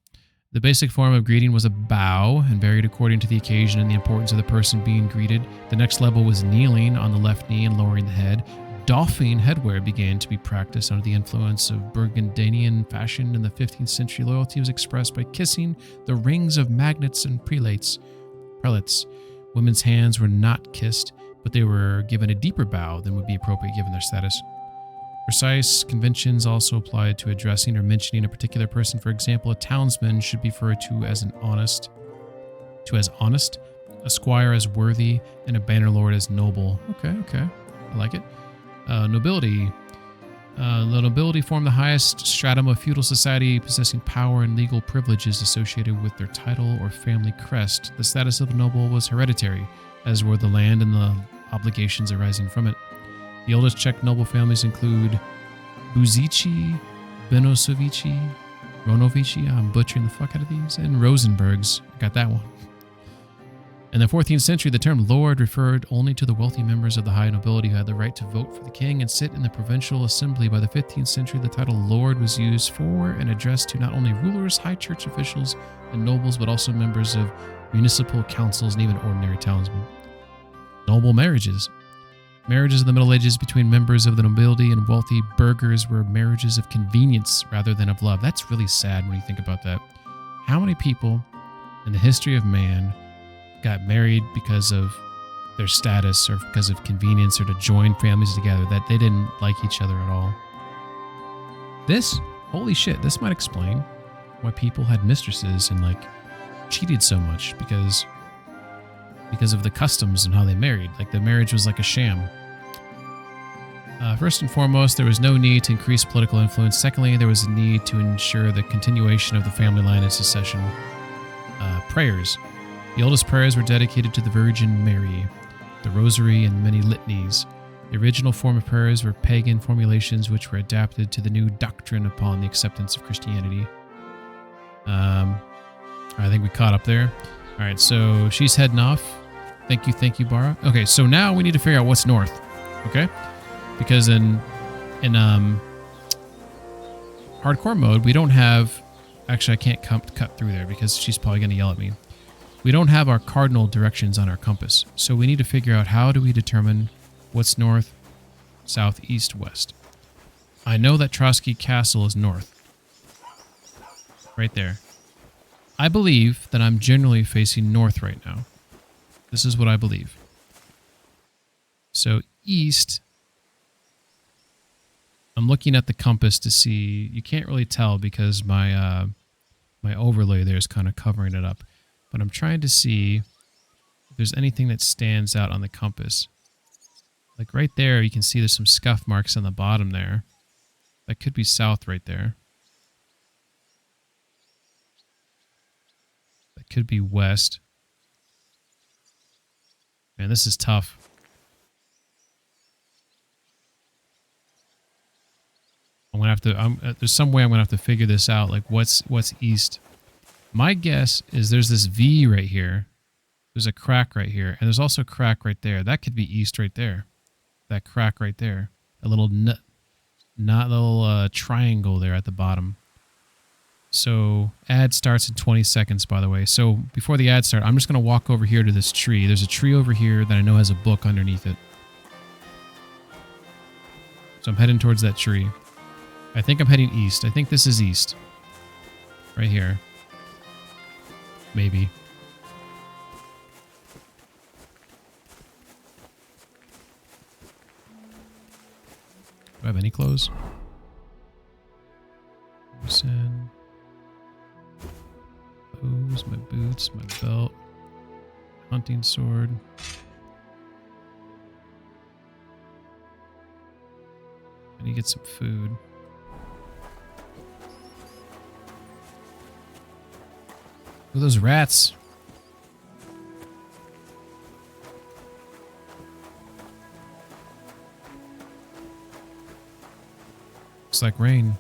The basic form of greeting was a bow and varied according to the occasion and the importance of the person being greeted. The next level was kneeling on the left knee and lowering the head. Doffing headwear began to be practiced under the influence of Burgundian fashion in the 15th century. Loyalty was expressed by kissing the rings of magnates and prelates. Women's hands were not kissed, but they were given a deeper bow than would be appropriate given their status. Precise conventions also applied to addressing or mentioning a particular person. For example, a townsman should be referred to as honest, a squire as worthy, and a banner lord as noble. Okay, I like it. Nobility. The nobility formed the highest stratum of feudal society, possessing power and legal privileges associated with their title or family crest. The status of the noble was hereditary, as were the land and the obligations arising from it. The oldest Czech noble families include Buzici, Benosovici, Ronovici, I'm butchering the fuck out of these, and Rosenbergs. Got that one. In the 14th century, the term lord referred only to the wealthy members of the high nobility who had the right to vote for the king and sit in the provincial assembly. By the 15th century, the title lord was used for and addressed to not only rulers, high church officials, and nobles, but also members of municipal councils and even ordinary townsmen. Noble marriages. Marriages in the Middle Ages between members of the nobility and wealthy burghers were marriages of convenience rather than of love. That's really sad when you think about that. How many people in the history of man got married because of their status or because of convenience or to join families together, that they didn't like each other at all? Holy shit, this might explain why people had mistresses and cheated so much because of the customs and how they married. The marriage was like a sham. First and foremost, there was no need to increase political influence. Secondly, there was a need to ensure the continuation of the family line and succession. Prayers. The oldest prayers were dedicated to the Virgin Mary, the Rosary, and many litanies. The original form of prayers were pagan formulations which were adapted to the new doctrine upon the acceptance of Christianity. I think we caught up there. All right, so she's heading off. Thank you, Bara. Okay, so now we need to figure out what's north, okay? Because in hardcore mode, we don't have... Actually, I can't cut through there because she's probably going to yell at me. We don't have our cardinal directions on our compass, so we need to figure out how do we determine what's north, south, east, west. I know that Trotsky Castle is north. Right there. I believe that I'm generally facing north right now. This is what I believe. So east, I'm looking at the compass to see. You can't really tell because my my overlay there is kind of covering it up. But I'm trying to see if there's anything that stands out on the compass. Like right there, you can see there's some scuff marks on the bottom there. That could be south right there. That could be west. Man, this is tough. I'm gonna have to. There's some way I'm gonna have to figure this out. Like, what's east? My guess is there's this V right here. There's a crack right here, and there's also a crack right there. That could be east right there. That crack right there. A little little triangle there at the bottom. So ad starts in 20 seconds, by the way. So before the ad start, I'm just gonna walk over here to this tree. There's a tree over here that I know has a book underneath it. So I'm heading towards that tree. I think I'm heading east. I think this is east. Right here. Maybe. Do I have any clothes? Listen. Clothes, my boots, my belt. Hunting sword. I need to get some food. Look at those rats. Looks like rain.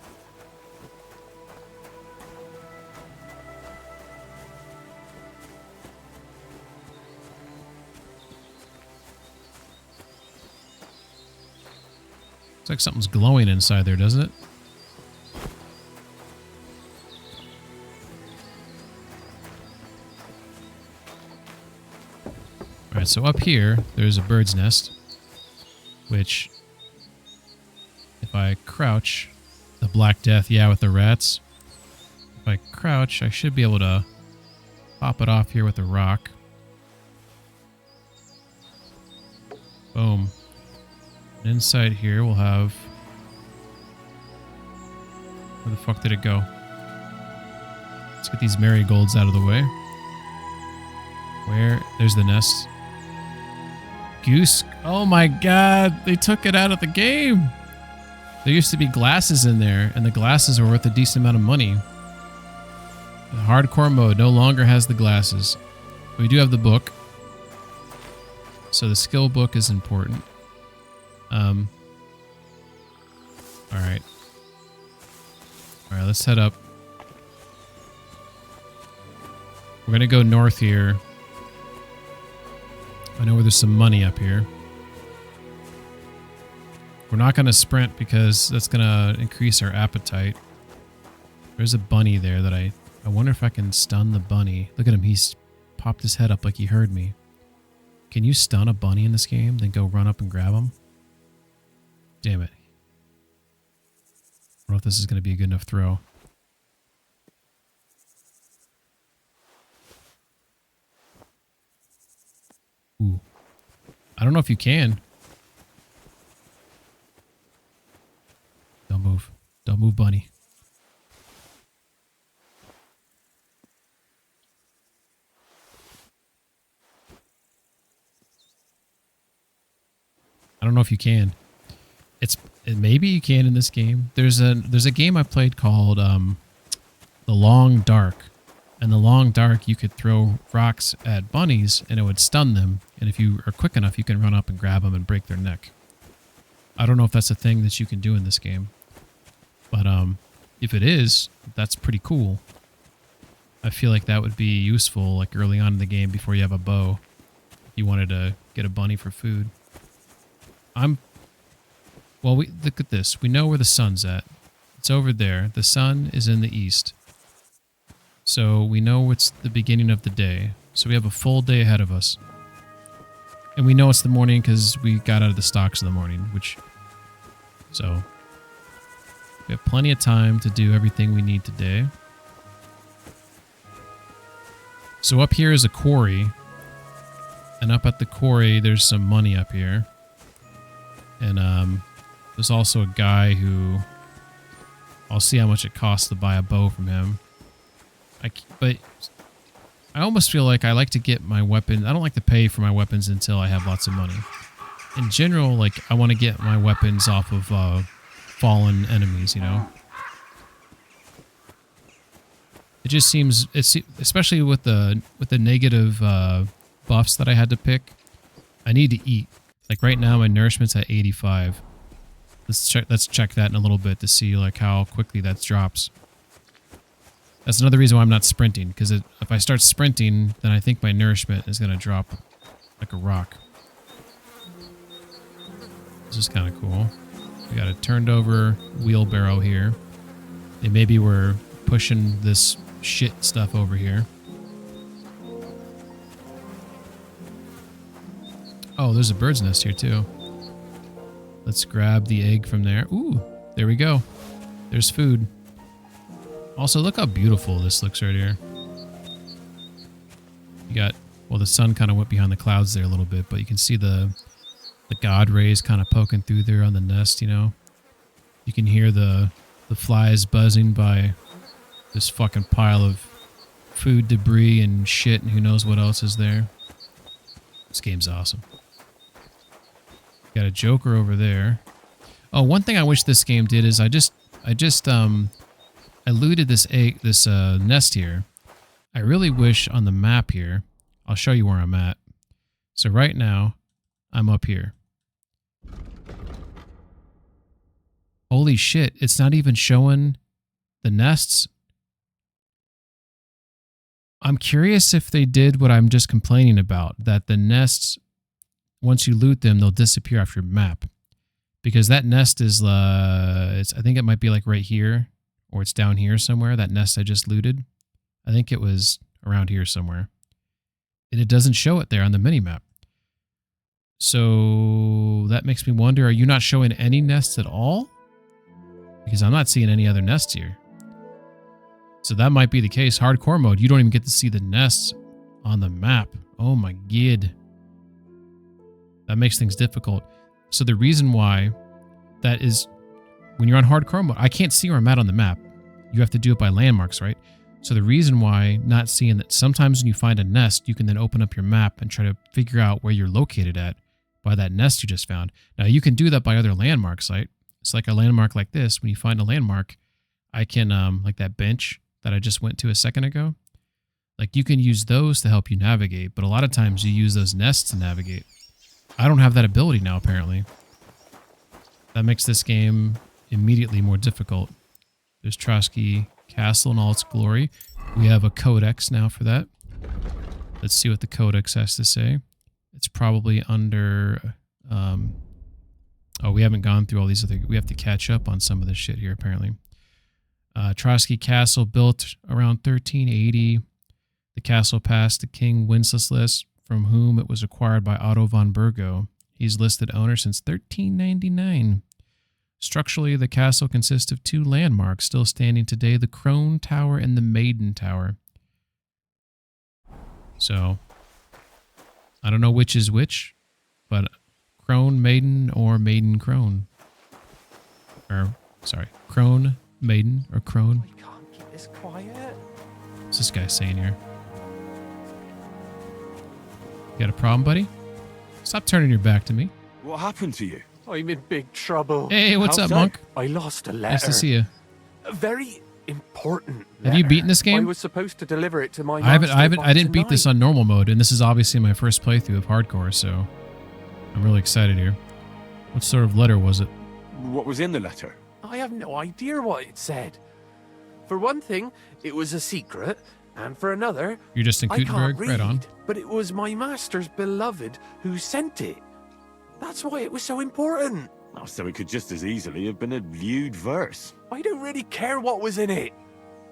Looks like something's glowing inside there, doesn't it? Alright, so up here, there's a bird's nest, which, if I crouch, the Black Death, yeah, with the rats. If I crouch, I should be able to pop it off here with a rock. Boom. And inside here, we'll have... Where the fuck did it go? Let's get these marigolds out of the way. Where? There's the nest. Goose. Oh my god, they took it out of the game. There used to be glasses in there, and the glasses were worth a decent amount of money. The hardcore mode no longer has the glasses. We do have the book. So the skill book is important. Alright. Alright, let's head up. We're gonna go north here. I know where there's some money up here. We're not going to sprint because that's going to increase our appetite. There's a bunny there that I wonder if I can stun the bunny. Look at him. He's popped his head up like he heard me. Can you stun a bunny in this game, then go run up and grab him? Damn it. I don't know if this is going to be a good enough throw. Ooh. I don't know if you can. Don't move. Don't move, bunny. I don't know if you can. Maybe you can in this game. There's a game I played called The Long Dark. In the Long Dark, you could throw rocks at bunnies and it would stun them. And if you are quick enough, you can run up and grab them and break their neck. I don't know if that's a thing that you can do in this game. But if it is, that's pretty cool. I feel like that would be useful like early on in the game before you have a bow. If you wanted to get a bunny for food. Well, look at this. We know where the sun's at. It's over there. The sun is in the east. So we know it's the beginning of the day. So we have a full day ahead of us. And we know it's the morning because we got out of the stocks in the morning, which... So... We have plenty of time to do everything we need today. So up here is a quarry. And up at the quarry, there's some money up here. And there's also a guy who... I'll see how much it costs to buy a bow from him. But I almost feel like I like to get my weapon. I don't like to pay for my weapons until I have lots of money. In general, like, I want to get my weapons off of fallen enemies, you know? It just seems, especially with the negative buffs that I had to pick, I need to eat. Like right now, my nourishment's at 85. Let's check that in a little bit to see like how quickly that drops. That's another reason why I'm not sprinting, because if I start sprinting, then I think my nourishment is going to drop like a rock. This is kind of cool. We got a turned over wheelbarrow here. They maybe were pushing this shit stuff over here. Oh, there's a bird's nest here too. Let's grab the egg from there. Ooh, there we go. There's food. Also, look how beautiful this looks right here. You got, well, the sun kind of went behind the clouds there a little bit, but you can see the god rays kind of poking through there on the nest, you know. You can hear the flies buzzing by this fucking pile of food debris and shit and who knows what else is there. This game's awesome. Got a Joker over there. Oh, one thing I wish this game did is I looted this nest here. I really wish on the map here, I'll show you where I'm at. So right now, I'm up here. Holy shit, it's not even showing the nests. I'm curious if they did what I'm just complaining about, that the nests, once you loot them, they'll disappear off your map. Because that nest is, I think it might be like right here, or it's down here somewhere, that nest I just looted. I think it was around here somewhere. And it doesn't show it there on the minimap. So that makes me wonder, are you not showing any nests at all? Because I'm not seeing any other nests here. So that might be the case. Hardcore mode, you don't even get to see the nests on the map. Oh my god. That makes things difficult. So the reason why that is, when you're on hardcore mode, I can't see where I'm at on the map. You have to do it by landmarks, right? So the reason why not seeing that, sometimes when you find a nest, you can then open up your map and try to figure out where you're located at by that nest you just found. Now you can do that by other landmarks, right? It's like a landmark like this. When you find a landmark, I can, like that bench that I just went to a second ago, like you can use those to help you navigate, but a lot of times you use those nests to navigate. I don't have that ability now, apparently. That makes this game immediately more difficult. There's Trotsky Castle in all its glory. We have a codex now for that. Let's see what the codex has to say. It's probably under... oh, we haven't gone through all these other... We have to catch up on some of this shit here, apparently. Trotsky Castle, built around 1380. The castle passed to King Wenceslas, from whom it was acquired by Otto von Burgo. He's listed owner since 1399. Structurally, the castle consists of two landmarks still standing today, the Crone Tower and the Maiden Tower. So, I don't know which is which, but Crone Maiden or Maiden Crone. Or, sorry, Crone Maiden or Crone. We can't keep this quiet. What's this guy saying here? You got a problem, buddy? Stop turning your back to me. What happened to you? I'm in big trouble. Hey, what's up, so? Monk? I lost a letter. Nice to see you. A very important Have you beaten this I game? was supposed to deliver it to my I didn't beat this on normal mode, and this is obviously my first playthrough of hardcore, so I'm really excited here. What sort of letter was it? What was in the letter? I have no idea what it said. For one thing, it was a secret, and for another, You're just in I can't Gutenberg? read, Right on. but it was my master's beloved who sent it. That's why it was so important. Oh, so it could just as easily have been a lewd verse. I don't really care what was in it.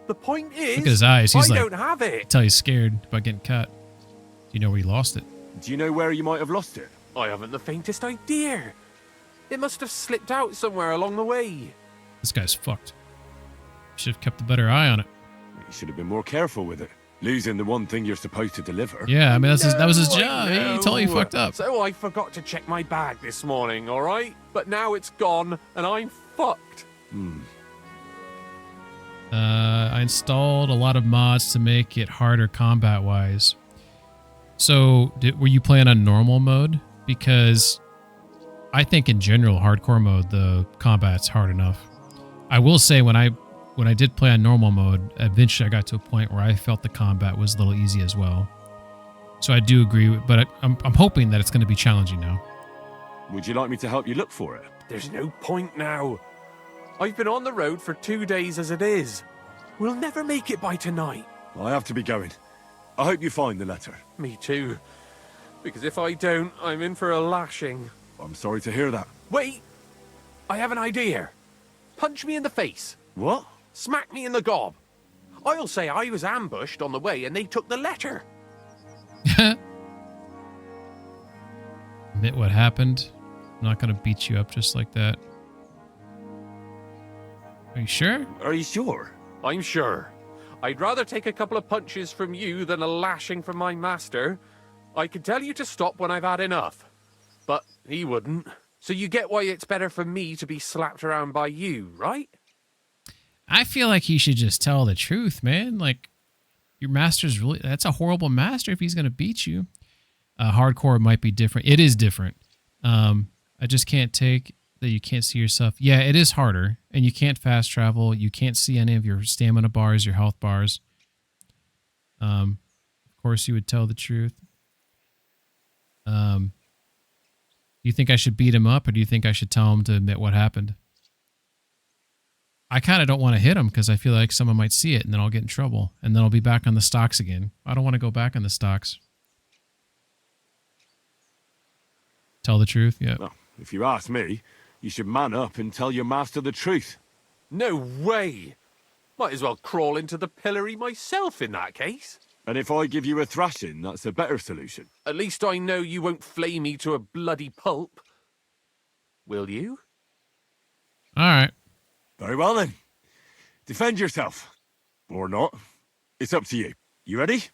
The point is, Look at his eyes. He's I like, don't have it. I tell he's scared about getting cut. Do you know where he lost it? Do you know where you might have lost it? I haven't the faintest idea. It must have slipped out somewhere along the way. This guy's fucked. Should have kept a better eye on it. You should have been more careful with it. Losing the one thing you're supposed to deliver. Yeah, I mean, that was his job. He totally fucked up. So I forgot to check my bag this morning, all right? But now it's gone, and I'm fucked. I installed a lot of mods to make it harder combat-wise. So, were you playing on normal mode? Because I think in general, hardcore mode, the combat's hard enough. I will say when I did play on normal mode, eventually I got to a point where I felt the combat was a little easy as well. So I do agree, but I'm hoping that it's going to be challenging now. Would you like me to help you look for it? There's no point now. I've been on the road for 2 days as it is. We'll never make it by tonight. I have to be going. I hope you find the letter. Me too. Because if I don't, I'm in for a lashing. I'm sorry to hear that. Wait! I have an idea. Punch me in the face. What? Smack me in the gob. I'll say I was ambushed on the way and they took the letter. Admit what happened. I'm not going to beat you up just like that. Are you sure? Are you sure? I'm sure. I'd rather take a couple of punches from you than a lashing from my master. I could tell you to stop when I've had enough. But he wouldn't. So you get why it's better for me to be slapped around by you, right? I feel like he should just tell the truth, man. Like, your master's really... That's a horrible master if he's going to beat you. Hardcore might be different. It is different. I just can't take that you can't see yourself. Yeah, it is harder. And you can't fast travel. You can't see any of your stamina bars, your health bars. Of course, you would tell the truth. Do you think I should beat him up, or do you think I should tell him to admit what happened? I kind of don't want to hit him because I feel like someone might see it and then I'll get in trouble. And then I'll be back on the stocks again. I don't want to go back on the stocks. Tell the truth? Yeah. Well, if you ask me, you should man up and tell your master the truth. No way! Might as well crawl into the pillory myself in that case. And if I give you a thrashing, that's a better solution. At least I know you won't flay me to a bloody pulp. Will you? All right. Very well then. Defend yourself. Or not. It's up to you. You ready?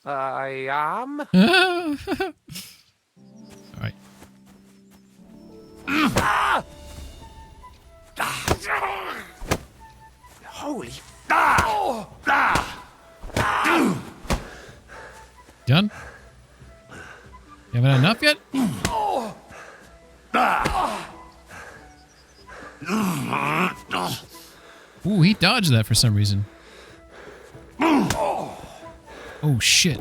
I am. All right. Ah! Holy... Ah! Ah! Ah! Done? You haven't had enough yet? Oh! Ah! Ooh, he dodged that for some reason. Oh, shit.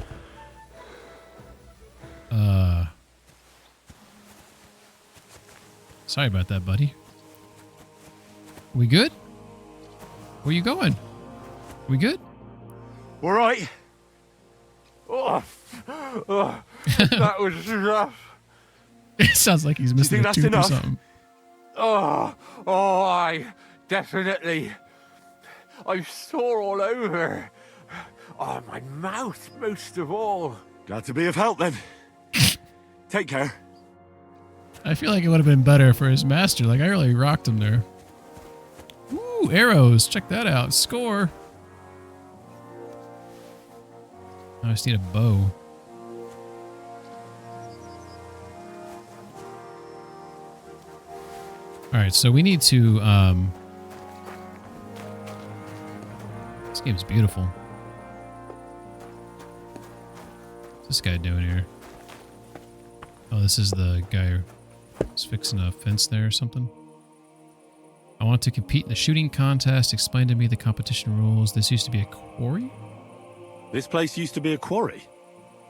Sorry about that, buddy. We good? Where you going? We good? All right. Oh, that was rough. It sounds like he's missing a tooth or something. I definitely. I'm sore all over. Oh, my mouth most of all. Glad to be of help then. Take care. I feel like it would have been better for his master. Like, I really rocked him there. Ooh, arrows. Check that out. Score. I just need a bow. Alright, so we need to, this game's beautiful. What's this guy doing here? Oh, this is the guy who's fixing a fence there or something. I want to compete in the shooting contest. Explain to me the competition rules. This used to be a quarry? This place used to be a quarry?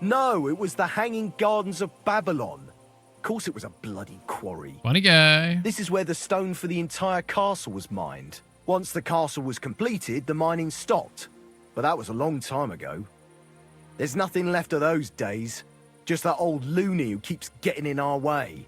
No, it was the Hanging Gardens of Babylon. Of course it was a bloody quarry. Funny guy. This is where the stone for the entire castle was mined. Once the castle was completed, the mining stopped. But that was a long time ago. There's nothing left of those days. Just that old loony who keeps getting in our way.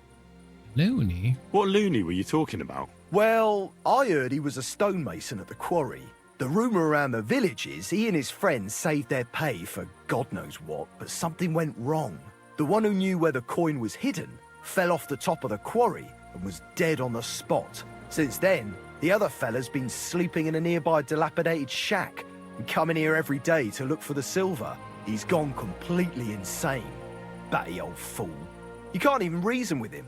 Loony? What loony were you talking about? Well, I heard he was a stonemason at the quarry. The rumour around the village is he and his friends saved their pay for God knows what, but something went wrong. The one who knew where the coin was hidden fell off the top of the quarry and was dead on the spot. Since then, The other fella's been sleeping in a nearby dilapidated shack and coming here every day to look for the silver. He's gone completely insane. Batty old fool. You can't even reason with him.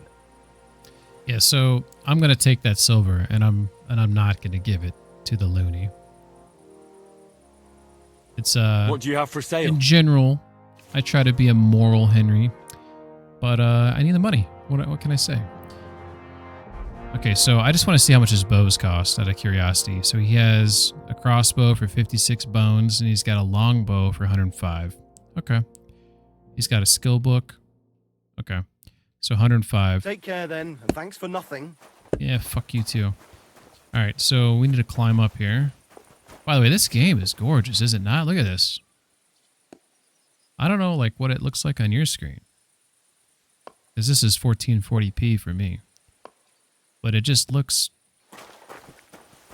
Yeah, so I'm gonna take that silver, and I'm not gonna give it to the loony. It's What do you have for sale? In general, I try to be a moral Henry, but I need the money. What can I say? Okay, so I just want to see how much his bows cost out of curiosity. So he has a crossbow for 56 bones, and he's got a longbow for 105. Okay. He's got a skill book. Okay. So 105. Take care then, and thanks for nothing. Yeah, fuck you too. Alright, so we need to climb up here. By the way, this game is gorgeous, is it not? Look at this. I don't know like what it looks like on your screen, because this is 1440p for me. But it just looks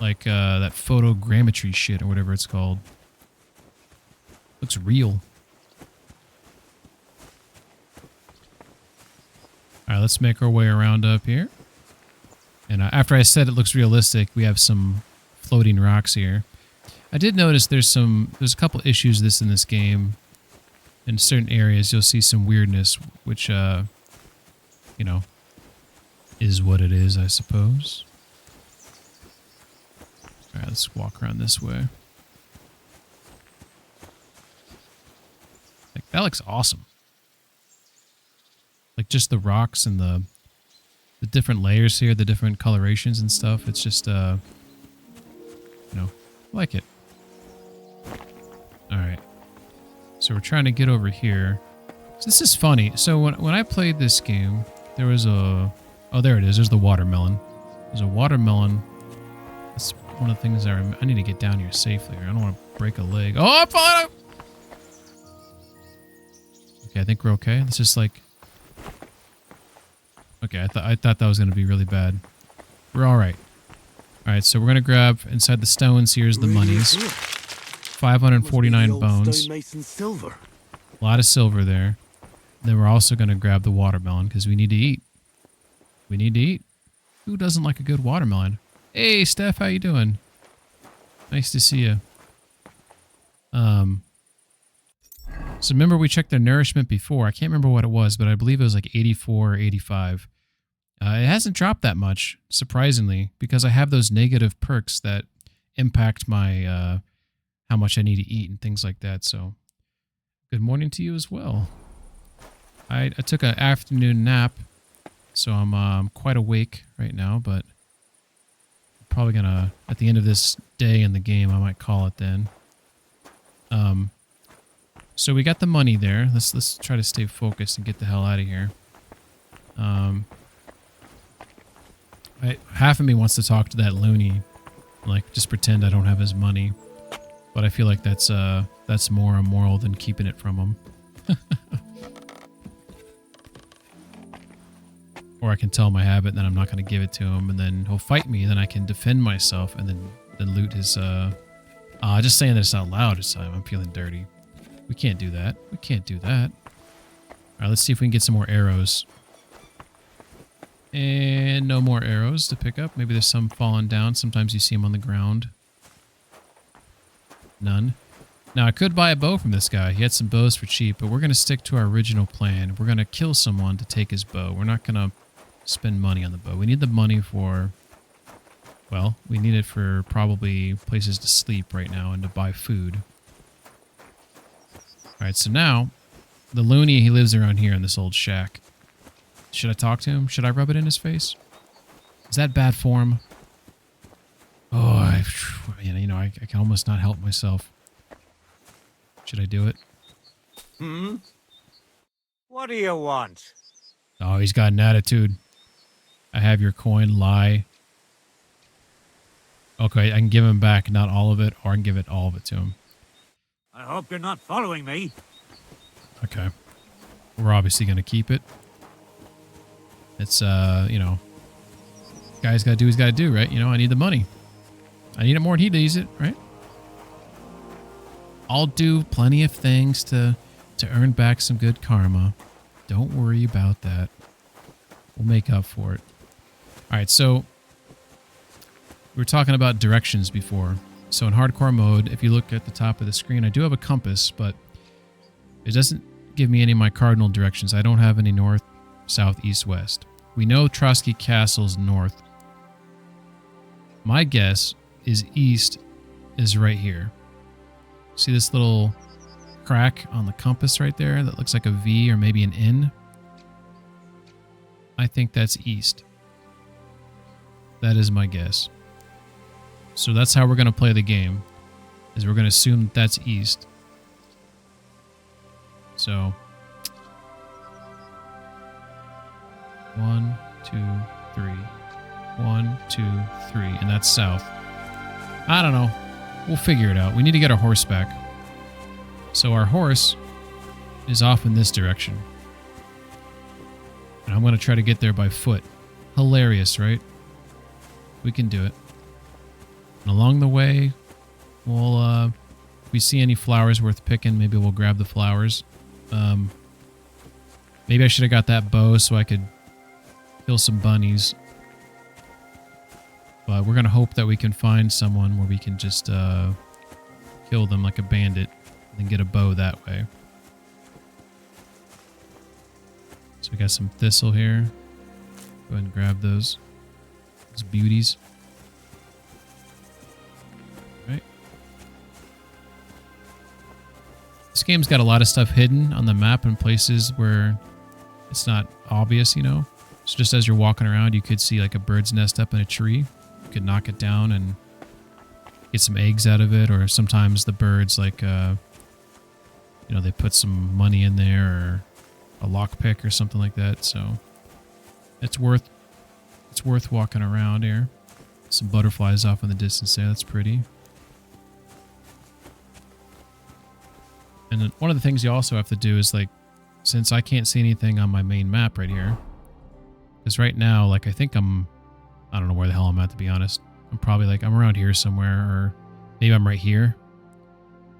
like that photogrammetry shit or whatever it's called. Looks real. Alright, let's make our way around up here. And after I said it looks realistic, we have some floating rocks here. I did notice there's a couple issues in this game. In certain areas, you'll see some weirdness, which, you know, is what it is, I suppose. Alright, let's walk around this way. Like, that looks awesome. Like, just the rocks and the different layers here, the different colorations and stuff. It's just, you know, I like it. Alright. So we're trying to get over here. So this is funny. So when I played this game, there was a... Oh, there it is. There's the watermelon. There's a watermelon. That's one of the things I need to get down here safely. I don't want to break a leg. Oh, I'm falling! Okay, I think we're okay. It's just like... Okay, I thought that was going to be really bad. We're alright. Alright, so we're going to grab inside the stones. Here's the monies. 549 bones. Silver. A lot of silver there. Then we're also going to grab the watermelon because we need to eat. We need to eat. Who doesn't like a good watermelon? Hey, Steph, how you doing? Nice to see you. So remember we checked their nourishment before. I can't remember what it was, but I believe it was like 84 or 85. It hasn't dropped that much, surprisingly, because I have those negative perks that impact my how much I need to eat and things like that. So good morning to you as well. I took an afternoon nap, so I'm quite awake right now, but I'm probably gonna, at the end of this day in the game, I might call it then. So we got the money there. Let's try to stay focused and get the hell out of here. Half of me wants to talk to that loony, like just pretend I don't have his money, but I feel like that's more immoral than keeping it from him. Or I can tell him I have it, and then I'm not going to give it to him, and then he'll fight me, and then I can defend myself, and then loot his. Just saying this out loud, I'm feeling dirty. We can't do that. We can't do that. All right, let's see if we can get some more arrows. And no more arrows to pick up. Maybe there's some falling down. Sometimes you see them on the ground. None. Now, I could buy a bow from this guy. He had some bows for cheap, but we're going to stick to our original plan. We're going to kill someone to take his bow. We're not going to spend money on the bow. We need the money for... Well, we need it for probably places to sleep right now and to buy food. Alright, so now, the loony, he lives around here in this old shack. Should I talk to him? Should I rub it in his face? Is that bad form? Oh, I can almost not help myself. Should I do it? Hmm? What do you want? Oh, he's got an attitude. I have your coin, lie. Okay, I can give him back, not all of it, or I can give all of it to him. I hope you're not following me. Okay. We're obviously going to keep it. It's, you know, guy's got to do what he's got to do, right? You know, I need the money. I need it more than he needs it, right? I'll do plenty of things to earn back some good karma. Don't worry about that. We'll make up for it. All right, so were talking about directions before. So in hardcore mode, if you look at the top of the screen, I do have a compass, but it doesn't give me any of my cardinal directions. I don't have any north, south, east, west. We know Trotsky Castle's north. My guess is east is right here. See this little crack on the compass right there that looks like a V or maybe an N? I think that's east. That is my guess. So that's how we're going to play the game, is we're going to assume that that's east. So 1, 2, 3. 1, 2, 3, and that's south. I don't know. We'll figure it out. We need to get our horse back. So our horse is off in this direction. And I'm going to try to get there by foot. Hilarious, right? We can do it. And along the way, we'll, if we see any flowers worth picking, maybe we'll grab the flowers. Maybe I should have got that bow so I could kill some bunnies. But we're going to hope that we can find someone where we can just kill them like a bandit and then get a bow that way. So we got some thistle here. Go ahead and grab those beauties. Right. This game's got a lot of stuff hidden on the map in places where it's not obvious, you know. So just as you're walking around, you could see like a bird's nest up in a tree. You could knock it down and get some eggs out of it, or sometimes the birds like, you know, they put some money in there or a lockpick or something like that. So it's worth walking around here. Some butterflies off in the distance there. That's pretty. And then one of the things you also have to do is, like, since I can't see anything on my main map right here, because right now, like, I think I don't know where the hell I'm at, to be honest. I'm probably like, I'm around here somewhere, or maybe I'm right here.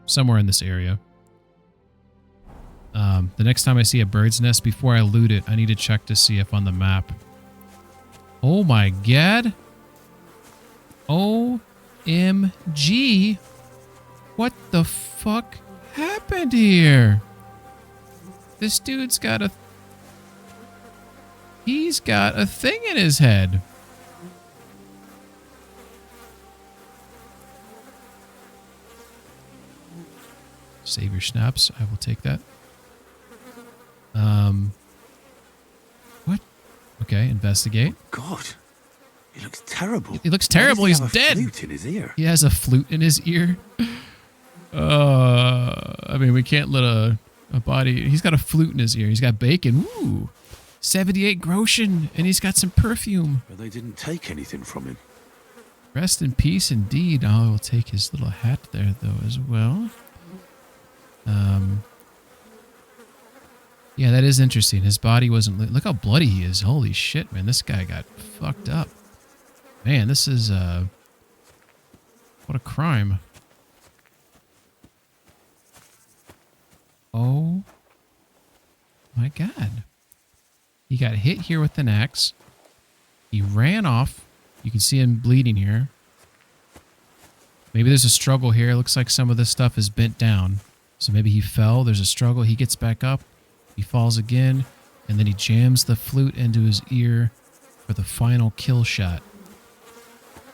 Somewhere in this area. The next time I see a bird's nest, before I loot it, I need to check to see if on the map. Oh my god. OMG. What the fuck happened here? This dude's got a... He's got a thing in his head. Save your snaps. I will take that. What? Okay, investigate. God, he looks terrible. He looks terrible. He's dead. He has a flute in his ear. He has a flute in his ear. I mean, we can't let a body... He's got a flute in his ear. He's got bacon. Ooh. 78 groschen, and he's got some perfume. But they didn't take anything from him. Rest in peace, indeed. I will take his little hat there, though, as well. Yeah, that is interesting. His body wasn't... Look how bloody he is. Holy shit, man. This guy got fucked up. Man, this is... What a crime. Oh my god. He got hit here with an axe. He ran off. You can see him bleeding here. Maybe there's a struggle here. It looks like some of this stuff is bent down. So maybe he fell. There's a struggle. He gets back up. He falls again. And then he jams the flute into his ear for the final kill shot.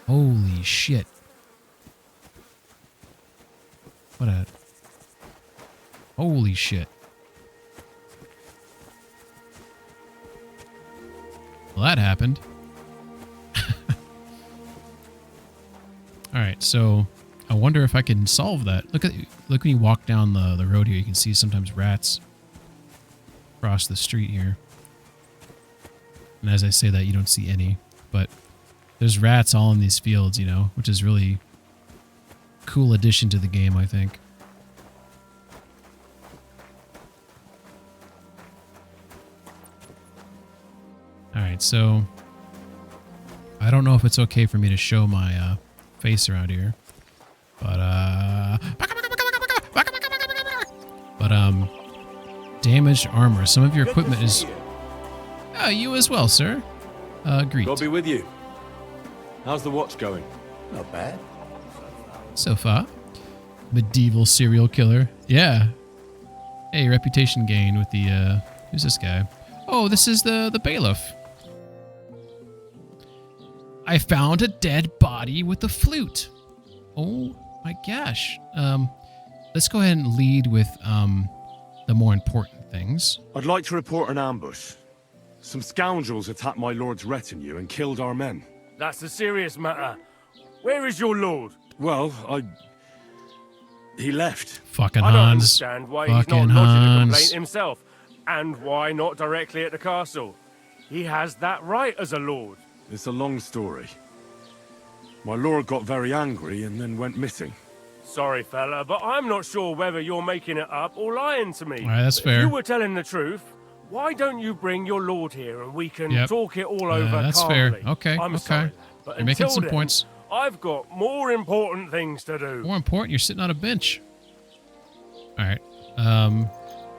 Holy shit. What a... Holy shit. Well, that happened. Alright, so I wonder if I can solve that. Look when you walk down the road here, you can see sometimes rats across the street here. And as I say that, you don't see any. But there's rats all in these fields, you know, which is really cool addition to the game, I think. Alright, so I don't know if it's okay for me to show my face around here. But damaged armor. Some of your equipment is... Oh, you as well, sir. Greet. God be with you. How's the watch going? Not bad. So far. Medieval serial killer. Yeah. Hey, reputation gain with the, who's this guy? Oh, this is the bailiff. I found a dead body with a flute. Oh my gosh. Let's go ahead and lead with, the more important things. I'd like to report an ambush. Some scoundrels attacked my lord's retinue and killed our men. That's a serious matter. Where is your lord? Well, he left. Fucking I don't Hans. understand why he's Fucking not lodging a Hans. complaint himself. And why not directly at the castle? He has that right as a lord. It's a long story. My lord got very angry and then went missing. Sorry, fella, but I'm not sure whether you're making it up or lying to me. All right, that's If fair. you were telling the truth, why don't you bring your lord here and we can Yep. talk it all over That's calmly? fair. Okay, I'm okay. sorry, but You're making until some then, points. I've got more important things to do. More important, you're sitting on a bench. All right.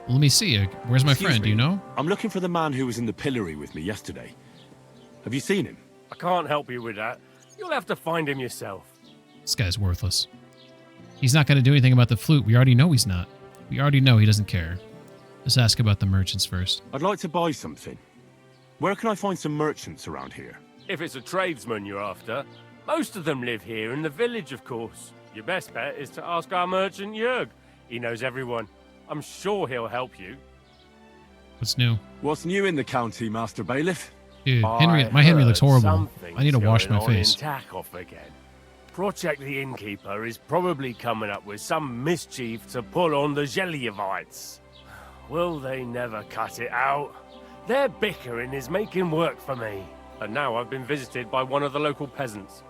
Let me see. Where's my Excuse friend? Do you me. know? I'm looking for the man who was in the pillory with me yesterday. Have you seen him? I can't help you with that. You'll have to find him yourself. This guy's worthless. He's not going to do anything about the flute. We already know he's not. We already know he doesn't care. Let's ask about the merchants first. I'd like to buy something. Where can I find some merchants around here? If it's a tradesman you're after, most of them live here in the village, of course. Your best bet is to ask our merchant Jörg. He knows everyone. I'm sure he'll help you. What's new? What's new in the county, Master Bailiff? Dude, my Henry looks horrible. I need to wash my face. Tack-off again. Project the Innkeeper is probably coming up with some mischief to pull on the Gelievites. Will they never cut it out? Their bickering is making work for me. And now I've been visited by one of the local peasants.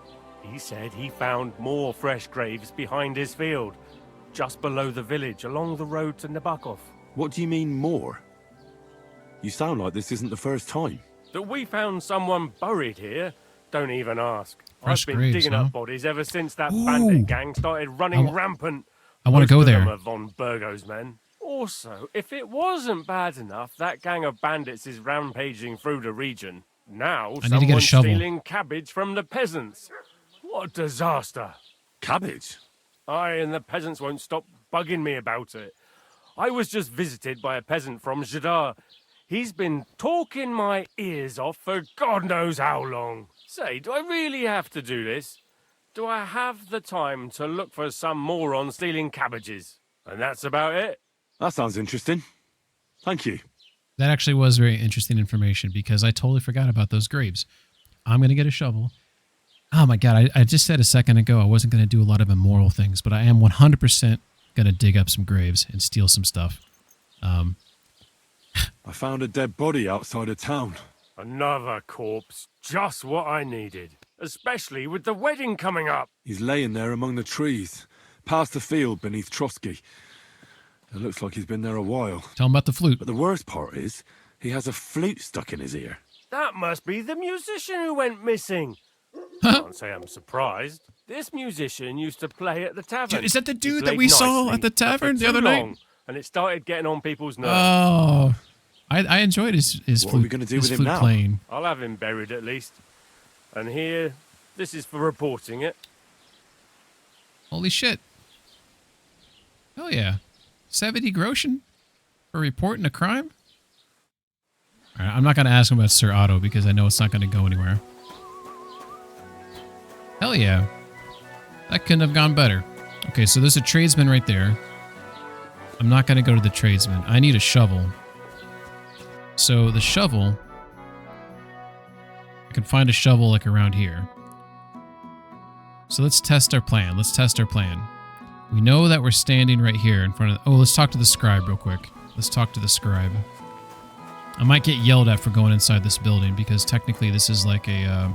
He said he found more fresh graves behind his field, just below the village, along the road to Nabokov. What do you mean, more? You sound like this isn't the first time. That we found someone buried here? Don't even ask. Fresh I've been graves, digging huh? up bodies ever since that Ooh. bandit gang started running I rampant. wanna Most go of them there. are von Burgo's men. Also, if it wasn't bad enough, that gang of bandits is rampaging through the region. Now I need to get a someone's shovel. stealing cabbage from the peasants. What a disaster. Cabbage? Aye, and the peasants won't stop bugging me about it. I was just visited by a peasant from Jadar. He's been talking my ears off for God knows how long. Say, do I really have to do this? Do I have the time to look for some moron stealing cabbages? And that's about it. That sounds interesting. Thank you. That actually was very interesting information because I totally forgot about those graves. I'm going to get a shovel. Oh my God, I just said a second ago I wasn't going to do a lot of immoral things, but I am 100% going to dig up some graves and steal some stuff. I found a dead body outside of town. Another corpse. Just what I needed. Especially with the wedding coming up. He's laying there among the trees, past the field beneath Trotsky. It looks like he's been there a while. Tell him about the flute. But the worst part is, he has a flute stuck in his ear. That must be the musician who went missing. Can't say I'm surprised. This musician used to play at the tavern. Dude, is that the He dude that played we saw nicely, at the but for tavern the too other night? long, and it started getting on people's nerves. Oh, I enjoyed his What flute, are we gonna do his with him flute now? playing. I'll have him buried at least. And here, this is for reporting it. Holy shit. Hell yeah. 70 groschen for reporting a crime? All right, I'm not going to ask him about Sir Otto because I know it's not going to go anywhere. Hell yeah. That couldn't have gone better. Okay, so there's a tradesman right there. I'm not going to go to the tradesman. I need a shovel. So the shovel... I can find a shovel like around here. So let's test our plan. Let's test our plan. We know that we're standing right here in front of... Oh, let's talk to the scribe real quick. Let's talk to the scribe. I might get yelled at for going inside this building because technically this is like a...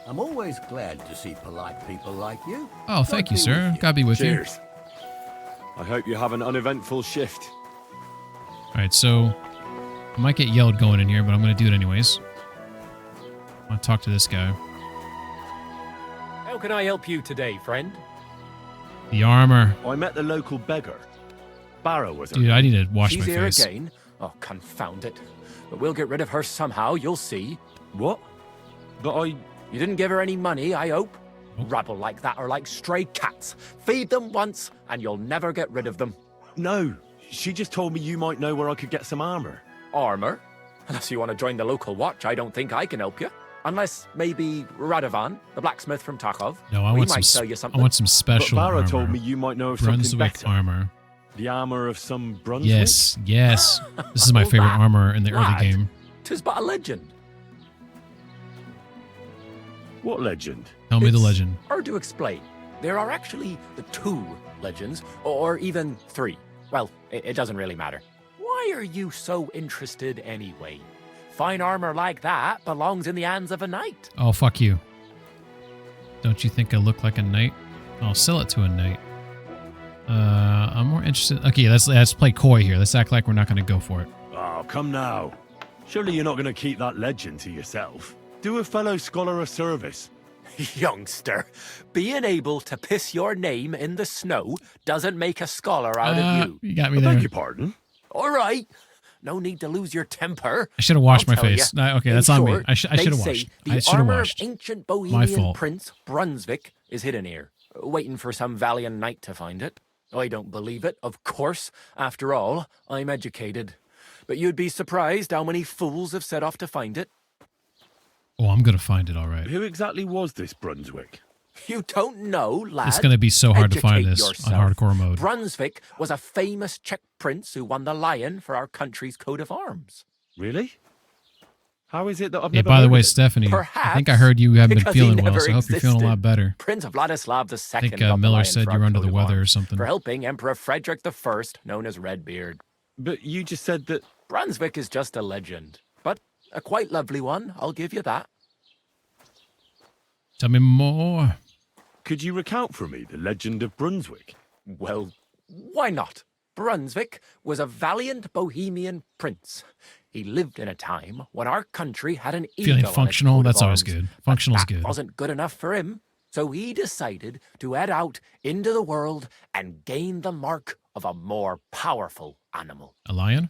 I'm always glad to see polite people like you. Oh, thank you, sir. God be with you. Cheers. I hope you have an uneventful shift. Alright, so... I might get yelled going in here, but I'm going to do it anyways. I want to talk to this guy. How can I help you today, friend? The armor. I met the local beggar. Barrow was her Dude, I need to wash She's my here face. again? Oh, confound it. But we'll get rid of her somehow, you'll see. What? But You didn't give her any money, I hope? Rabble like that are like stray cats. Feed them once, and you'll never get rid of them. No, she just told me you might know where I could get some armor. Armor? Unless you want to join the local watch, I don't think I can help you. Unless maybe Radovan, the blacksmith from Tarkov. No, I we want might some. sell you something. I want some special But Vara armor. told me you might know of something Brunswick better. armor. The armor of some Brunswick? Yes, yes. This is my favorite armor in the early Lad, game. 'Tis but a legend. What legend? Tell me the legend. Hard to explain. There are actually the 2 legends, or even 3. Well, it doesn't really matter. Why are you so interested anyway? Fine armor like that belongs in the hands of a knight. Oh, fuck you. Don't you think I look like a knight? I'll sell it to a knight. I'm more interested. Okay, let's play coy here. Let's act like we're not going to go for it. Oh, come now. Surely you're not going to keep that legend to yourself. Do a fellow scholar a service. Youngster, being able to piss your name in the snow doesn't make a scholar out of you. You got me I there. beg your pardon? All right. No need to lose your temper. I should have washed I'll my tell face. ya. Okay, In that's on me. short, I should they have say washed. The I should have armor washed. of ancient My Bohemian fault. Prince Brunswick is hidden here, waiting for some valiant knight to find it. I don't believe it, of course. After all, I'm educated. But you'd be surprised how many fools have set off to find it. Oh, I'm going to find it all right. Who exactly was this Brunswick? You don't know, lad. It's going to be so hard to find Educate this yourself. on hardcore mode. Brunswick was a famous Czech prince who won the lion for our country's coat of arms. Really? How is it that I've Hey, never by the heard way, of it? Stephanie, I think I heard you haven't been because he feeling well, never so I hope you're feeling a lot existed. better. Prince Vladislav II I think got the Miller lion said for you were our under the coat of weather or arms something. for helping Emperor Frederick I, known as Redbeard. But you just said that... Brunswick is just a legend, but a quite lovely one, I'll give you that. Tell me more. Could you recount for me the legend of Brunswick? Well, why not? Brunswick was a valiant Bohemian prince. He lived in a time when our country had an eagle Feeling on its functional? coat of That's always arms. good. Functional's That good. wasn't good enough for him, so he decided to head out into the world and gain the mark of a more powerful animal. A lion?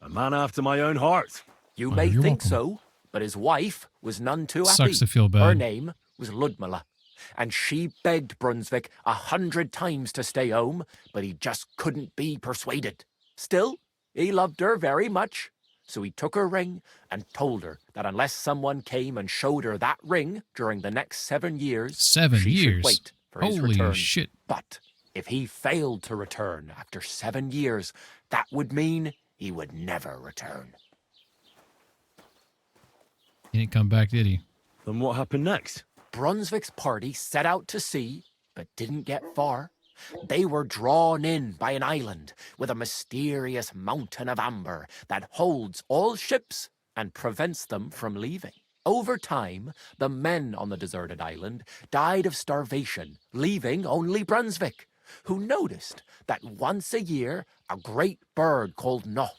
A man after my own heart. You Oh, may you're think welcome. so, but his wife was none too happy. Sucks to feel bad. Her name was Ludmilla, and she begged Brunswick 100 times to stay home, but he just couldn't be persuaded. Still, he loved her very much, so he took her ring and told her that unless someone came and showed her that ring during the next 7 years, 7 she years? should wait for his Holy return. shit. But if he failed to return after 7 years, that would mean he would never return. He didn't come back, did he? Then what happened next? Brunswick's party set out to sea, but didn't get far. They were drawn in by an island with a mysterious mountain of amber that holds all ships and prevents them from leaving. Over time, the men on the deserted island died of starvation, leaving only Brunswick, who noticed that once a year a great bird called No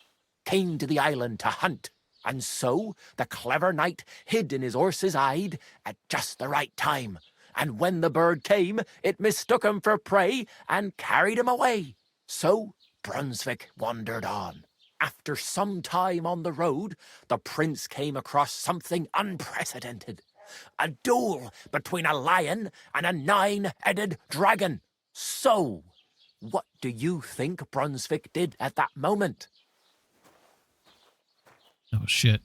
came to the island to hunt. And so the clever knight hid in his horse's hide at just the right time. And when the bird came, it mistook him for prey and carried him away. So Brunswick wandered on. After some time on the road, the prince came across something unprecedented. A duel between a lion and a 9-headed dragon. So, what do you think Brunswick did at that moment? Oh, shit.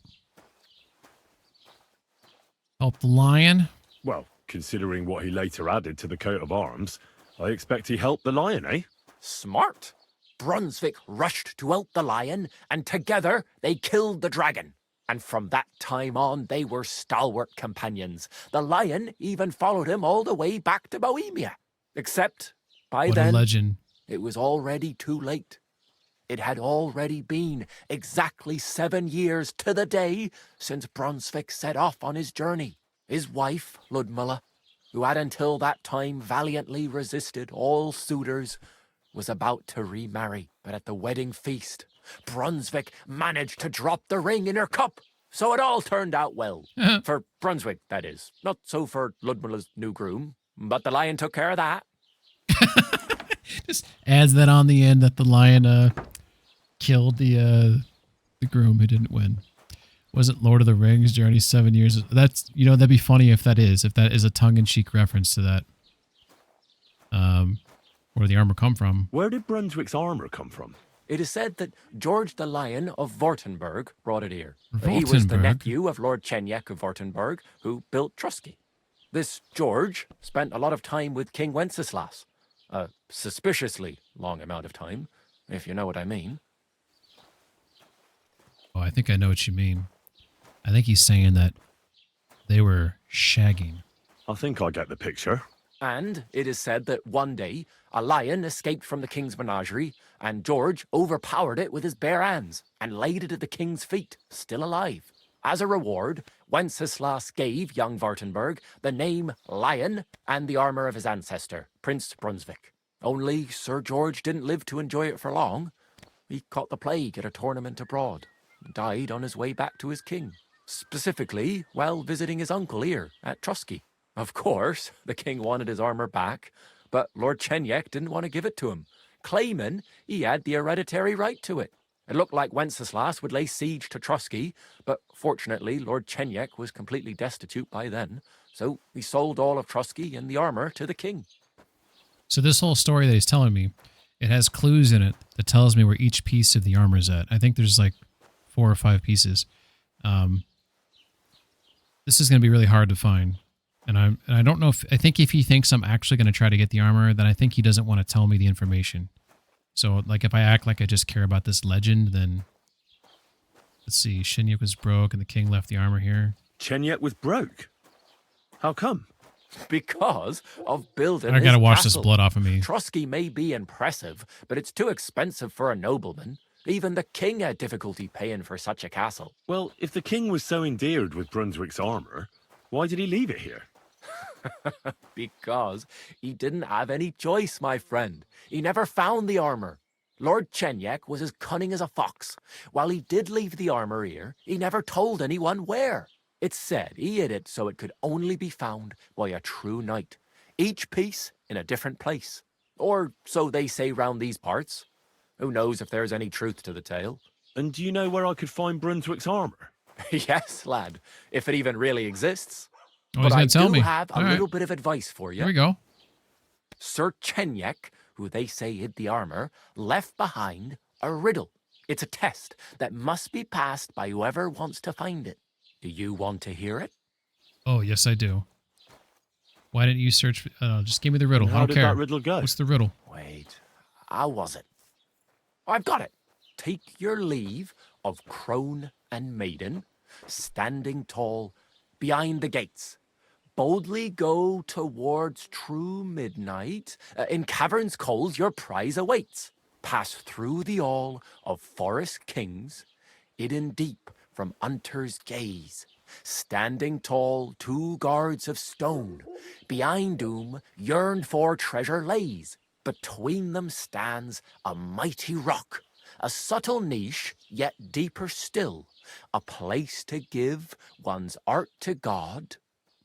Help the lion? Well, considering what he later added to the coat of arms, I expect he helped the lion, eh? Smart. Brunswick rushed to help the lion, and together they killed the dragon. And from that time on, they were stalwart companions. The lion even followed him all the way back to Bohemia. Except, by What a then, legend. it was already too late. It had already been exactly 7 years to the day since Brunswick set off on his journey. His wife, Ludmilla, who had until that time valiantly resisted all suitors, was about to remarry. But at the wedding feast, Brunswick managed to drop the ring in her cup. So it all turned out well. For Brunswick, that is. Not so for Ludmilla's new groom. But the lion took care of that. Just adds that on the end that the lion killed the groom who didn't win. wasn't Lord of the Rings, Journey 7 Years. That's, you know, that'd be funny if that is a tongue-in-cheek reference to that. Where did the armor come from? Where did Brunswick's armor come from? It is said that George the Lion of Württemberg brought it here. He was the Württemberg? nephew of Lord Chenyek of Württemberg, who built Trusky. This George spent a lot of time with King Wenceslas. A suspiciously long amount of time, if you know what I mean. Oh, I think I know what you mean. I think he's saying that they were shagging. I think I get the picture. And it is said that one day, a lion escaped from the king's menagerie, and George overpowered it with his bare hands and laid it at the king's feet, still alive. As a reward, Wenceslas gave young Württemberg the name Lion and the armor of his ancestor, Prince Brunswick. Only Sir George didn't live to enjoy it for long. He caught the plague at a tournament abroad and died on his way back to his king, specifically while visiting his uncle here at Trusky. Of course, the king wanted his armor back, but Lord Chenyek didn't want to give it to him, claiming he had the hereditary right to it. It looked like Wenceslas would lay siege to Trusky, but fortunately Lord Chenyek was completely destitute by then, so he sold all of Trusky and the armor to the king. So this whole story that he's telling me, it has clues in it that tells me where each piece of the armor is at. I think there's like 4 or 5 pieces. This is going to be really hard to find. And I don't know I think if he thinks I'm actually going to try to get the armor, then I think he doesn't want to tell me the information. So, like, if I act like I just care about this legend, then... Let's see, Chenyek was broke and the king left the armor here. Chenyek was broke? How come? Because of building I gotta his wash castle. this blood off of me. Trusky may be impressive, but it's too expensive for a nobleman. Even the king had difficulty paying for such a castle. Well, if the king was so endeared with Brunswick's armor, why did he leave it here? Because he didn't have any choice, my friend. He never found the armor. Lord Chenyek was as cunning as a fox. While he did leave the armor here, he never told anyone where. It's said he hid it so it could only be found by a true knight. Each piece in a different place. Or so they say round these parts. Who knows if there's any truth to the tale? And do you know where I could find Brunswick's armor? Yes, lad, if it even really exists. Oh, But he's I gonna tell do me. have a All right. little bit of advice for you. Here we go. Sir Chenyek, who they say hid the armor, left behind a riddle. It's a test that must be passed by whoever wants to find it. Do you want to hear it? Oh, yes, I do. Why didn't you search? Just give me the riddle. And I how don't did care. that riddle go? What's the riddle? Wait, how was it? I've got it. Take your leave of crone and maiden, standing tall behind the gates. Boldly go towards true midnight. In caverns cold your prize awaits. Pass through the all of forest kings, hidden deep from hunter's gaze. Standing tall, 2 guards of stone. Behind whom yearned for treasure lays. Between them stands a mighty rock. A subtle niche, yet deeper still. A place to give one's art to God.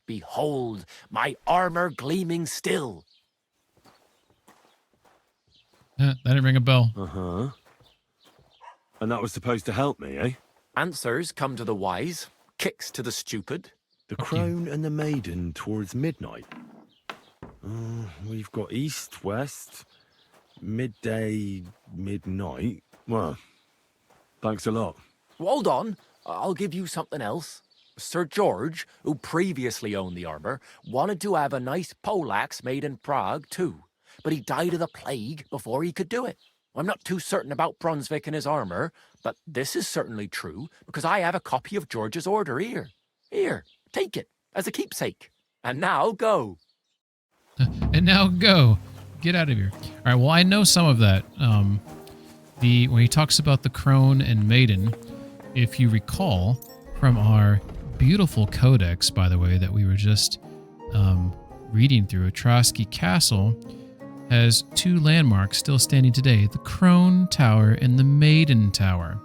Behold, my armor gleaming still. That didn't ring a bell. Uh-huh. And that was supposed to help me, eh? Answers come to the wise, kicks to the stupid. The crone and the maiden towards midnight. We've got east, west, midday, midnight. Well, thanks a lot. Hold on, I'll give you something else. Sir George, who previously owned the armor, wanted to have a nice poleaxe made in Prague too, but he died of the plague before he could do it. I'm not too certain about Brunswick and his armor, but this is certainly true because I have a copy of George's order here. Here, take it as a keepsake. And now go. And now go. Get out of here. All right, well, I know some of that. When he talks about the crone and maiden, if you recall from our beautiful codex, by the way, that we were just reading through, Trosky Castle has 2 landmarks still standing today, the Crone Tower and the Maiden Tower.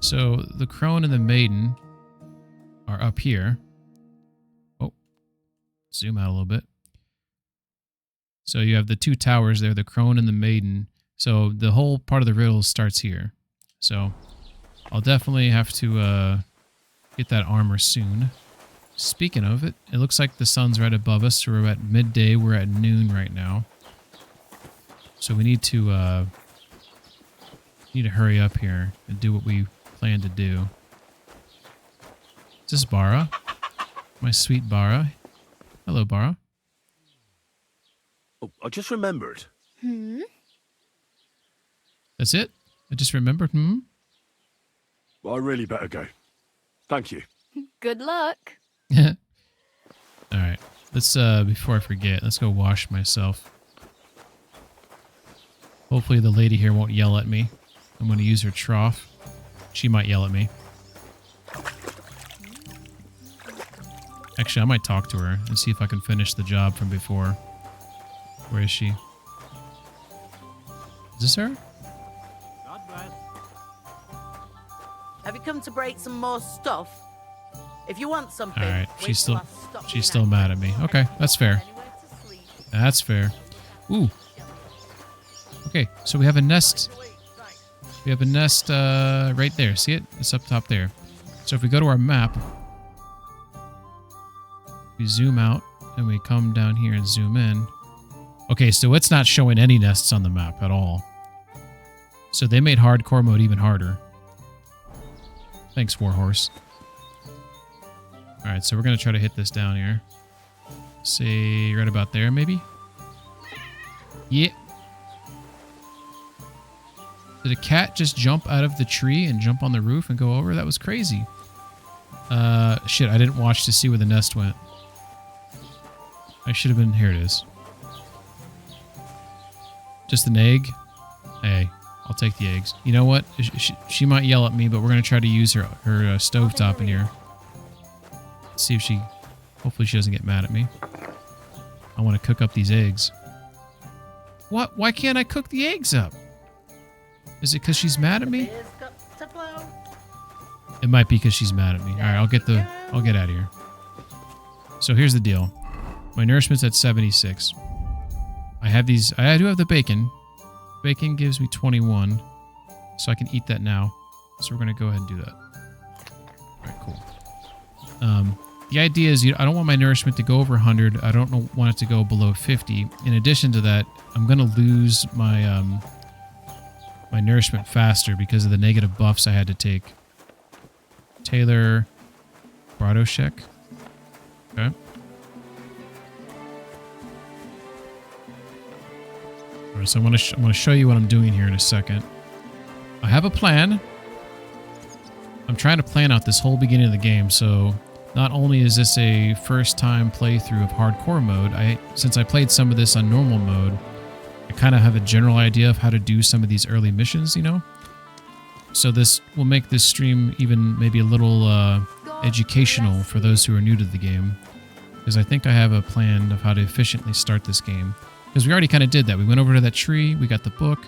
So the Crone and the Maiden are up here. Oh, zoom out a little bit. So you have the 2 towers there, the Crone and the Maiden. So the whole part of the riddle starts here. So I'll definitely have to Get that armor soon. Speaking of it, it looks like the sun's right above us. So we're at midday. We're at noon right now. So we need to hurry up here and do what we plan to do. Is this Bara? My sweet Bara. Hello, Bara. Oh, I just remembered. That's it? I just remembered. Well, I really better go. Thank you. Good luck. All right. Let's before I forget, let's go wash myself. Hopefully the lady here won't yell at me. I'm going to use her trough. She might yell at me. Actually, I might talk to her and see if I can finish the job from before. Where is she? Is this her? Have you come to break some more stuff? If you want something, All right, wait till she's still mad at me. Okay, that's fair. That's fair. Ooh. Okay, so we have a nest. We have a nest right there. See it? It's up top there. So if we go to our map, we zoom out and we come down here and zoom in. Okay, so it's not showing any nests on the map at all. So they made hardcore mode even harder. Thanks, Warhorse. Alright, so we're going to try to hit this down here. Say right about there, maybe? Yeah. Did a cat just jump out of the tree and jump on the roof and go over? That was crazy. Shit, I didn't watch to see where the nest went. I should have been... Here it is. Just an egg? Hey, I'll take the eggs. You know what? She might yell at me, but we're going to try to use her stovetop in here. Let's see if she... Hopefully she doesn't get mad at me. I want to cook up these eggs. What? Why can't I cook the eggs up? Is it because she's mad at me? It might be because she's mad at me. All right, I'll get out of here. So here's the deal. My nourishment's at 76. I have these. I do have the bacon. Bacon gives me 21, so I can eat that now. So we're gonna go ahead and do that. All right, cool. The idea is I don't want my nourishment to go over 100. I don't want it to go below 50. In addition to that, I'm gonna lose my my nourishment faster because of the negative buffs I had to take. Taylor Bradoshek. Okay. Alright, so I'm gonna show you what I'm doing here in a second. I have a plan. I'm trying to plan out this whole beginning of the game, so not only is this a first time playthrough of hardcore mode, since I played some of this on normal mode, I kind of have a general idea of how to do some of these early missions, you know? So this will make this stream even maybe a little educational for those who are new to the game. Because I think I have a plan of how to efficiently start this game. Because we already kind of did that. We went over to that tree, we got the book,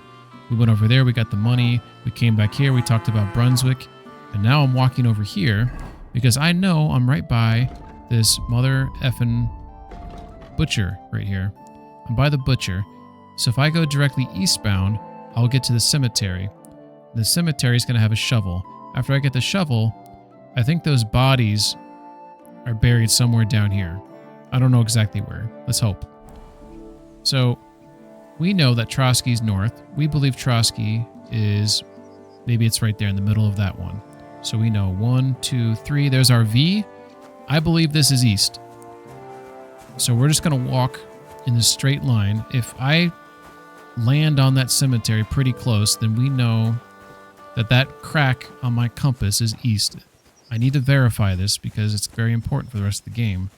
we went over there, we got the money, we came back here, we talked about Brunswick, and now I'm walking over here because I know I'm right by this mother effing butcher right here. I'm by the butcher. So if I go directly eastbound, I'll get to the cemetery. The cemetery is going to have a shovel. After I get the shovel, I think those bodies are buried somewhere down here. I don't know exactly where. Let's hope. So we know that Trotsky's north. We believe Trotsky is, maybe it's right there in the middle of that one. So we know 1, 2, 3. There's our V. I believe this is east. So we're just going to walk in a straight line. If I land on that cemetery pretty close, then we know that that crack on my compass is east. I need to verify this because it's very important for the rest of the game.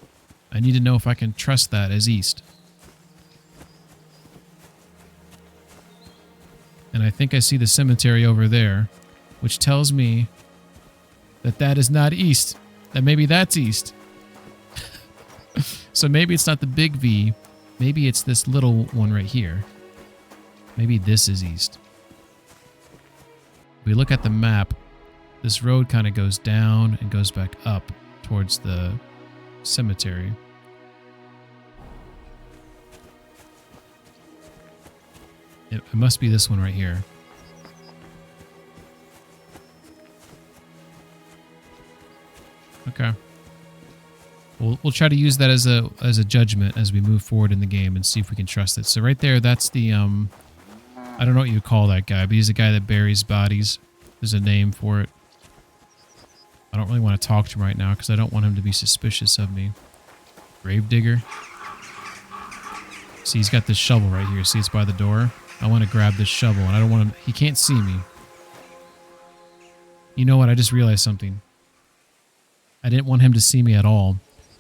I need to know if I can trust that as east. And I think I see the cemetery over there, which tells me that that is not east. That maybe that's east. So maybe it's not the big V. Maybe it's this little one right here. Maybe this is east. If we look at the map, this road kind of goes down and goes back up towards the cemetery. It must be this one right here. We'll try to use that as a judgment as we move forward in the game and see if we can trust it. So right there, that's the I don't know what you call that guy, but he's a guy that buries bodies. There's a name for it. I don't really want to talk to him right now because I don't want him to be suspicious of me. Gravedigger. See, he's got this shovel right here. See, it's by the door. I want to grab this shovel, and I don't want him... He can't see me. You know what? I just realized something. I didn't want him to see me at all,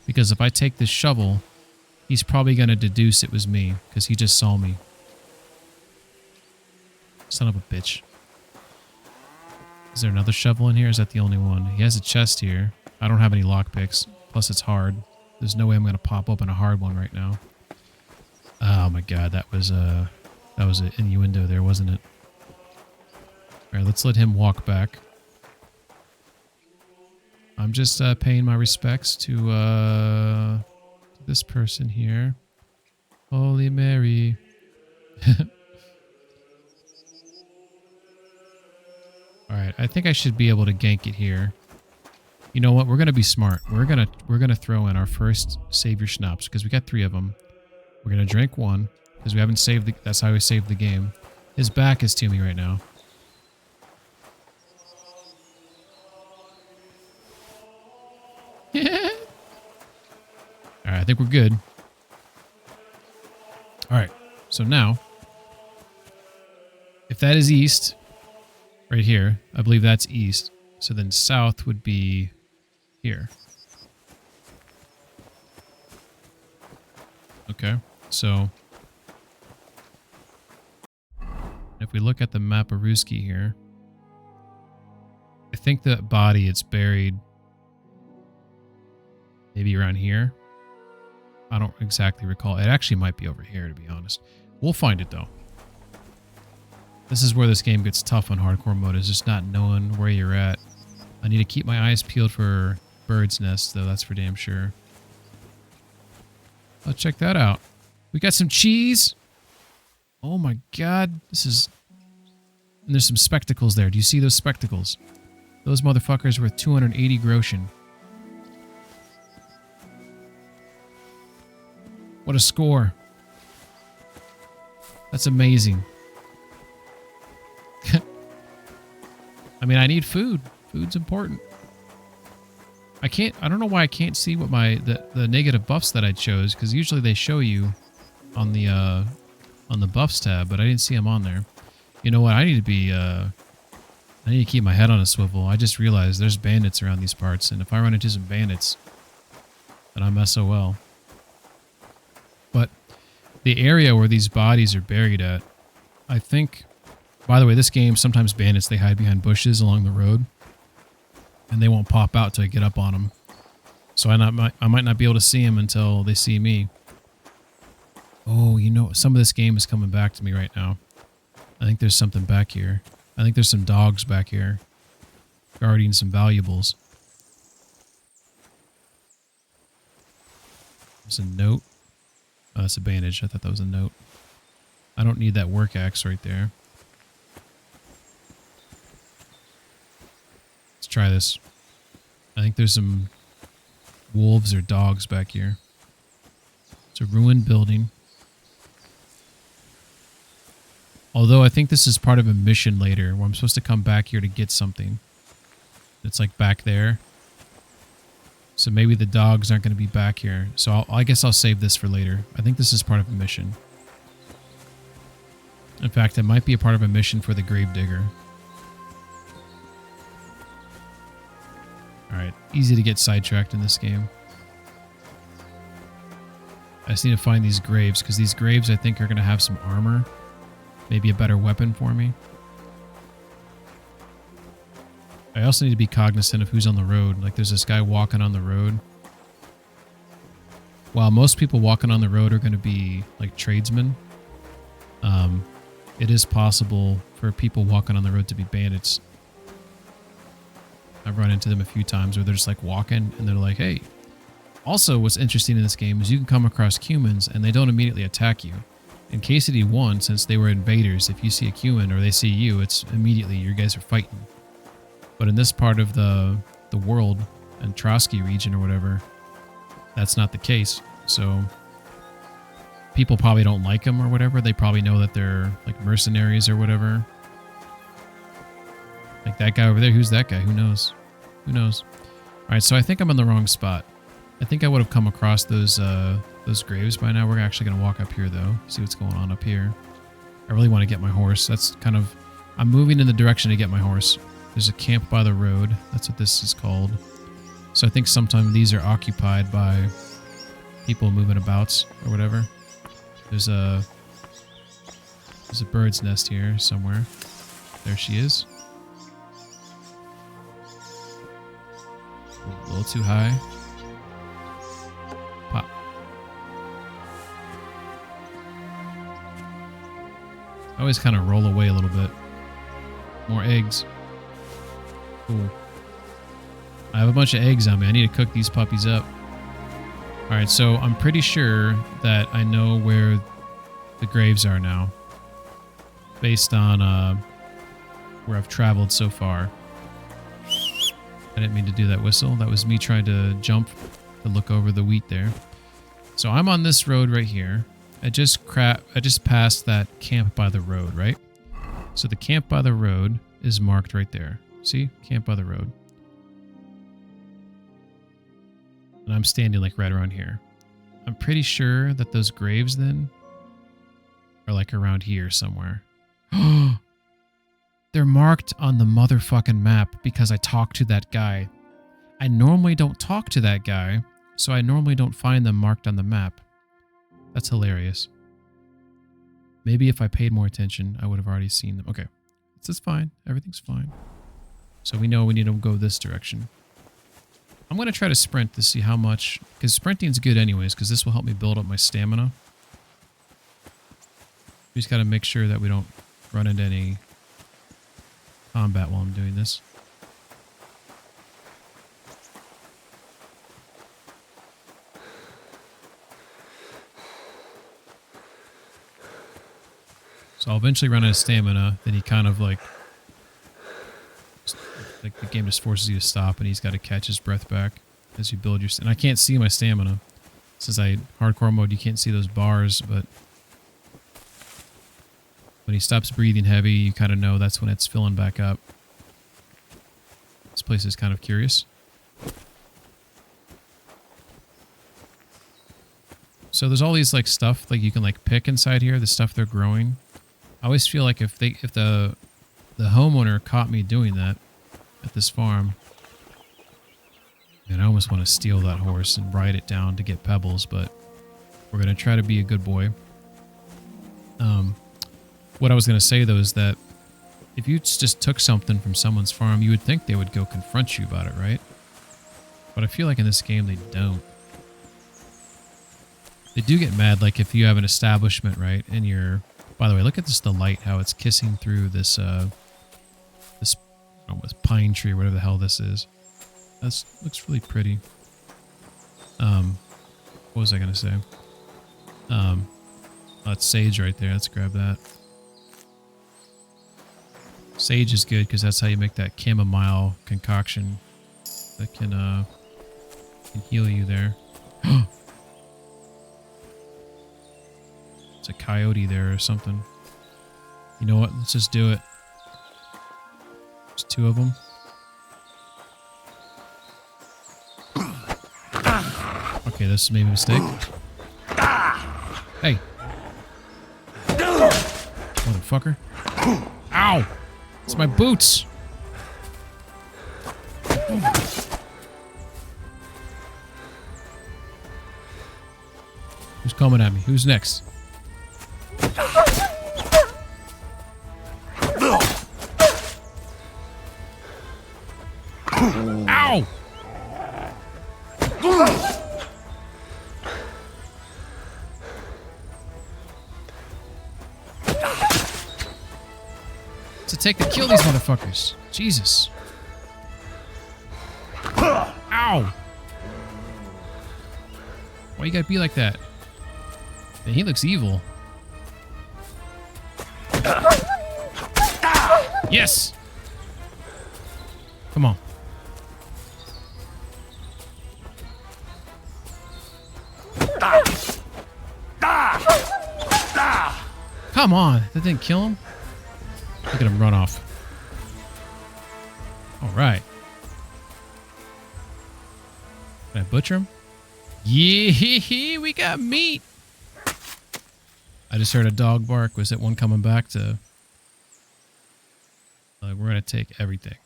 because if I take this shovel, he's probably going to deduce it was me, because he just saw me. Son of a bitch. Is there another shovel in here? Is that the only one? He has a chest here. I don't have any lockpicks. Plus, it's hard. There's no way I'm going to pop open a hard one right now. Oh my god, that was an innuendo there, wasn't it? Alright, let's let him walk back. I'm just paying my respects to this person here. Holy Mary. Alright, I think I should be able to gank it here. You know what? We're gonna be smart. We're gonna throw in our first save your schnapps because we got 3 of them. We're gonna drink one because we haven't saved the. That's how we saved the game. His back is to me right now. Alright, I think we're good. Alright, so now, if that is east, right here, I believe that's east. So then south would be here. Okay, so if we look at the map of Ruski here, I think the body it's buried maybe around here. I don't exactly recall. It actually might be over here, to be honest. We'll find it, though. This is where this game gets tough on hardcore mode, is just not knowing where you're at. I need to keep my eyes peeled for birds' nests, though. That's for damn sure. Let's check that out. We got some cheese. Oh my god. This is... And there's some spectacles there. Do you see those spectacles? Those motherfuckers worth 280 groschen. What a score. That's amazing. I mean, I need food. Food's important. I don't know why I can't see what the negative buffs that I chose, because usually they show you on the buffs tab, but I didn't see them on there. You know what? I need to keep my head on a swivel. I just realized there's bandits around these parts, and if I run into some bandits, then I'm SOL. But the area where these bodies are buried at, I think... By the way, this game, sometimes bandits, they hide behind bushes along the road. And they won't pop out till I get up on them. So I might not be able to see them until they see me. Oh, you know, some of this game is coming back to me right now. I think there's something back here. I think there's some dogs back here. Guarding some valuables. There's a note. Oh, that's a bandage. I thought that was a note. I don't need that work axe right there. Let's try this. I think there's some wolves or dogs back here. It's a ruined building. Although I think this is part of a mission later where I'm supposed to come back here to get something. It's like back there. So maybe the dogs aren't going to be back here. So I guess I'll save this for later. I think this is part of a mission. In fact, it might be a part of a mission for the Gravedigger. Alright, easy to get sidetracked in this game. I just need to find these graves, because these graves I think are going to have some armor. Maybe a better weapon for me. I also need to be cognizant of who's on the road. Like, there's this guy walking on the road. While most people walking on the road are going to be, like, tradesmen, it is possible for people walking on the road to be bandits. I've run into them a few times where they're just, like, walking, and they're like, hey. Also, what's interesting in this game is you can come across humans, and they don't immediately attack you. In KCD 1, since they were invaders, if you see a human or they see you, it's immediately you guys are fighting. But in this part of the world, in Trotsky region or whatever, that's not the case. So people probably don't like them or whatever. They probably know that they're like mercenaries or whatever. Like that guy over there. Who's that guy? Who knows? Who knows? All right, so I think I'm in the wrong spot. I think I would have come across those graves by now. We're actually going to walk up here, though. See what's going on up here. I really want to get my horse. That's kind of... I'm moving in the direction to get my horse. There's a camp by the road. That's what this is called. So I think sometimes these are occupied by people moving about or whatever. There's a bird's nest here somewhere. There she is. A little too high. Pop. I always kind of roll away a little bit. More eggs. Cool. I have a bunch of eggs on me. I need to cook these puppies up. Alright, so I'm pretty sure that I know where the graves are now. Based on where I've traveled so far. I didn't mean to do that whistle. That was me trying to jump to look over the wheat there. So I'm on this road right here. I just passed that camp by the road, right? So the camp by the road is marked right there. See? Camp by the road. And I'm standing like right around here. I'm pretty sure that those graves then are like around here somewhere. They're marked on the motherfucking map because I talked to that guy. I normally don't talk to that guy, so I normally don't find them marked on the map. That's hilarious. Maybe if I paid more attention, I would have already seen them. Okay, this is fine. Everything's fine. So we know we need to go this direction. I'm going to try to sprint to see how much... Because sprinting's good anyways, because this will help me build up my stamina. We just got to make sure that we don't run into any combat while I'm doing this. So I'll eventually run out of stamina, then he kind of like the game just forces you to stop and he's got to catch his breath back as you build your... And I can't see my stamina. Since I hardcore mode, you can't see those bars, but when he stops breathing heavy, you kind of know that's when it's filling back up. This place is kind of curious. So there's all these like stuff like you can like pick inside here, the stuff they're growing. I always feel like if the homeowner caught me doing that at this farm, and I almost want to steal that horse and ride it down to get pebbles, but we're going to try to be a good boy. What I was going to say, though, is that if you just took something from someone's farm, you would think they would go confront you about it, right? But I feel like in this game, they don't. They do get mad, like if you have an establishment, right, and you're... By the way, look at this, the light, how it's kissing through this, this pine tree, or whatever the hell this is. That looks really pretty. What was I going to say? That's sage right there. Let's grab that. Sage is good because that's how you make that chamomile concoction that can heal you there. It's a coyote there or something. You know what? Let's just do it. There's two of them. Okay, this made a mistake. Hey. Motherfucker. Ow! It's my boots! Who's coming at me? Who's next? Ow! To take to kill these motherfuckers. Jesus. Ow! Why you gotta be like that? Man, he looks evil. Yes! Come on. Come on. That didn't kill him? Look at him run off. All right. Can I butcher him? Yeah, we got meat. I just heard a dog bark. Was it one coming back to... we're going to take everything.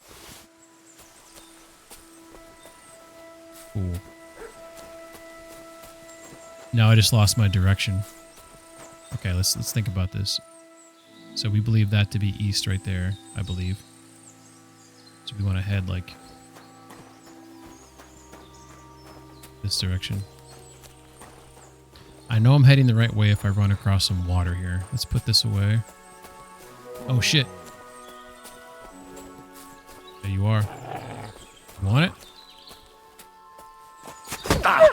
Cool. Now I just lost my direction. Okay, let's think about this. So we believe that to be east right there, I believe. So we want to head like this direction. I know I'm heading the right way if I run across some water here. Let's put this away. Oh shit. There you are. You want it? Ah!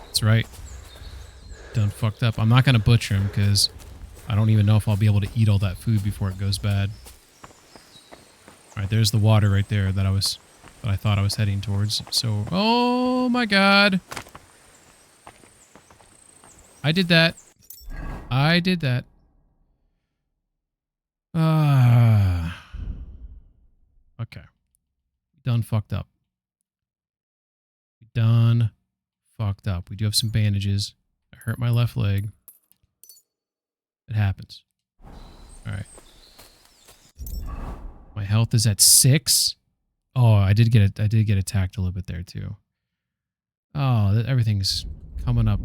That's right. Done fucked up. I'm not going to butcher him because I don't even know if I'll be able to eat all that food before it goes bad. All right, there's the water right there that I thought I was heading towards. So, oh my god. I did that. I did that. Okay. Done fucked up. Done fucked up. We do have some bandages. I hurt my left leg. It happens. All right. My health is at 6. Oh, I did get attacked a little bit there too. Oh, everything's coming up.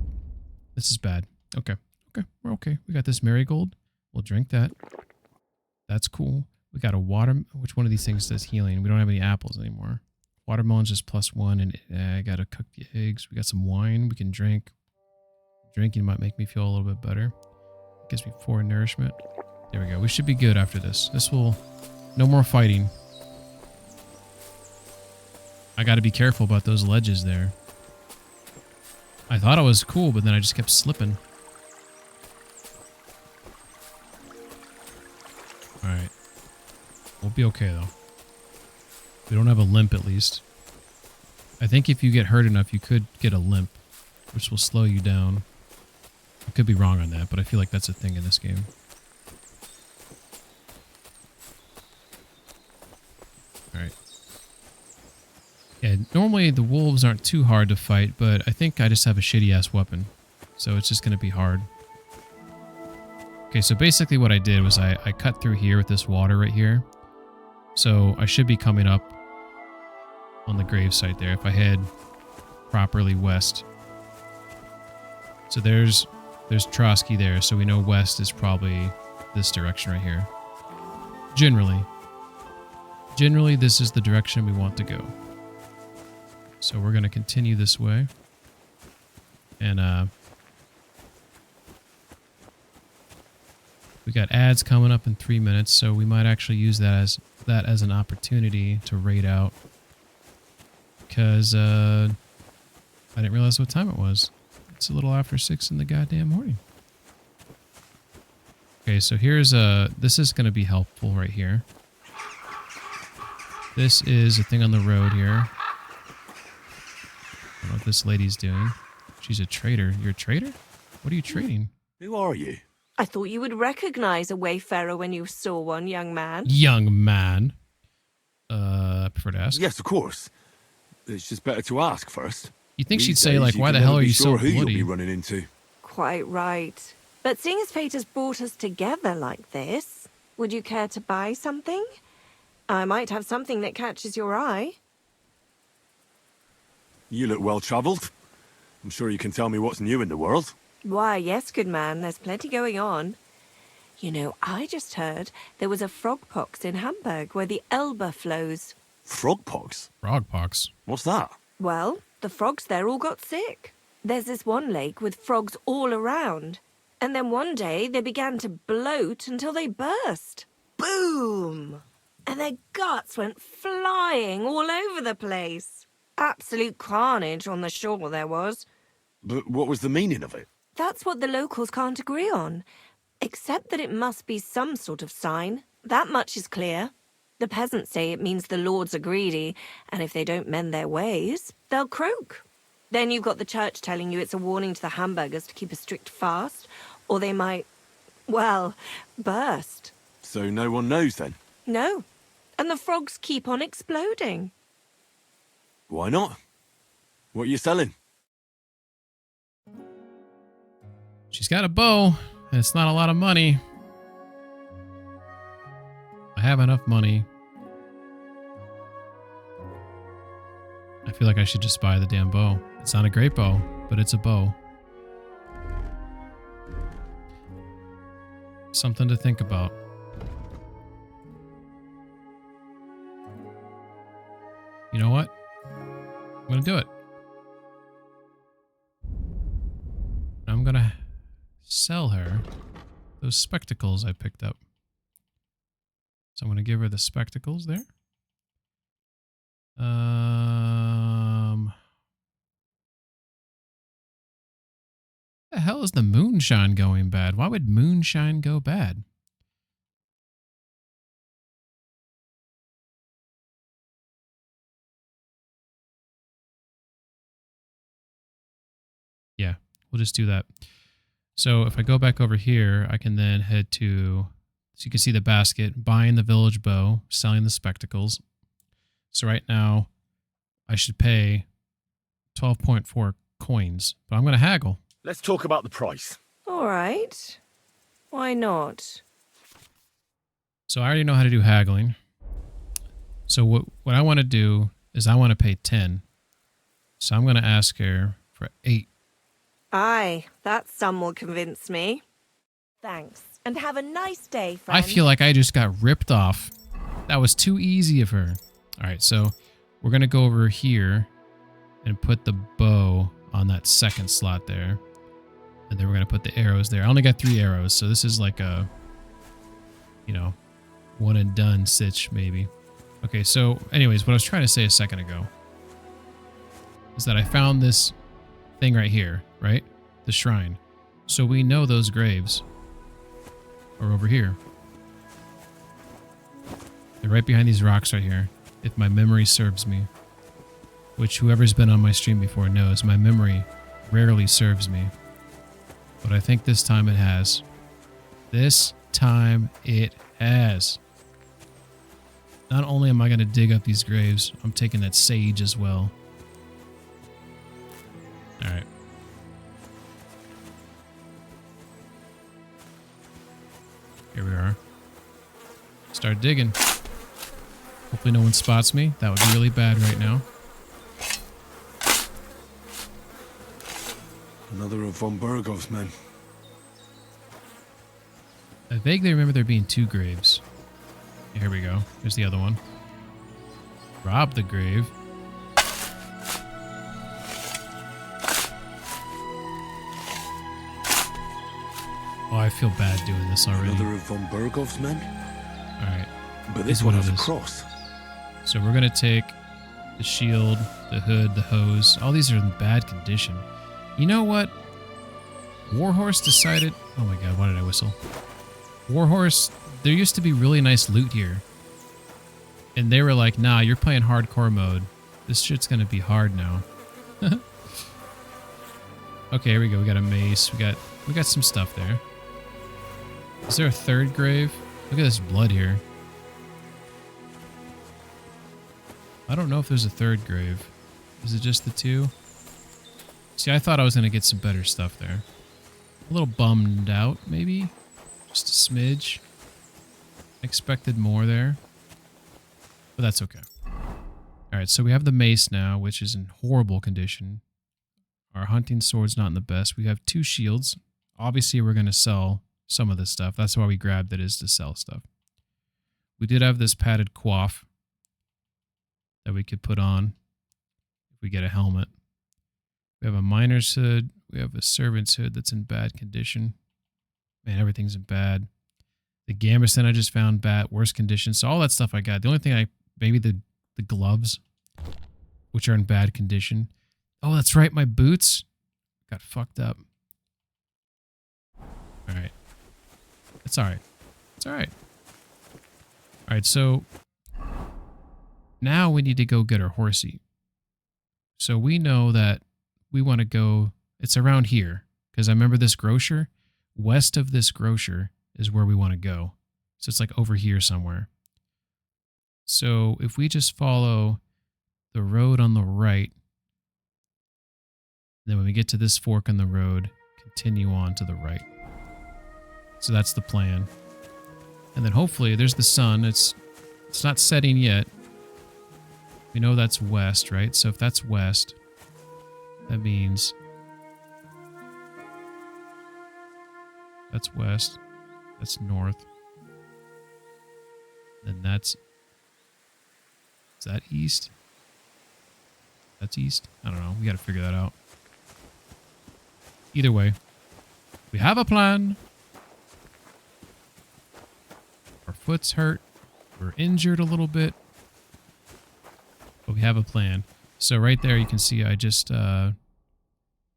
This is bad. Okay. Okay. We're okay. We got this marigold. We'll drink that. That's cool. We got a water. Which one of these things does healing? We don't have any apples anymore. Watermelon's just +1, and I gotta cook the eggs. We got some wine we can drink. Drinking might make me feel a little bit better. Gives me 4 nourishment. There we go. We should be good after this. This will... No more fighting. I gotta be careful about those ledges there. I thought I was cool, but then I just kept slipping. Alright. We'll be okay, though. We don't have a limp, at least. I think if you get hurt enough, you could get a limp, which will slow you down. I could be wrong on that, but I feel like that's a thing in this game. Alright. Yeah, normally the wolves aren't too hard to fight, but I think I just have a shitty-ass weapon. So it's just going to be hard. Okay, so basically what I did was I cut through here with this water right here. So I should be coming up on the gravesite there if I head properly west. So there's Trotsky there, so we know west is probably this direction right here. Generally, this is the direction we want to go. So we're going to continue this way. And we got ads coming up in 3 minutes, so we might actually use that as an opportunity to raid out. Because I didn't realize what time it was. It's a little after 6 in the goddamn morning. Okay, so here's this is going to be helpful right here. This is a thing on the road here. I don't know what this lady's doing. She's a trader. You're a trader? What are you trading? Who are you? I thought you would recognize a wayfarer when you saw one, young man. Young man. I prefer to ask. Yes, of course. It's just better to ask first. You think These she'd say, days, like, you why can the never hell are be you sure so who bloody? you'll be running into. Quite right. But seeing as fate has brought us together like this, would you care to buy something? I might have something that catches your eye. You look well-travelled. I'm sure you can tell me what's new in the world. Why, yes, good man, there's plenty going on. You know, I just heard there was a frogpox in Hamburg where the Elbe flows. Frogpox? Frogpox? What's that? Well, the frogs there all got sick. There's this one lake with frogs all around. And then one day they began to bloat until they burst. Boom! And their guts went flying all over the place. Absolute carnage on the shore there was. But what was the meaning of it? That's what the locals can't agree on. Except that it must be some sort of sign. That much is clear. The peasants say it means the lords are greedy, and if they don't mend their ways, they'll croak. Then you've got the church telling you it's a warning to the Hamburgers to keep a strict fast, or they might... Well, burst. So no one knows then? No. And the frogs keep on exploding. Why not? What are you selling? She's got a bow, and it's not a lot of money. I have enough money. I feel like I should just buy the damn bow. It's not a great bow, but it's a bow. Something to think about. You know what? I'm gonna do it. I'm gonna sell her those spectacles I picked up. So I'm gonna give her the spectacles there. The hell is the moonshine going bad? Why would moonshine go bad? Yeah, we'll just do that. So if I go back over here, I can then head to, so you can see the basket, buying the village bow, selling the spectacles. So right now, I should pay 12.4 coins, but I'm going to haggle. Let's talk about the price. All right. Why not? So I already know how to do haggling. So what I want to do is I want to pay 10. So I'm going to ask her for 8. Aye, that sum will convince me. Thanks, and have a nice day, friend. I feel like I just got ripped off. That was too easy of her. All right, so we're going to go over here and put the bow on that second slot there. And then we're going to put the arrows there. I only got 3 arrows, so this is like a, you know, one and done sitch maybe. Okay, so anyways, what I was trying to say a second ago is that I found this thing right here, right? The shrine. So we know those graves are over here. They're right behind these rocks right here, if my memory serves me. Which whoever's been on my stream before knows my memory rarely serves me. But I think this time it has. This time it has. Not only am I going to dig up these graves, I'm taking that sage as well. Alright. Here we are. Start digging. Hopefully no one spots me. That would be really bad right now. Another of von Burgov's men. I vaguely remember there being 2 graves. Here we go. Here's the other one. Rob the grave. Oh, I feel bad doing this already. Another of von Burgov's men? Alright. But this one has a cross. So we're going to take the shield, the hood, the hose. All these are in bad condition. You know what? Warhorse decided... Oh my god, why did I whistle? Warhorse, there used to be really nice loot here. And they were like, nah, you're playing hardcore mode. This shit's going to be hard now. Okay, here we go. We got a mace. We got some stuff there. Is there a 3rd grave? Look at this blood here. I don't know if there's a 3rd grave. Is it just the 2? See, I thought I was going to get some better stuff there. A little bummed out, maybe? Just a smidge. Expected more there. But that's okay. Alright, so we have the mace now, which is in horrible condition. Our hunting sword's not in the best. We have 2 shields. Obviously, we're going to sell some of this stuff. That's why we grabbed it, is to sell stuff. We did have this padded coif that we could put on if we get a helmet. We have a miner's hood. We have a servant's hood that's in bad condition. Man, everything's in bad. The gambeson I just found bad, worse condition. So all that stuff I got. The only thing maybe the gloves, which are in bad condition. Oh, that's right, my boots got fucked up. All right. It's all right. It's all right. All right, so now we need to go get our horsey. So we know that we want to go, it's around here, because I remember this grocer. West of this grocer is where we want to go. So it's like over here somewhere. So if we just follow the road on the right, then when we get to this fork in the road, continue on to the right. So that's the plan. And then hopefully there's the sun. It's not setting yet. We know that's west, right? So if that's west, that means that's west, that's north. Then is that east? That's east? I don't know. We got to figure that out. Either way, we have a plan. Our foot's hurt. We're injured a little bit. But we have a plan. So right there you can see I just I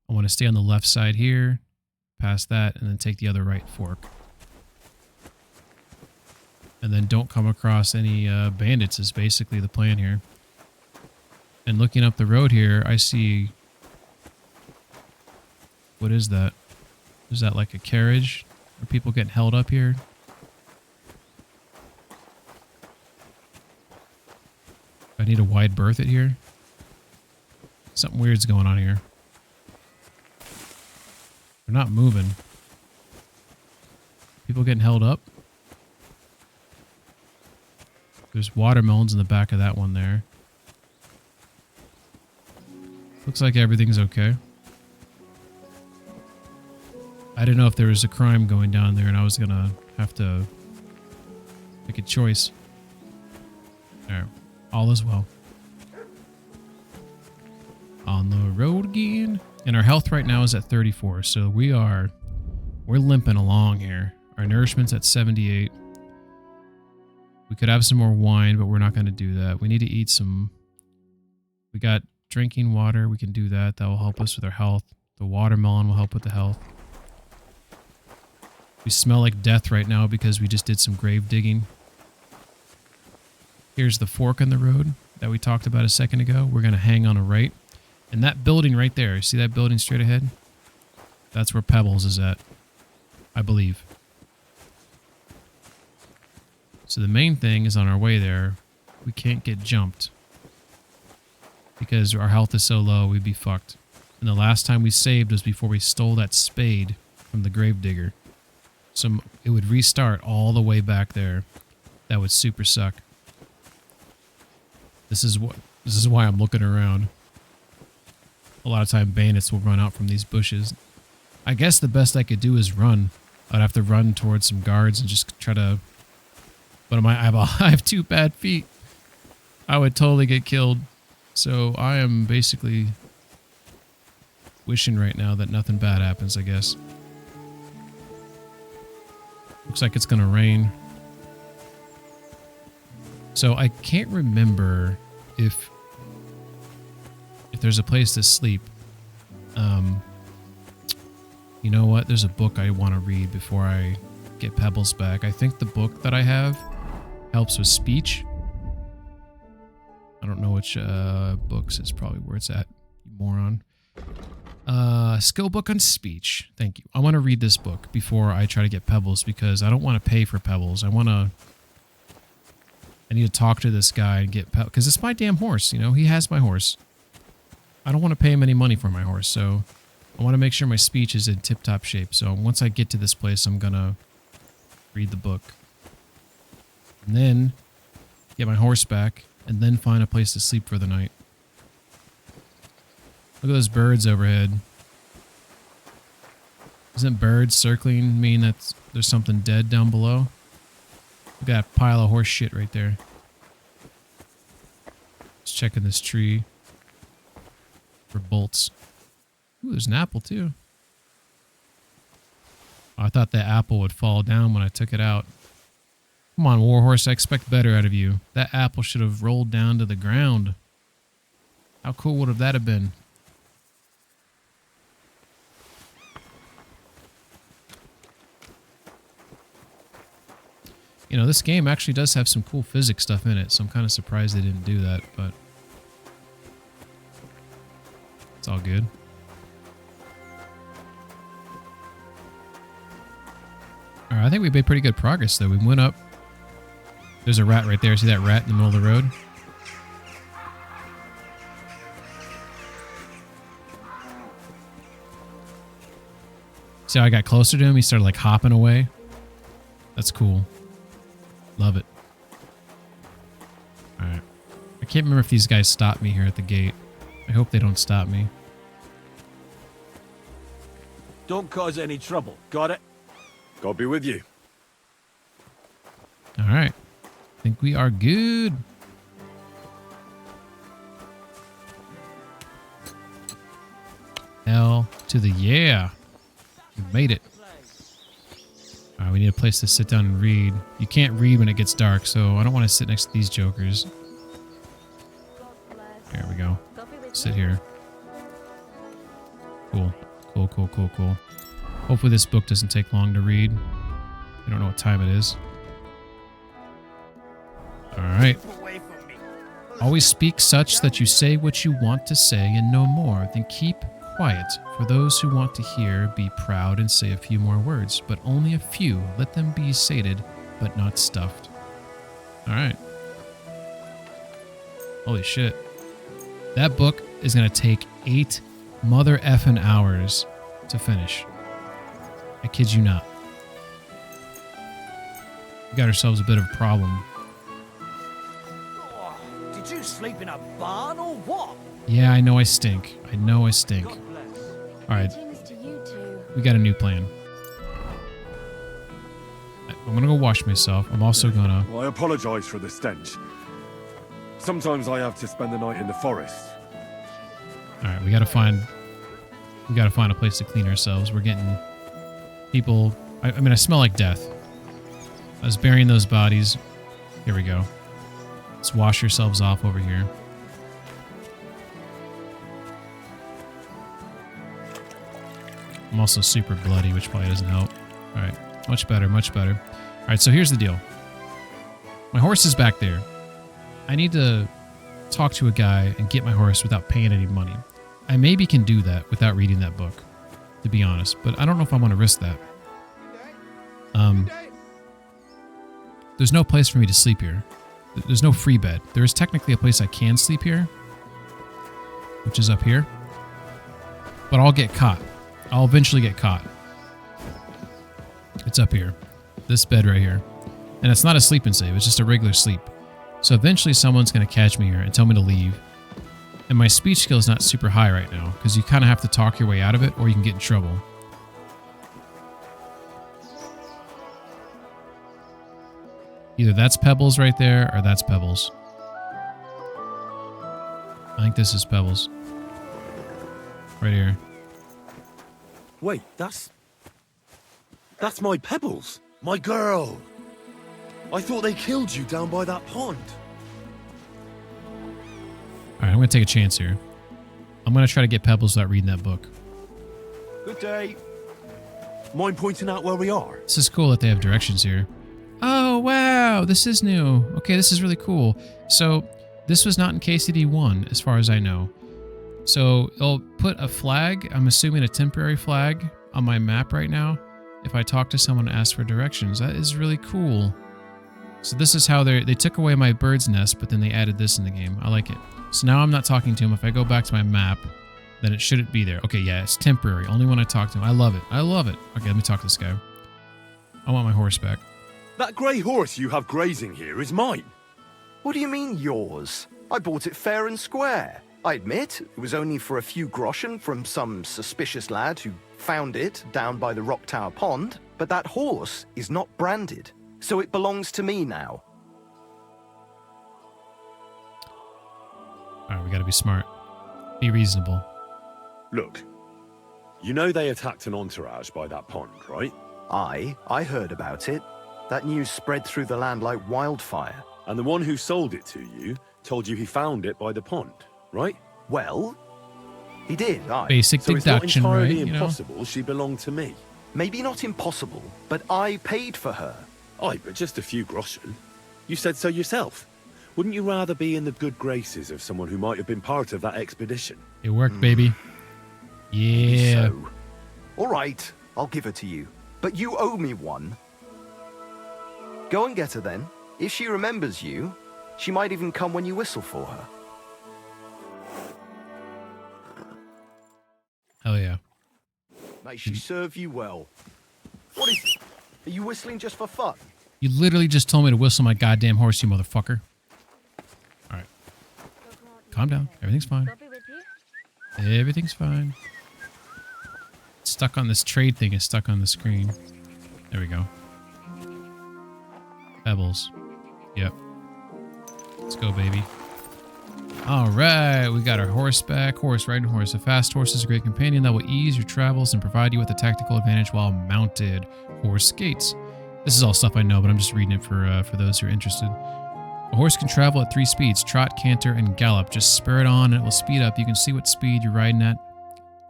want to stay on the left side here, past that, and then take the other right fork. And then don't come across any bandits is basically the plan here. And looking up the road here, I see... What is that? Is that like a carriage? Are people getting held up here? I need a wide berth it here. Something weird's going on here. They're not moving. People getting held up. There's watermelons in the back of that one there. Looks like everything's okay. I didn't know if there was a crime going down there and I was gonna have to make a choice. Alright, all is well. On the road again. And our health right now is at 34, so we're limping along here. Our nourishment's at 78. We could have some more wine, but we're not going to do that. We need to eat some... We got drinking water. We can do that. That will help us with our health. The watermelon will help with the health. We smell like death right now because we just did some grave digging. Here's the fork in the road that we talked about a second ago. We're going to hang on a right. And that building right there, see that building straight ahead? That's where Pebbles is at, I believe. So the main thing is on our way there, we can't get jumped. Because our health is so low, we'd be fucked. And the last time we saved was before we stole that spade from the gravedigger. So it would restart all the way back there. That would super suck. This is why I'm looking around. A lot of time bandits will run out from these bushes. I guess the best I could do is run. I'd have to run towards some guards and just try to... But I have 2 bad feet. I would totally get killed. So I am basically wishing right now that nothing bad happens, I guess. Looks like it's going to rain. So I can't remember if there's a place to sleep. You know what? There's a book I want to read before I get Pebbles back. I think the book that I have helps with speech. I don't know which books. It's probably where it's at, you moron. Skill book on speech. Thank you. I want to read this book before I try to get Pebbles because I don't want to pay for Pebbles. I need to talk to this guy and get Pebbles because it's my damn horse. You know, he has my horse. I don't want to pay him any money for my horse, so I want to make sure my speech is in tip-top shape. So once I get to this place, I'm gonna read the book. And then get my horse back, and then find a place to sleep for the night. Look at those birds overhead. Doesn't birds circling mean that there's something dead down below? Look at that pile of horse shit right there. Just checking this tree for bolts. Ooh, there's an apple too. Oh, I thought that apple would fall down when I took it out. Come on, Warhorse, I expect better out of you. That apple should have rolled down to the ground. How cool would that have been? You know, this game actually does have some cool physics stuff in it, so I'm kind of surprised they didn't do that, but it's all good. All right, I think we made pretty good progress, though. We went up. There's a rat right there. See that rat in the middle of the road? See how I got closer to him? He started, like, hopping away. That's cool. Love it. All right. I can't remember if these guys stopped me here at the gate. I hope they don't stop me. Don't cause any trouble. Got it? God be with you. All right. I think we are good. Hell to the yeah. We made it. All right, we need a place to sit down and read. You can't read when it gets dark, so I don't want to sit next to these jokers. There we go. Sit here. Cool. Cool, cool, cool, cool. Hopefully this book doesn't take long to read. I don't know what time it is. Alright. Always speak such that you say what you want to say and no more, then keep quiet. For those who want to hear, be proud and say a few more words, but only a few. Let them be sated, but not stuffed. Alright. Holy shit. That book is going to take 8 mother effing hours to finish. I kid you not. We got ourselves a bit of a problem. Did you sleep in a barn or what? Yeah, I know I stink. I know I stink. Alright. We got a new plan. I'm gonna go wash myself. I'm also gonna... Well, I apologize for the stench. Sometimes I have to spend the night in the forest. Alright, we gotta find a place to clean ourselves. We're getting people... I mean, I smell like death. I was burying those bodies. Here we go. Let's wash yourselves off over here. I'm also super bloody, which probably doesn't help. Alright, much better, much better. Alright, so here's the deal. My horse is back there. I need to talk to a guy and get my horse without paying any money. I maybe can do that without reading that book, to be honest, but I don't know if I want to risk that. There's no place for me to sleep here. There's no free bed. There is technically a place I can sleep here, which is up here, but I'll get caught. I'll eventually get caught. It's up here. This bed right here. And it's not a sleep and save, it's just a regular sleep. So eventually someone's going to catch me here and tell me to leave. And my speech skill is not super high right now, because you kind of have to talk your way out of it, or you can get in trouble. Either that's Pebbles right there, or that's Pebbles. I think this is Pebbles. Right here. Wait, that's my Pebbles, my girl. I thought they killed you down by that pond. Alright, I'm going to take a chance here. I'm going to try to get Pebbles without reading that book. Good day. Mind pointing out where we are? This is cool that they have directions here. Oh, wow, this is new. Okay, this is really cool. So, this was not in KCD 1, as far as I know. So, it'll put a flag, I'm assuming a temporary flag, on my map right now, if I talk to someone and ask for directions. That is really cool. So this is how they took away my bird's nest, but then they added this in the game. I like it. So now I'm not talking to him. If I go back to my map, then it shouldn't be there. Okay, yeah, it's temporary. Only when I talk to him. I love it. I love it. Okay, let me talk to this guy. I want my horse back. That grey horse you have grazing here is mine. What do you mean, yours? I bought it fair and square. I admit, it was only for a few groschen from some suspicious lad who found it down by the Rock Tower Pond, but that horse is not branded, so it belongs to me now. Alright, we gotta be smart. Be reasonable. Look, you know they attacked an entourage by that pond, right? I heard about it. That news spread through the land like wildfire. And the one who sold it to you told you he found it by the pond, right? Well, he did, Basic so deduction, it's not entirely right? impossible she belonged to me. Maybe not impossible, but I paid for her. Aye, but just a few groschen. You said so yourself. Wouldn't you rather be in the good graces of someone who might have been part of that expedition? It worked, baby. Yeah. So, all right, I'll give her to you. But you owe me one. Go and get her then. If she remembers you, she might even come when you whistle for her. Hell yeah. May she serve you well. What is it? Are you whistling just for fun? You literally just told me to whistle my goddamn horse, you motherfucker. Alright. Calm down. Everything's fine. Everything's fine. It's stuck on this trade thing. Is stuck on the screen. There we go. Pebbles. Yep. Let's go, baby. Alright, we got our horse back. Horse, riding horse. A fast horse is a great companion that will ease your travels and provide you with a tactical advantage while mounted. Horse gaits. This is all stuff I know, but I'm just reading it for those who are interested. A horse can travel at 3 speeds, trot, canter, and gallop. Just spur it on and it will speed up. You can see what speed you're riding at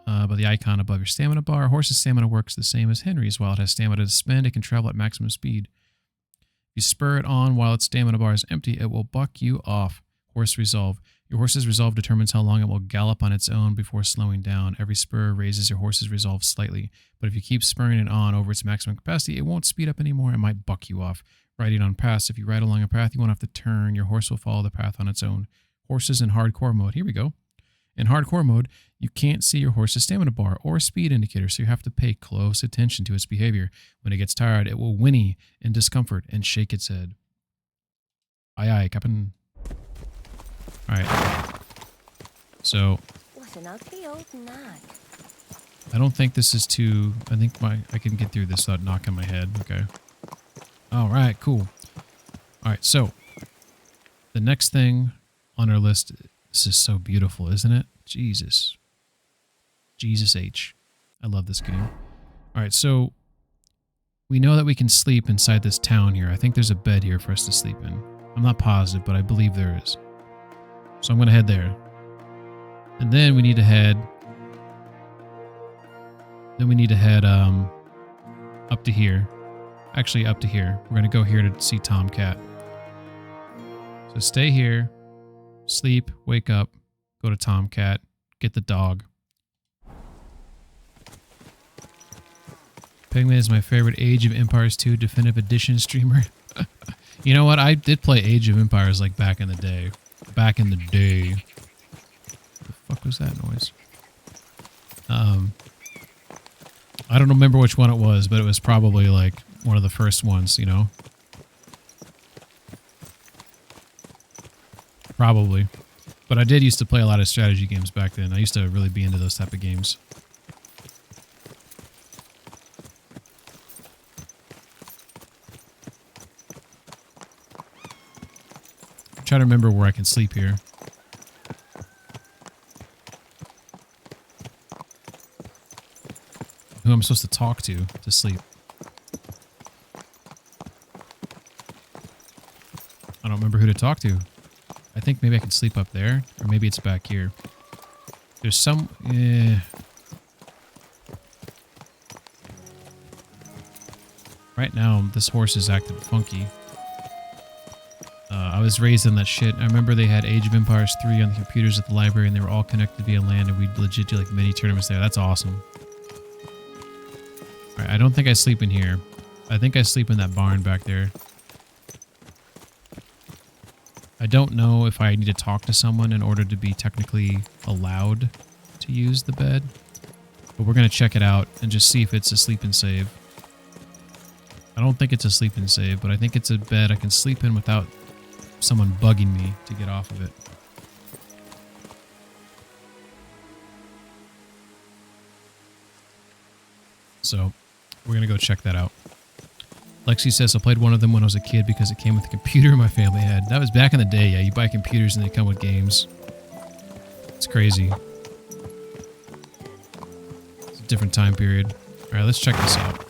by the icon above your stamina bar. A horse's stamina works the same as Henry's. While it has stamina to spend, it can travel at maximum speed. If you spur it on while its stamina bar is empty, it will buck you off. Horse resolve. Your horse's resolve determines how long it will gallop on its own before slowing down. Every spur raises your horse's resolve slightly, but if you keep spurring it on over its maximum capacity, it won't speed up anymore. It might buck you off. Riding on paths. If you ride along a path, you won't have to turn. Your horse will follow the path on its own. Horses in hardcore mode. Here we go. In hardcore mode, you can't see your horse's stamina bar or speed indicator, so you have to pay close attention to its behavior. When it gets tired, it will whinny in discomfort and shake its head. Aye, aye, Captain. Alright. So, What an ugly old nag. I don't think this is too... I think I can get through this without knocking my head. Okay. Alright, cool. Alright, so, the next thing on our list... This is so beautiful, isn't it? Jesus. Jesus H. I love this game. Alright, so... We know that we can sleep inside this town here. I think there's a bed here for us to sleep in. I'm not positive, but I believe there is. So I'm going to head there. And then we need to head... up to here. Actually, up to here. We're going to go here to see Tomcat. So stay here. Sleep. Wake up. Go to Tomcat. Get the dog. Pigman is my favorite Age of Empires 2 Definitive Edition streamer. You know what? I did play Age of Empires like back in the day. Back in the day. What the fuck was that noise? I don't remember which one it was, but it was probably like one of the first ones, you know? Probably. But I did used to play a lot of strategy games back then. I used to really be into those type of games. I'm trying to remember where I can sleep here. Who I'm supposed to talk to sleep. I don't remember who to talk to. I think maybe I can sleep up there, or maybe it's back here. There's some... Right now, this horse is acting funky. I was raised on that shit. I remember they had Age of Empires 3 on the computers at the library, and they were all connected via LAN, and we'd legit do like mini tournaments there. That's awesome. Alright, I don't think I sleep in here. I think I sleep in that barn back there. I don't know if I need to talk to someone in order to be technically allowed to use the bed. But we're going to check it out and just see if it's a sleep and save. I don't think it's a sleep and save, but I think it's a bed I can sleep in without someone bugging me to get off of it. So, we're going to go check that out. Lexi says, I played one of them when I was a kid because it came with a computer my family had. That was back in the day, yeah. You buy computers and they come with games. It's crazy. It's a different time period. Alright, let's check this out.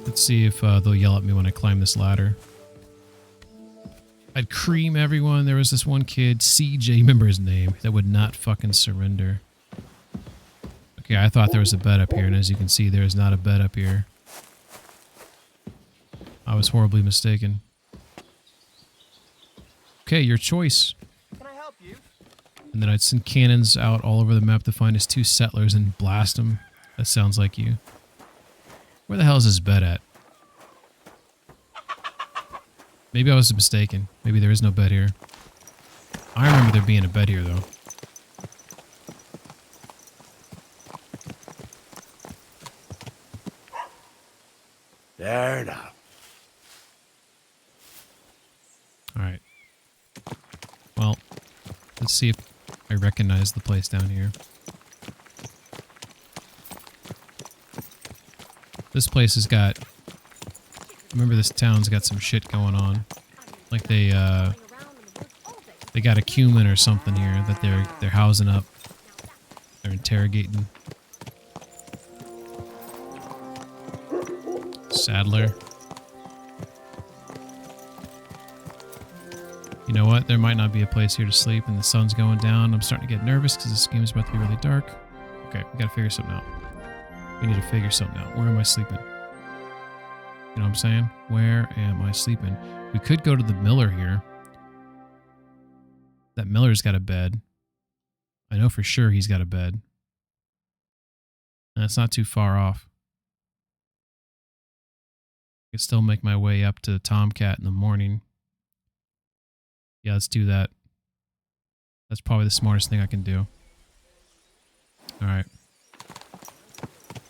Let's see if they'll yell at me when I climb this ladder. I'd cream everyone. There was this one kid, CJ, remember his name, that would not fucking surrender. Okay, I thought there was a bed up here, and as you can see, there is not a bed up here. I was horribly mistaken. Okay, your choice. Can I help you? And then I'd send cannons out all over the map to find his 2 settlers and blast them. That sounds like you. Where the hell is this bed at? Maybe I was mistaken. Maybe there is no bed here. I remember there being a bed here, though. There now. Alright. Well, let's see if I recognize the place down here. This place has got... Remember, this town's got some shit going on. Like they got a cumin or something here that they're housing up. They're interrogating. Saddler. You know what? There might not be a place here to sleep, and the sun's going down. I'm starting to get nervous because this game is about to be really dark. Okay, we gotta figure something out. We need to figure something out. Where am I sleeping? You know what I'm saying? Where am I sleeping? We could go to the miller here. That miller's got a bed. I know for sure he's got a bed. And it's not too far off. I can still make my way up to Tomcat in the morning. Yeah, let's do that. That's probably the smartest thing I can do. Alright.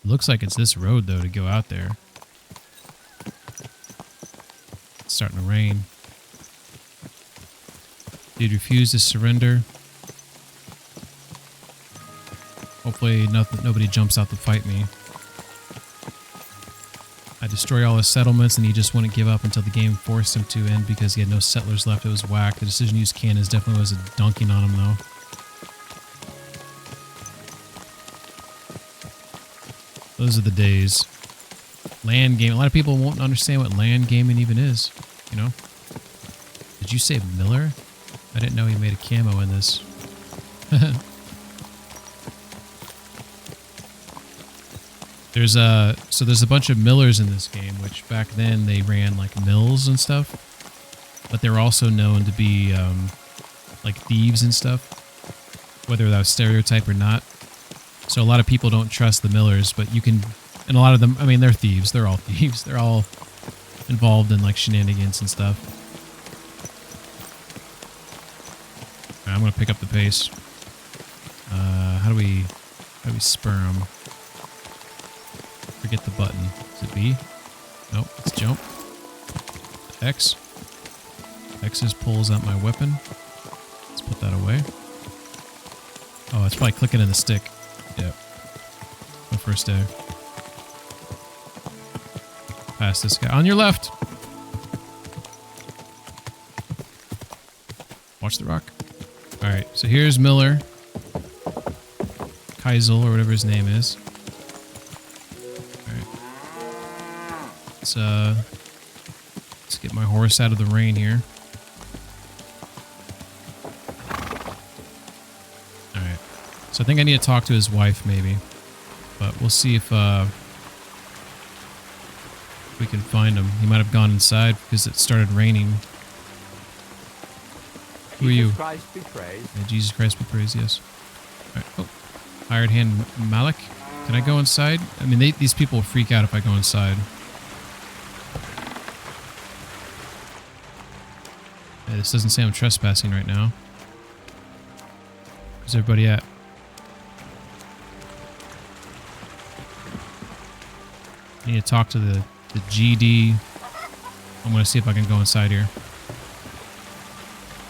Looks like it's this road, though, to go out there. It's starting to rain. Dude refused to surrender. Hopefully nobody jumps out to fight me. I destroy all his settlements and he just wouldn't give up until the game forced him to end because he had no settlers left. It was whack. The decision to use cannons definitely was a dunking on him, though. Those are the days. Land game. A lot of people won't understand what land gaming even is, you know? Did you say Miller? I didn't know he made a camo in this. There's a bunch of millers in this game, which back then they ran like mills and stuff, but they were also known to be like thieves and stuff, whether that was stereotype or not. So a lot of people don't trust the millers, but you can, and a lot of them, I mean, they're thieves. They're all thieves. They're all involved in like shenanigans and stuff. All right, I'm gonna pick up the pace. How do we spur them? Forget the button. Is it B? Nope, it's jump. X. X just pulls out my weapon. Let's put that away. Oh, it's probably clicking in the stick. Yep. My first day. Pass this guy. On your left! Watch the rock. Alright, so here's Miller. Keisel, or whatever his name is. Let's get my horse out of the rain here. Alright. So I think I need to talk to his wife, maybe. But we'll see if we can find him. He might have gone inside because it started raining. Who are you? Jesus Christ be praised. Yeah, Jesus Christ be praised, yes. Alright. Oh. Hired hand Malik. Can I go inside? I mean, these people will freak out if I go inside. This doesn't say I'm trespassing right now. Where's everybody at? I need to talk to the GD. I'm going to see if I can go inside here.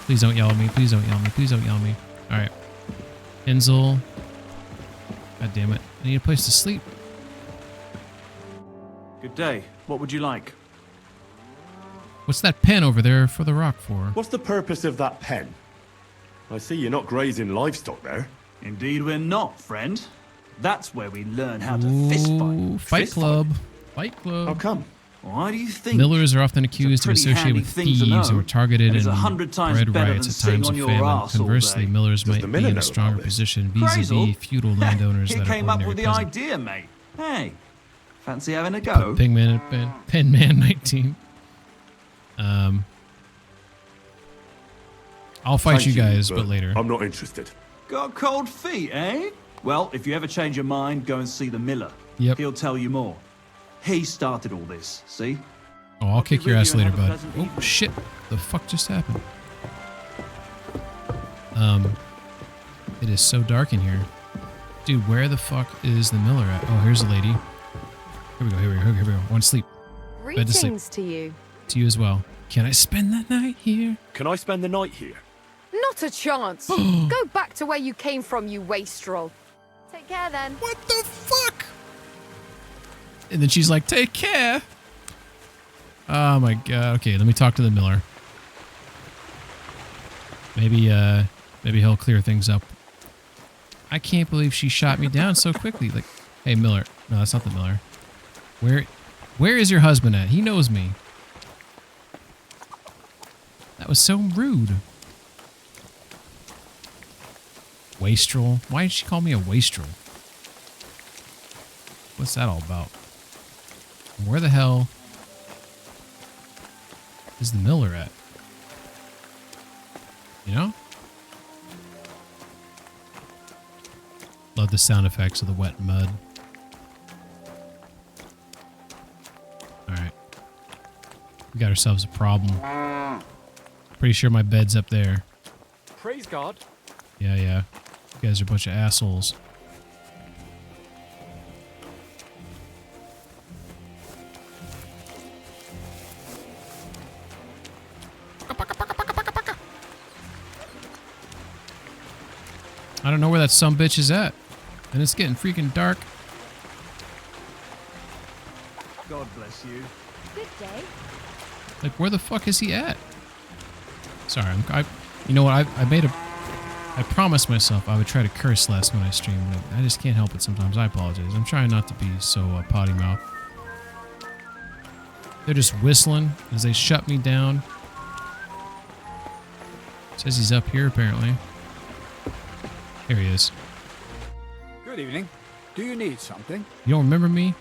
Please don't yell at me. Please don't yell at me. Please don't yell at me. Alright. Enzel. God damn it. I need a place to sleep. Good day. What would you like? What's that pen over there for the rock for? What's the purpose of that pen? I see you're not grazing livestock there. Indeed we're not, friend. That's where we learn how to fist fight. Fight club. Fight club. How come? Why do you think? Millers are often accused of associating with thieves who are targeted in bread riots at times of famine. Conversely, millers might be in a stronger position vis-a-vis feudal landowners that are came up with the peasant. idea, mate. Hey, fancy having a go? Penman 19. I'll fight you guys, but later. I'm not interested. Got cold feet, eh? Well, if you ever change your mind, go and see the miller. Yep. He'll tell you more. He started all this, see? Oh, I'll kick your ass later, bud. Oh, shit. The fuck just happened? It is so dark in here. Dude, where the fuck is the miller at? Oh, here's the lady. Here we go, here we go, here we go. I want to sleep. Bed to sleep. Greetings to you. To you as well. Can I spend the night here? Can I spend the night here? Not a chance. Go back to where you came from, you wastrel. Take care then. What the fuck? And then she's like, take care. Oh my god. Okay, let me talk to the miller. Maybe he'll clear things up. I can't believe she shot me down so quickly. Like, hey, Miller. No, that's not the Miller. Where is your husband at? He knows me. That was so rude. Wastrel? Why did she call me a wastrel? What's that all about? Where the hell is the Miller at? You know? Love the sound effects of the wet mud. Alright. We got ourselves a problem. Pretty sure my bed's up there. Praise God. Yeah. You guys are a bunch of assholes. I don't know where that sumbitch is at. And it's getting freaking dark. God bless you. Good day. Like, where the fuck is he at? Sorry, you know what? I promised myself I would try to curse less when I stream. I just can't help it sometimes. I apologize. I'm trying not to be so potty mouth. They're just whistling as they shut me down. Says he's up here, apparently. Here he is. Good evening. Do you need something? You don't remember me?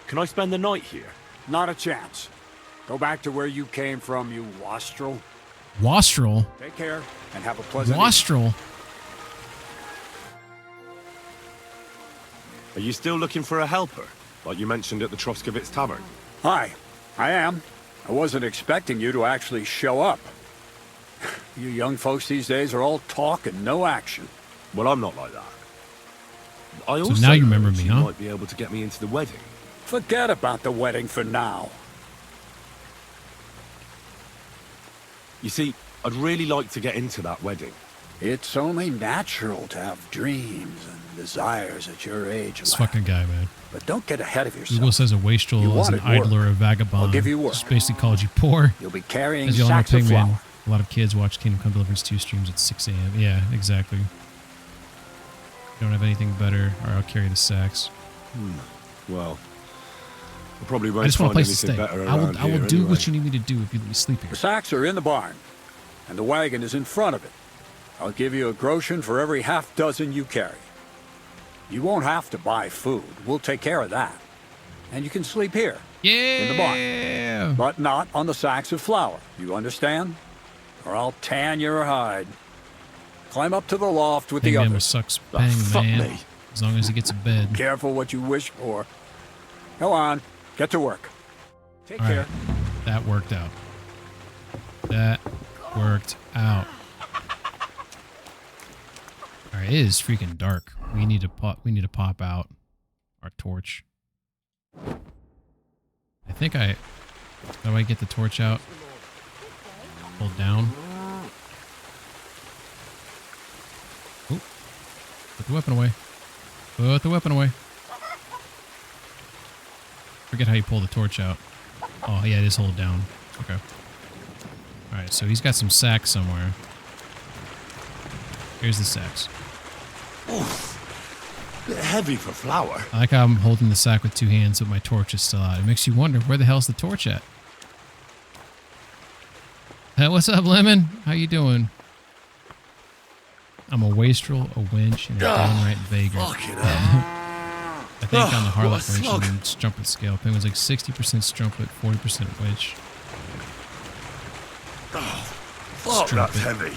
Can I spend the night here? Not a chance. Go back to where you came from, you wastrel. Wastrel? Take care and have a pleasant Wastrel? Are you still looking for a helper, like you mentioned at the Troskovitz Tavern? Hi, I am. I wasn't expecting you to actually show up. You young folks these days are all talk and no action. Well, I'm not like that. I So now you remember me, you huh? might be able to get me into the wedding. Forget about the wedding for now. You see, I'd really like to get into that wedding. It's only natural to have dreams and desires at your age. This fucking guy, man. But don't get ahead of yourself. Google says a wastrel is an wanted idler work. or a vagabond. I'll give you work. Just basically called you poor. You'll be carrying As you all know, sacks of Pigman, flour. a lot of kids watch Kingdom Come Deliverance 2 streams at 6 a.m. Yeah, exactly. You don't have anything better, or I'll carry the sacks. Well, I probably won't I just want a find place to anything stay. better I will around here do anyway. what you need me to do if you let me sleep here. The sacks are in the barn, and the wagon is in front of it. I'll give you a groschen for every half dozen you carry. You won't have to buy food. We'll take care of that. And you can sleep here. In the barn. But not on the sacks of flour. You understand? Or I'll tan your hide. Climb up to the loft with the Pigman others. sucks Oh, bang, fuck man. me. As long as he gets a bed. Careful what you wish for. Go on. Get to work. Take All care. right. That worked out. That worked out. All right, it is freaking dark. We need to pop out our torch. I think how do I get the torch out? Hold down. Oh, put the weapon away. Put the weapon away. Forget how you pull the torch out. Oh, yeah, it is hold down. Okay. Alright, so he's got some sacks somewhere. Here's the sacks. Oof. Bit heavy for flour. I like how I'm holding the sack with two hands, but my torch is still out. It makes you wonder, where the hell's the torch at? Hey, what's up, Lemon? How you doing? I'm a wastrel, a winch, and a downright vagrant. I think on the Harlot winch and strumpet scale, Penguin's like 60% strumpet, 40% winch. Fuck, that's heavy.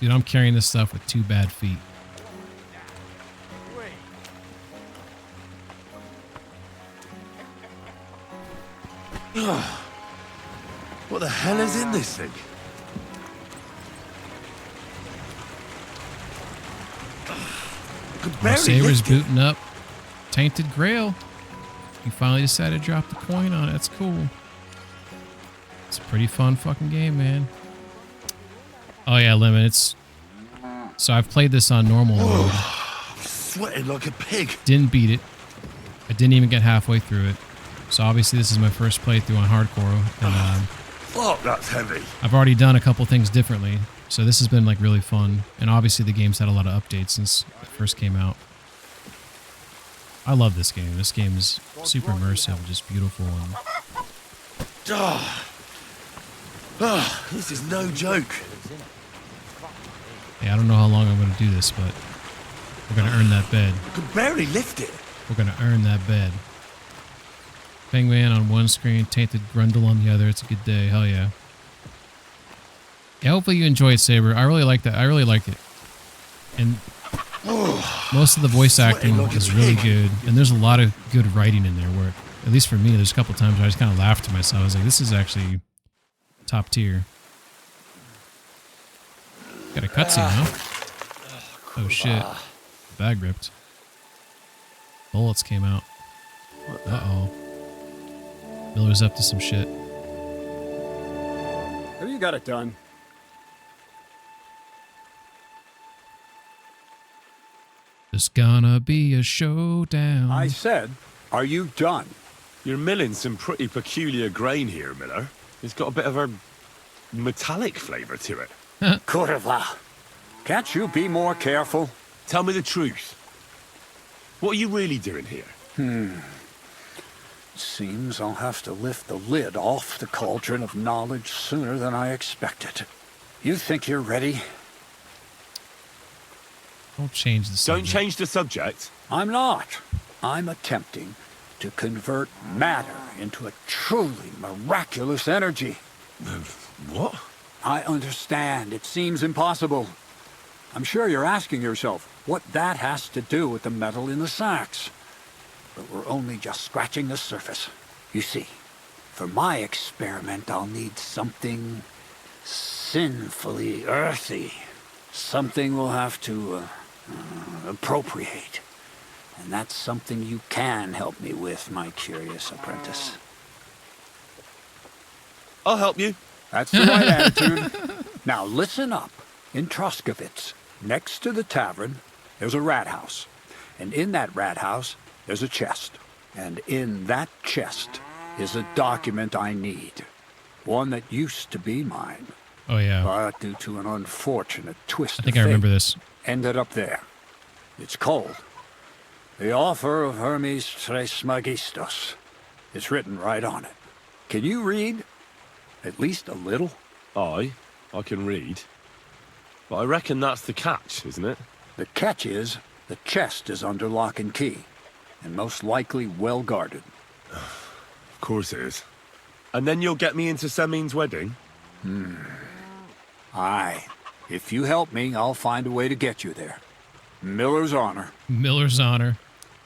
Dude, I'm carrying this stuff with 2 bad feet. What the hell is in this thing? Saber's booting up Tainted Grail. You finally decided to drop the coin on it. That's cool. It's a pretty fun fucking game, man. Oh yeah, Lemon. So I've played this on normal mode. I'm sweating like a pig. Didn't beat it. I didn't even get halfway through it. So obviously this is my first playthrough on hardcore, and fuck, that's heavy. I've already done a couple things differently. So this has been like really fun, and obviously the game's had a lot of updates since it first came out. I love this game. This game is super immersive, just beautiful. And this is no joke. yeah, I don't know how long I'm going to do this, but we're going to earn that bed. I could barely lift it. We're going to earn that bed. Fangman on one screen, Tainted Grundle on the other. It's a good day. Hell yeah. Yeah, hopefully you enjoyed Saber. I really liked that. I really liked it. And most of the voice acting is really good. And there's a lot of good writing in there where, at least for me, there's a couple times where I just kind of laughed to myself. I was like, this is actually top tier. Got a cutscene, huh? Oh shit. Bag ripped. Bullets came out. Uh-oh. Miller's up to some shit. Have you got it done? There's gonna be a showdown. I said, are you done? You're milling some pretty peculiar grain here, Miller. It's got a bit of a metallic flavour to it. Curva. Can't you be more careful? Tell me the truth. What are you really doing here? Seems I'll have to lift the lid off the cauldron of knowledge sooner than I expected. You think you're ready? Don't change the subject. Don't change the subject. I'm not. I'm attempting to convert matter into a truly miraculous energy. What? I understand. It seems impossible. I'm sure you're asking yourself what that has to do with the metal in the sacks. But we're only just scratching the surface. You see, for my experiment, I'll need something sinfully earthy. Something we'll have to appropriate. And that's something you can help me with, my curious apprentice. I'll help you. That's the right attitude. Now listen up. In Troskovitz, next to the tavern, there's a rat house. And in that rat house, there's a chest. And in that chest is a document I need. One that used to be mine. Oh, yeah. But due to an unfortunate twist I think of I fate, remember this. ended up there. It's called The Offer of Hermes Trismegistos. It's written right on it. Can you read? At least a little? I can read. But I reckon that's the catch, isn't it? The catch is the chest is under lock and key, and most likely well guarded. Of course it is. And then you'll get me into Semin's wedding? Aye. If you help me, I'll find a way to get you there. Miller's honor. Miller's honor.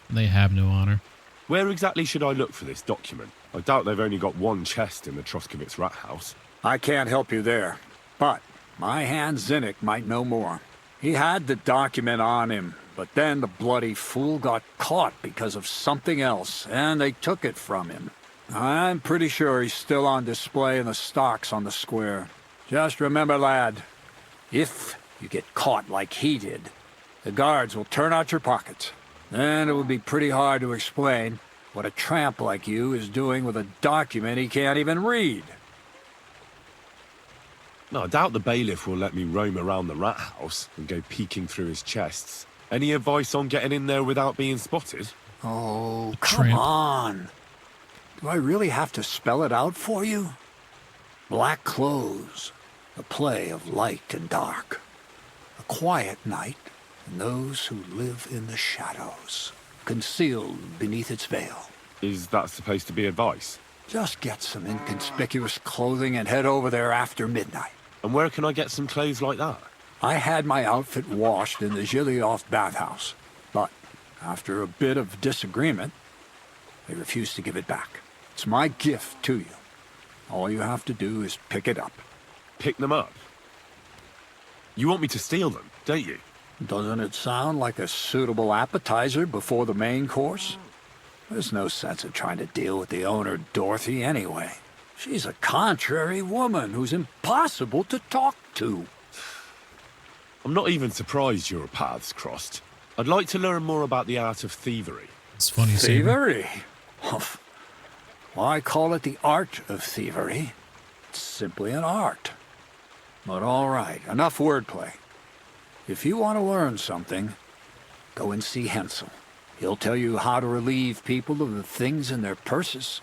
They have no honor. Where exactly should I look for this document? I doubt they've only got one chest in the Troskovitz rat house. I can't help you there, but my hand Zinnik might know more. He had the document on him, but then the bloody fool got caught because of something else, and they took it from him. I'm pretty sure he's still on display in the stocks on the square. Just remember, lad, if you get caught like he did, the guards will turn out your pockets. Then it will be pretty hard to explain what a tramp like you is doing with a document he can't even read. No, I doubt the bailiff will let me roam around the rat house and go peeking through his chests. Any advice on getting in there without being spotted? Oh, come on. Do I really have to spell it out for you? Black clothes, a play of light and dark. A quiet night, and those who live in the shadows, concealed beneath its veil. Is that supposed to be advice? Just get some inconspicuous clothing and head over there after midnight. And where can I get some clothes like that? I had my outfit washed in the Gilioff bathhouse, but after a bit of disagreement, they refused to give it back. It's my gift to you. All you have to do is pick it up. Pick them up? You want me to steal them, don't you? Doesn't it sound like a suitable appetizer before the main course? There's no sense in trying to deal with the owner, Dorothy, anyway. She's a contrary woman who's impossible to talk to. I'm not even surprised your paths crossed. I'd like to learn more about the art of thievery. It's funny, thievery? Well, I call it the art of thievery. It's simply an art. But all right, enough wordplay. If you want to learn something, go and see Hensel. He'll tell you how to relieve people of the things in their purses,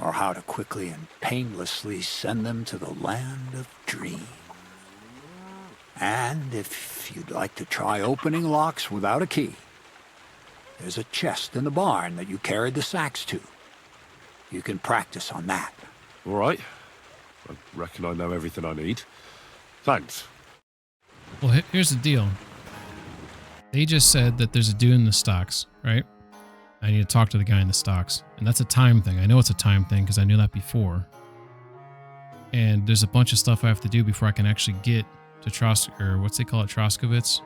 or how to quickly and painlessly send them to the land of dreams. And if you'd like to try opening locks without a key, there's a chest in the barn that you carried the sacks to. You can practice on that. All right. I reckon I know everything I need. Thanks. Well, here's the deal. They just said that there's a dude in the stocks, right? I need to talk to the guy in the stocks. And that's a time thing. I know it's a time thing because I knew that before. And there's a bunch of stuff I have to do before I can actually get to or what's they call it? Troskovitz?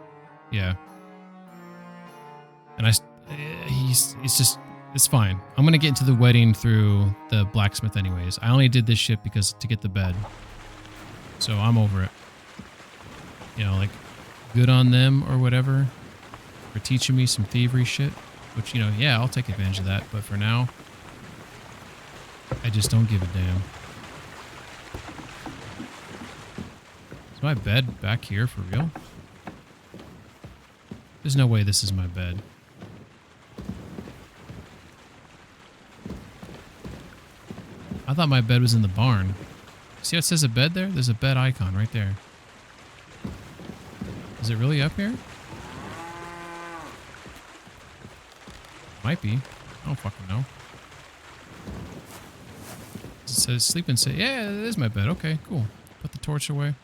Yeah. And it's fine. I'm going to get into the wedding through the blacksmith anyways. I only did this shit because to get the bed. So I'm over it. You know, like, good on them or whatever for teaching me some thievery shit. Which, you know, yeah, I'll take advantage of that. But for now, I just don't give a damn. Is my bed back here for real? There's no way this is my bed. I thought my bed was in the barn. See how it says a bed there? There's a bed icon right there. Is it really up here? Might be. I don't fucking know. It says sleep and say, yeah, it is my bed. Okay, cool. Put the torch away.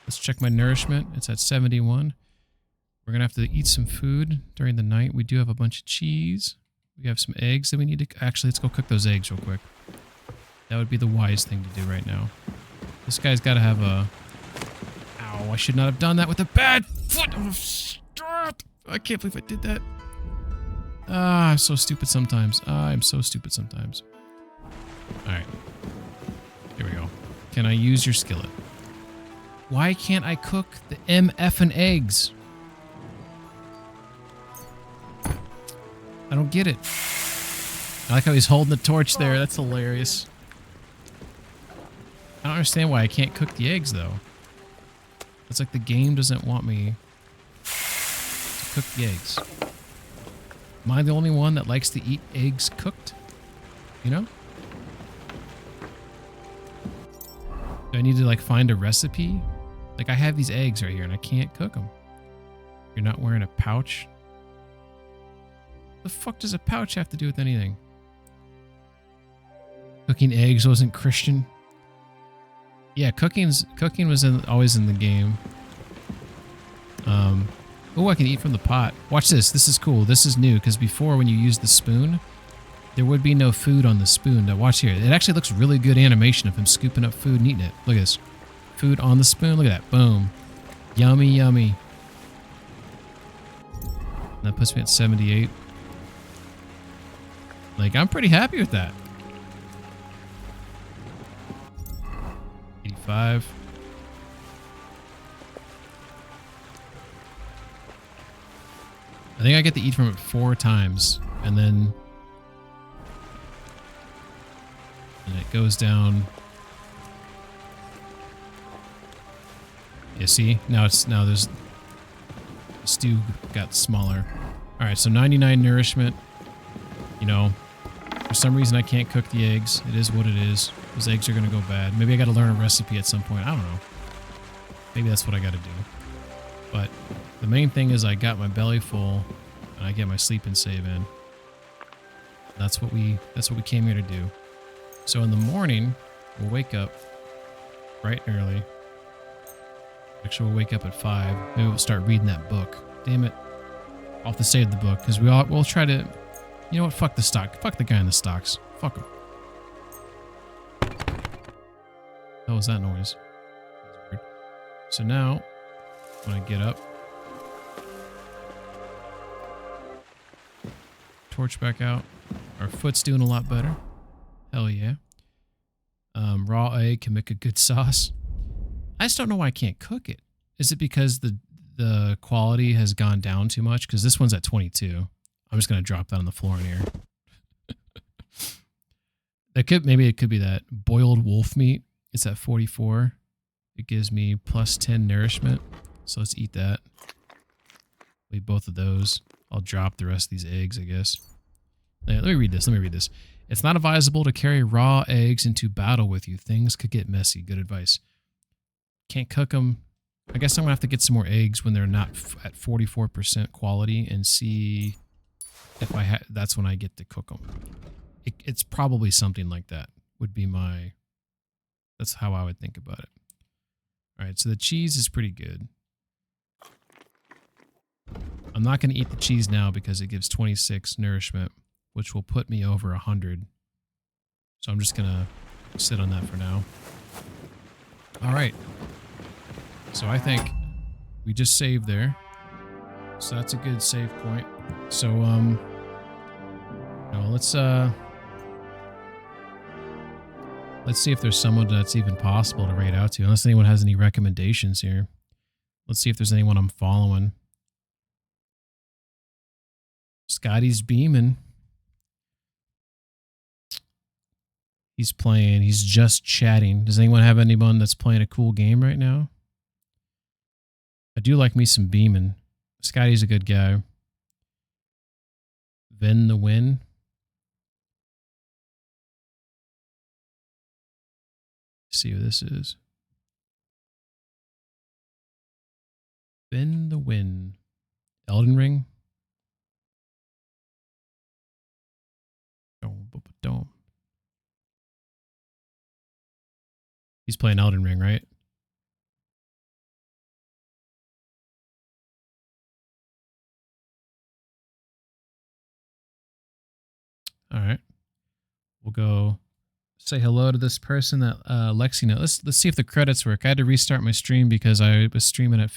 Let's check my nourishment. It's at 71. We're going to have to eat some food during the night. We do have a bunch of cheese. We have some eggs that we need to... Actually, let's go cook those eggs real quick. That would be the wise thing to do right now. This guy's got to have a... Ow, I should not have done that with a bad foot. I can't believe I did that. I'm so stupid sometimes. I'm so stupid sometimes. Alright. Here we go. Can I use your skillet? Why can't I cook the MF and eggs? I don't get it. I like how he's holding the torch there. That's hilarious. I don't understand why I can't cook the eggs, though. It's like the game doesn't want me to cook the eggs. Am I the only one that likes to eat eggs cooked? You know? Do I need to, like, find a recipe? Like, I have these eggs right here, and I can't cook them. You're not wearing a pouch? The fuck does a pouch have to do with anything? Cooking eggs wasn't Christian. Yeah, cooking was always in the game. Oh, I can eat from the pot. Watch this. This is cool. This is new because before, when you use the spoon, there would be no food on the spoon. Now watch here. It actually looks really good animation of him scooping up food and eating it. Look at this. Food on the spoon. Look at that. Boom. Yummy, yummy. And that puts me at 78. Like, I'm pretty happy with that. 85. I think I get to eat from it 4 times, and then it goes down. Yeah, see? Now there's the stew got smaller. All right, so 99 nourishment. You know, for some reason I can't cook the eggs. It is what it is. Those eggs are gonna go bad. Maybe I got to learn a recipe at some point. I don't know. Maybe that's what I got to do. But the main thing is I got my belly full and I get my sleep and save in. That's what we came here to do. So in the morning, we'll wake up bright and early. Actually, we'll wake up at 5. Maybe we'll start reading that book. Damn it. I'll have to save the book because we'll try to... You know what? Fuck the stock. Fuck the guy in the stocks. Fuck him. hell is that noise? That's weird. So now, when I get up, torch back out. Our foot's doing a lot better. Hell yeah. Raw egg can make a good sauce. I just don't know why I can't cook it. Is it because the quality has gone down too much? Because this one's at 22. I'm just gonna drop that on the floor in here. Maybe it could be that boiled wolf meat. It's at 44. It gives me plus 10 nourishment. So let's eat that. Leave both of those. I'll drop the rest of these eggs, I guess. Yeah, let me read this. It's not advisable to carry raw eggs into battle with you. Things could get messy. Good advice. Can't cook them. I guess I'm going to have to get some more eggs when they're not at 44% quality and see if that's when I get to cook them. It's probably something like that would be that's how I would think about it. All right, so the cheese is pretty good. I'm not going to eat the cheese now because it gives 26 nourishment, which will put me over 100. So I'm just going to sit on that for now. All right. So I think we just saved there. So that's a good save point. So, let's see if there's someone that's even possible to raid out to, unless anyone has any recommendations here. Let's see if there's anyone I'm following. Scotty's beaming. He's playing. He's just chatting. Does anyone have anyone that's playing a cool game right now? I do like me some beaming. Scotty's a good guy. Vin the Win. See who this is. Vin the Win. Elden Ring. Don't. He's playing Elden Ring, right? All right. We'll go say hello to this person that Lexi knows. Let's see if the credits work. I had to restart my stream because I was streaming at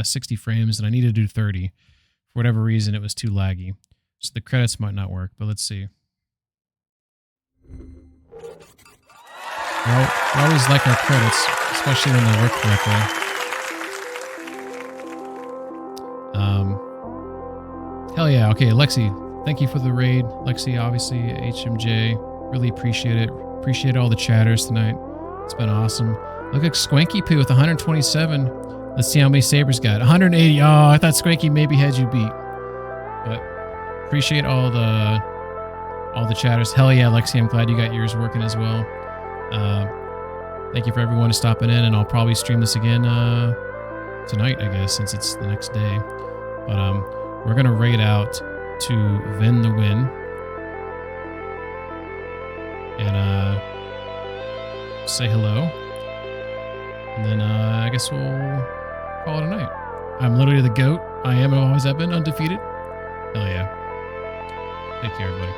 60 frames and I needed to do 30. For whatever reason, it was too laggy. So the credits might not work, but let's see. Well, we always like our credits, especially when they work correctly. Hell yeah. Okay, Lexi, thank you for the raid. Lexi, obviously, HMJ. Really appreciate it. Appreciate all the chatters tonight. It's been awesome. Look at Swanky Poo with 127. Let's see how many sabers got. 180. Oh, I thought Swanky maybe had you beat. But appreciate all the chatters. Hell yeah, Lexi, I'm glad you got yours working as well. Thank you for everyone stopping in, and I'll probably stream this again tonight, I guess, since it's the next day. But we're gonna raid out to Vin the Win, and say hello, and then I guess we'll call it a night. I'm literally the GOAT. I am and always have been undefeated. Hell yeah. Take care, everybody.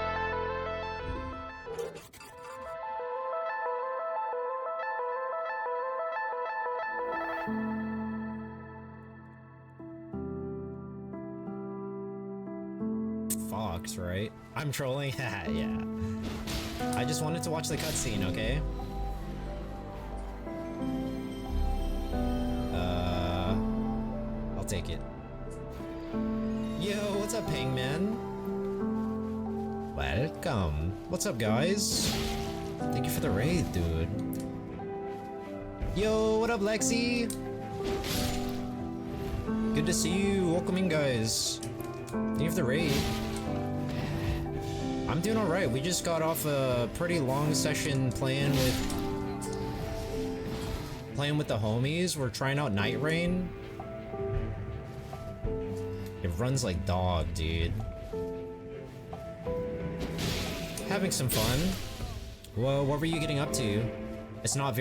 Fox, right? I'm trolling? Yeah. I just wanted to watch the cutscene, okay? I'll take it. Yo, what's up, Hangman? Welcome. What's up, guys? Thank you for the raid, dude. Yo, what up, Lexi? Good to see you. Welcome in, guys. Thank you for the raid. I'm doing alright. We just got off a pretty long session playing with the homies. We're trying out Night Rain. It runs like dog, dude. Having some fun. Whoa, what were you getting up to? It's not very